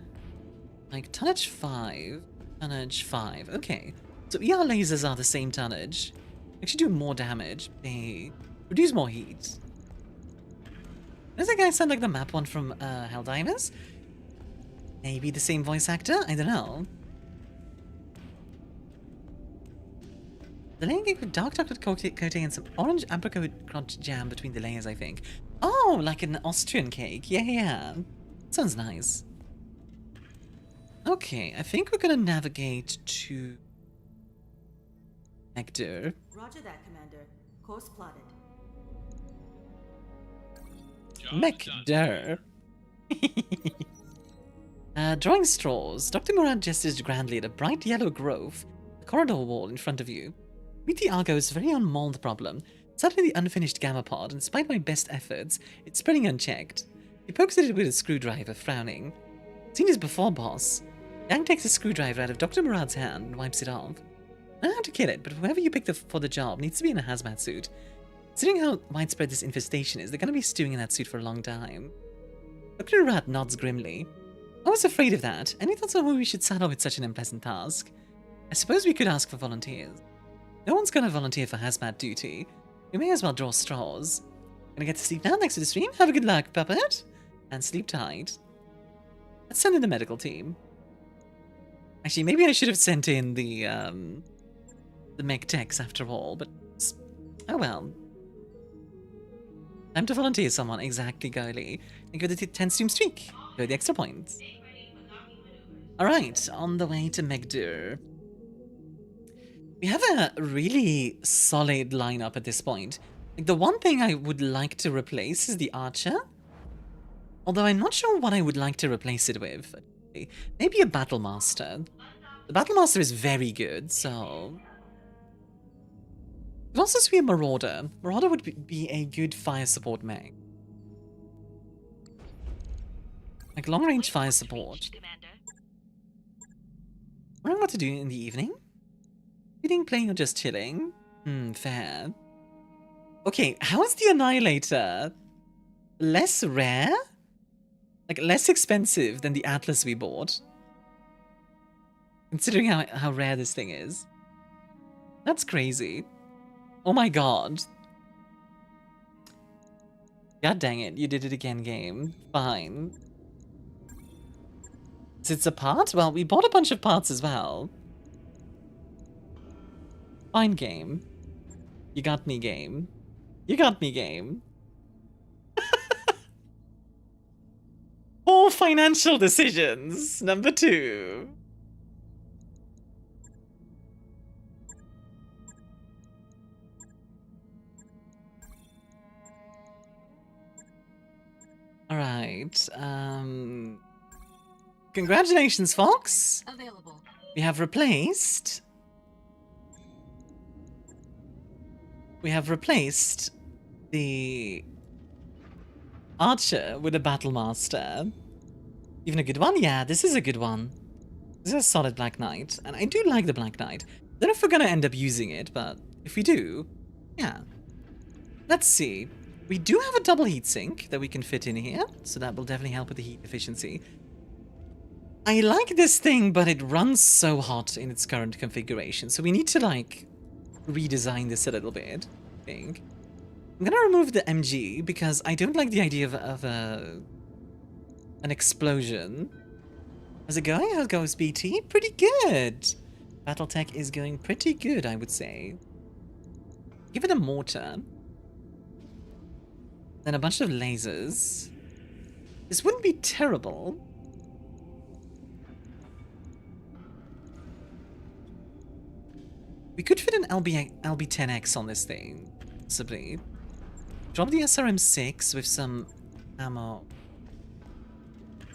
Like, tonnage 5, tonnage 5. Okay. So ER lasers are the same tonnage. Actually do more damage. They produce more heat. Does that guy sound like the map one from Helldivers? Maybe the same voice actor? I don't know. The laying cake with dark chocolate coating and some orange apricot jam between the layers, I think. Oh, like an Austrian cake. Yeah, yeah. Sounds nice. Okay, I think we're gonna navigate to... Hector. Roger that, Commander. Course plotted. Mecdur. Drawing straws. Dr. Murad gestures grandly at a bright yellow grove, a corridor wall in front of you. Meet the Argo's very own mold problem. Suddenly the unfinished gamma pod, and despite my best efforts, it's spreading unchecked. He pokes at it with a screwdriver, frowning. Seen as before, boss. Yang takes a screwdriver out of Dr. Murad's hand and wipes it off. I know how to kill it, but whoever you pick for the job needs to be in a hazmat suit. Considering how widespread this infestation is, they're going to be stewing in that suit for a long time. Dr. Murad nods grimly. I was afraid of that. Any thoughts on who we should saddle with such an unpleasant task? I suppose we could ask for volunteers. No one's going to volunteer for hazmat duty. We may as well draw straws. Gonna get to sleep now, thanks for the stream. Have a good luck, puppet. And sleep tight. Let's send in the medical team. Actually, maybe I should have sent in the mech techs after all, but... Oh well. Time to volunteer someone. Exactly, Girly. Thank you for the 10 stream streak. Go the extra points. Alright, on the way to Megdur. We have a really solid lineup at this point. Like, the one thing I would like to replace is the Archer. Although I'm not sure what I would like to replace it with. Maybe a Battle Master. The Battle Master is very good, so... It could also be a Marauder. Marauder would be a good fire support mech. Like long-range fire support. Wondering what to do in the evening? Reading, playing, or just chilling? Fair. Okay, how is the Annihilator? Less rare? Like, less expensive than the Atlas we bought. Considering how rare this thing is. That's crazy. Oh my god. God dang it, you did it again, game. Fine. Is it a part? Well, we bought a bunch of parts as well. Fine, game. You got me, game. You got me, game. All financial decisions. Number 2. Alright, congratulations, Fox! Available. We have replaced... the Archer with a Battle Master. Even a good one? Yeah, this is a good one. This is a solid Black Knight, and I do like the Black Knight. Don't know if we're gonna end up using it, but if we do, yeah. Let's see. We do have a double heatsink that we can fit in here, so that will definitely help with the heat efficiency. I like this thing, but it runs so hot in its current configuration, so we need to, like, redesign this a little bit, I think. I'm gonna remove the MG, because I don't like the idea of an explosion. How's it going? How goes BT? Pretty good! Battletech is going pretty good, I would say. Give it a mortar. Then a bunch of lasers. This wouldn't be terrible. We could fit an LB10X on this thing, possibly. Drop the SRM6 with some ammo.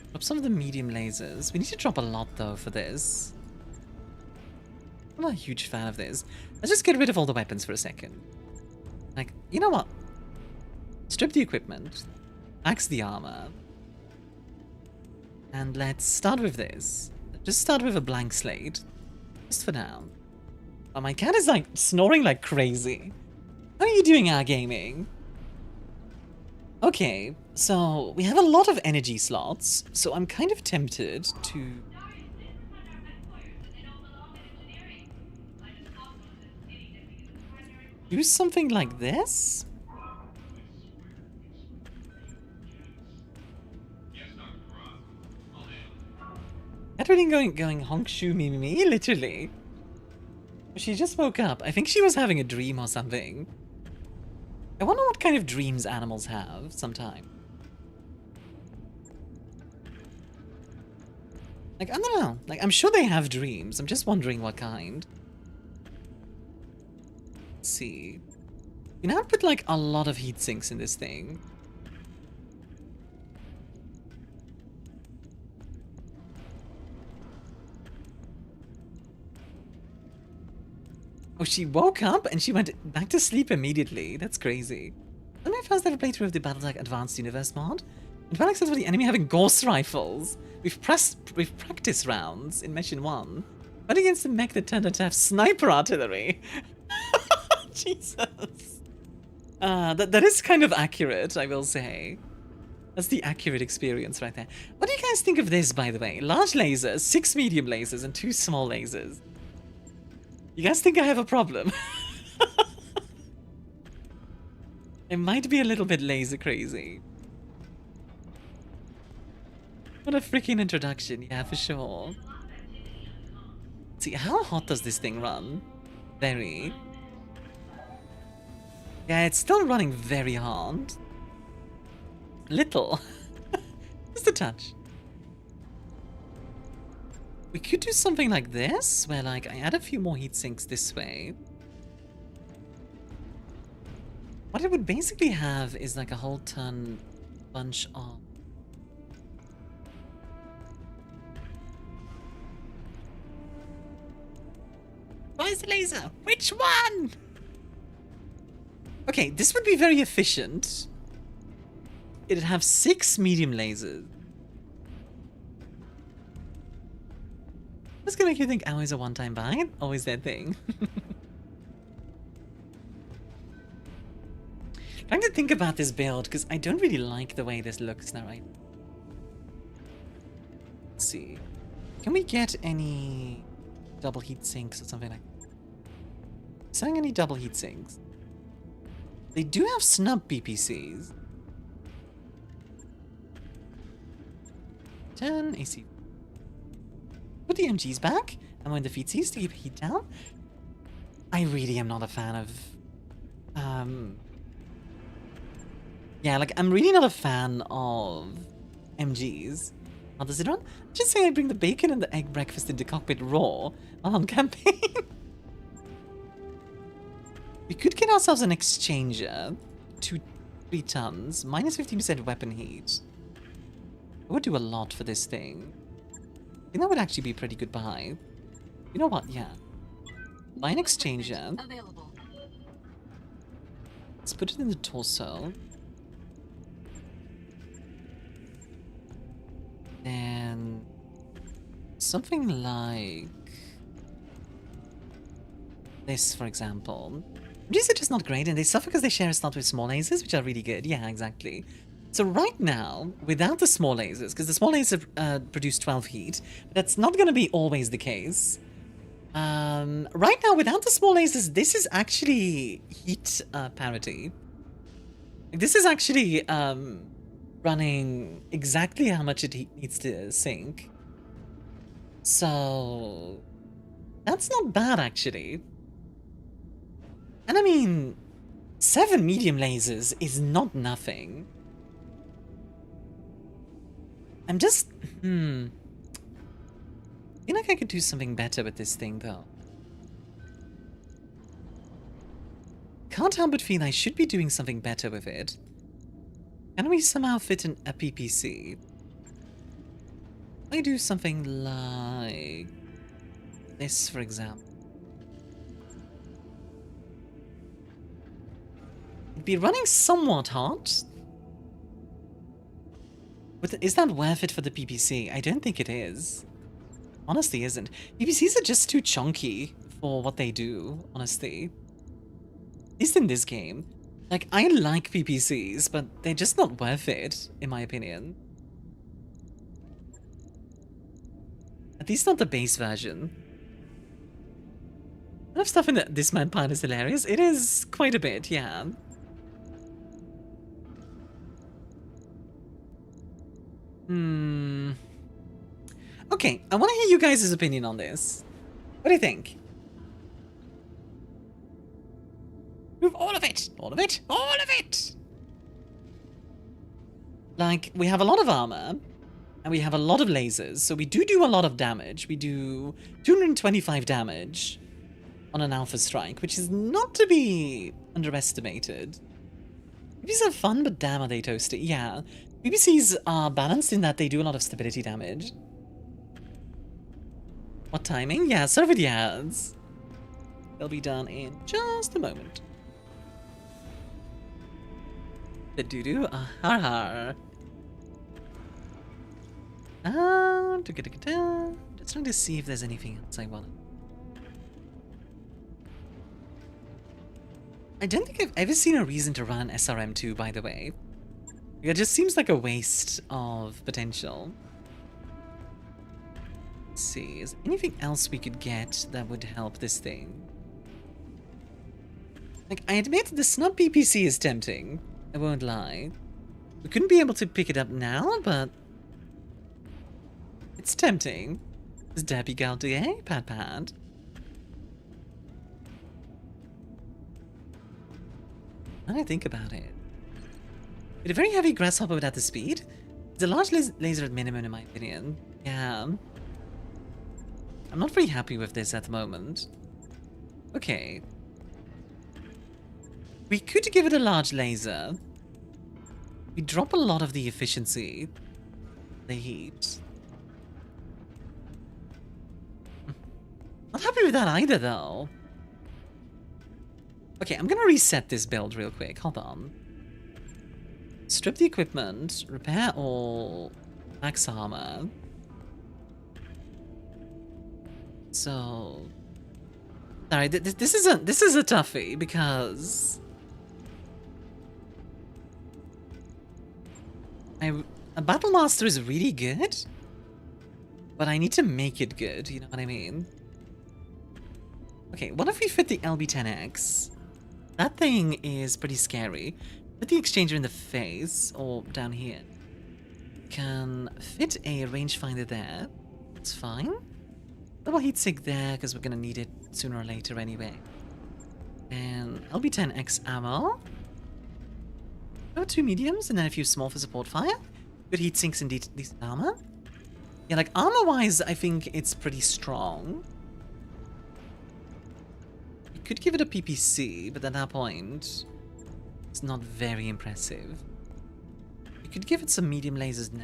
Drop some of the medium lasers. We need to drop a lot, though, for this. I'm not a huge fan of this. Let's just get rid of all the weapons for a second. Like, you know what? Strip the equipment. Axe the armor. And let's start with this. Just start with a blank slate. Just for now. Oh, my cat is, like, snoring like crazy. How are you doing, our gaming? Okay, so we have a lot of energy slots, so I'm kind of tempted to... do something like this? Cat really going honk shoo me, literally. She just woke up. I think she was having a dream or something. I wonder what kind of dreams animals have sometime. Like, I don't know. Like, I'm sure they have dreams. I'm just wondering what kind. Let's see. You now put, like, a lot of heat sinks in this thing. Oh, she woke up and she went back to sleep immediately. That's crazy. This is my first ever playthrough of the Battletech Advanced Universe mod. And well access for the enemy having Gauss rifles. We've practice rounds in Mission 1. But against the mech that turned out to have sniper artillery. Jesus. That is kind of accurate, I will say. That's the accurate experience right there. What do you guys think of this, by the way? Large lasers, 6 medium lasers, and 2 small lasers. You guys think I have a problem? I might be a little bit laser crazy. What a freaking introduction, yeah, for sure. See, how hot does this thing run? Very. Yeah, it's still running very hard. Little. Just a touch. We could do something like this, where, like, I add a few more heat sinks this way. What it would basically have is, like, a whole ton bunch of... Where's the laser? Which one? Okay, this would be very efficient. It'd have 6 medium lasers. That's gonna make you think always a one-time buy. Always that thing. Trying to think about this build, because I don't really like the way this looks now, right? Let's see. Can we get any double heat sinks or something like that? Selling any double heat sinks? They do have snub BPCs. 10 AC. Put the MGs back, and when the feetsies to keep heat down. I really am not a fan of... yeah, like, I'm really not a fan of MGs. How does it run? Just say I bring the bacon and the egg breakfast into cockpit raw while on campaign. We could get ourselves an exchanger. 3 tons, minus 15% weapon heat. It would do a lot for this thing. I think that would actually be a pretty good buy. You know what? Yeah. Buy an exchanger. Let's put it in the torso. And something like this, for example. These are just not great, and they suffer because they share a slot with small lasers, which are really good. Yeah, exactly. So right now, without the small lasers, because the small lasers produce 12 heat, but that's not going to be always the case. Right now, without the small lasers, this is actually heat parity. This is actually running exactly how much it needs to sink. So that's not bad, actually. And I mean, 7 medium lasers is not nothing. I'm just, I feel like I could do something better with this thing, though. Can't help but feel I should be doing something better with it. Can we somehow fit in a PPC? I do something like this, for example. It'd be running somewhat hot. Is that worth it for the PPC? I don't think it is. Honestly, isn't. PPCs are just too chunky for what they do, honestly. At least in this game. Like, I like PPCs, but they're just not worth it, in my opinion. At least not the base version. A lot of stuff in this man part is hilarious. It is quite a bit, yeah. Okay, I want to hear you guys' opinion on this. What do you think? Move all of it! All of it! All of it! Like, we have a lot of armor, and we have a lot of lasers, so we do a lot of damage. We do 225 damage on an alpha strike, which is not to be underestimated. These are fun, but damn are they toasty. Yeah, PPCs are balanced in that they do a lot of stability damage. What timing? Yeah, serve it, yes. They'll be done in just a moment. The doo-doo, har har. Just trying to see if there's anything else I want. I don't think I've ever seen a reason to run SRM2, by the way. It just seems like a waste of potential. Let's see, is there anything else we could get that would help this thing? Like, I admit the snub PPC is tempting. I won't lie. We couldn't be able to pick it up now, but it's tempting. Is Debbie Galdier? Pat pat. When I think about it. With a very heavy grasshopper without the speed, it's a large laser at minimum in my opinion. Yeah. I'm not very happy with this at the moment. Okay. We could give it a large laser. We drop a lot of the efficiency. The heat. Not happy with that either, though. Okay, I'm gonna reset this build real quick. Hold on. Strip the equipment. Repair all. Max armor. So... Sorry, this is a toughie, because... A Battle Master is really good, but I need to make it good, you know what I mean? Okay, what if we fit the LB10X? That thing is pretty scary. Put the exchanger in the face, or down here. Can fit a rangefinder there. It's fine. Double heatsink there, because we're gonna need it sooner or later anyway. And LB10X ammo. Oh, 2 mediums, and then a few small for support fire. Good heatsinks and decent armor. Yeah, like, armor-wise, I think it's pretty strong. We could give it a PPC, but at that point, it's not very impressive. We could give it some medium lasers now.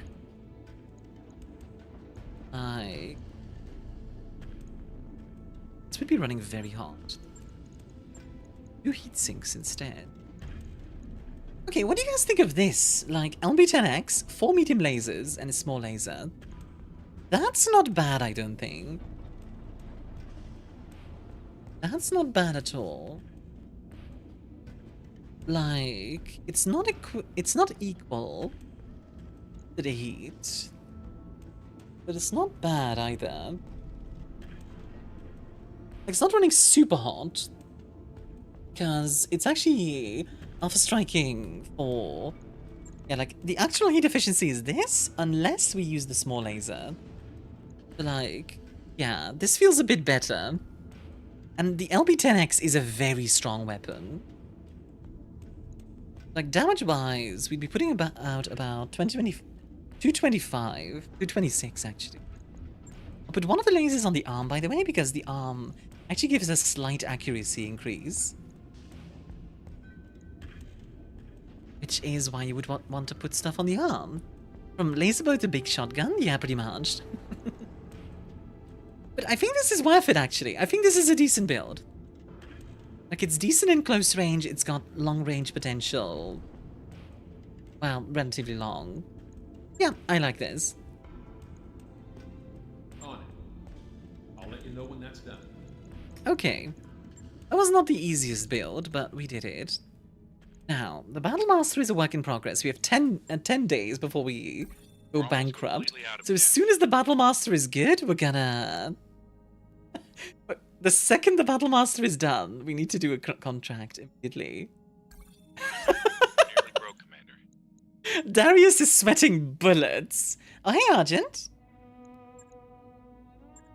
This would be running very hot. 2 heatsinks instead. Okay, what do you guys think of this? Like, LB10X, 4 medium lasers, and a small laser. That's not bad, I don't think. That's not bad at all. Like, it's not equal to the heat, but it's not bad either. Like, it's not running super hot, because it's actually alpha striking for... Yeah, like, the actual heat efficiency is this, unless we use the small laser. But like, yeah, this feels a bit better. And the LB-10X is a very strong weapon. Like, damage-wise, we'd be putting out about 225, 226 actually. I'll put one of the lasers on the arm, by the way, because the arm actually gives a slight accuracy increase. Which is why you would want to put stuff on the arm. From laser bow to big shotgun, yeah, pretty much. But I think this is worth it, actually. I think this is a decent build. Like, it's decent in close range, it's got long range potential. Well, relatively long. Yeah, I like this. On it. I'll let you know when that's done. Okay. That was not the easiest build, but we did it. Now, the Battlemaster is a work in progress. We have 10 days before we go bankrupt. So as soon as the Battlemaster is good, we're gonna... The second the Battlemaster is done, we need to do a contract immediately. Nearly broke, Commander. Darius is sweating bullets. Oh, hey, Argent.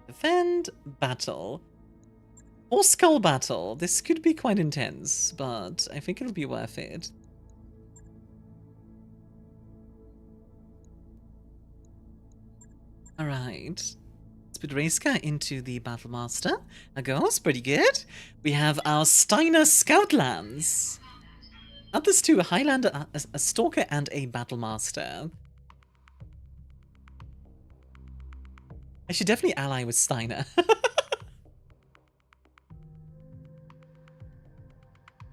Defend, battle. Or skull battle. This could be quite intense, but I think it'll be worth it. Alright. Let's put Reiska into the Battlemaster. That goes pretty good. We have our Steiner Scoutlands. Add this to a Highlander, a Stalker, and a Battlemaster. I should definitely ally with Steiner.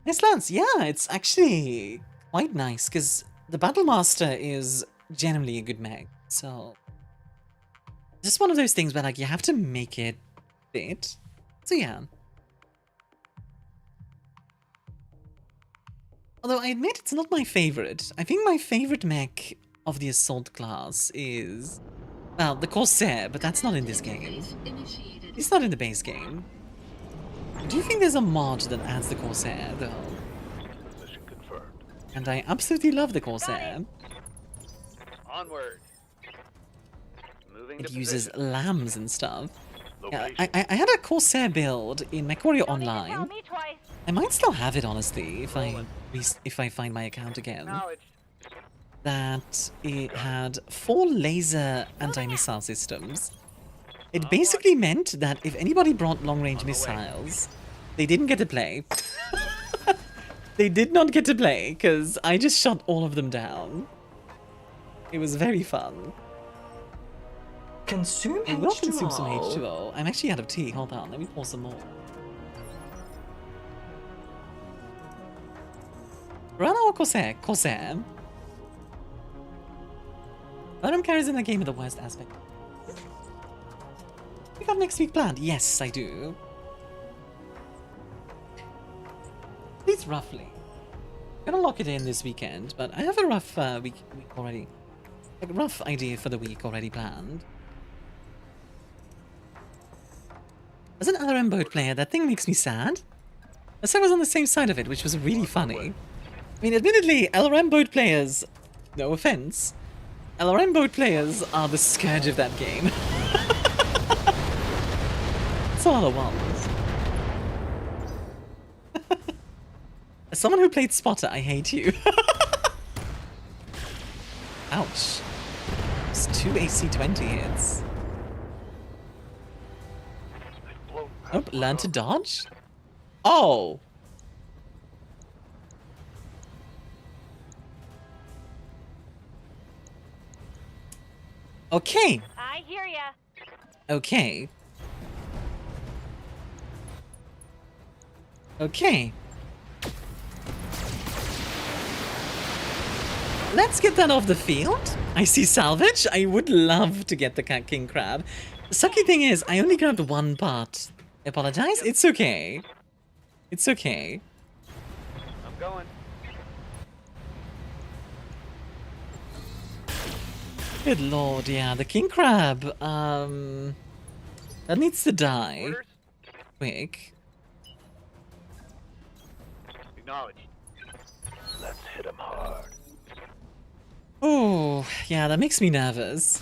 Nice Lance, yeah, it's actually quite nice, because the Battlemaster is generally a good mech, so... Just one of those things where, like, you have to make it fit. So, yeah. Although, I admit it's not my favorite. I think my favorite mech of the Assault class is... Well, the Corsair, but that's not in this game. It's not in the base game. Do you think there's a mod that adds the Corsair, though? Mission confirmed. And I absolutely love the Corsair. Onward. Moving It to uses position. lambs and stuff. Yeah, I had a Corsair build in MechWarrior Online. I might still have it, honestly, if I find my account again. That it had 4 laser anti-missile systems. It basically meant that if anybody brought long-range missiles, they didn't get to play. They did not get to play, because I just shot all of them down. It was very fun. Consume I H2O. will consume some H2O. I'm actually out of tea. Hold on, let me pour some more. Rana or Corsair? Corsair. Venom carries in the game with the worst aspect. We got next week planned. Yes, I do. At least roughly. I'm gonna lock it in this weekend, but I have a rough week already. Like, a rough idea for the week already planned. As an LRM boat player, that thing makes me sad. As I was on the same side of it, which was really funny. I mean, admittedly, LRM boat players, no offense, LRM boat players are the scourge of that game. That's all I want. As someone who played Spotter, I hate you. Ouch. It's 2 AC-20 hits. Oh, learn to dodge? Oh! Okay. I hear ya. Okay. Okay. let's get that off the field. I see salvage. I would love to get the king crab. The sucky thing is, I only grabbed one part. I apologize. It's okay. It's okay. I'm going. Good lord, yeah, the king crab. That needs to die. Orders? Quick. Acknowledged. Let's hit him hard. Oh, yeah, that makes me nervous.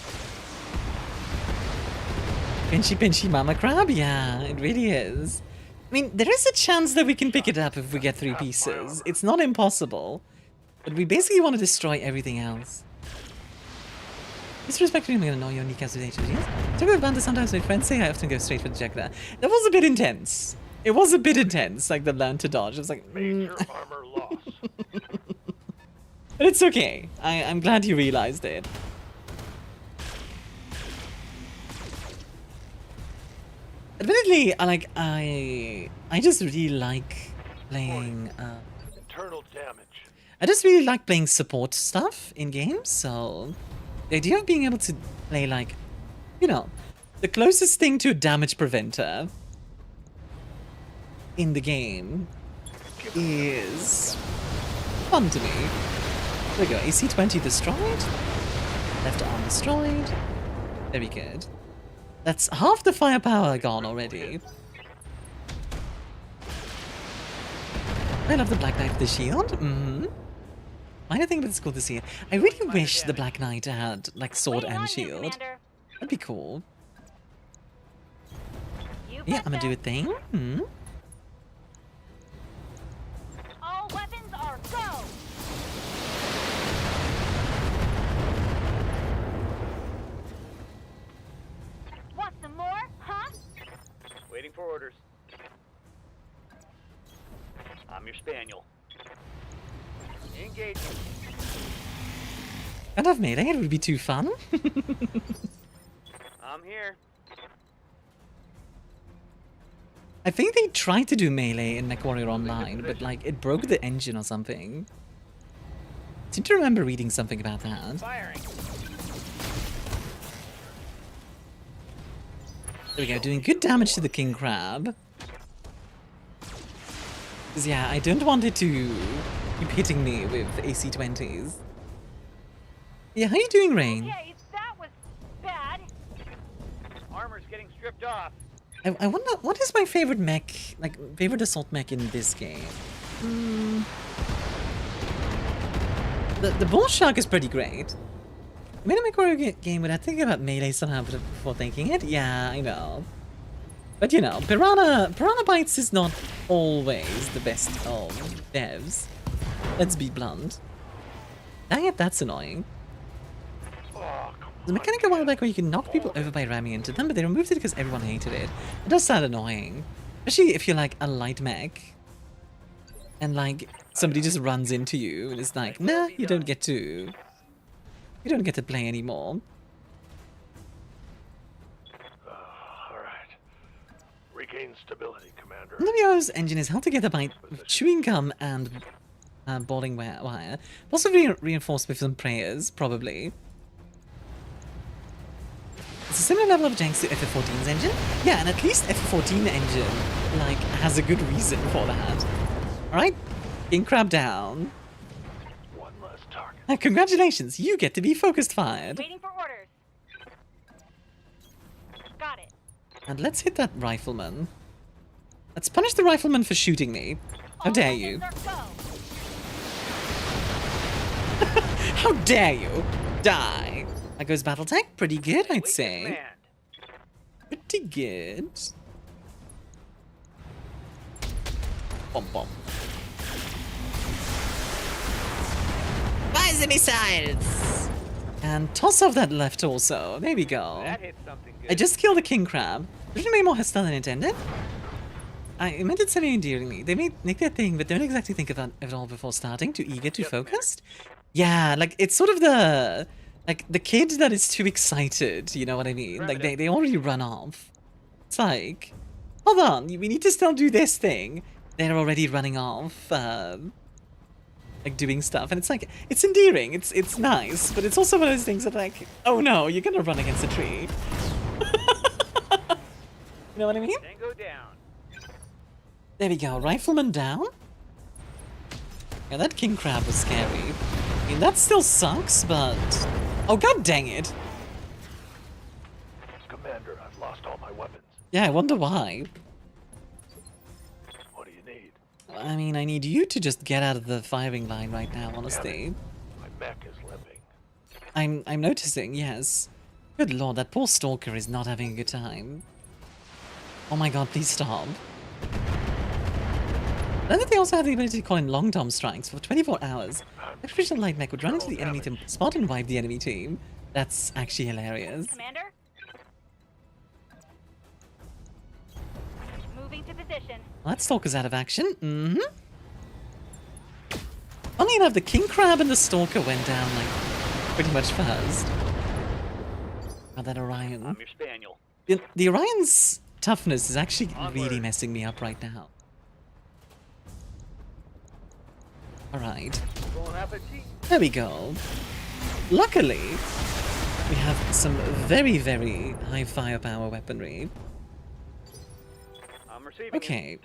Pinchy pinchy mama crab? Yeah, it really is. I mean, there is a chance that we can pick it up if we get 3 pieces. It's not impossible. But we basically want to destroy everything else. Disrespectfully, I'm gonna annoy your kneecaps with HODs. Talking about this sometimes my friends say I often go straight for the jugular. That was a bit intense. It was a bit intense, like the learn to dodge. It was like, Major armor loss. But it's okay. I'm glad you realized it. Admittedly, I just really like playing. Internal damage. I just really like playing support stuff in games. So the idea of being able to play like, you know, the closest thing to a damage preventer in the game is fun to me. There we go. AC-20 destroyed. Left arm destroyed. Very good. That's half the firepower gone already. I love the Black Knight with the shield. Minor thing, but it's cool to see it. I really wish the Black Knight had like sword and shield. That'd be cool. Yeah, I'm gonna do a thing. All weapons are go. Want some more, huh? Waiting for orders. I'm your spaniel. Engaging. I'd have melee, it would be too fun. I'm here. I think they tried to do melee in MechWarrior Online, but like it broke the engine or something. I seem to remember reading something about that. Firing. There we go, doing good damage to the king crab. Because yeah, I don't want it to keep hitting me with AC-20s. Yeah, how you doing, Rain? Okay, that was bad. Armor's getting stripped off. I wonder, what is my favorite mech, like, favorite assault mech in this game? The Bull Shark is pretty great. I made a MechWarrior game without thinking about melee somehow before thinking it. Yeah, I know. But you know, Piranha Bytes is not always the best of devs. Let's be blunt. Dang it, that's annoying. There's a mechanic a while back where you can knock people over by ramming into them, but they removed it because everyone hated it. It does sound annoying. Especially if you're like a light mech. And like, somebody just runs into you and it's like, nah, you don't get to play anymore. Alright. Regain stability, Commander. Navio's engine is held together by chewing gum and balling wire. Possibly reinforced with some prayers, probably. It's a similar level of janks to FF14's engine. Yeah, and at least FF14 engine, like, has a good reason for that. Alright, King Crab down. One less target. Congratulations, you get to be focused fired. Waiting for orders. Got it. And let's hit that rifleman. Let's punish the rifleman for shooting me. How dare you? How dare you? Die. That goes Battletech. Pretty good, I'd say. Pretty good. Bomb bomb. Fire the missiles! And toss off that left also. There we go. That hit something good. I just killed a king crab. Didn't make more hostile than intended. I meant it semi-endearingly. They make their thing, but don't exactly think about it all before starting. Too eager, too focused. Yeah, like it's sort of the kid that is too excited. You know what I mean? Like they already run off. It's like, hold on, we need to still do this thing. They're already running off. like doing stuff, and it's like it's endearing, it's nice, but it's also one of those things that like, oh no, you're gonna run against a tree. You know what I mean? Tango down. There we go, rifleman down. Yeah, that king crab was scary. I mean, that still sucks, but oh god dang it! Commander, I've lost all my weapons. Yeah, I wonder why. What do you need? I mean, I need you to just get out of the firing line right now, honestly. My mech is limping. I'm noticing, yes. Good lord, that poor stalker is not having a good time. Oh my god, please stop. Then they also have the ability to call in long-term strikes for 24 hours. A traditional light mech would run into the enemy to spot and wipe the enemy team. That's actually hilarious. Commander? Moving to position. Well, that stalker's out of action. Mm-hmm. Funny enough, the king crab and the stalker went down, like, pretty much first. Oh, that Orion. I'm your spaniel. The Orion's toughness is actually really messing me up right now. Alright. There we go. Luckily, we have some very, very high firepower weaponry. I'm receiving Okay.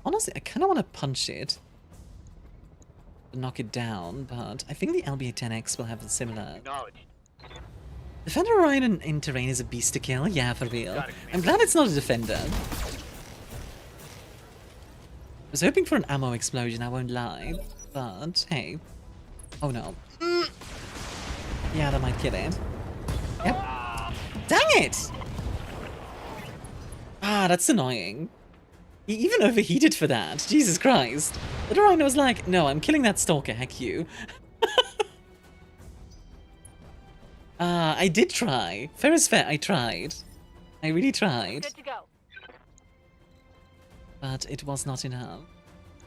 Honestly, I kind of want to punch it. Knock it down, but I think the LBA-10X will have a similar... Acknowledged. Defender Orion in terrain is a beast to kill, yeah, for real. I'm glad it's not a defender. I was hoping for an ammo explosion, I won't lie, but hey. Oh no. Yeah, that might get it. Yep. Dang it! Ah, that's annoying. He even overheated for that, Jesus Christ. The Rhino was like, no, I'm killing that stalker, heck you. I did try. Fair is fair, I tried. I really tried. Good to go. But it was not enough.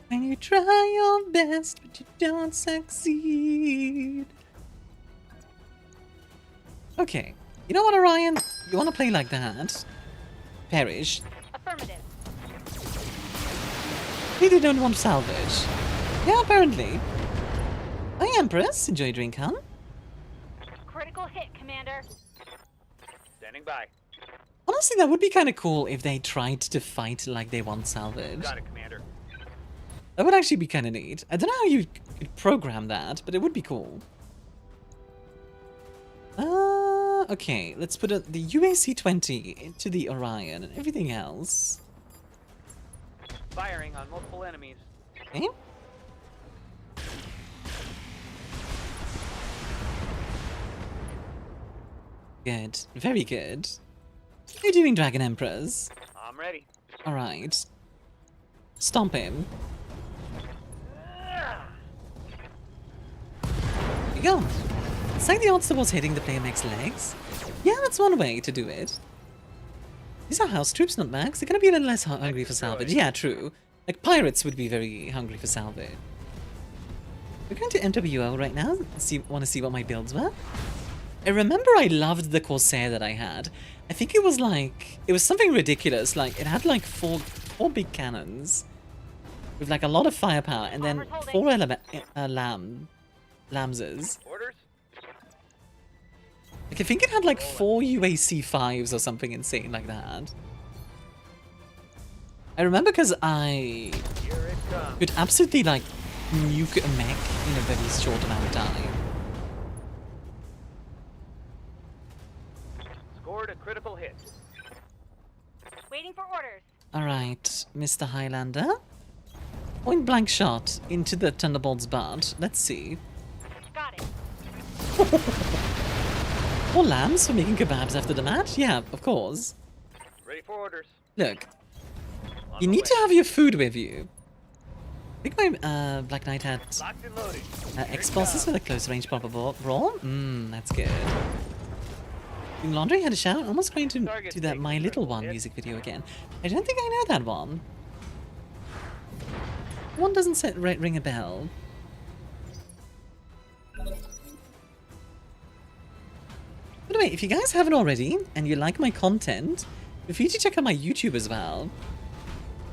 When you try your best, but you don't succeed. Okay. You know what, Orion? You want to play like that? Perish. Affirmative. Really don't want salvage. Yeah, apparently. Hi, Empress. Enjoy your drink, huh? Critical hit, Commander. Standing by. Honestly, that would be kind of cool if they tried to fight like they want salvage. Got it, Commander. That would actually be kind of neat. I don't know how you could program that, but it would be cool. Okay, let's put the UAC-20 into the Orion and everything else. Firing on multiple enemies. Okay. Good. Very good. How are you doing, Dragon Emperors? I'm ready. Alright. Stomp him. There you go. It's like the odds was hitting the player max legs. Yeah, that's one way to do it. These are house troops, not max. They're gonna be a little less hungry for salvage. Yeah, true. Like, pirates would be very hungry for salvage. We're going to MWO right now. Want to see what my builds were? I remember I loved the Corsair that I had. I think it was like... It was something ridiculous. Like, it had like four big cannons. With like a lot of firepower. And then 4 Lamses. Orders? Like, I think it had like 4 UAC-5s or something insane like that. I remember because I could absolutely like nuke a mech in a very short amount of time. Scored a critical hit. Waiting for orders. Alright, Mr. Highlander. Point blank shot into the Thunderbolt's butt. Let's see. Got it. More lambs for making kebabs after the match? Yeah, of course. Ready for orders. Look, you need to have your food with you. I think my Black Knight had X-Pulses with a close range proper brawl. That's good. Doing laundry, had a shower. Almost going to do that My Little One music video again. I don't think I know that one. One doesn't ring a bell. By the way, if you guys haven't already, and you like my content, feel free to check out my YouTube as well.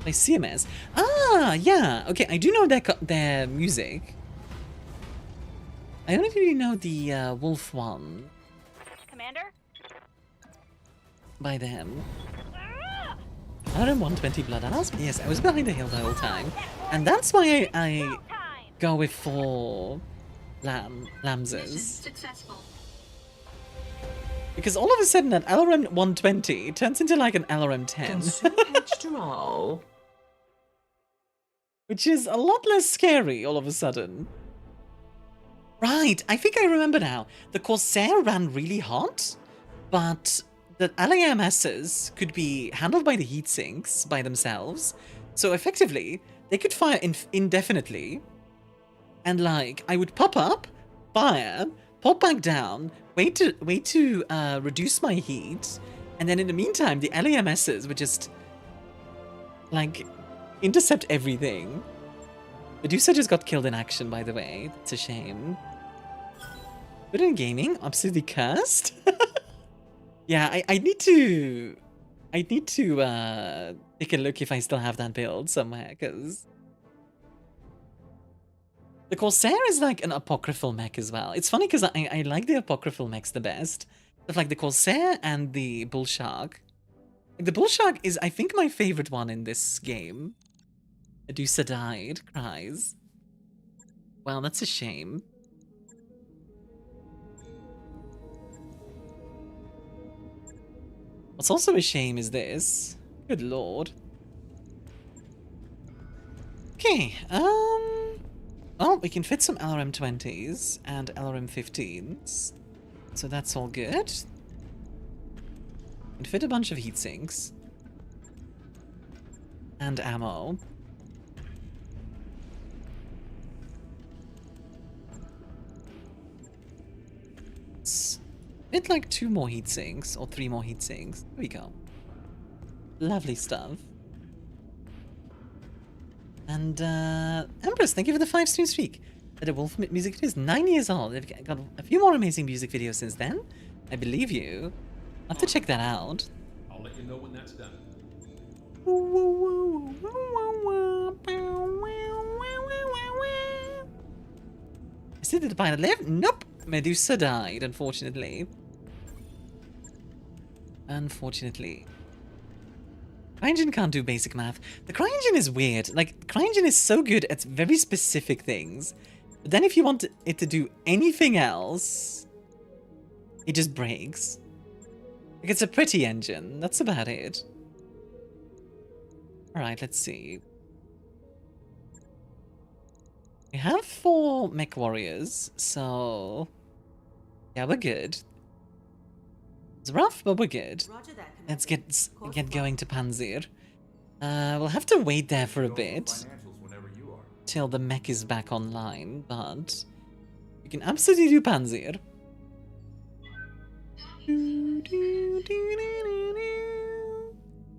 By CMS. Ah, yeah. Okay, I do know their music. I only really know the Wolf one. Commander? By them. RM120 Blood Arms? Yes, I was behind the hill the whole time. And that's why I go with 4 Lamses. Successful. Because all of a sudden that LRM 120 turns into like an LRM 10. Which is a lot less scary all of a sudden. Right, I think I remember now. The Corsair ran really hot, but the LAMSs could be handled by the heatsinks by themselves. So effectively, they could fire indefinitely. And like, I would pop up, fire, pop back down, wait to reduce my heat, and then in the meantime, the LAMSs would just like intercept everything. Medusa just got killed in action, by the way. It's a shame. Good in gaming, absolutely cursed. Yeah, I need to take a look if I still have that build somewhere, because the Corsair is like an apocryphal mech as well. It's funny because I like the apocryphal mechs the best. But like the Corsair and the Bull Shark. Like the Bull Shark is, I think, my favorite one in this game. Medusa died, cries. Well, that's a shame. What's also a shame is this. Good lord. Okay, well, we can fit some LRM-20s and LRM-15s. So that's all good. We can fit a bunch of heatsinks. And ammo. Let's fit like 2 more heatsinks or 3 more heatsinks. There we go. Lovely stuff. And Empress, thank you for the 5 stream streak. The Wolf music video is 9 years old. They've got a few more amazing music videos since then. I believe you. I'll have to check that out. I'll let you know when that's done. Is it the pilot live? Nope. Medusa died, unfortunately. Unfortunately. CryEngine can't do basic math. The CryEngine is weird. Like, CryEngine is so good at very specific things. But then if you want it to do anything else, it just breaks. Like, it's a pretty engine. That's about it. Alright, let's see. We have 4 mech warriors, so yeah, we're good. It's rough, but we're good. Let's get going to Panzer. We'll have to wait there for a bit till the mech is back online, but we can absolutely do Panzer.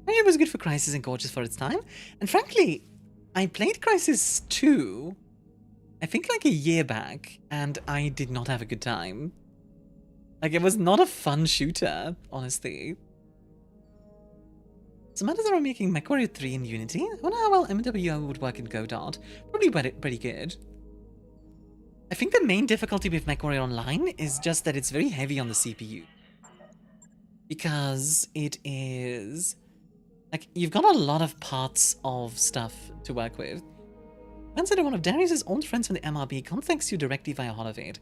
It was good for Crisis and gorgeous for its time, and frankly, I played Crisis 2. I think like a year back, and I did not have a good time. Like, it was not a fun shooter, honestly. Some others are making MechWarrior 3 in Unity. I wonder how well MWO would work in Godot. Probably pretty good. I think the main difficulty with MechWarrior Online is just that it's very heavy on the CPU. Because it is... like, you've got a lot of parts of stuff to work with. Consider one of Darius's old friends from the MRB contacts you directly via Holovid.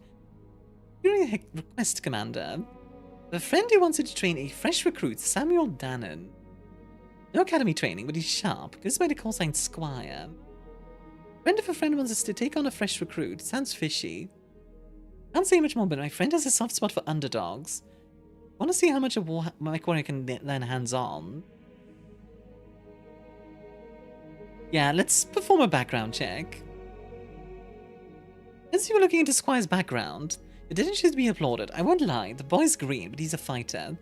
During a request, Commander. A friend who wants you to train a fresh recruit, Samuel Dannon. No academy training, but he's sharp. Goes by the call sign Squire. Friend of a friend wants us to take on a fresh recruit. Sounds fishy. Can't say much more, but my friend has a soft spot for underdogs. Want to see how much a MechWarrior can learn hands-on. Yeah, let's perform a background check. As you were looking into Squire's background, it didn't choose to be applauded. I won't lie, the boy's green, but he's a fighter.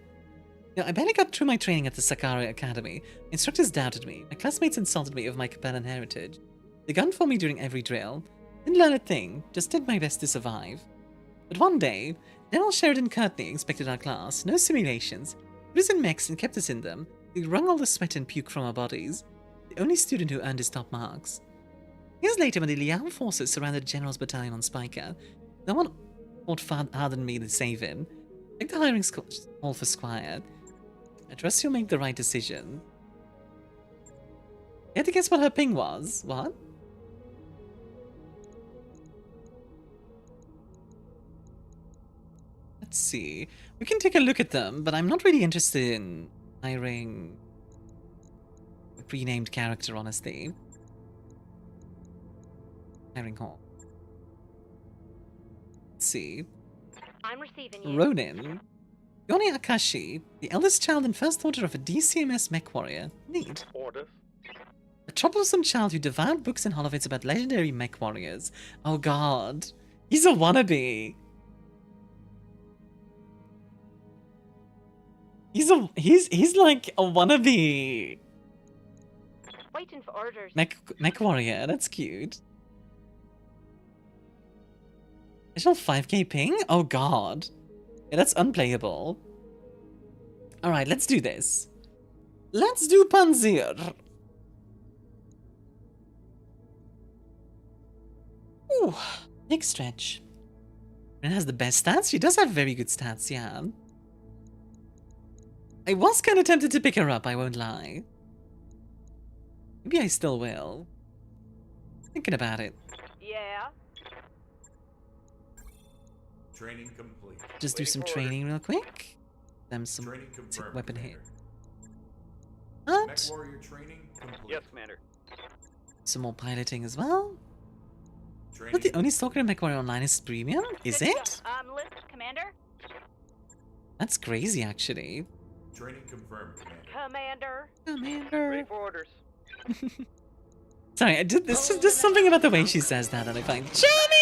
You know, I barely got through my training at the Sakara Academy. Instructors doubted me. My classmates insulted me of my Capellan heritage. They gunned for me during every drill. Didn't learn a thing, just did my best to survive. But one day, General Sheridan Courtney inspected our class. No simulations. Put us in mechs and kept us in them. They wrung all the sweat and puke from our bodies. the only student who earned his top marks. Years later, when the Liao forces surrounded the General's battalion on Spiker, no one fought harder than me to save him. Take the hiring call for Squire. I trust you'll make the right decision. You had to guess what her ping was. What? Let's see. We can take a look at them, but I'm not really interested in hiring a pre-named character, honestly. Hiring call. Let's see. I'm receiving you. Ronin. Yoni Akashi, the eldest child and first daughter of a DCMS mech warrior. Neat. Orders. A troublesome child who devoured books and holovids about legendary mech warriors. Oh god. He's a wannabe. He's like a wannabe. Waiting for orders. Mech warrior, that's cute. Additional 5k ping? Oh god. Yeah, that's unplayable. Alright, let's do this. Let's do Panzer. Ooh, next stretch. It has the best stats? She does have very good stats, yeah. I was kind of tempted to pick her up, I won't lie. Maybe I still will. Thinking about it. Yeah. Training complete. Just do some training real quick. Them some weapon hit. What? Mech warrior training complete. Yes, Commander. Some more piloting as well. But the only stalker in MechWarrior Online is premium? Is it? List, Commander. That's crazy, actually. Training confirmed, Commander. Commander. Ready for orders. Sorry, this is just something about the way she says that and I find Johnny!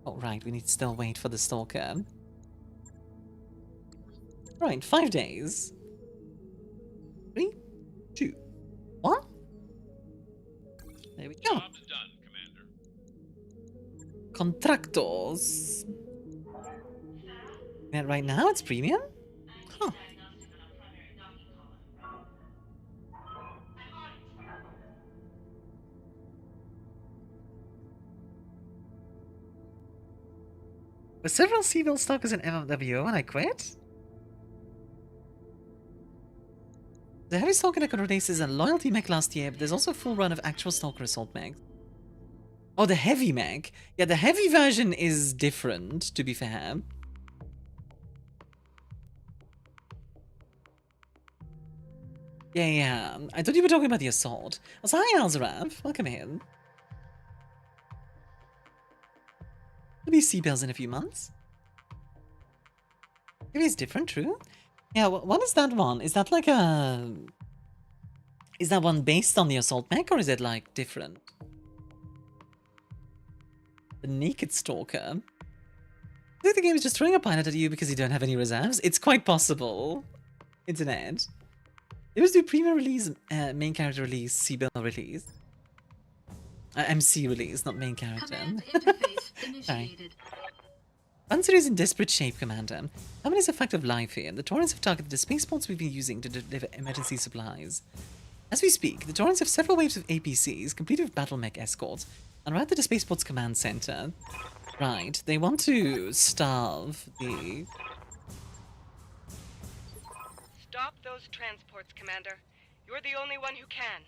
Oh, right, we need to still wait for the stalker. Right, 5 days. 3, 2, 1. There we go. Job's done, Commander. Contractors. And right now it's premium? Huh. With several civil stalkers in MMWO when I quit? The heavy stalker that releases a loyalty mech last year, but there's also a full run of actual stalker assault mechs. Oh, the heavy mech? Yeah, the heavy version is different, to be fair. Yeah. I thought you were talking about the assault. Oh, so hi, Alzarav. Welcome in. There'll be seabells in a few months. Maybe it's different, true? Yeah, what is that one? Is that like a... Is that one based on the assault mech, or is it like different? The Naked Stalker. I think the game is just throwing a pilot at you because you don't have any reserves. It's quite possible. Internet. They always do premium release, main character release, Seabell release. MC release, not main character. Sorry. Panzer is in desperate shape, Commander. How many is a fact of life here? The Taurians have targeted the spaceports we've been using to deliver emergency supplies. As we speak, the Taurians have several waves of APCs, completed with battle mech escorts, and right at the spaceport's command center. Right, they want to starve the... Stop those transports, Commander. You're the only one who can.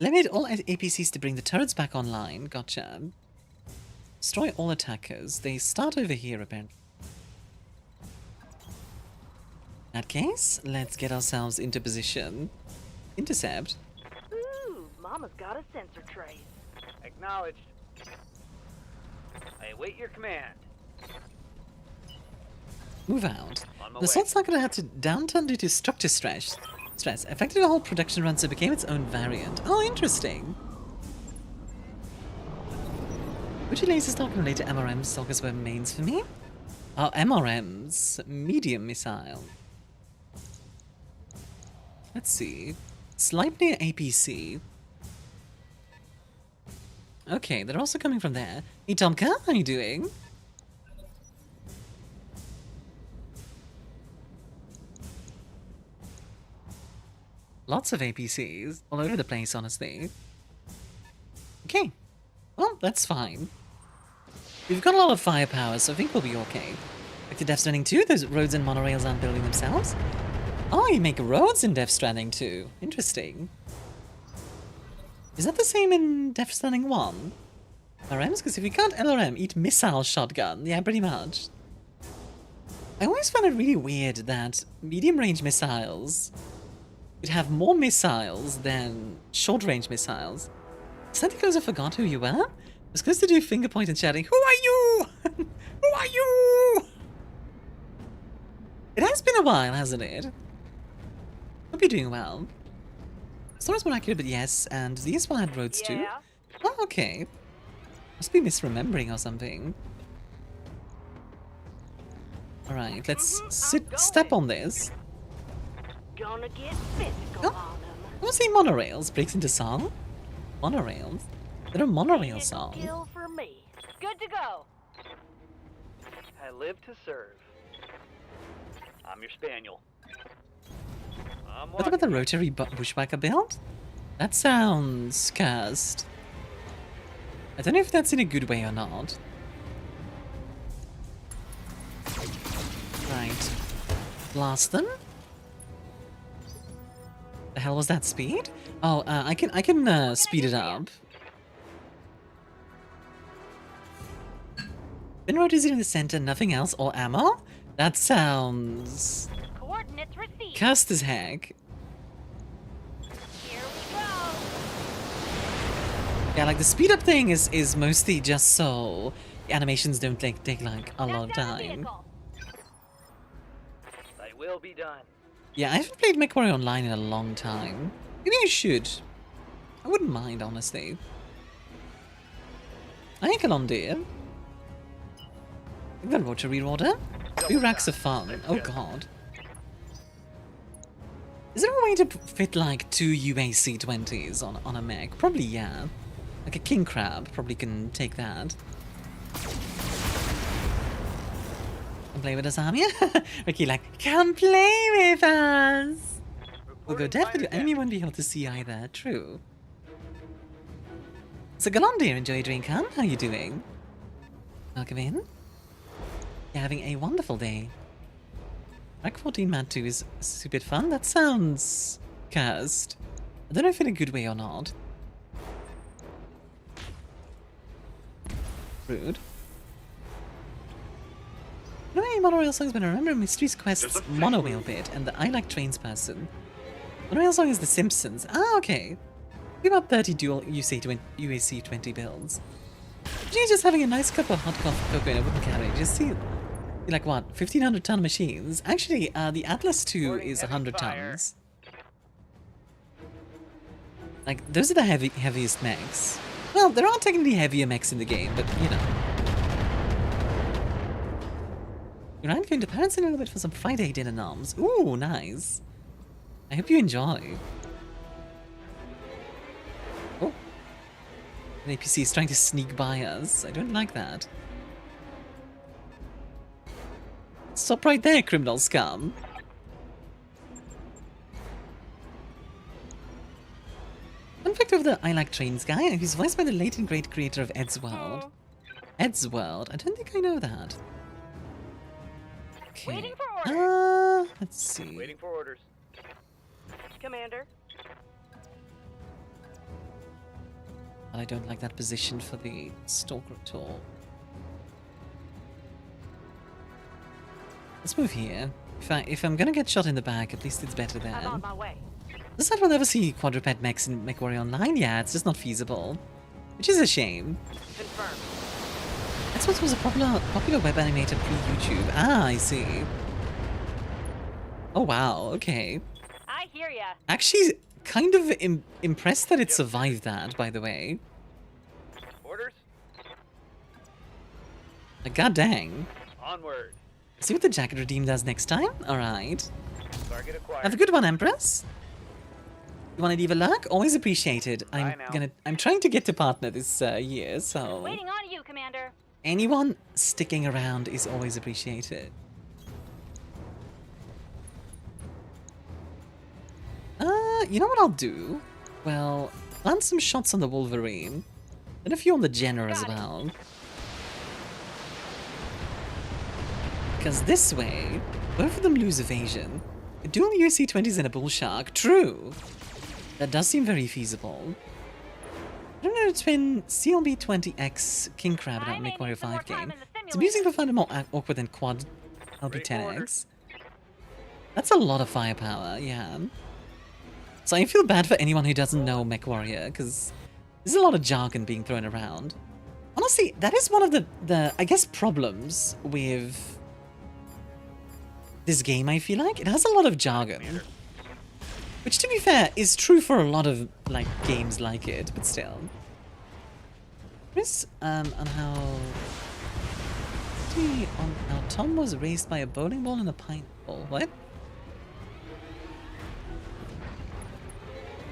Eliminate all APCs to bring the turrets back online. Gotcha. Destroy all attackers. They start over here, apparently. In that case, let's get ourselves into position. Intercept. Ooh, Mama's got a sensor trace. Acknowledged. I await your command. Move out. On my The assault's not going to have to downturn due to structure stress. Affected the whole production run, so it became its own variant. Oh, interesting. Which laser stalker and later MRM stalkers were mains for me? Oh, MRMs. Medium missile. Let's see. Sleipnir APC. Okay, they're also coming from there. Hey, Tomka, how are you doing? Lots of APCs all over the place, honestly. Okay. Well, that's fine. We've got a lot of firepower, so I think we'll be okay. Back to Death Stranding 2, those roads and monorails aren't building themselves. Oh, you make roads in Death Stranding 2. Interesting. Is that the same in Death Stranding 1? LRMs? Because if you can't LRM, eat missile shotgun. Yeah, pretty much. I always found it really weird that medium-range missiles would have more missiles than short-range missiles. Slightly closer forgot who you were? I was close to do finger point and shouting, "Who are you? Who are you?" It has been a while, hasn't it? Hope you're doing well. Story's more accurate, but yes, and these one had roads too? Oh, okay. Must be misremembering or something. Alright, let's step on this. Gonna get physical on them. I want to say monorails. Breaks into song? Monorails? They're a monorail song. Kill for me. Good to go. I live to serve. I'm your spaniel. What about the rotary bushwhacker build? That sounds cursed. I don't know if that's in a good way or not. Right. Blast them. The hell was that speed? Oh, I can speed it up. Bin road is in the center, nothing else, or ammo? That sounds Coordinates received. cursed as heck. Here we go. Yeah, like the speed up thing is mostly just so the animations don't take like a long time. They will be done. Yeah, I haven't played MechWarrior Online in a long time. Maybe I should. I wouldn't mind, honestly. I think I'll dear. We've got rotary reorder. 2 racks of fun. Oh god. Is there a way to fit like 2 UAC-20s on a mech? Probably, yeah. Like a king crab probably can take that. Come play with us, Armia? Ricky like, come play with us! We'll go deaf, but your enemy won't be able to see either. True. So Galandir, enjoy your drink, huh? How you doing? Welcome in. You're having a wonderful day. Rack 14 Mad 2 is super fun. That sounds cursed. I don't know if in a good way or not. Rude. No any monorail songs, but I remember Mystery's Quest's Monowheel bit and the I Like Trains person. Monorail song is The Simpsons. Ah, okay. We about 30 dual UAC 20 builds. She's just having a nice cup of hot cocoa in a wooden carriage. Just see, like what, 1,500 ton machines? Actually, the Atlas 2 is 100 tons. Like, those are the heaviest mechs. Well, there are technically heavier mechs in the game, but you know. You're right, going to Paris in a little bit for some Friday dinner noms. Ooh, nice. I hope you enjoy. Oh. An APC is trying to sneak by us. I don't like that. Stop right there, criminal scum. Fun fact of the I Like Trains guy, who's voiced by the late and great creator of Ed's World. Ed's World? I don't think I know that. Okay. Waiting for orders. Let's see. Waiting for orders. Commander. I don't like that position for the stalker at all. Let's move here. If I'm gonna get shot in the back, at least it's better there. I'm on my way. This side will never see quadruped mechs in MechWarrior Online. Yeah, it's just not feasible. Which is a shame. Confirmed. Xbox was a popular web animator pre-YouTube. Ah, I see. Oh wow, okay. I hear ya. Actually, kind of impressed that it survived that, by the way. Orders? Like, god dang. Onward. See what the jacket redeem does next time? Alright. Target acquired. Have a good one, Empress. You want to leave a lurk? Always appreciated. I'm trying to get to partner this year, so Waiting on you, Commander. anyone sticking around is always appreciated. You know what I'll do? Well, land some shots on the Wolverine, and a few on the Jenner as well. Because this way, both of them lose evasion. A dual UC-20s and a Bull Shark. True. That does seem very feasible. I don't know, twin CLB-20X King Crab in that MechWarrior 5 game. It's amusing to find it more awkward than quad LB-10X. That's a lot of firepower, yeah. So I feel bad for anyone who doesn't know MechWarrior, because there's a lot of jargon being thrown around. Honestly, that is one of the I guess, problems with this game, I feel like. It has a lot of jargon. Which, to be fair, is true for a lot of, like, games like it, but still. Chris, on how Tom was raised by a bowling ball and a pint ball. What?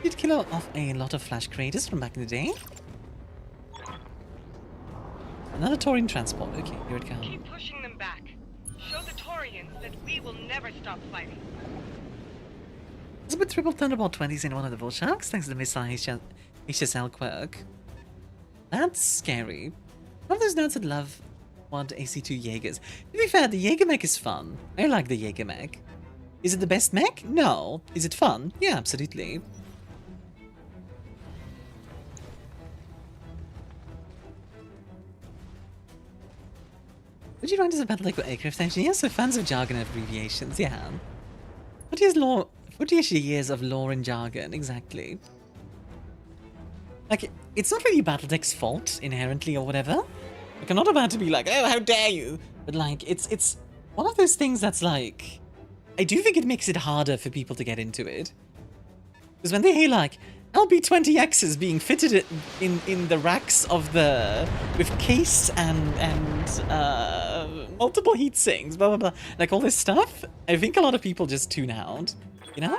Did kill off a lot of Flash creators from back in the day? Another Taurian transport. Okay, here it comes. Keep pushing them back. Show the Taurians that we will never stop fighting. There's been triple Thunderbolt 20s in one of the Bull Sharks, thanks to the missile HSL quirk. That's scary. One of those nerds that love Quad AC2 Jaegers. To be fair, the Jaeger mech is fun. I like the Jaeger mech. Is it the best mech? No. Is it fun? Yeah, absolutely. Would you write as a battle like with aircraft engineers? So fans of jargon and abbreviations, yeah. 40 years of lore and jargon, exactly. Like, it's not really Battletech's fault, inherently, or whatever. Like, I'm not about to be like, oh, how dare you! But, like, it's one of those things that's, like... I do think it makes it harder for people to get into it. Because when they hear, like, LB-20Xs being fitted in the racks of the... with case and multiple heat sinks, blah, blah, blah. Like, all this stuff, I think a lot of people just tune out. You know?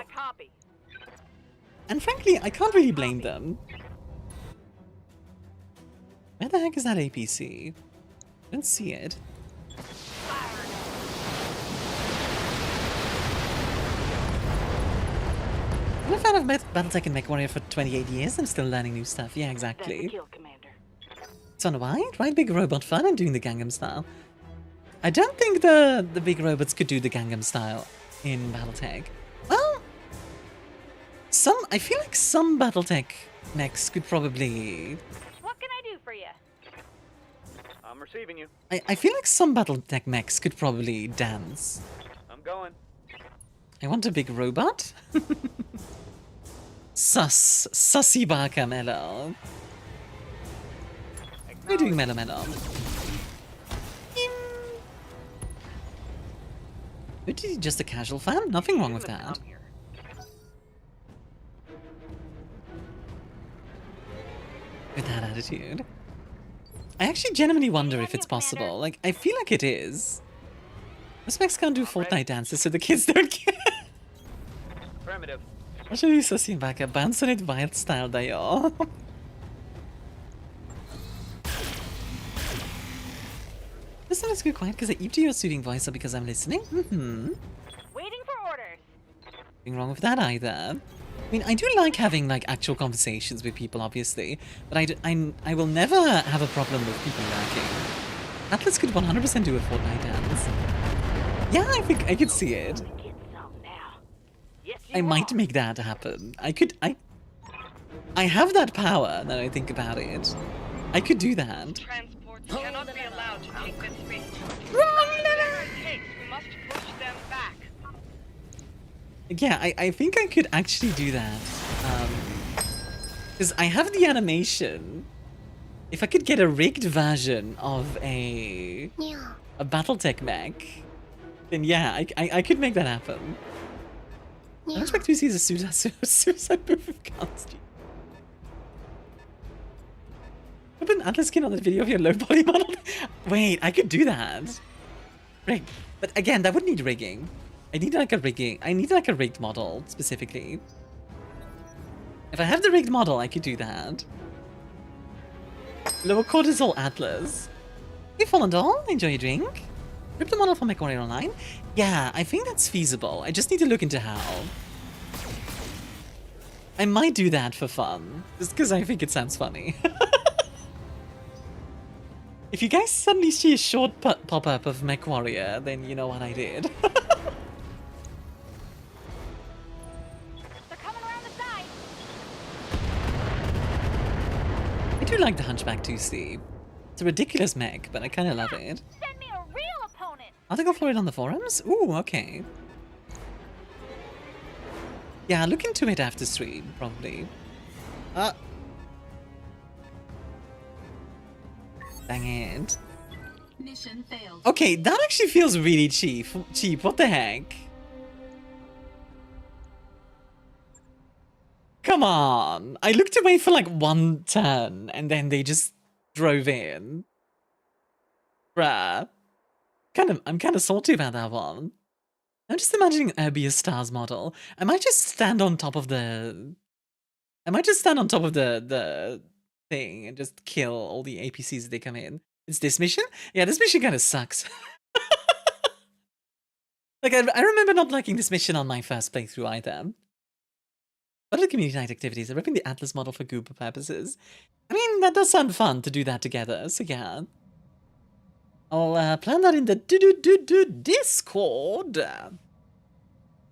And frankly, I can't really blame them. Where the heck is that APC? I don't see it. I'm a fan of Battletech and MechWarrior for 28 years. I'm still learning new stuff. Yeah, exactly. It's on wide, right? Big robot fun and doing the Gangnam style. I don't think the big robots could do the Gangnam style in Battletech. Well, I feel like some Battletech mechs could probably... What can I do for you? I'm receiving you. I feel like some Battletech mechs could probably dance. I'm going. I want a big robot. Sussy Barker Mellow. What are you doing, Mellow? Is he just a casual fan? Nothing wrong with that. With that attitude. I actually genuinely wonder if it's possible. Like, I feel like it is. Most mechs can't do Fortnite dances, so the kids don't care. Primitive. I'll show you Sussy Barker. Bounce on it wild style, dayo. This one is good quiet because I eat to your soothing voice or because I'm listening. Waiting for orders. Nothing wrong with that either. I mean, I do like having like actual conversations with people, obviously, but I will never have a problem with people lacking. Atlas could 100% do a Fortnite dance. Yeah, I think I could see it. I might make that happen. I have that power now I think about it. I could do that. Transports cannot be allowed to take this space. Whatever it takes, we must push them back. Yeah, I think I could actually do that. Because I have the animation. If I could get a rigged version of a Battletech mech, then yeah, I could make that happen. I don't expect to see a suicide move of cards. I put an Atlas skin on that video of your low body model. Wait, I could do that. Rig. But again, that would need rigging. I need like a rigged model, specifically. If I have the rigged model, I could do that. Lower cortisol Atlas. Hey, Fallen Doll, enjoy your drink. Rip the model for MechWarrior Online? Yeah, I think that's feasible. I just need to look into how. I might do that for fun, just because I think it sounds funny. If you guys suddenly see a short pop-up of MechWarrior, then you know what I did. They're coming around the side. I do like the Hunchback 2C. It's a ridiculous mech, but I kind of love it. Send me a real opponent. I'll go for it on the forums? Ooh, okay. Yeah, look into it after stream, probably. Dang it. Mission failed. Okay, that actually feels really cheap. What the heck? Come on. I looked away for like one turn and then they just drove in. Bruh. I'm kind of salty about that one. I'm just imagining ArmiaStars model. I might just stand on top of the thing and just kill all the APCs as they come in. It's this mission? Yeah, this mission kind of sucks. Like, I remember not liking this mission on my first playthrough either. What are the community night activities? I'm ripping the Atlas model for Gooper purposes. I mean, that does sound fun to do that together, so yeah. I'll plan that in the Discord.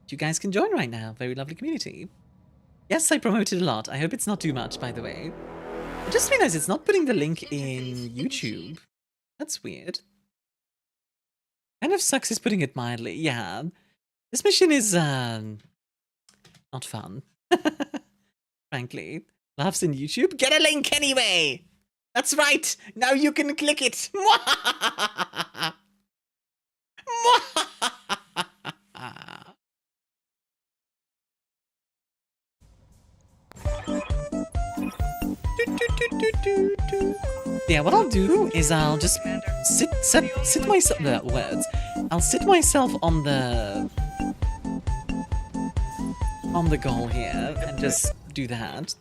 You guys can join right now. Very lovely community. Yes, I promoted a lot. I hope it's not too much, by the way. I just realized it's not putting the link in YouTube. That's weird. Kind of sucks is putting it mildly. Yeah. This mission is, not fun. Frankly. Laughs in YouTube? Get a link anyway! That's right! Now you can click it! Yeah, what I'll do is I'll just sit myself. I'll sit myself on the goal here and just do that.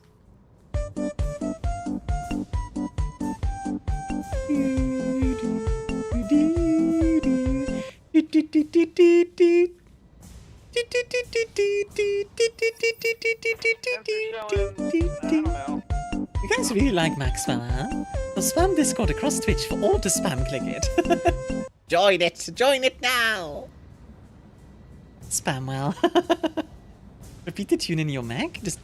You guys really like Maxwell, huh? So spam Discord across Twitch for all to spam click it. Join it now! Spam well. Repeat the tune in your Mac, just...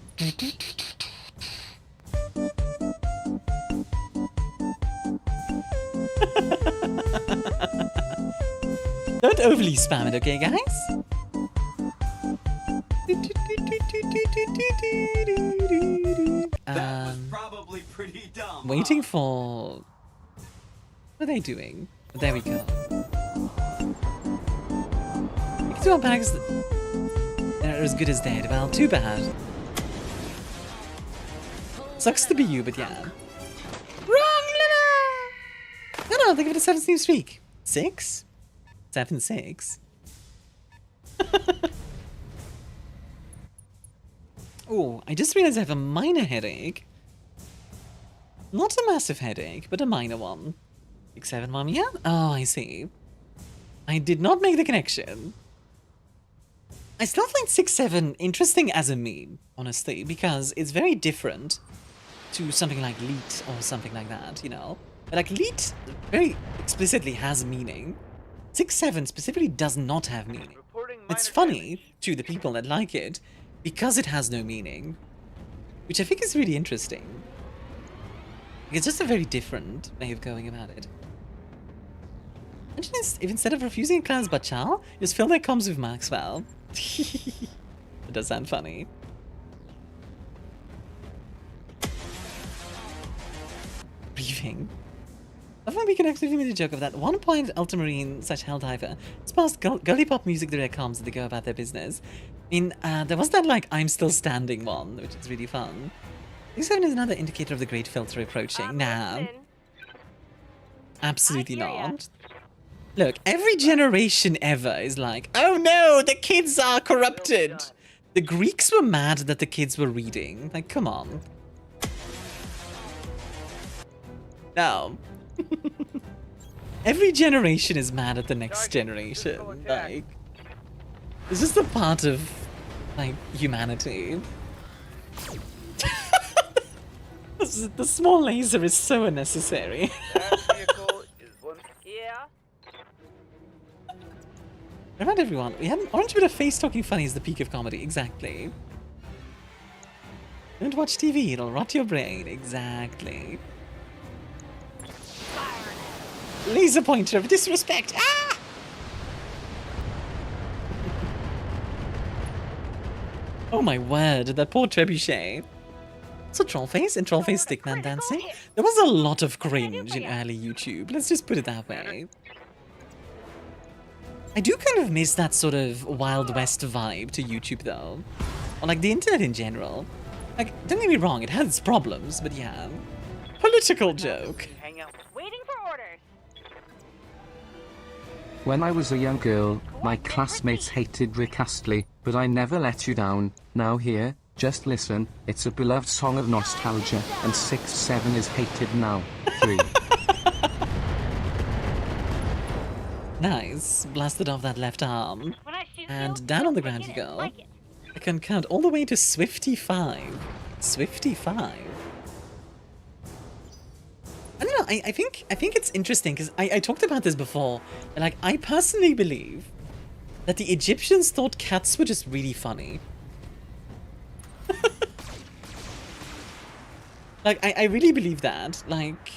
Don't overly spam it, okay guys? That was probably pretty dumb. Waiting for... What are they doing? There we go. We can do our bags that are as good as dead. Well, too bad. Sucks to be you, but yeah. Wrong letter! No, think of it a 17 streak. 6? 7-6. Oh, I just realized I have a minor headache. Not a massive headache, but a minor one. 6-7 mom, yeah? Oh, I see. I did not make the connection. I still find 6-7 interesting as a meme, honestly, because it's very different to something like Leet or something like that, you know? But like Leet very explicitly has meaning. 6-7 specifically does not have meaning. It's funny to the people that like it because it has no meaning, which I think is really interesting. It's just a very different way of going about it. Imagine if instead of refusing clans Bachal, just fill their comms with Maxwell. It does sound funny. Briefing. I think we can actually make a joke of that. 1 point Ultramarine / Helldiver. It's past gully pop music their comms that they go about their business. I mean, there was that like I'm still standing one, which is really fun. 6-7 is another indicator of the great filter approaching. Nah. Absolutely not. Look, every generation ever is like, oh no, the kids are corrupted. The Greeks were mad that the kids were reading. Like, come on. No. Every generation is mad at the next generation. Like, it's just a part of, like, humanity. The small laser is so unnecessary. That vehicle is one. Yeah. Remind everyone, we had an orange bit of face talking funny is the peak of comedy. Exactly. Don't watch TV, it'll rot your brain. Exactly. Laser pointer of disrespect. Ah! Oh my word, that poor trebuchet. So Trollface and Trollface Stickman dancing. There was a lot of cringe in early YouTube. Let's just put it that way. I do kind of miss that sort of Wild West vibe to YouTube though. Or like the internet in general. Like, don't get me wrong, it has its problems, but yeah. Political joke. Hang out. Waiting for orders. When I was a young girl, my classmates hated Rick Astley, but I never let you down. Now here, just listen, it's a beloved song of nostalgia, and 6-7 is hated now. 3. Nice. Blasted off that left arm. When I shoot And you, down on the take ground it you and go. like it. I can count all the way to Swifty5. Swifty5. I don't know, I think it's interesting because I talked about this before. And like, I personally believe that the Egyptians thought cats were just really funny. Like, I really believe that. Like,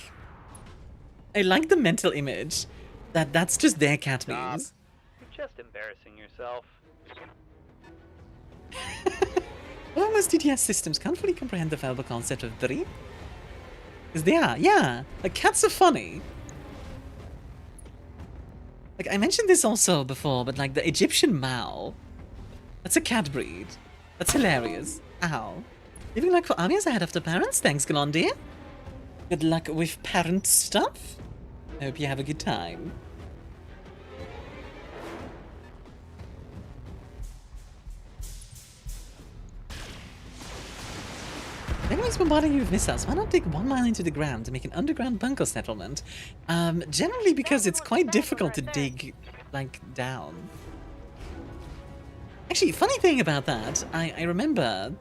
I like the mental image that that's just their cat memes. You're just embarrassing yourself. Well, most DTS systems can't fully comprehend the fallible concept of 3. Because they are, yeah. Like, cats are funny. Like, I mentioned this also before, but like, the Egyptian Mao. That's a cat breed. That's hilarious. Ow. Living like for Armia's ahead after parents. Thanks, Galondia. Good luck with parent stuff. I hope you have a good time. If anyone's bombarding you with missiles, why not dig 1 mile into the ground to make an underground bunker settlement? Generally because it's quite difficult to dig, like, down. Actually, funny thing about that, I remember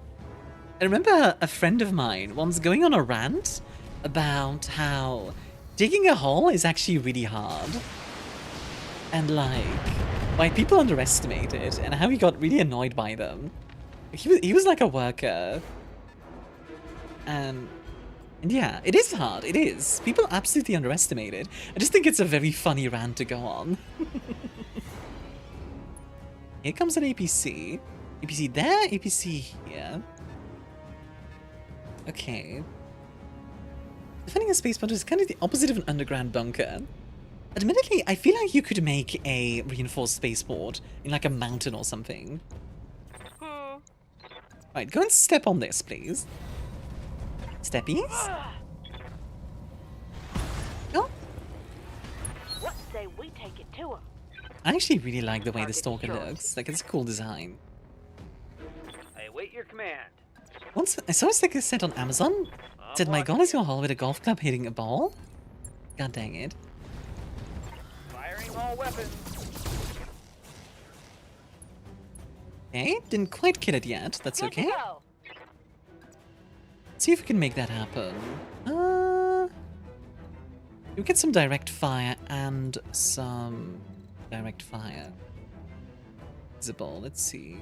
a friend of mine once going on a rant about how digging a hole is actually really hard. And like, why people underestimate it, and how he got really annoyed by them. He was like a worker. And yeah, it is hard, it is. People absolutely underestimate it. I just think it's a very funny rant to go on. Here comes an APC. APC there, APC here. Okay. Defending a spaceport is kind of the opposite of an underground bunker. Admittedly, I feel like you could make a reinforced spaceport in like a mountain or something. Right, go and step on this, please. Steppies? Oh. What say we take it to him? I actually really like the way the stalker looks. Like, it's a cool design. I await your command. Once I saw a sticker set on Amazon. It said, my goal is your hole with a golf club hitting a ball. God dang it. Firing all weapons. Okay, didn't quite kill it yet. That's okay. Let's see if we can make that happen. You get some direct fire and some direct fire. Visible. Let's see.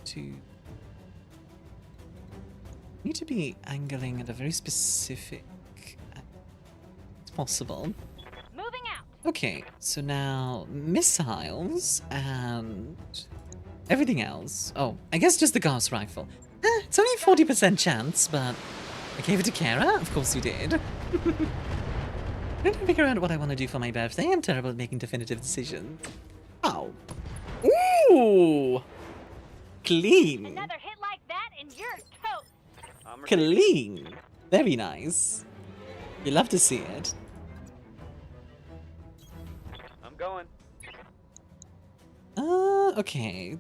2. Need to be angling at a very specific. It's possible. Moving out. Okay, so now missiles and everything else. Oh, I guess just the gas rifle. It's only 40% chance, but I gave it to Kara. Of course you did. I need to figure out what I want to do for my birthday. I'm terrible at making definitive decisions. Oh. Ooh. Clean. Another hit like that and you're toast. Clean. Very nice. You love to see it. I'm going. Okay.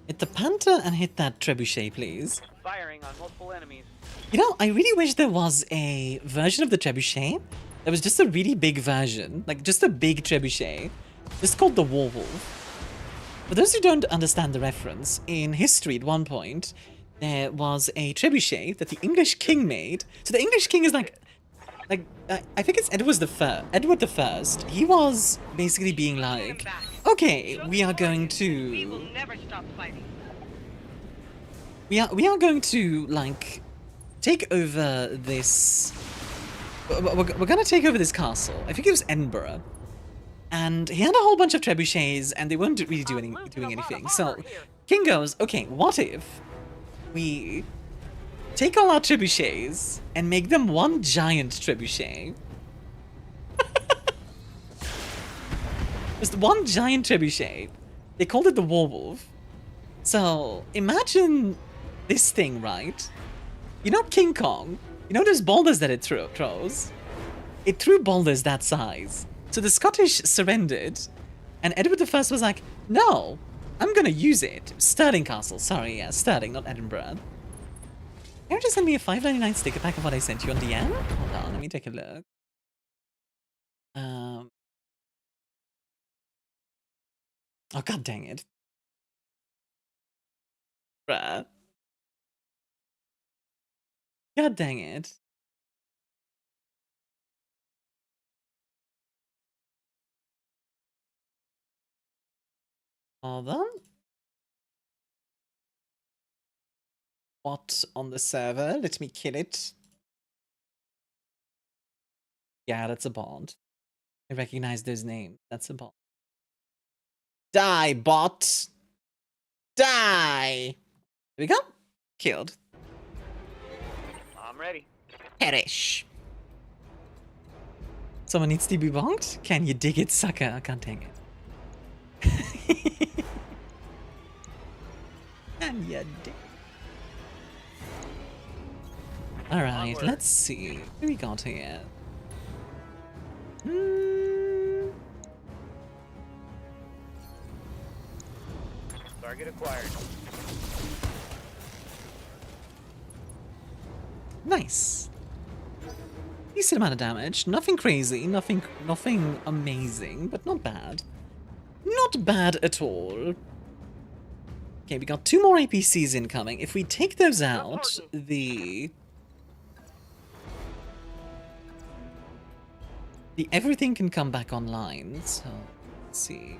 Hit the Panther and hit that trebuchet, please. Firing on multiple enemies. You know, I really wish there was a version of the trebuchet that was just a really big version. Like, just a big trebuchet. Just called the Warwolf. For those who don't understand the reference, in history at one point, there was a trebuchet that the English king made. So the English king is like I think it's Edward the First. He was basically being like, okay, we are going to... We will never stop fighting. We are going to, like, take over this... We're gonna take over this castle. I think it was Edinburgh. And he had a whole bunch of trebuchets, and they weren't really doing anything. So, King goes, okay, what if we take all our trebuchets and make them one giant trebuchet? Just one giant trebuchet. They called it the Werewolf. So, imagine this thing, right? You know King Kong? You know those boulders that it throws? It threw boulders that size. So the Scottish surrendered, and Edward I was like, no, I'm gonna use it. Stirling Castle, sorry, yeah, Stirling, not Edinburgh. Can you just send me a $5.99 sticker pack of what I sent you on DM? Hold on, let me take a look. Oh, god dang it. Bruh. God dang it. Hold on. What on the server? Let me kill it. Yeah, that's a bot. I recognize those names. That's a bot. Die, bot! Die! Here we go. Killed. I'm ready. Perish. Someone needs to be bonked? Can you dig it, sucker? God dang it. And you dig. Alright, let's see. What do we got here? Target acquired. Nice. Decent amount of damage. Nothing crazy, nothing amazing, but not bad. Not bad at all. Okay, we got 2 more APCs incoming. If we take those out, the everything can come back online. So let's see. You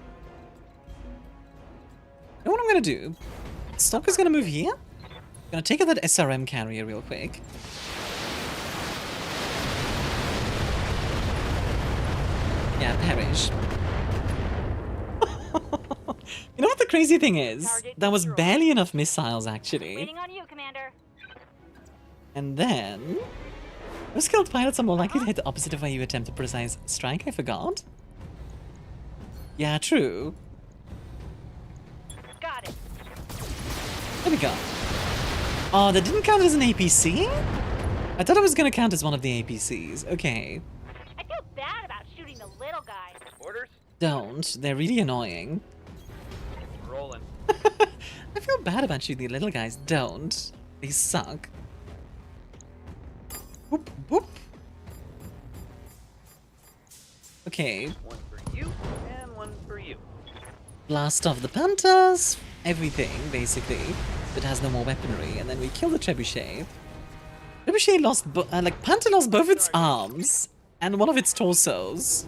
know what I'm gonna do? Stalker's gonna move here. Gonna take out that SRM carrier real quick. Yeah, perish. You know what the crazy thing is? That was barely enough missiles, actually. Waiting on you, Commander. And then... Those skilled pilots are more likely to hit the opposite of where you attempt a precise strike, I forgot. Yeah, true. Got it. There we go. Oh, that didn't count as an APC? I thought it was gonna count as one of the APCs. Okay. I feel bad about shooting the little guy. Orders? Don't. They're really annoying. Rolling. I feel bad about shooting the little guys. Don't. They suck. Whoop, whoop. Okay. One for you, and one for you. Blast off the Panthers. Everything, basically, that has no more weaponry. And then we kill the Trebuchet. Trebuchet lost, Panther lost both its arms and one of its torsos.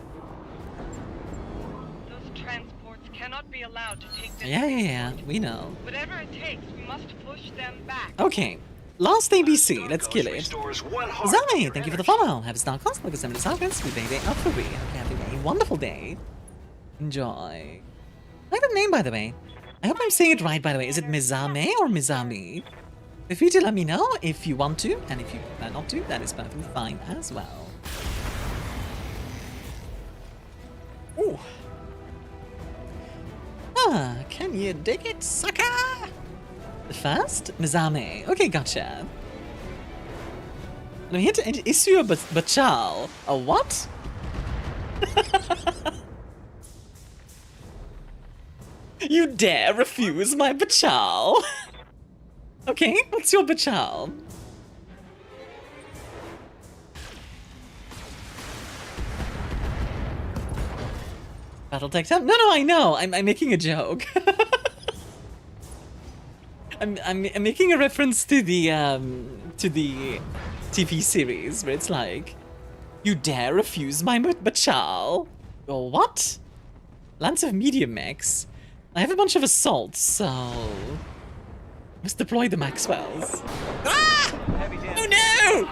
Those transports cannot be allowed to take them. Yeah, we know. Whatever it takes, we must push them back. Okay. Last ABC, let's kill it. Zami, thank you for the follow. Have a Starkos, look at some of the Starkos. We baby up for me. Having a wonderful day. Enjoy. I like the name, by the way. I hope I'm saying it right, by the way. Is it Mizame or Mizami? Feel free to let me know if you want to, and if you prefer not to, that is perfectly fine as well. Ooh. Ah, can you dig it, sucker? First, Mizame. Okay, gotcha. I'm here to issue a bachal. A what? You dare refuse my bachal? Okay, what's your bachal? Battle tech time? No, I know. I'm making a joke. I'm making a reference to the TV series where it's like, you dare refuse my machal? Or what? Lance of medium mechs. I have a bunch of assaults, so let's deploy the Maxwells. Ah! Oh no!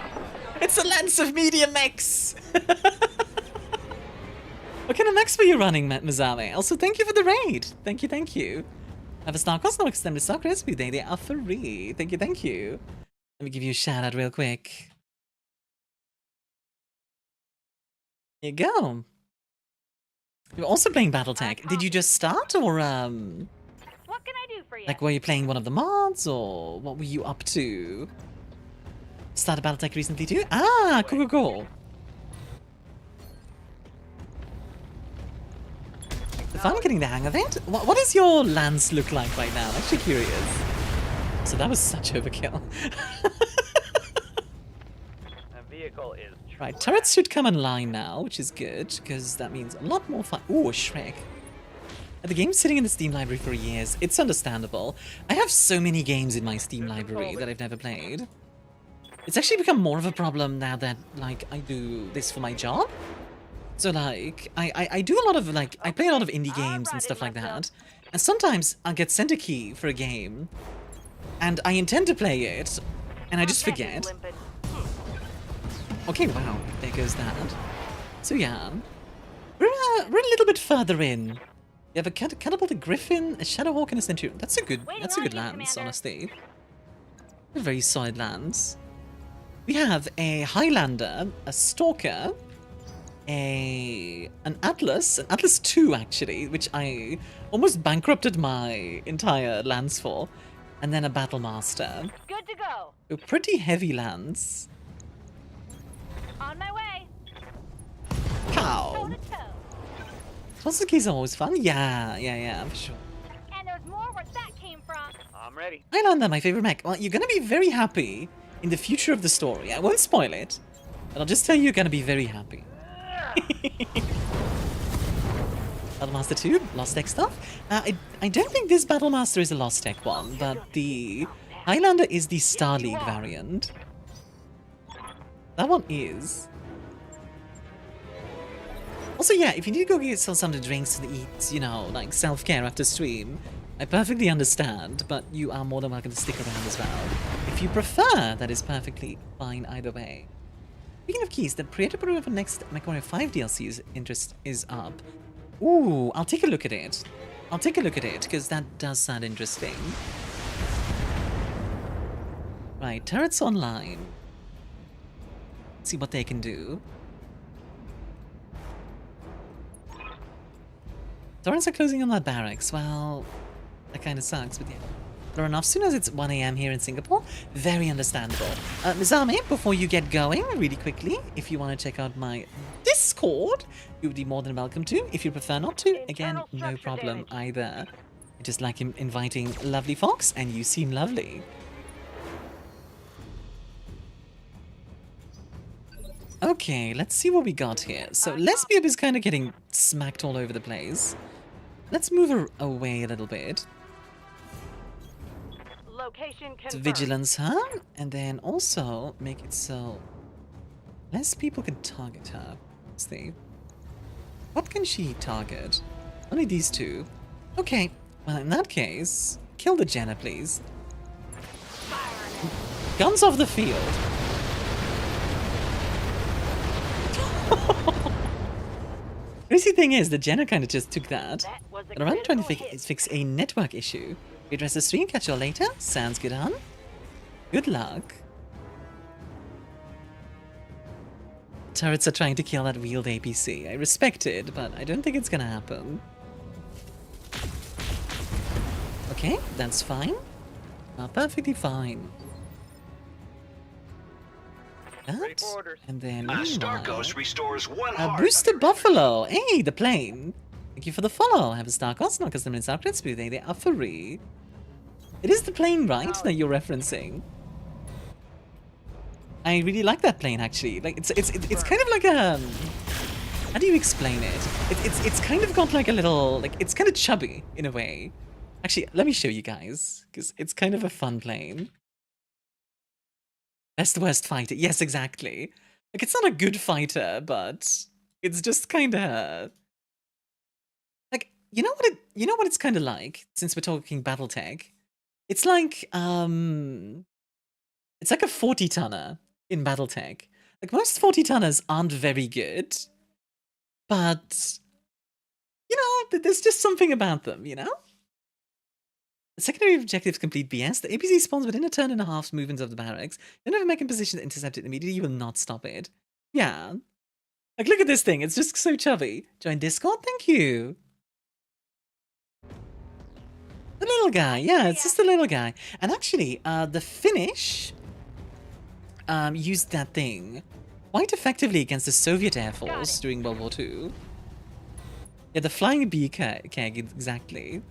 It's a lance of medium mechs. What kind of mechs were you running, Mazame? Also, thank you for the raid. Thank you, thank you. Have a Starkos, no extended stock recipe. They are free. Thank you, thank you. Let me give you a shout out real quick. There you go. You're also playing BattleTech. Did you just start, or What can I do for you? like were you playing one of the mods, or what were you up to? Started BattleTech recently too? Ah, cool. Finally getting the hang of it. What does your lance look like right now? I'm actually curious. So that was such overkill. That vehicle is Right, turrets should come online now, which is good, because that means a lot more fun. Ooh, a Shrek. The game's sitting in the Steam library for years. It's understandable. I have so many games in my Steam library that I've never played. It's actually become more of a problem now that, like, I do this for my job. So, like, I do a lot of, like, I play a lot of indie games and stuff like that. And sometimes I'll get sent a key for a game, and I intend to play it, and I just forget. Okay, wow, there goes that. So yeah, we're a little bit further in. You have a catapulted griffin, a shadowhawk, and a centurion. That's a good lance, honestly. A very solid lance. We have a Highlander, a Stalker, an Atlas 2 actually, which I almost bankrupted my entire lance for, and then a Battlemaster. Good to go. A pretty heavy lance. On my way. Pow! Toss keys are always fun. Yeah, for sure. And there's more where that came from. I'm ready. Highlander, my favorite mech. Well, you're gonna be very happy in the future of the story. I won't spoil it, but I'll just tell you you're gonna be very happy. Battlemaster 2, Lost Tech stuff. I don't think this Battlemaster is a Lost Tech one, but the Highlander is the Star League variant. That one is. Also, yeah, if you need to go get yourself some drinks to eat, you know, like self-care after stream, I perfectly understand, but you are more than welcome to stick around as well. If you prefer, that is perfectly fine either way. Speaking of keys, the creator program for next MechWarrior 5 DLC's interest is up. Ooh, I'll take a look at it. Because that does sound interesting. Right, turrets online. See what they can do. Torrents are closing on that barracks. Well, that kind of sucks, but yeah. They're enough soon as it's 1 AM here in Singapore. Very understandable. Mizame, before you get going, really quickly, if you want to check out my Discord, you would be more than welcome to. If you prefer not to, again, no problem either. I just like him inviting lovely folks, and you seem lovely. Okay, let's see what we got here. So Lesbiab is kind of getting smacked all over the place. Let's move her away a little bit. Location confirmed. To vigilance her, and then also make it so less people can target her. Let's see. What can she target? Only these two. Okay, well in that case, kill the Jenna, please. Guns off the field. Crazy thing is, the Jenna kind of just took that. And around trying to fix a network issue. Redress the stream, catch you all later. Sounds good, hon. Good luck. Turrets are trying to kill that wheeled APC. I respect it, but I don't think it's gonna happen. Okay, that's fine. Perfectly fine. That, and then Starkos restores one heart. Booster Buffalo. Hey, the plane. Thank you for the follow. I have a Starkos, not custom in Starkos, but they are free. It is the plane, right, that you're referencing? I really like that plane, actually. Like it's kind of like a how do you explain it? It's kind of got like a little, like, it's kind of chubby in a way. Actually, let me show you guys, because it's kind of a fun plane. Best worst fighter. Yes, exactly. Like, it's not a good fighter, but it's just kind of like, you know what it's kind of like, since we're talking BattleTech. It's like a 40-tonner in BattleTech. Like, most 40-tonners aren't very good, but you know, there's just something about them, you know? The secondary objectives complete BS. The APC spawns within a turn and a half's movement of the barracks. You never make a position to intercept it immediately, you will not stop it. Yeah. Like, look at this thing. It's just so chubby. Join Discord? Thank you. The little guy. Yeah, it's just the little guy. And actually, the Finnish used that thing quite effectively against the Soviet Air Force during World War II. Yeah, the flying bee keg, exactly.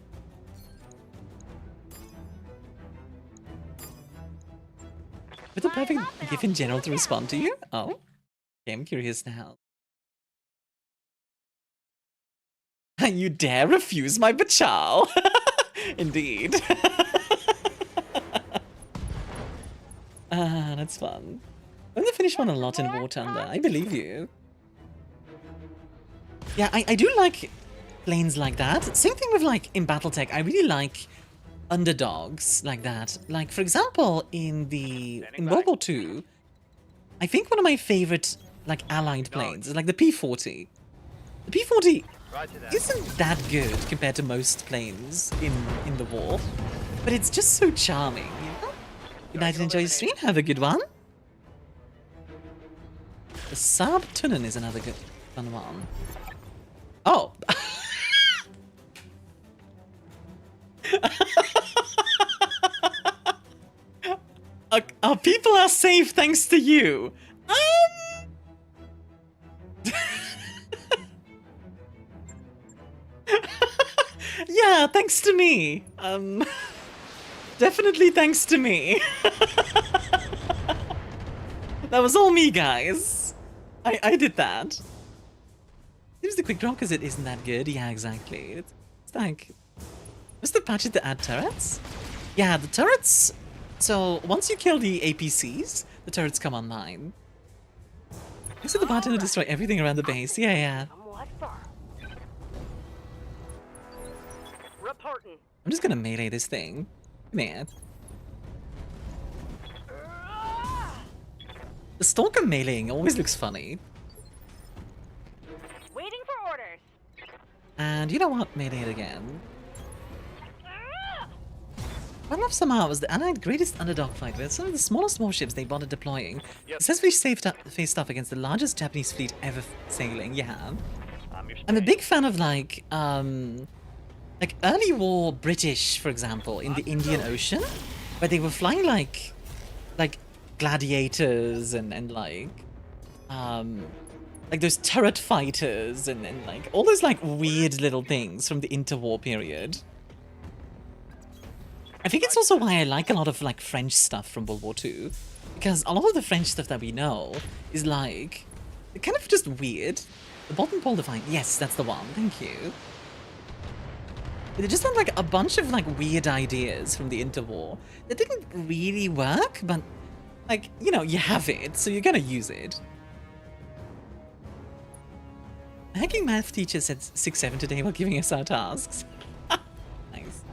With the perfect GIF in general to respond to you? Oh. Okay, I'm curious now. You dare refuse my bachao? Indeed. That's fun. I'm the Finnish one a lot in War Thunder. I believe you. Yeah, I do like planes like that. Same thing with, like, in BattleTech. I really like underdogs like that. Like, for example, in World War II, I think one of my favorite, like, allied planes is, like, the P-40. The P-40 isn't that good compared to most planes in the war, but it's just so charming, you know? Good night and enjoy your stream. Have a good one. The Saab Tunnen is another good fun one. Oh! Our people are safe thanks to you. Yeah, thanks to me. Definitely thanks to me. That was all me, guys. I did that. Seems the quick draw because it isn't that good. Yeah, exactly. It's like... Was the patch to add turrets? Yeah, the turrets... So, once you kill the APCs, the turrets come online. Is it the button to destroy everything around the base? Yeah, yeah. I'm just gonna melee this thing. Man. The Stalker meleeing always looks funny. Waiting for orders. And you know what? Melee it again. What I love somehow was the Allied greatest underdog fight with some of the smallest warships they bothered deploying. Successfully faced off against the largest Japanese fleet ever sailing. Yeah. I'm a big fan of like early war British, for example, in the Indian Ocean, where they were flying like gladiators and like those turret fighters and like all those like weird little things from the interwar period. I think it's also why I like a lot of like French stuff from World War II, because a lot of the French stuff that we know is like kind of just weird. The bottom pole defined. Yes, that's the one. Thank you. They just had like a bunch of like weird ideas from the interwar that didn't really work, but like, you know, you have it, so you're gonna use it. My hacking math teacher said 6-7 today while giving us our tasks. Nice.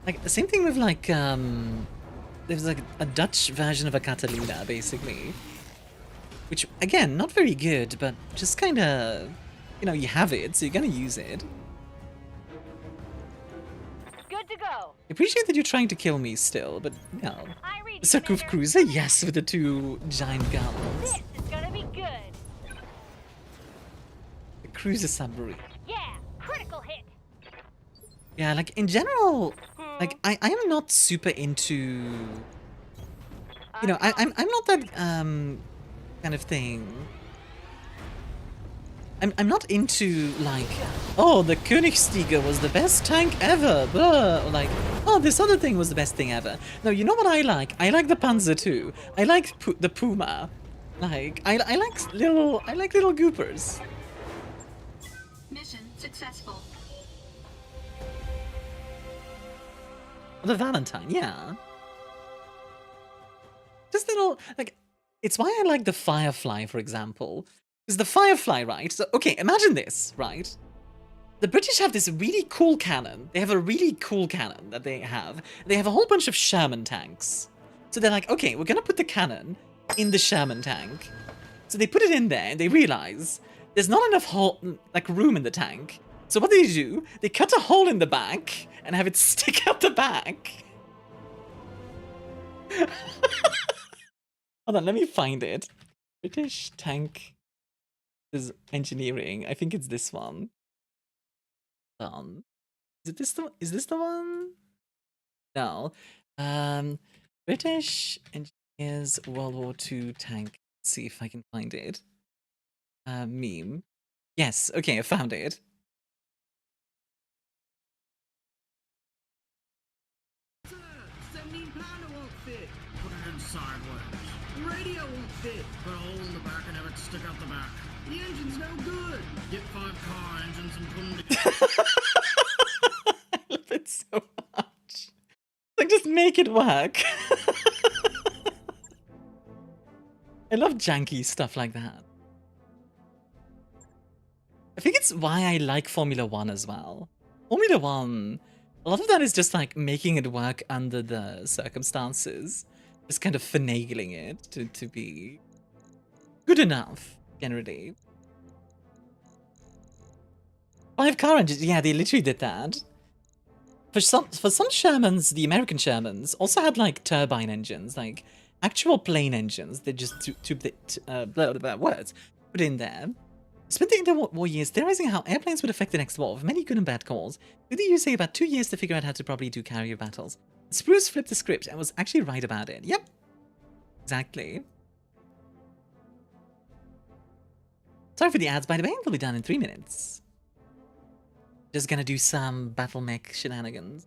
Like, the same thing with like, there was like a Dutch version of a Catalina, basically. Which, again, not very good, but just kind of, you know, you have it, so you're gonna use it. Good to go. I appreciate that you're trying to kill me still, but no. The Surcouf Cruiser, yes, with the 2 giant guns. This is gonna be good. The cruiser submarine. Yeah, critical hit. Yeah, like, in general, like, I am not super into... You know, I'm not that, kind of thing. I'm not into, like, oh, the Königstiger was the best tank ever, blah, or like, oh, this other thing was the best thing ever. No, you know what I like? I like the Panzer too. I like the Puma. Like, I like little goopers. Mission successful. The Valentine, yeah. Just little, like, it's why I like the Firefly, for example. Because the Firefly, right? So, okay, imagine this, right? The British have this really cool cannon. They have a really cool cannon that they have. They have a whole bunch of Sherman tanks. So they're like, okay, we're gonna put the cannon in the Sherman tank. So they put it in there and they realize there's not enough room in the tank. So what they do, they cut a hole in the back and have it stick out the back. Hold on, let me find it. British tank is engineering. I think it's this one. Is this the one? No. British engineers World War II tank. Let's see if I can find it. Meme. Yes, okay, I found it. Sir, 17 pounder won't fit. Put it in sideways. Radio won't fit. Put a hole in the back and have it stick out the back. The engine's no good. Get 5 car engines and put them together. I love it so much. Like, just make it work. I love janky stuff like that. I think it's why I like Formula 1 as well. Formula 1, a lot of that is just like making it work under the circumstances. Just kind of finagling it to be good enough, generally. 5 car engines, yeah, they literally did that. For some Shermans, the American Shermans also had like turbine engines, like actual plane engines. They just words put in there. Spent the interwar years theorizing how airplanes would affect the next war, with many good and bad calls. With the USA about 2 years to figure out how to properly do carrier battles. Spruce flipped the script and was actually right about it. Yep, exactly. Sorry for the ads, by the way. We'll be done in 3 minutes. Just gonna do some battle mech shenanigans.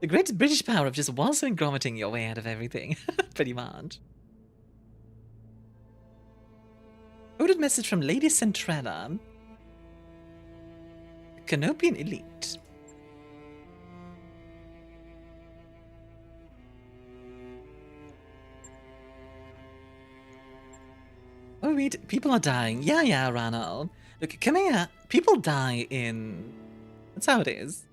The great British power of just waltzing and grommeting your way out of everything. Pretty much. Coded message from Lady Centrella. Canopian Elite. Oh wait, people are dying. Yeah, Ranald. Look, come here. People die in... That's how it is.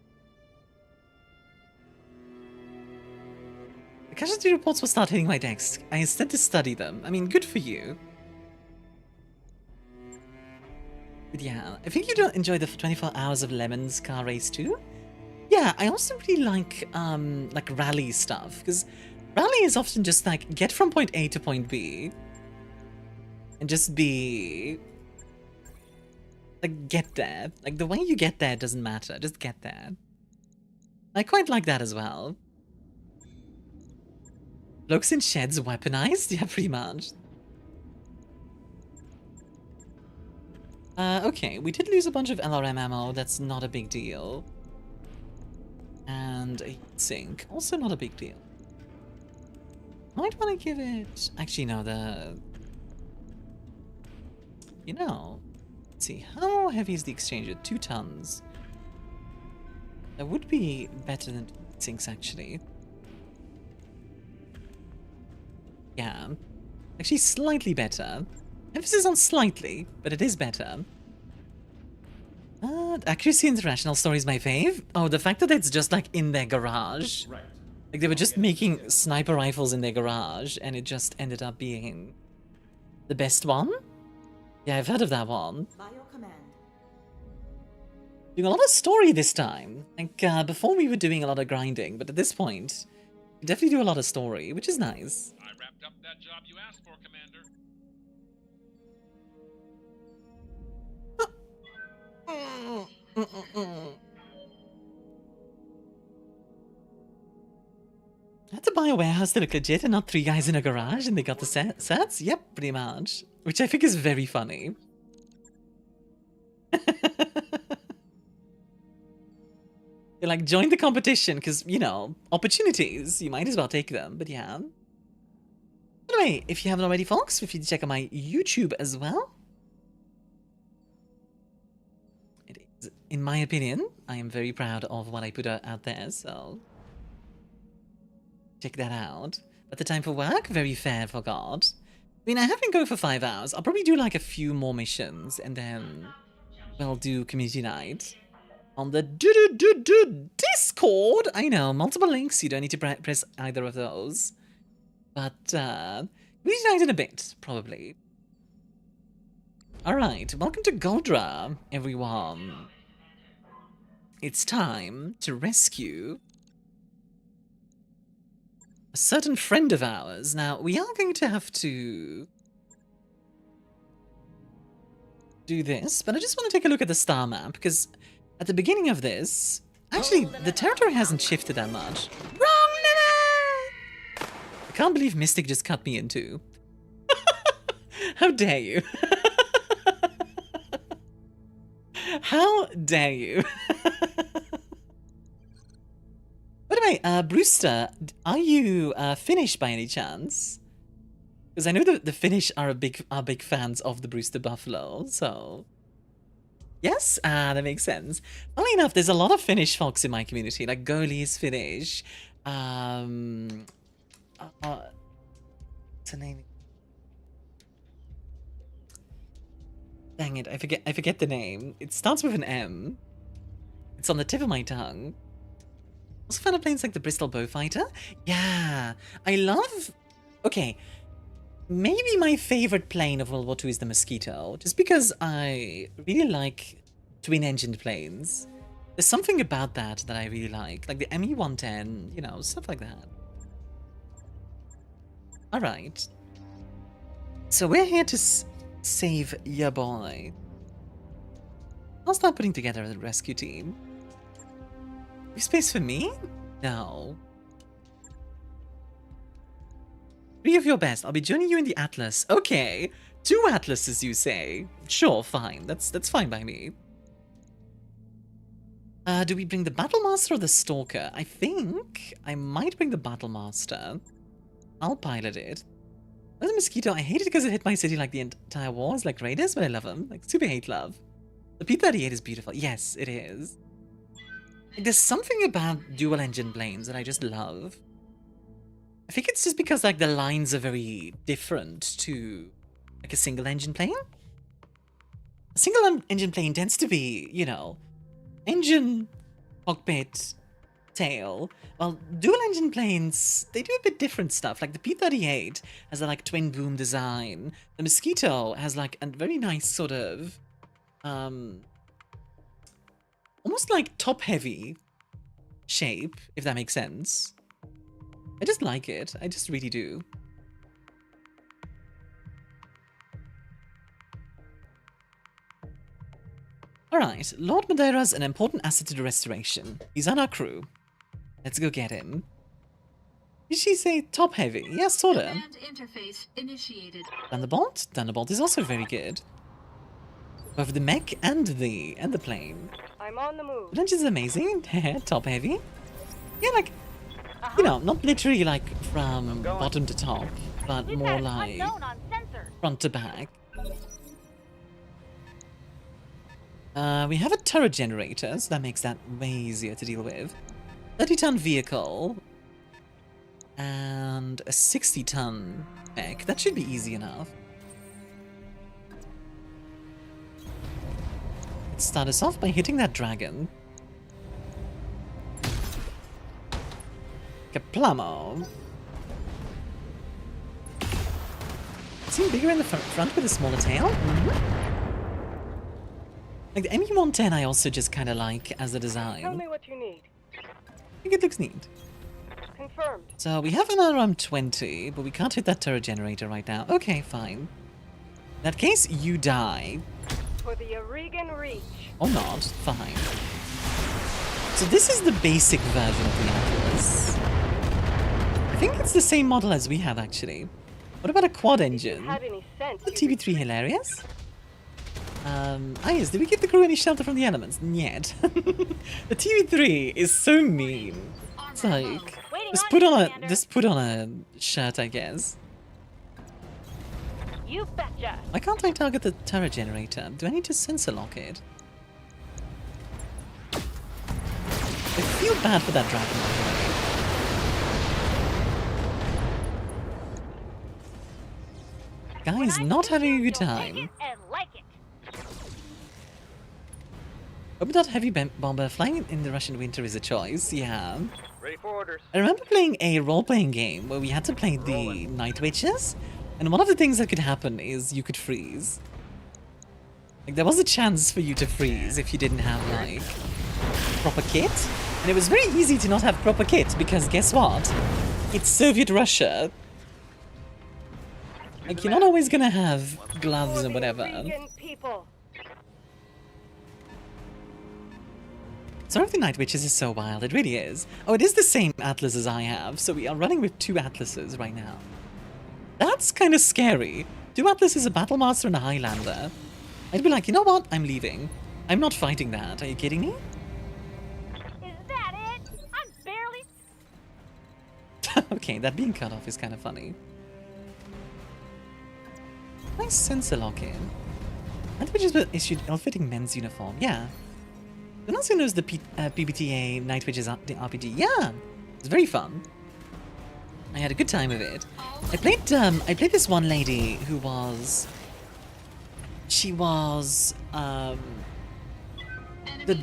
The casualty reports will start hitting my desk. I instead to study them. I mean, good for you. But yeah, I think you don't enjoy the 24 hours of Lemons car race too? Yeah, I also really like rally stuff, because rally is often just like, get from point A to point B, and just be... like, get there. Like, the way you get there doesn't matter, just get there. I quite like that as well. Blokes in sheds weaponized? Yeah, pretty much. Okay, we did lose a bunch of LRM ammo, that's not a big deal. And a sink, also not a big deal. Might want to give it... Actually, no, you know... Let's see, how heavy is the exchanger? 2 tons. That would be better than sinks, actually. Yeah. Actually, slightly better. Emphasis on slightly, but it is better. Accuracy International Story is my fave. Oh, the fact that it's just like in their garage. Right. Like they were just making sniper rifles in their garage and it just ended up being the best one? Yeah, I've heard of that one. By your command. Doing a lot of story this time. Like, before we were doing a lot of grinding, but at this point, we definitely do a lot of story, which is nice. I wrapped up that job you asked for, Commander. I had to buy a warehouse to look legit and not 3 guys in a garage and they got the sets? Yep, pretty much. Which I think is very funny. You're like, join the competition, because, you know, opportunities, you might as well take them, but yeah. By the way, if you haven't already, folks, feel free to check out my YouTube as well. in my opinion, I am very proud of what I put out there, so check that out. But the time for work, very fair for God. I mean, I have been going for 5 hours. I'll probably do like a few more missions, and then we'll do community night on the Discord. I know, multiple links. You don't need to press either of those. But community night in a bit, probably. All right, welcome to Goldra, everyone. It's time to rescue a certain friend of ours. Now, we are going to have to do this, but I just want to take a look at the star map, because at the beginning of this, actually, the territory hasn't shifted that much. Wrong lever! I can't believe Mystic just cut me in two. How dare you? How dare you? By the way, Brewster, are you Finnish by any chance? Because I know the Finnish are big fans of the Brewster Buffalo, so yes, that makes sense. Funnily enough, there's a lot of Finnish folks in my community, like Goli is Finnish. What's her name? Dang it, I forget the name. It starts with an M. It's on the tip of my tongue. Also found planes like the Bristol Bowfighter. Yeah, I love... Okay, maybe my favorite plane of World War II is the Mosquito, just because I really like twin-engined planes. There's something about that I really like the ME-110, you know, stuff like that. Alright. So we're here to save your boy. I'll start putting together a rescue team. Leave space for me? No. 3 of your best. I'll be joining you in the Atlas. Okay. 2 Atlases, you say? Sure, fine. That's fine by me. Do we bring the Battlemaster or the Stalker? I think I might bring the Battlemaster. I'll pilot it. Where's the Mosquito? I hate it because it hit my city like the entire war. It's like Raiders, but I love them. Like, super hate love. The P-38 is beautiful. Yes, it is. Like, there's something about dual-engine planes that I just love. I think it's just because, like, the lines are very different to, like, a single-engine plane. A single-engine plane tends to be, you know, engine, cockpit, tail. Well, dual-engine planes, they do a bit different stuff. Like, the P-38 has a, like, twin-boom design. The Mosquito has, like, a very nice sort of, almost like top-heavy shape, if that makes sense. I just like it. I just really do. Alright, Lord Madeira's an important asset to the restoration. He's on our crew. Let's go get him. Did she say top-heavy? Yeah, sorta. Command interface initiated. Thunderbolt? Thunderbolt is also very good. Both the mech and the plane. I'm on the move. Lunch is amazing. Top heavy. Yeah, like, you know, not literally like from bottom to top, but more like front to back. We have a turret generator, so that makes that way easier to deal with. 30-ton vehicle and a 60-ton mech. That should be easy enough. Let's start us off by hitting that dragon. Kaplamo. Seem bigger in the front with a smaller tail? Like the ME-110 I also just kind of like as a design. Tell me what you need. I think it looks neat. Confirmed. So we have another M20, but we can't hit that turret generator right now. Okay, fine. In that case, you die. For the Oregon Reach. Or not. Fine. So this is the basic version of the Atlas. I think it's the same model as we have, actually. What about a quad engine? The TB3 hilarious? Yes, did we give the crew any shelter from the elements? Yet. The TB3 is so mean. It's like, just put on a shirt, I guess. You betcha. Why can't I target the turret generator? Do I need to sensor lock it? I feel bad for that dragon, by the way. Guy is not having a good time. Hope that heavy bomber flying in the Russian winter is a choice, yeah. Ready for orders. I remember playing a role-playing game where we had to play the Night Witches, and one of the things that could happen is you could freeze. Like, there was a chance for you to freeze if you didn't have, like, proper kit. And it was very easy to not have proper kit, because guess what? It's Soviet Russia. Like, you're not always gonna have gloves or whatever. Sorry if the Night Witches is so wild, it really is. Oh, it is the same atlas as I have, so we are running with 2 atlases right now. That's kind of scary. 2 atlases, a Battlemaster and a Highlander. I'd be like, you know what? I'm leaving. I'm not fighting that. Are you kidding me? Is that it? I'm barely... Okay, that being cut off is kind of funny. Nice sensor lock-in. Night Witches were issued ill-fitting men's uniform. Yeah. Who also knows the PBTA Night Witches the RPG? Yeah, it's very fun. I had a good time of it. I played this one lady who was... She was the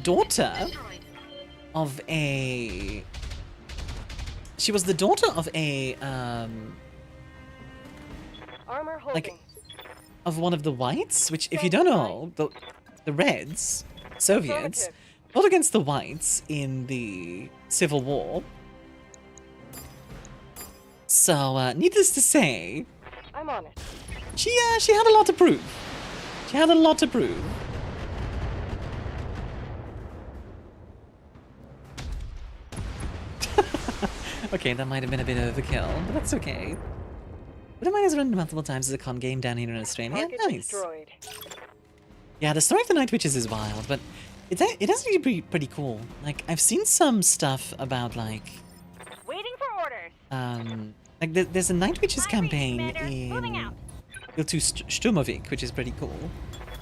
daughter of a... She was the daughter of a Armor holding. like of one of the whites, which if you don't know, the Reds, Soviets, fought against the whites in the Civil War. So, needless to say, I'm on it. She had a lot to prove. She had a lot to prove. Okay, that might have been a bit overkill, but that's okay. But mine has run multiple times as a con game down here in Australia. Nice. Destroyed. Yeah, the story of the Night Witches is wild, but it actually be pretty cool. Like, I've seen some stuff about, like... Waiting for orders. Like, there's a Night Witches campaign in Il2 Sturmovik, which is pretty cool.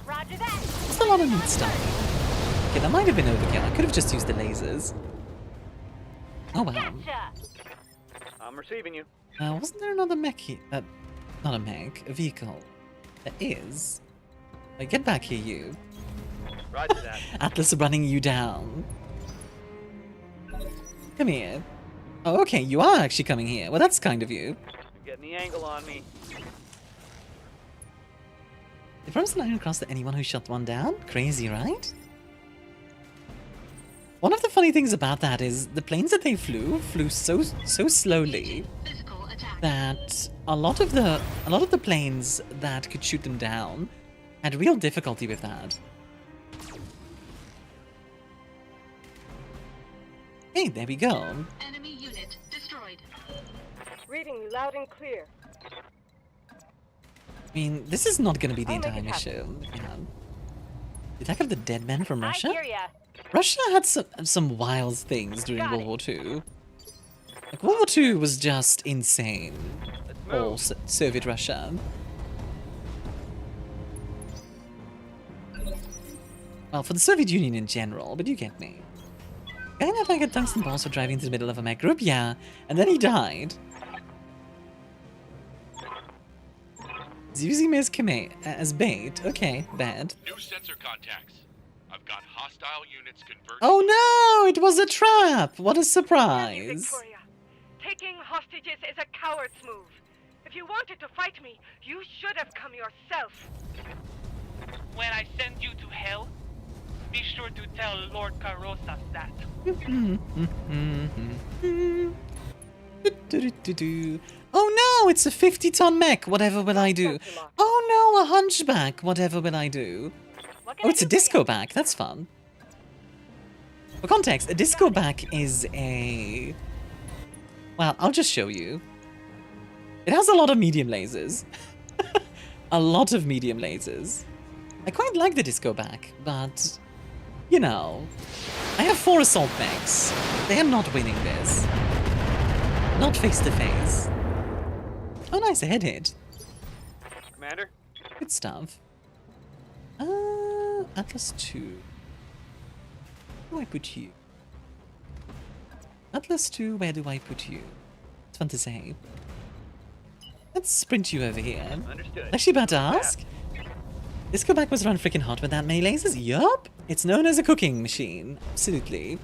Roger that. There's a lot of neat stuff. Okay, that might have been overkill. I could have just used the lasers. Oh, wow. Gotcha. I'm receiving you. Wasn't there another mech here? Not a mech, a vehicle. There is. Get back here, you. Roger that. Atlas running you down. Come here. Oh, okay, you are actually coming here. Well, that's kind of you. You're getting the angle on me. It runs the line across to anyone who shot one down? Crazy, right? One of the funny things about that is the planes that they flew so slowly that a lot of the planes that could shoot them down had real difficulty with that. Hey, there we go. Enemy unit destroyed. Reading you loud and clear. I mean, this is not going to be the entire mission. Yeah. The attack of the dead men from Russia? I hear ya. Russia had some wild things during World War II. Like, World War II was just insane. All Soviet Russia. Well, for the Soviet Union in general, but you get me. Guy in attack at tungsten balls for driving into the middle of a mech group? Yeah. And then he died. He's using me as bait. Okay, bad. New sensor contacts. I've got hostile units converging. Oh no! It was a trap! What a surprise! Victoria, taking hostages is a coward's move. If you wanted to fight me, you should have come yourself. When I send you to hell, be sure to tell Lord Carosas that. Oh no! It's a 50-ton mech! Whatever will I do? Oh no! A hunchback! Whatever will I do? Oh, it's a disco back. That's fun. For context, a disco back is a... Well, I'll just show you. It has a lot of medium lasers. A lot of medium lasers. I quite like the disco back, but... You know... I have 4 assault mechs. They are not winning this. Not face to face. Oh nice, a head hit. Commander? Good stuff. Atlas 2. Where do I put you? Atlas 2, where do I put you? It's fun to say. Let's sprint you over here. Understood. Actually about to ask? Disco Back was run freaking hot with that melee lasers? Yup! It's known as a cooking machine. Absolutely.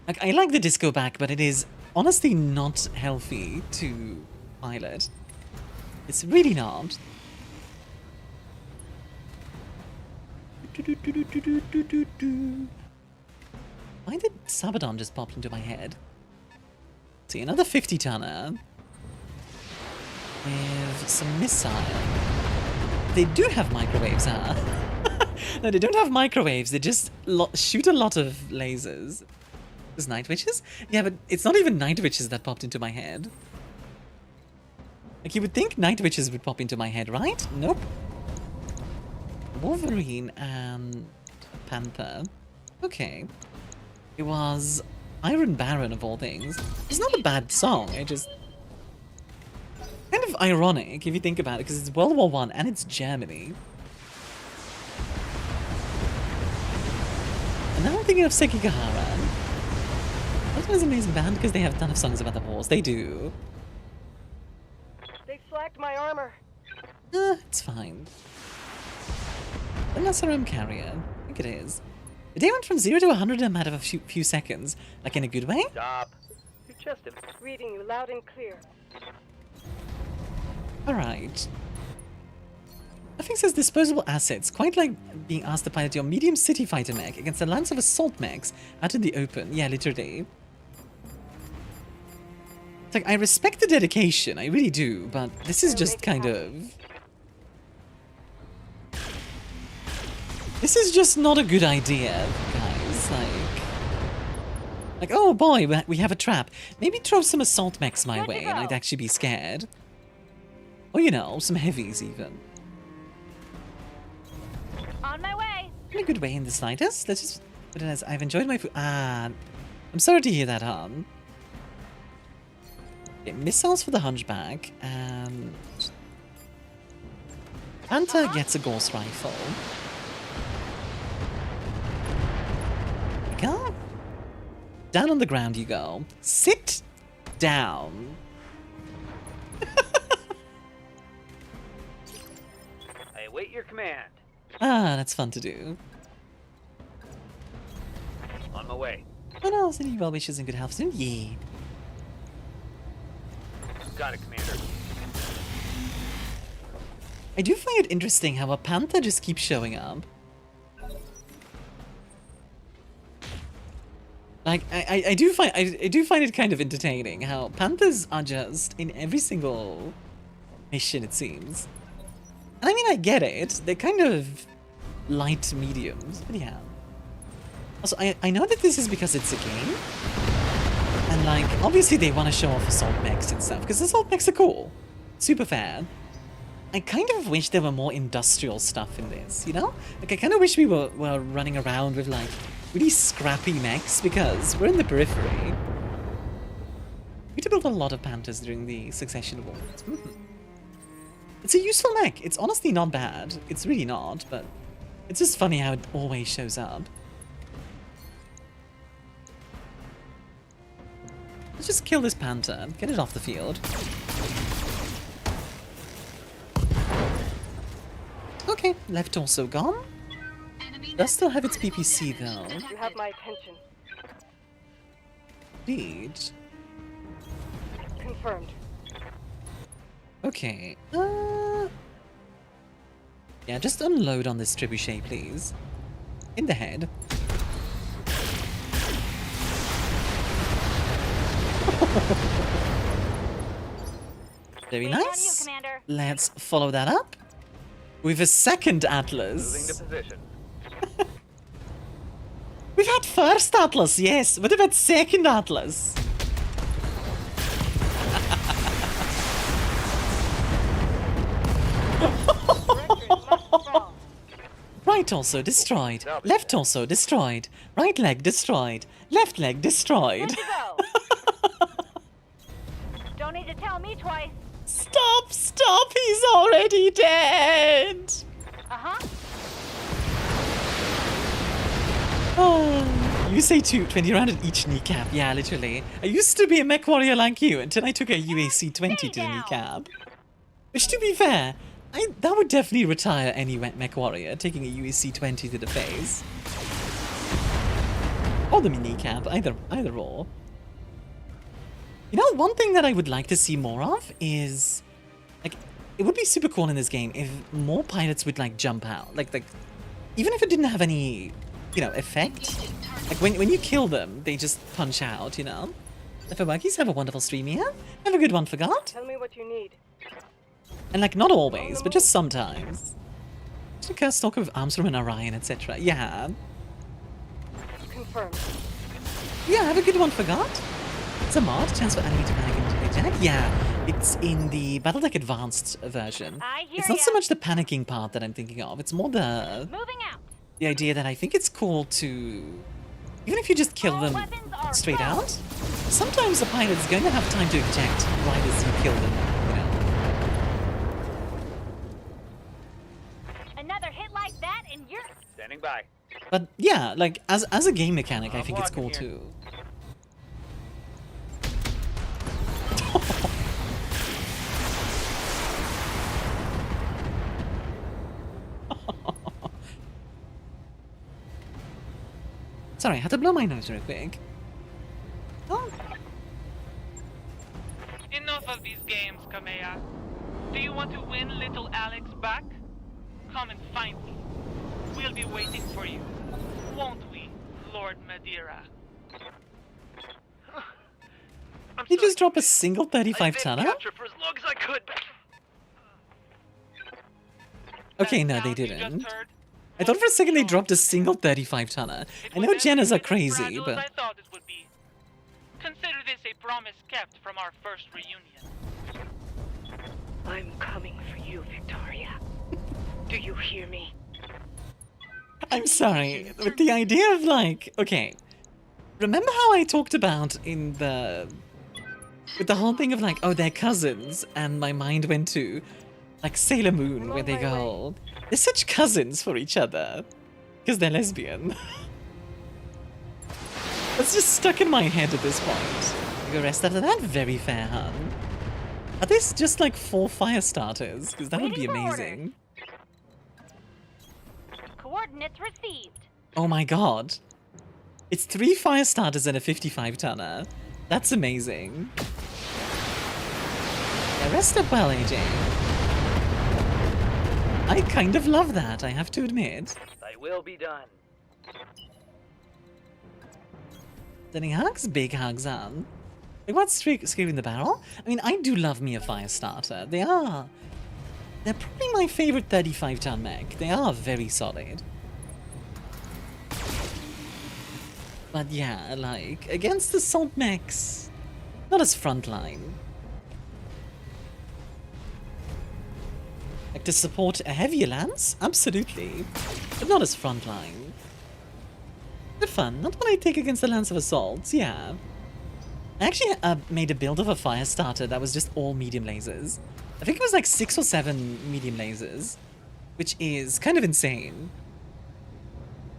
Like, I like the Disco Back, but it is honestly not healthy to pilot. It's really not. Why did Sabadon just pop into my head? See, another 50-tonner with some missile. They do have microwaves, huh? No, they don't have microwaves. They just shoot a lot of lasers. There's Night Witches? Yeah, but it's not even Night Witches that popped into my head. Like, you would think Night Witches would pop into my head, right? Nope. Wolverine and Panther. Okay. It was Iron Baron of all things. It's not a bad song, it just... kind of ironic if you think about it, because it's World War I and it's Germany. And now I'm thinking of Sekigahara. That was an amazing band because they have a ton of songs about the wars. They do. They slacked my armor. It's fine. The Nasarum Carrier. I think it is. The day went from 0 to 100 in a matter of a few seconds. Like in a good way? Stop. Your chest is reading you loud and clear. Alright. Nothing says disposable assets, quite like being asked to pilot your medium city fighter mech against a lance of assault mechs out in the open. Yeah, literally. It's like, I respect the dedication, I really do, but this is just kind of... This is just not a good idea, guys. Like, oh boy, we have a trap. Maybe throw some assault mechs my way and I'd actually be scared. Or, you know, some heavies even. On my way. In a good way in the slightest. Let's just put it as I've enjoyed my food. I'm sorry to hear that, hon. Okay, missiles for the Hunchback, and Panther gets a Gauss rifle. Go. Down on the ground you go. Sit down. I await your command. That's fun to do. On my way. What else? Any well wishes and good health soon? Yeah. Got it, Commander. I do find it interesting how a Panther just keeps showing up. Like, I do find it kind of entertaining how Panthers are just in every single mission, it seems. And I mean, I get it. They're kind of light mediums, but yeah. Also, I know that this is because it's a game. And like, obviously they want to show off assault mechs and stuff, because assault mechs are cool. Super fan. I kind of wish there were more industrial stuff in this, you know? Like, I kind of wish we were running around with like really scrappy mechs, because we're in the periphery. We had to build a lot of Panthers during the Succession Wars. It's a useful mech. It's honestly not bad. It's really not, but it's just funny how it always shows up. Let's just kill this Panther. Get it off the field. Okay, left torso gone. Does still have its PPC though. You have my attention. Indeed. Confirmed. Okay. Yeah, just unload on this trebuchet, please. In the head. Very nice. Let's follow that up with a second Atlas. Moving to position. We've had first Atlas, yes. What about second Atlas? Right torso destroyed. Left torso destroyed. Right leg destroyed. Left leg destroyed. Don't need to tell me twice. Stop! Stop! He's already dead! Uh-huh. Oh, You say 20 round at each kneecap. Yeah, literally. I used to be a mech warrior like you until I took a UAC 20 to the kneecap. Which, to be fair, that would definitely retire any mech warrior, taking a UAC 20 to the face. Or the kneecap, either or. You know, one thing that I would like to see more of is, like, it would be super cool in this game if more pilots would, like, jump out. Like, even if it didn't have any, you know, effect. Like, when you kill them, they just punch out, you know? For Buggies, have a wonderful stream here. Have a good one, Forgot. Tell me what you need. And, like, not always, but just sometimes. Just a curse talk of arms from an Orion, etc. Yeah. Confirmed. Yeah, have a good one, Forgot. It's a mod, chance for enemy to panic into hijack. Yeah, it's in the Battletech Advanced version. It's not so much the panicking part that I'm thinking of, it's more the idea that I think it's cool to, even if you just kill them straight out, sometimes the pilot's going to have time to eject right as you kill them, you know. Another hit like that and you're standing by. But yeah, like as a game mechanic, I think it's cool too. Sorry, I had to blow my nose real quick. Oh. Enough of these games, Kamea. Do you want to win little Alex back? Come and find me. We'll be waiting for you. Won't we, Lord Madeira? Did you just drop a single 35-tonner? For as long as I could. Okay, no, they didn't. I thought for a second they dropped a single 35-tonner. I know Jennas are crazy, but... I thought it would be. Consider this a promise kept from our first reunion. I'm coming for you, Victoria. Do you hear me? I'm sorry, but the idea of, like... Okay, remember how I talked about in the... With the whole thing of, like, oh, they're cousins, and my mind went to, like, Sailor Moon, where they go... They're such cousins for each other. Because they're lesbian. That's just stuck in my head at this point. You go rest after that? Very fair, hun. Are these just like 4 fire starters? Because that would be amazing. Coordinates received. Oh my god. It's 3 fire starters and a 55-tonner. That's amazing. Yeah, rest up well, AJ. I kind of love that, I have to admit. Thy will be done. Sending hugs? Big hugs on. Like, what's screwing the barrel? I mean, I do love me a fire starter. They're probably my favorite 35-ton mech. They are very solid. But yeah, like, against the salt mechs, not as frontline. Like, to support a heavier lance? Absolutely. But not as frontline. They're fun. Not what I take against the Lance of Assaults, yeah. I actually made a build of a fire starter that was just all medium lasers. I think it was like 6 or 7 medium lasers, which is kind of insane.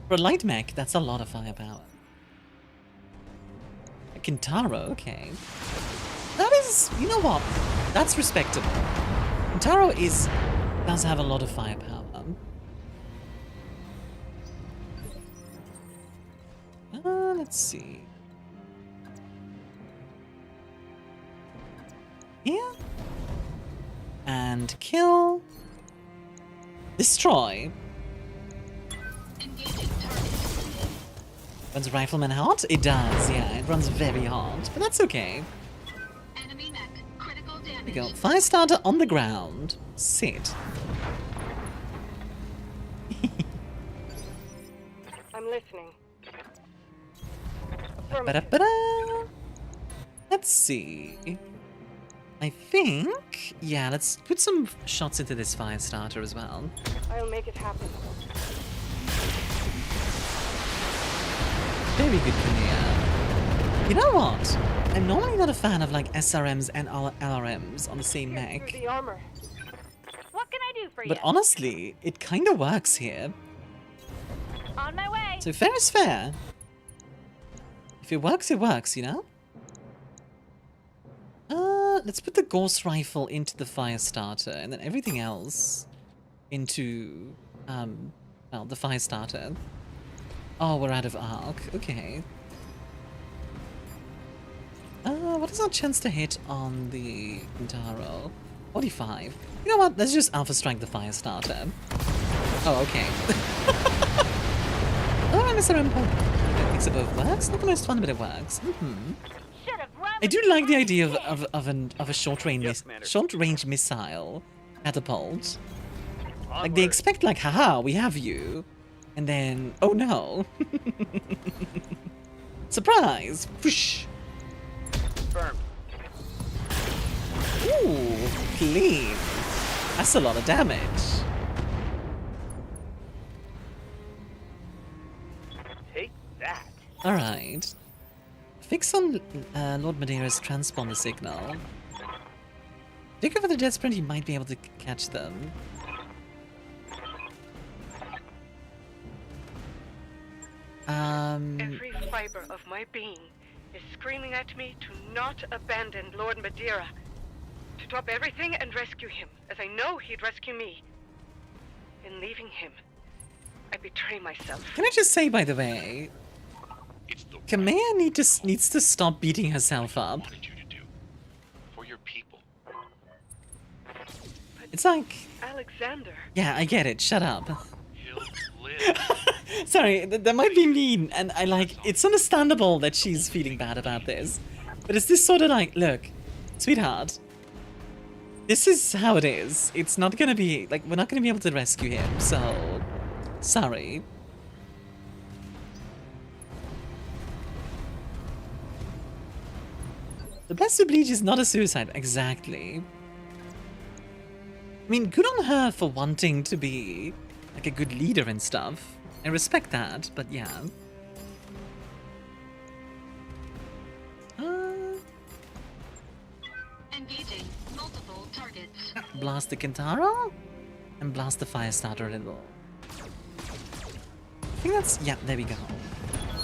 For a light mech, that's a lot of firepower. A Kintaro, okay. That is, you know what? That's respectable. Kintaro does have a lot of firepower. Let's see. Here. And kill. Destroy. Runs Rifleman hot? It does, yeah. It runs very hot, but that's okay. Enemy mech, critical damage. There we go. Fire starter on the ground. Sit. I'm listening. Ba-da-ba-da. Let's see. I think... Yeah, let's put some shots into this fire starter as well. I'll make it happen. Very good, Kavalliere. You know what? I'm normally not a fan of like SRMs and LRMs on the same mech. The armor. What can I do for you? But honestly, it kind of works here. On my way. So fair is fair. If it works, you know? Let's put the Gauss Rifle into the fire starter, and then everything else into, well, the fire starter. Oh, we're out of arc. Okay. What is our chance to hit on the Kintaro? 45. You know what? Let's just Alpha Strike the fire starter. Oh, okay. Oh, I'm Mr. Empire. Mix it both works. Not the most fun, but it works. I do like the idea of a short range missile catapult. Like they expect, like, haha, we have you, and then oh no, surprise! Whoosh. Confirmed. Ooh, clean. That's a lot of damage. Take that. All right. Fix on Lord Madeira's transponder signal. Take over the jet sprint, he might be able to catch them. Every fiber of my being is screaming at me to not abandon Lord Madeira. To drop everything and rescue him, as I know he'd rescue me. In leaving him, I betray myself. Can I just say, by the way, Kamea needs to stop beating herself up. For your people. It's like... Alexander. Yeah, I get it. Shut up. He'll live. Sorry, that might be mean, and I like... It's understandable that she's feeling bad about this. But it's this sort of like, look, sweetheart, this is how it is. It's not gonna be... Like, we're not gonna be able to rescue him, so... Sorry. The best of Bleach is not a suicide. Exactly. I mean, good on her for wanting to be, like, a good leader and stuff. I respect that, but yeah. Engaging multiple targets. Blast the Kintaro? And blast the fire starter a little. I think that's... Yeah, there we go.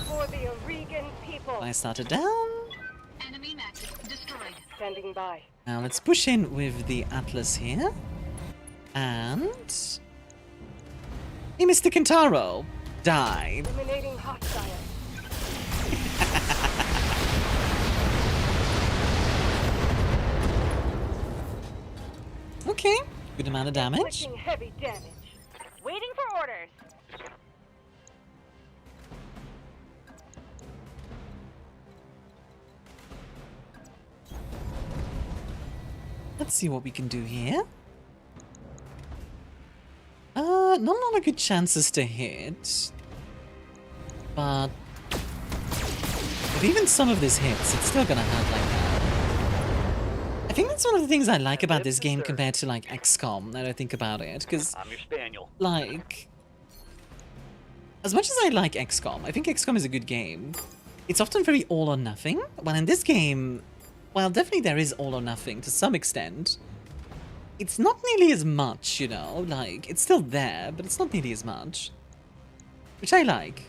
For the Oregon people. Fire starter down. Enemy mech destroyed. Standing by. Now let's push in with the Atlas here. And... Hey, Mr. Kintaro! Died. Eliminating hostile. Okay, good amount of damage. Inflicting heavy damage. Waiting for orders. Let's see what we can do here. Not a lot of good chances to hit. But if even some of this hits, it's still gonna hurt like that. I think that's one of the things I like about this game compared to, like, XCOM, now that I think about it, because, I'm your spaniel. like, as much as I like XCOM, I think XCOM is a good game. It's often very all or nothing, while in this game, while definitely there is all or nothing to some extent, it's not nearly as much, you know, like, it's still there, but it's not nearly as much, which I like.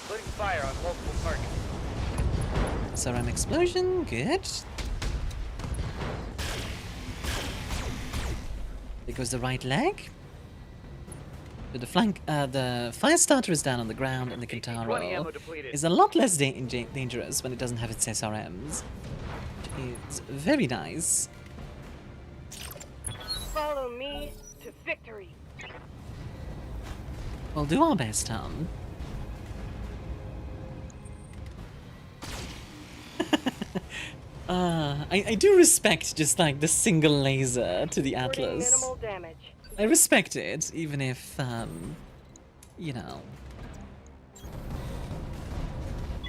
Putting fire on multiple targets. SRM explosion, good. There goes the right leg. So the flank, the fire starter is down on the ground, and the Kintaro is a lot less dangerous when it doesn't have its SRMs. It's very nice. Follow me to victory. We'll do our best, Tom. I do respect just, like, the single laser to the Atlas. Minimal damage. I respect it, even if, you know.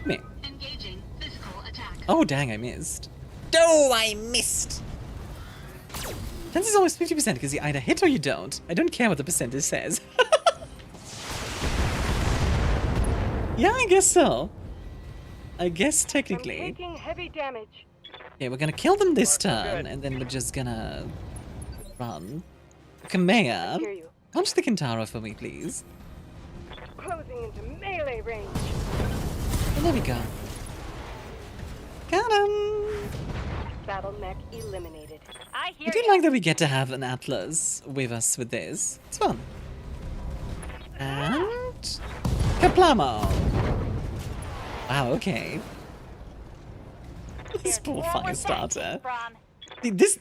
Me. Engaging physical attack. Oh, dang, I missed. Oh, I missed! Chance is always 50% because you either hit or you don't. I don't care what the percentage says. Yeah, I guess so. I guess technically. I'm taking heavy damage. Okay, we're gonna kill them this turn, and then we're just gonna run. Kamea, punch the Kintaro for me, please. Closing into melee range. And there we go. Got him! Battle mech eliminated. I I do like that we get to have an Atlas with us with this. It's fun. And... Kaplamo! Wow, okay. This poor fire starter. This...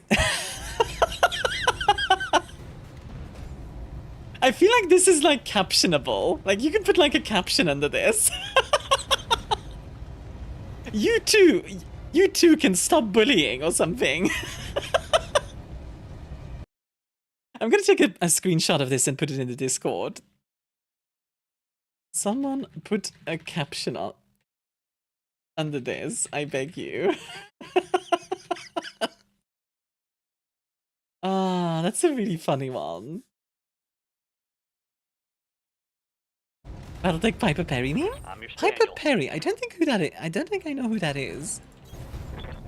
I feel like this is like captionable. Like you can put like a caption under this. You two can stop bullying or something. I'm gonna take a screenshot of this and put it in the Discord. Someone put a caption on under this, I beg you. Ah, that's a really funny one. That'll take Piper Perry name? Piper Perry, I don't think who that is. I don't think I know who that is.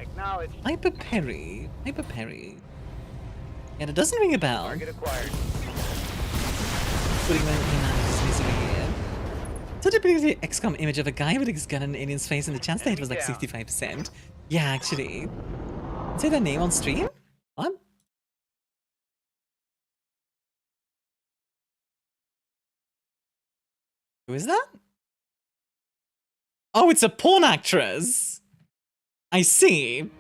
Acknowledge. Piper Perry. Piper Perry. Yeah, that doesn't ring a bell. Target acquired. Putting my humanity's misery here. So typically XCOM image of a guy with his gun in an alien's face and the chance to hit was like 65%. Yeah, actually. Say that name on stream? What? Who is that? Oh, it's a porn actress. I see.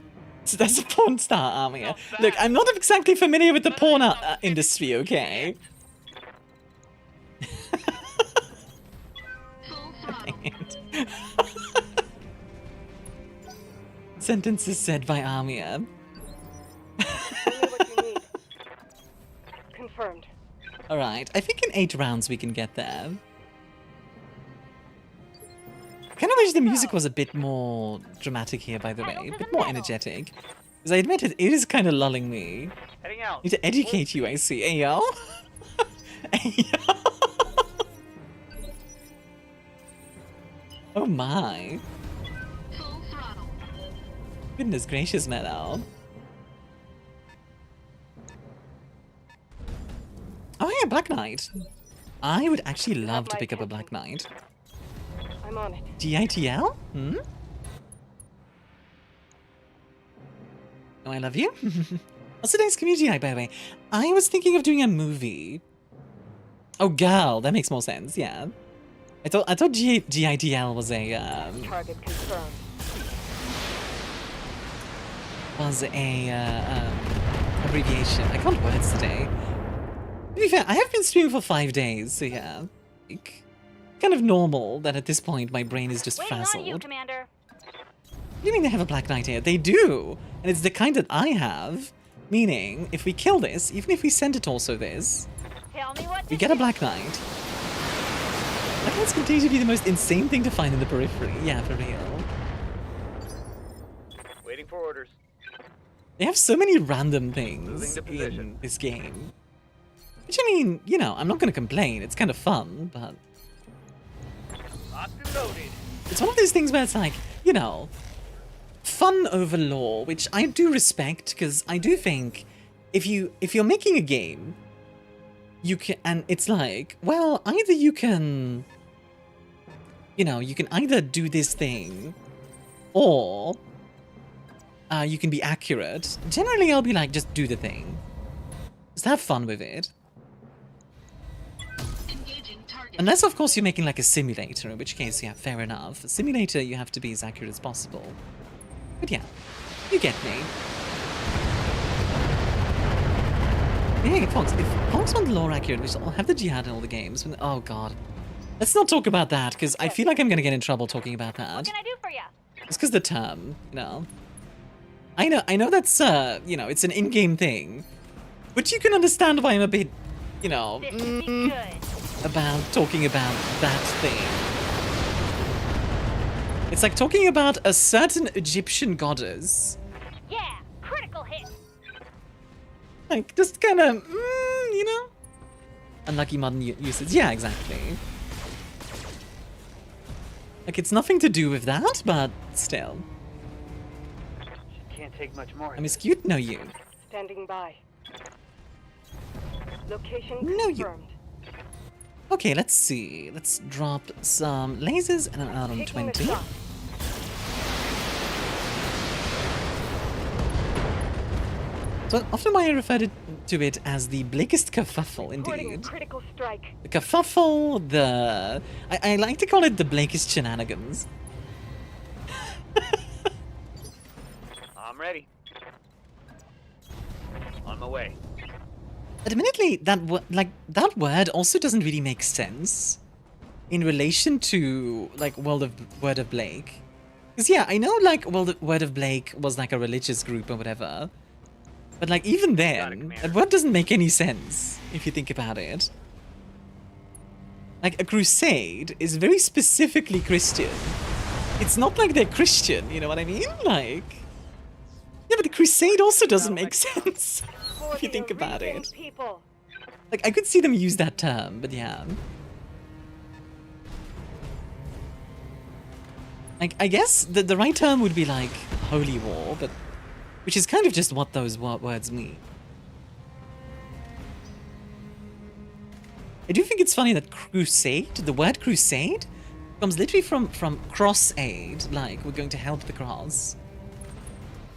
So that's a porn star, Armia. Look, I'm not exactly familiar with the porn industry, okay? Sentences said by Armia. Confirmed. Alright, I think in 8 rounds we can get there. I kind of wish the music was a bit more dramatic here, by the way. A bit more energetic. Because I admit it is kind of lulling me. Heading out. Need to educate you, I see. Ayo? Ayo? Oh my. Goodness gracious, Meadow. Oh yeah, Black Knight. I would actually love to pick up a Black Knight. I'm on it. GITL? Hmm? Oh, I love you. What's today's community night, by the way? I was thinking of doing a movie. Oh, girl, that makes more sense. Yeah, I thought GITL was a Target confirmed. Was a abbreviation. I can't words today. To be fair, I have been streaming for 5 days, so yeah, like, kind of normal that at this point my brain is just frazzled. You, Commander. What do you mean they have a Black Knight here? They do! And it's the kind that I have. Meaning, if we kill this, even if we send it also this, Tell me what we get a Black Knight. Black Knights continue to be the most insane thing to find in the periphery. Yeah, for real. Waiting for orders. They have so many random things in this game. Which, I mean, you know, I'm not going to complain. It's kind of fun, but... It's one of those things where it's like, you know, fun over lore, which I do respect, because I do think if you're making a game, you can, and it's like, well, either you can, you know, you can either do this thing, or you can be accurate. Generally, I'll be like, just do the thing. Just have fun with it. Unless, of course, you're making like a simulator, in which case, yeah, fair enough. A simulator, you have to be as accurate as possible. But yeah, you get me. Hey, Fox, if Fox want lore accurate, we should have the jihad in all the games. Oh, God. Let's not talk about that, because I feel like I'm going to get in trouble talking about that. What can I do for you? It's because the term, you know. I know that's, you know, it's an in-game thing. But you can understand why I'm a bit, you know, about talking about that thing. It's like talking about a certain Egyptian goddess. Yeah, critical hit. Like, just kind of, you know? Unlucky modern usage. Yeah, exactly. Like, it's nothing to do with that, but still. She can't take much more. I'm as cute? No, you. Standing by. Location no, confirmed. Okay, let's see. Let's drop some lasers and an RM20. So often I refer to it as the Blakest kerfuffle, indeed. Critical strike. The kerfuffle, the... I like to call it the Blakest shenanigans. I'm ready. On my way. Admittedly, that word also doesn't really make sense in relation to, like, Word of Blake. Because, yeah, I know, like, Word of Blake was, like, a religious group or whatever. But, like, even then, that word doesn't make any sense, if you think about it. Like, a crusade is very specifically Christian. It's not like they're Christian, you know what I mean? Like... Yeah, but the crusade also doesn't make sense, if you think about it. Like, I could see them use that term, but yeah. Like, I guess the right term would be, like, holy war, but... Which is kind of just what those words mean. I do think it's funny that crusade, the word crusade, comes literally from cross aid, like, we're going to help the cross.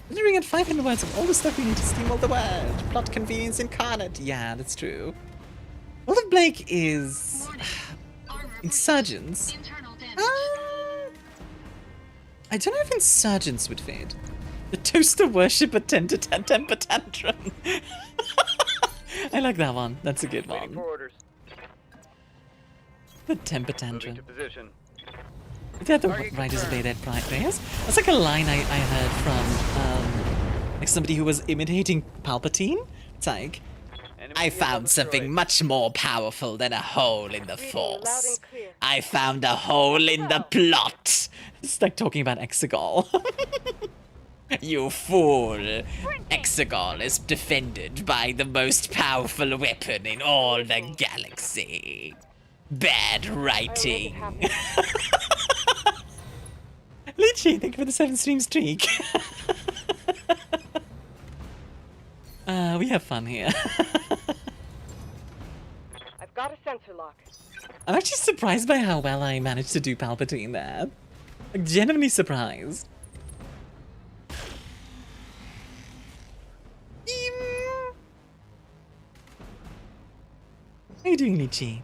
Literally at 500 words of all the stuff we need to steamroll the word. Plot convenience incarnate. Yeah, that's true. World of Blake is... Insurgents. I don't know if Insurgents would fit. The toaster worshipper temper tantrum. I like that one. That's a good one. The temper tantrum. Is that the writers play that players? That's like a line I heard from like somebody who was imitating Palpatine. It's like, I found something much more powerful than a hole in the Force. I found a hole in the plot. It's like talking about Exegol. You fool! Exegol is defended by the most powerful weapon in all the galaxy. Bad writing. Lychee, thank you for the 7-stream streak. We have fun here. I've got a sensor lock. I'm actually surprised by how well I managed to do Palpatine there. Like, genuinely surprised. How are you doing, Lychee?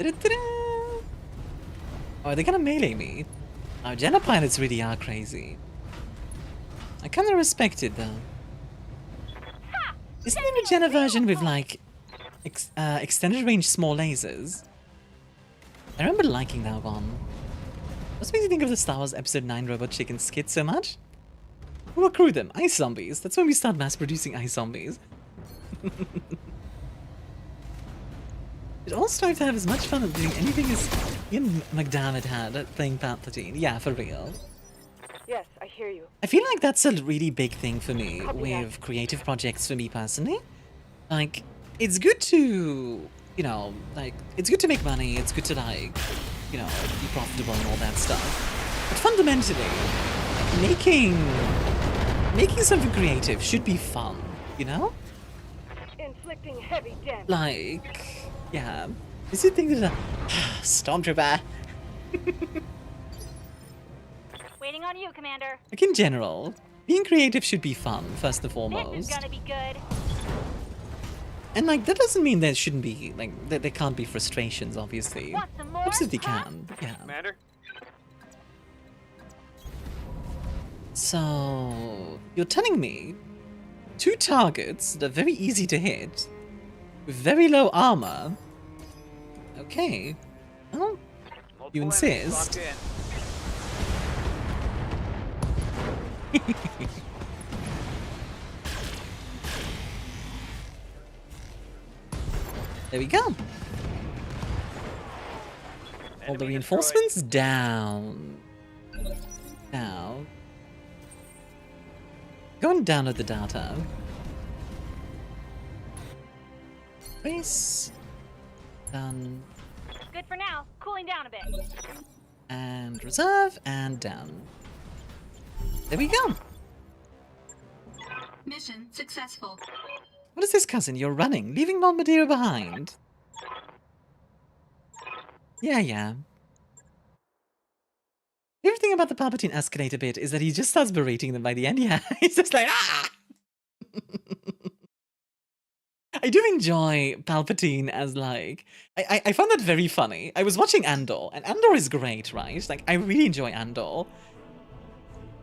Oh, are they gonna melee me? Oh, Jenna pilots really are crazy. I kinda respect it, though. Isn't there a Jenna version with, like, extended range small lasers? I remember liking that one. What makes you think of the Star Wars Episode 9 Robot Chicken skit so much? Who accrued them? Ice zombies. That's when we start mass-producing ice zombies. It all strive to have as much fun at doing anything as Ian McDermott had at playing Palpatine. Yeah, for real. Yes, I hear you. I feel like that's a really big thing for me with creative projects for me personally. Like, it's good to, you know, like, it's good to make money, it's good to, like, you know, be profitable and all that stuff. But fundamentally, like, making something creative should be fun, you know? Inflicting heavy damage. Like, yeah. Is it thing that Stormtrooper? Waiting on you, Commander. Like, in general, being creative should be fun, first and foremost. This is gonna be good. And, like, that doesn't mean there shouldn't be, like, there can't be frustrations, obviously. Want some more? Absolutely can, yeah. Commander? So, you're telling me 2 targets that are very easy to hit, with very low armor. Okay. Well, you insist. There we go. All the reinforcements down. Now, go and download the data. Race. Done. Good for now. Cooling down a bit. And reserve, and down. There we go. Mission successful. What is this, cousin? You're running, leaving Madeira behind. Yeah. Favorite thing about the Palpatine escalator bit is that he just starts berating them by the end. Yeah, he's just like, ah! I do enjoy Palpatine as like, I found that very funny. I was watching Andor, and Andor is great, right? Like, I really enjoy Andor.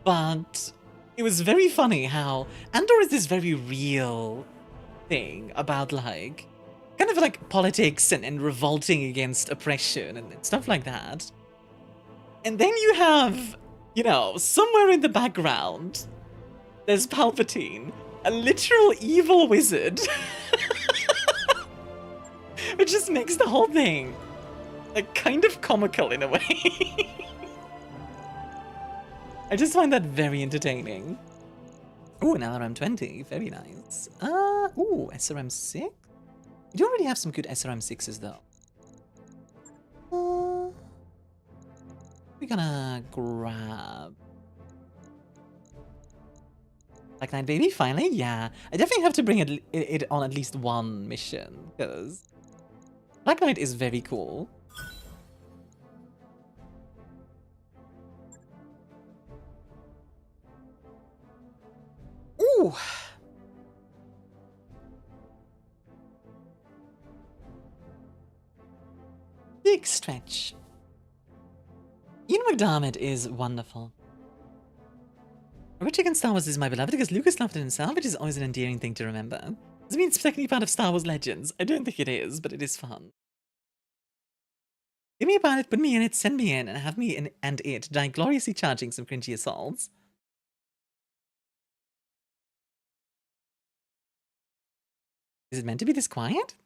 But it was very funny how Andor is this very real thing about like, kind of like politics and revolting against oppression and stuff like that. And then you have, you know, somewhere in the background, there's Palpatine, a literal evil wizard. Which just makes the whole thing like kind of comical in a way. I just find that very entertaining. Ooh, an LRM-20, very nice. Ooh, SRM-6? You do already have some good SRM-6s though. We're gonna grab Black Knight Baby, finally? Yeah. I definitely have to bring it on at least one mission, because Black Knight is very cool. Ooh! Big stretch. Ian McDermott is wonderful. Rich against Star Wars is my beloved because Lucas loved it himself, which is always an endearing thing to remember. Does it mean it's technically part of Star Wars Legends? I don't think it is, but it is fun. Give me a pilot, put me in it, send me in, and have me in and it die gloriously charging some cringy assaults. Is it meant to be this quiet?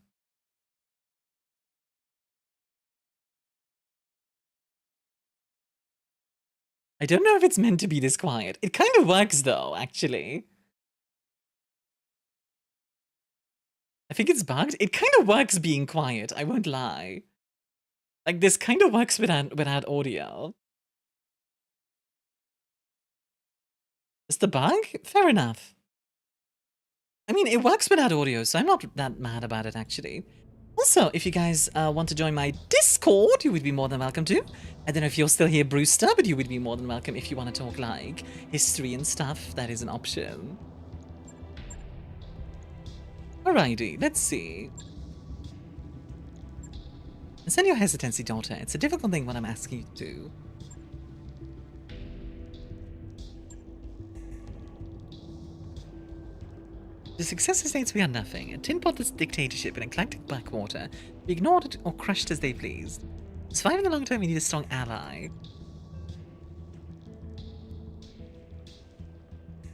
I don't know if it's meant to be this quiet. It kind of works though, actually. I think it's bugged. It kind of works being quiet, I won't lie. Like, this kind of works without audio. Is the bug? Fair enough. I mean, it works without audio, so I'm not that mad about it, actually. Also, if you guys want to join my Discord, you would be more than welcome to. I don't know if you're still here, Brewster, but you would be more than welcome if you want to talk, like, history and stuff. That is an option. Alrighty, let's see. Send your hesitancy, daughter. It's a difficult thing when I'm asking you to. The successor states we are nothing. A tin-potless dictatorship in eclectic backwater. Be ignored or crushed as they please. To survive in the long term, we need a strong ally.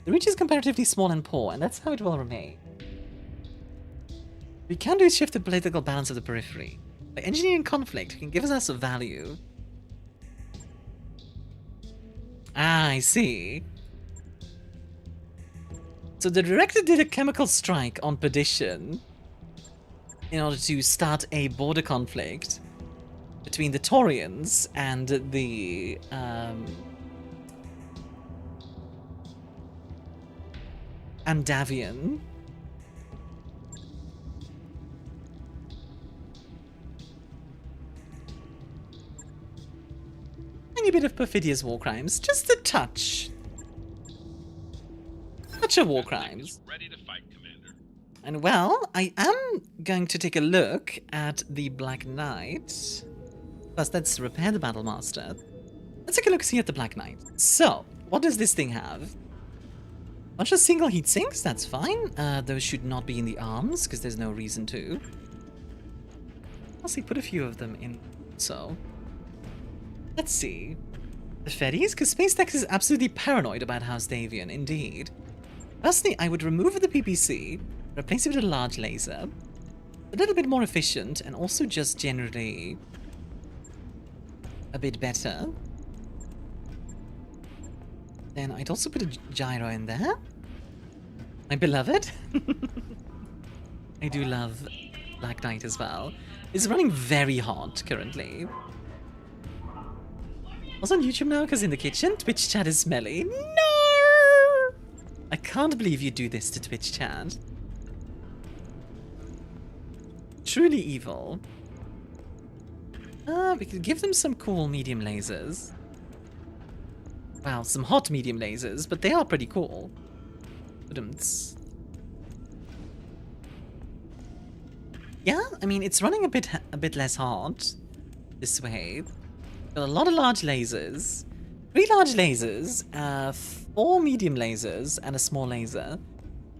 The reach is comparatively small and poor, and that's how it will remain. What we can do is shift the political balance of the periphery. By engineering conflict, it can give us a value. Ah, I see. So the director did a chemical strike on Perdition in order to start a border conflict between the Taurians and the Andavian. Tiny bit of perfidious war crimes, just a touch. Touch of war crimes. Ready to fight, Commander. And well, I am going to take a look at the Black Knight. First, let's repair the Battle Master. Let's take a look see at the Black Knight. So, what does this thing have? Bunch of single heat sinks, that's fine. Those should not be in the arms, because there's no reason to. I'll see, put a few of them in, so. Let's see. The ferries? Because SpaceX is absolutely paranoid about House Davian, indeed. Firstly, I would remove the PPC, replace it with a large laser. A little bit more efficient, and also just generally a bit better. Then I'd also put a gyro in there. My beloved. I do love Black Knight as well. It's running very hot currently. Also on YouTube now, because in the kitchen, Twitch chat is smelly. No! I can't believe you do this to Twitch chat. Truly evil. We could give them some cool medium lasers. Well, some hot medium lasers, but they are pretty cool. Yeah, I mean, it's running a bit less hard this way. Got a lot of large lasers. 3 large lasers, 4 medium lasers, and a small laser.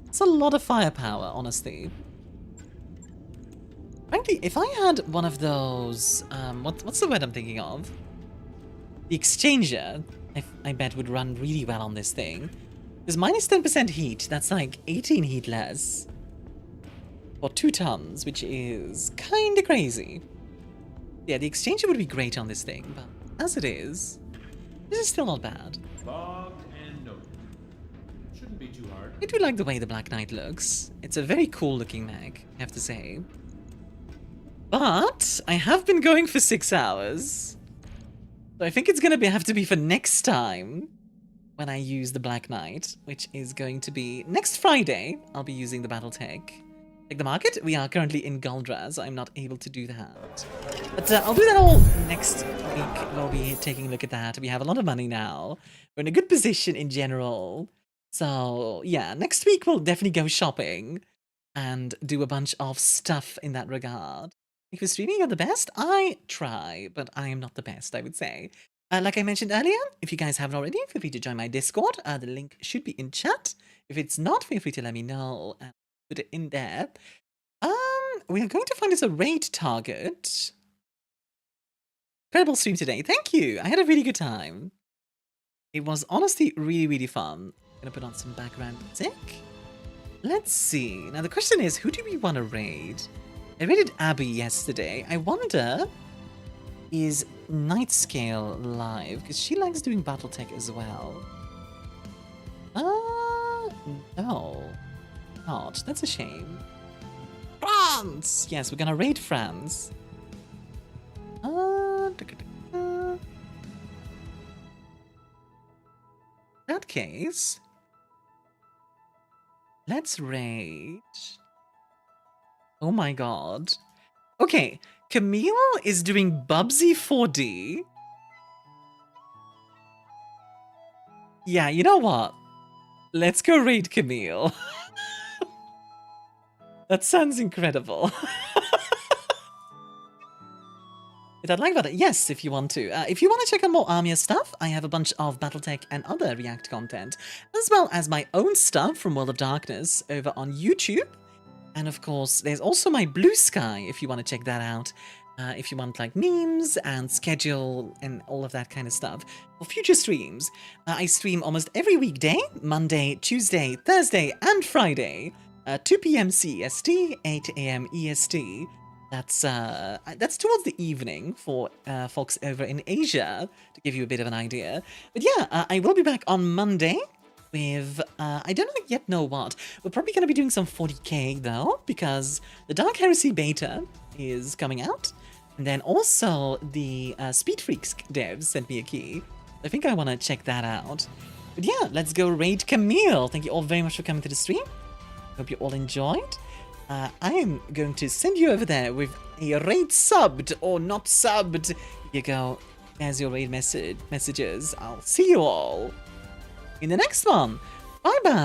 It's a lot of firepower, honestly. Frankly, if I had one of those, what's the word I'm thinking of? The exchanger, I bet would run really well on this thing. Because minus 10% heat, that's like 18 heat less. For 2 tons, which is kinda crazy. Yeah, the exchanger would be great on this thing, but as it is, this is still not bad. Logged and noted. Shouldn't be too hard. I do like the way the Black Knight looks. It's a very cool looking mech, I have to say. But I have been going for 6 hours. So I think it's gonna have to be for next time when I use the Black Knight, which is going to be next Friday. I'll be using the Battletech. Check the market. We are currently in Goldra, so I'm not able to do that. But I'll do that all next week. We'll be taking a look at that. We have a lot of money now. We're in a good position in general. So yeah, next week we'll definitely go shopping and do a bunch of stuff in that regard. If you're streaming, you're the best. I try, but I am not the best, I would say. Like I mentioned earlier, if you guys haven't already, feel free to join my Discord. The link should be in chat. If it's not, feel free to let me know and put it in there. We are going to find us a raid target. Incredible stream today. Thank you. I had a really good time. It was honestly really, really fun. I'm gonna put on some background music. Let's see. Now the question is, who do we want to raid? I raided Abby yesterday. I wonder, is Nightscale live? Because she likes doing Battletech as well. No. Not. That's a shame. France! Yes, we're gonna raid France. In that case, let's raid. Oh my god. Okay, Camille is doing Bubsy 4D. Yeah, you know what? Let's go raid Camille. That sounds incredible. I'd like that. Yes, if you want to. If you want to check out more Armia stuff, I have a bunch of Battletech and other React content, as well as my own stuff from World of Darkness over on YouTube. And of course, there's also my Blue Sky, if you want to check that out. If you want like memes and schedule and all of that kind of stuff for future streams. I stream almost every weekday, Monday, Tuesday, Thursday, and Friday. 2 p.m. CEST, 8 a.m. EST. That's towards the evening for folks over in Asia, to give you a bit of an idea. But yeah, I will be back on Monday with, I don't yet know what. We're probably going to be doing some 40k though, because the Dark Heresy beta is coming out. And then also the Speed Freaks devs sent me a key. I think I want to check that out. But yeah, let's go raid Camille. Thank you all very much for coming to the stream. Hope you all enjoyed. I am going to send you over there with a raid subbed or not subbed. Here you go. There's your raid messages. I'll see you all in the next one. Bye bye.